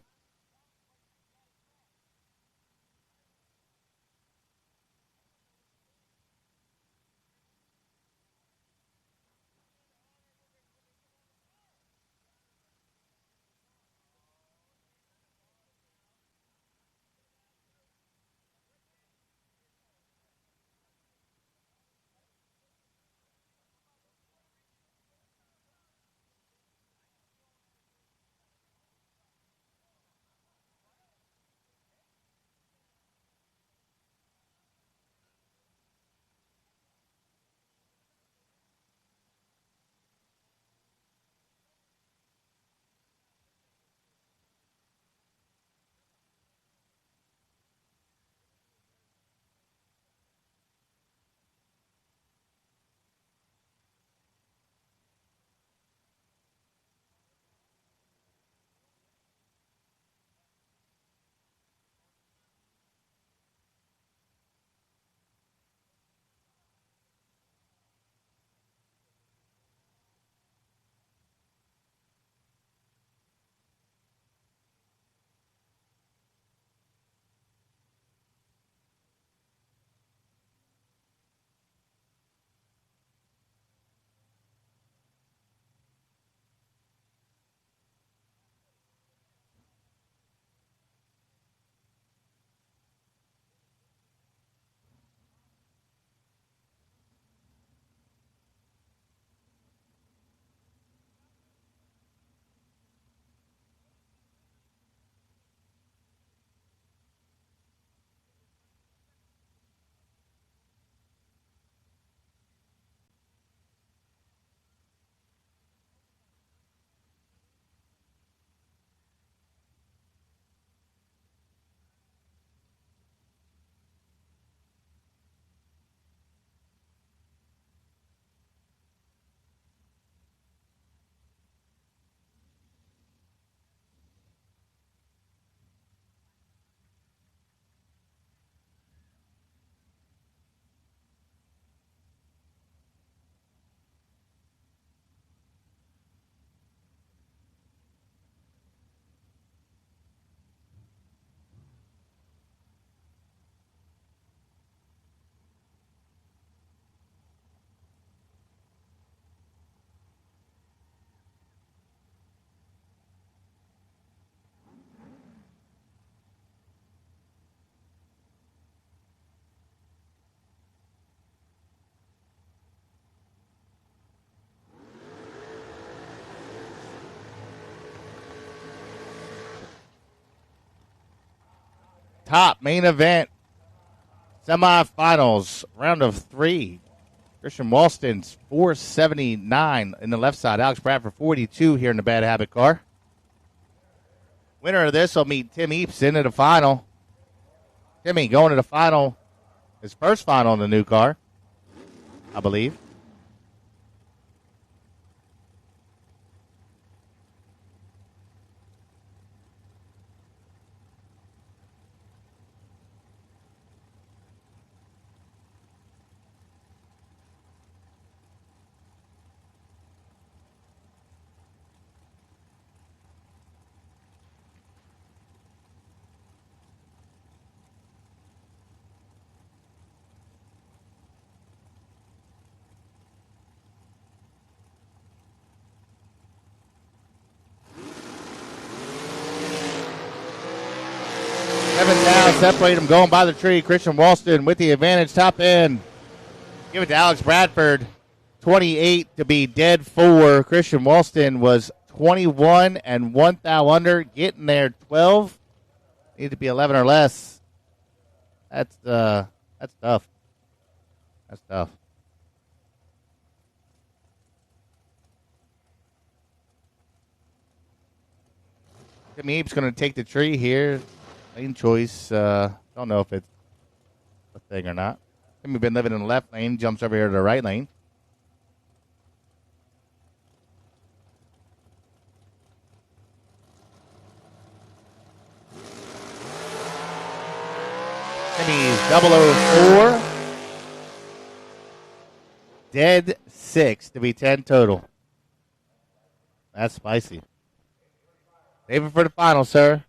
Top main event, semifinals, round of 3. Christian Walston's 479 in the left side. Alex Bradford 42 here in the Bad Habit car. Winner of this will meet Tim Eaps into the final. Timmy going to the final, his first final in the new car, I believe. 7 down, separate them, going by the tree. Christian Walston with the advantage, top end. Give it to Alex Bradford. 28 to be dead 4. Christian Walston was 21 and 1 thou under, getting there 12. Need to be 11 or less. That's tough. That's tough. Tim Eaps going to take the tree here. Lane choice. Don't know if it's a thing or not. Tim been living in the left lane. Jumps over here to the right lane. Timmy's 004. Dead 6 to be 10 total. That's spicy. Save it for the final, sir.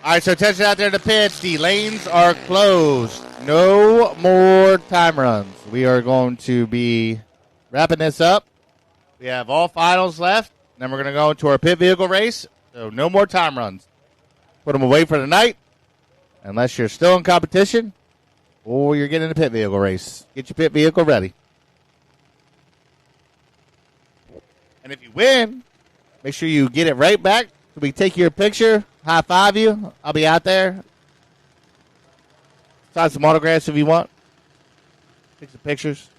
All right, so attention out there to the pits. The lanes are closed. No more time runs. We are going to be wrapping this up. We have all finals left. Then we're going to go into our pit vehicle race. So no more time runs. Put them away for the night, unless you're still in competition or you're getting a pit vehicle race. Get your pit vehicle ready. And if you win, make sure you get it right back so we can take your picture, high five you. I'll be out there. Sign some autographs if you want. Take some pictures.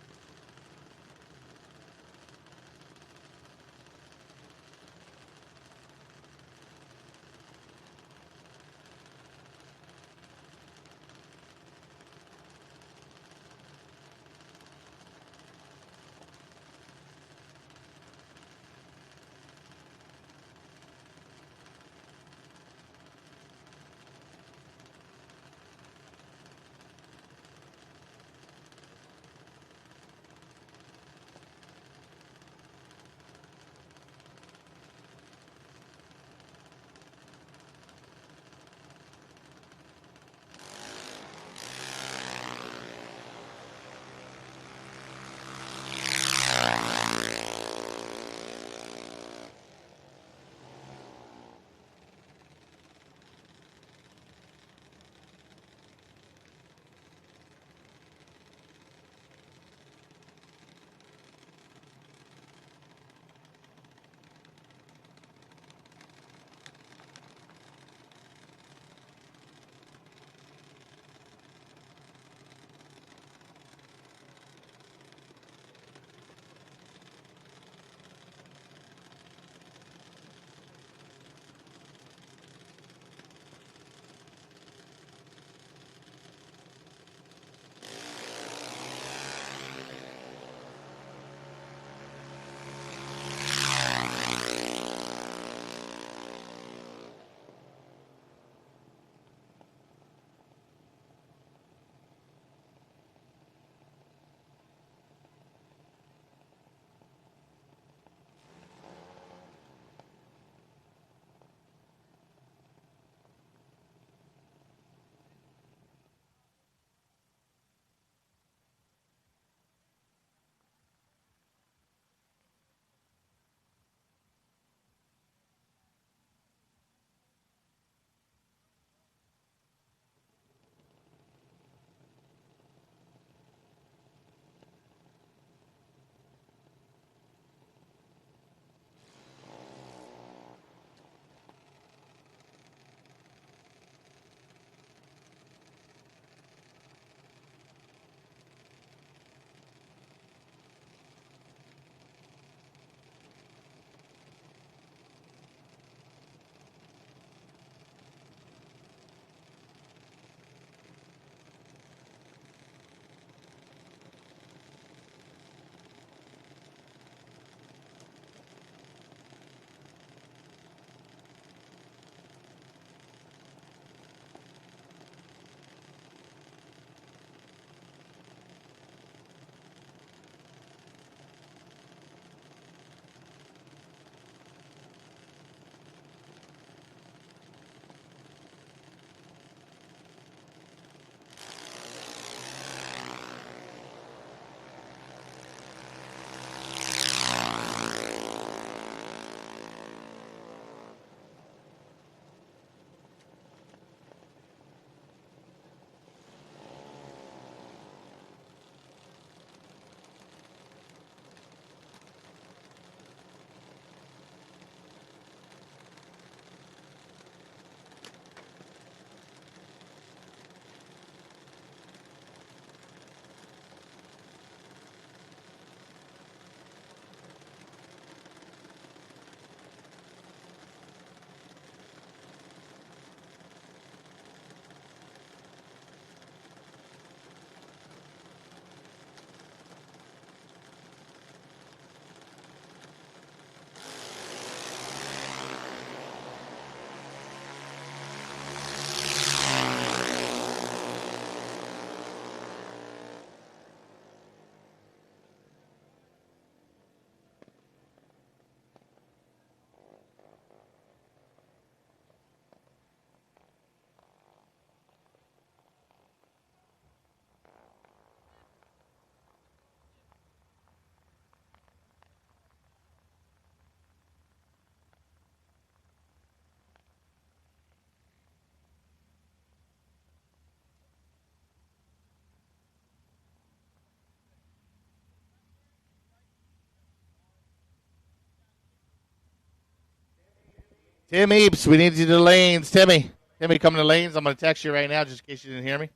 Tim Eaps, we need you to the lanes. Timmy, come to the lanes. I'm going to text you right now just in case you didn't hear me.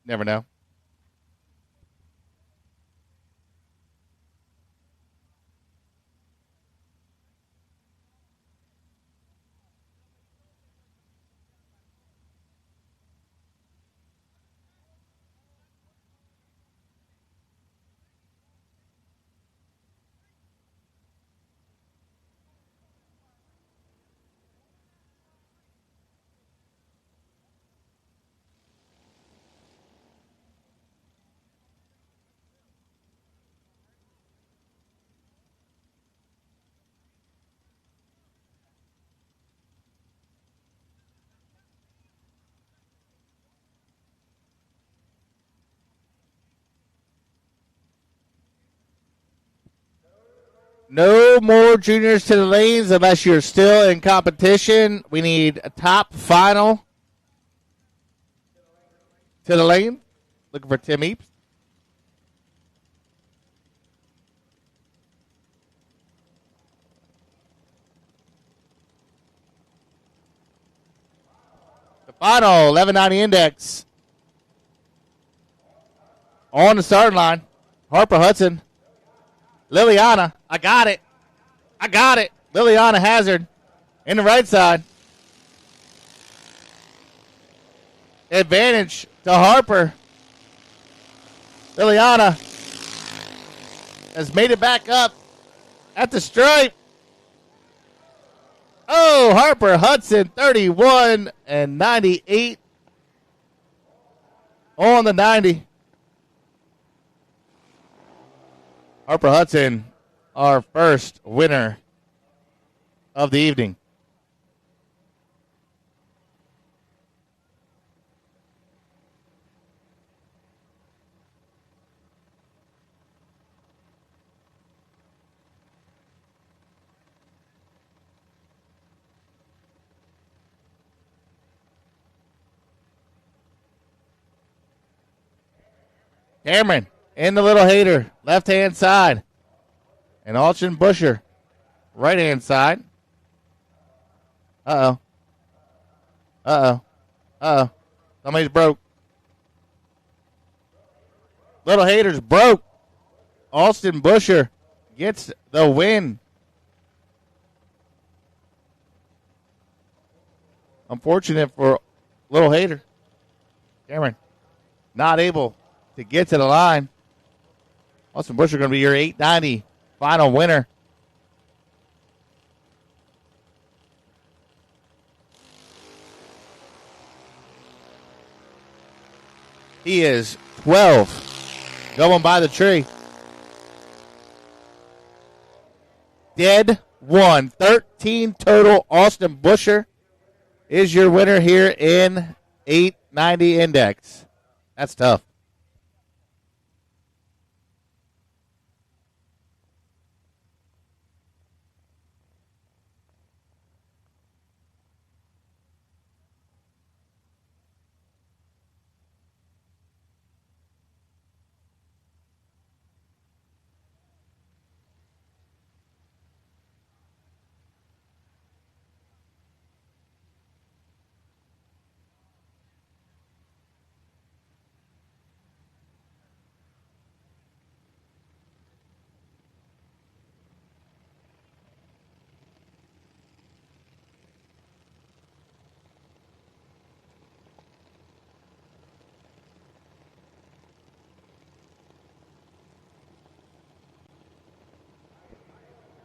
Never know. No more juniors to the lanes unless you're still in competition. We need a top final to the lane. Looking for Tim Eaps. The final 1190 index on the starting line. Harper Hudson. Liliana. I got it. Liliana Hazard in the right side. Advantage to Harper. Liliana has made it back up at the stripe. Oh, Harper Hudson, 31 and 98 on the 90. Harper Hudson, our first winner of the evening. Cameron in the little hater, left-hand side. And Alton Busher, right-hand side. Uh-oh. Somebody's broke. Little haters broke. Alton Busher gets the win. Unfortunate for Little Hater. Cameron not able to get to the line. Alton Busher going to be your 890 final winner. He is 12 going by the tree. Dead one. 13 total. Alton Busher is your winner here in 890 index. That's tough.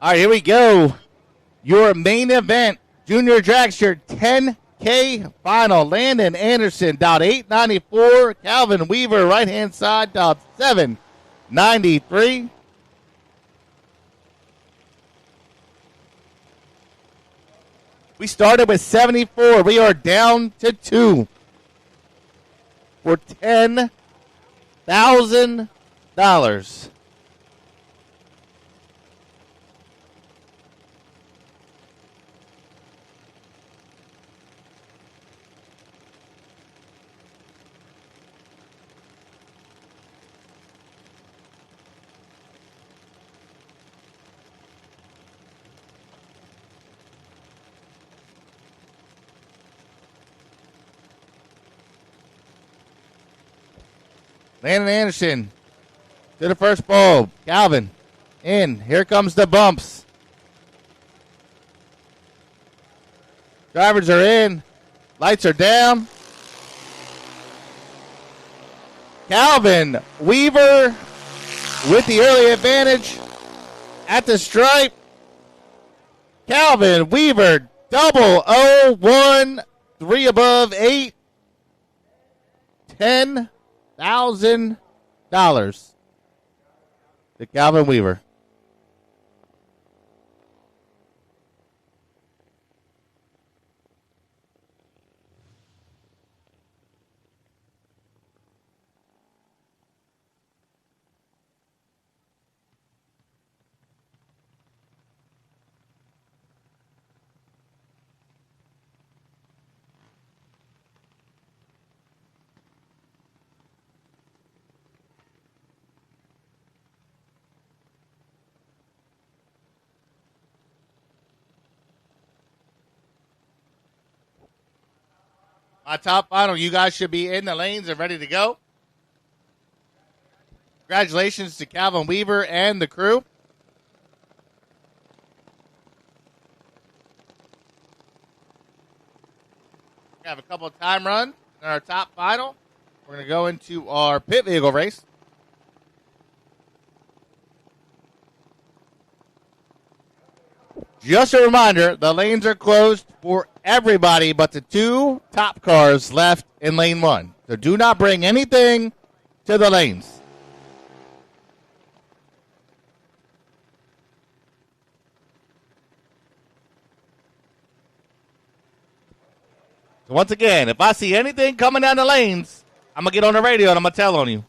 All right, here we go. Your main event, Junior Dragster 10K final. Landon Anderson, dot 894. Calvin Weaver, right-hand side, dot 793. We started with 74. We are down to 2 for $10,000. Landon Anderson to the first bulb. Calvin in. Here comes the bumps. Drivers are in. Lights are down. Calvin Weaver with the early advantage at the stripe. Calvin Weaver, 001, 3 above 8, $10,000 to Calvin Weaver. My top final, you guys should be in the lanes and ready to go. Congratulations to Calvin Weaver and the crew. We have a couple of time runs in our top final. We're going to go into our pit vehicle race. Just a reminder, the lanes are closed for everybody but the 2 top cars left in lane 1. So do not bring anything to the lanes. So once again, if I see anything coming down the lanes, I'm going to get on the radio and I'm going to tell on you.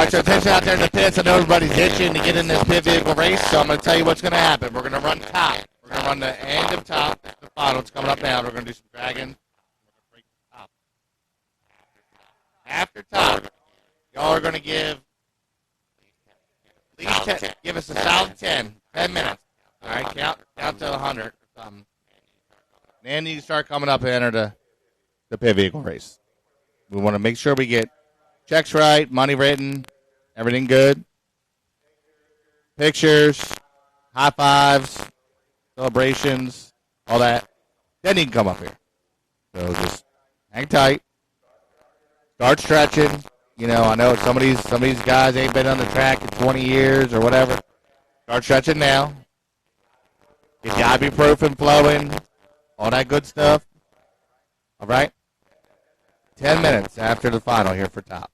All right, so attention out there in the pits. I know everybody's itching to get in this pit vehicle race, so I'm going to tell you what's going to happen. We're going to run top. We're going to run the end of top. The final. It's coming up now. We're going to do some dragging. Top. After top, y'all are going to give at least 10, give us a solid 10 minutes. All right, count to 100 or something. Then you start coming up and enter the pit vehicle race. We want to make sure we get checks right, money written, everything good. Pictures, high fives, celebrations, all that. Then you can come up here. So just hang tight. Start stretching. You know, I know some of these guys ain't been on the track in 20 years or whatever. Start stretching now. Get your ibuprofen flowing, all that good stuff. All right? 10 minutes after the final here for top.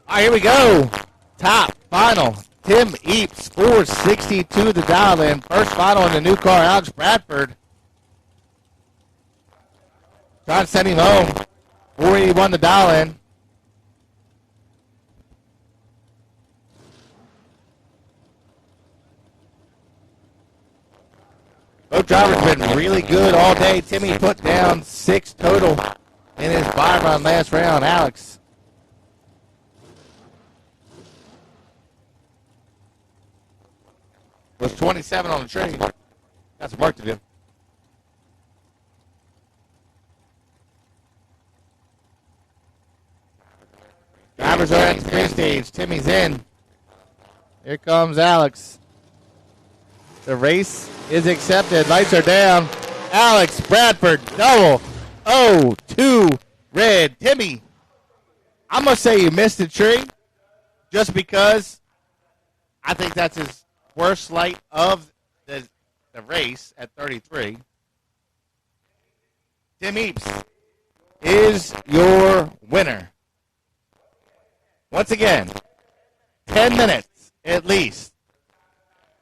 All right, here we go. Top, final. Tim Eaps, 462 the dial in. First final in the new car, Alex Bradford. Trying to send him home. 481 the dial in. Both drivers been really good all day. Timmy put down 6 total in his by-run last round. Alex was 27 on the tree. Got some work to do. Drivers are at the finish stage. Timmy's in. Here comes Alex. The race is accepted. Lights are down. Alex Bradford, double. 0-2 red. Timmy, I'm going to say you missed the tree just because I think that's his worst light of the race at 33. Tim Eaps is your winner. Once again, 10 minutes at least.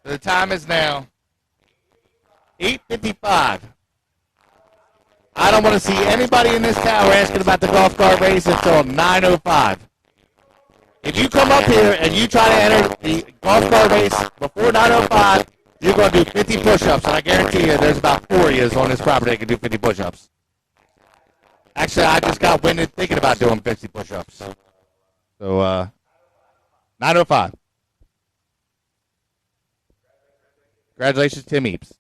The time is now 8:55. I don't want to see anybody in this tower asking about the golf cart race until 9:05. If you come up here and you try to enter the golf cart race before 9:05, you're going to do 50 push-ups, and I guarantee you there's about 4 of you on this property that can do 50 push-ups. Actually, I just got winded thinking about doing 50 push-ups. So, 9:05. Congratulations, Tim Eaps.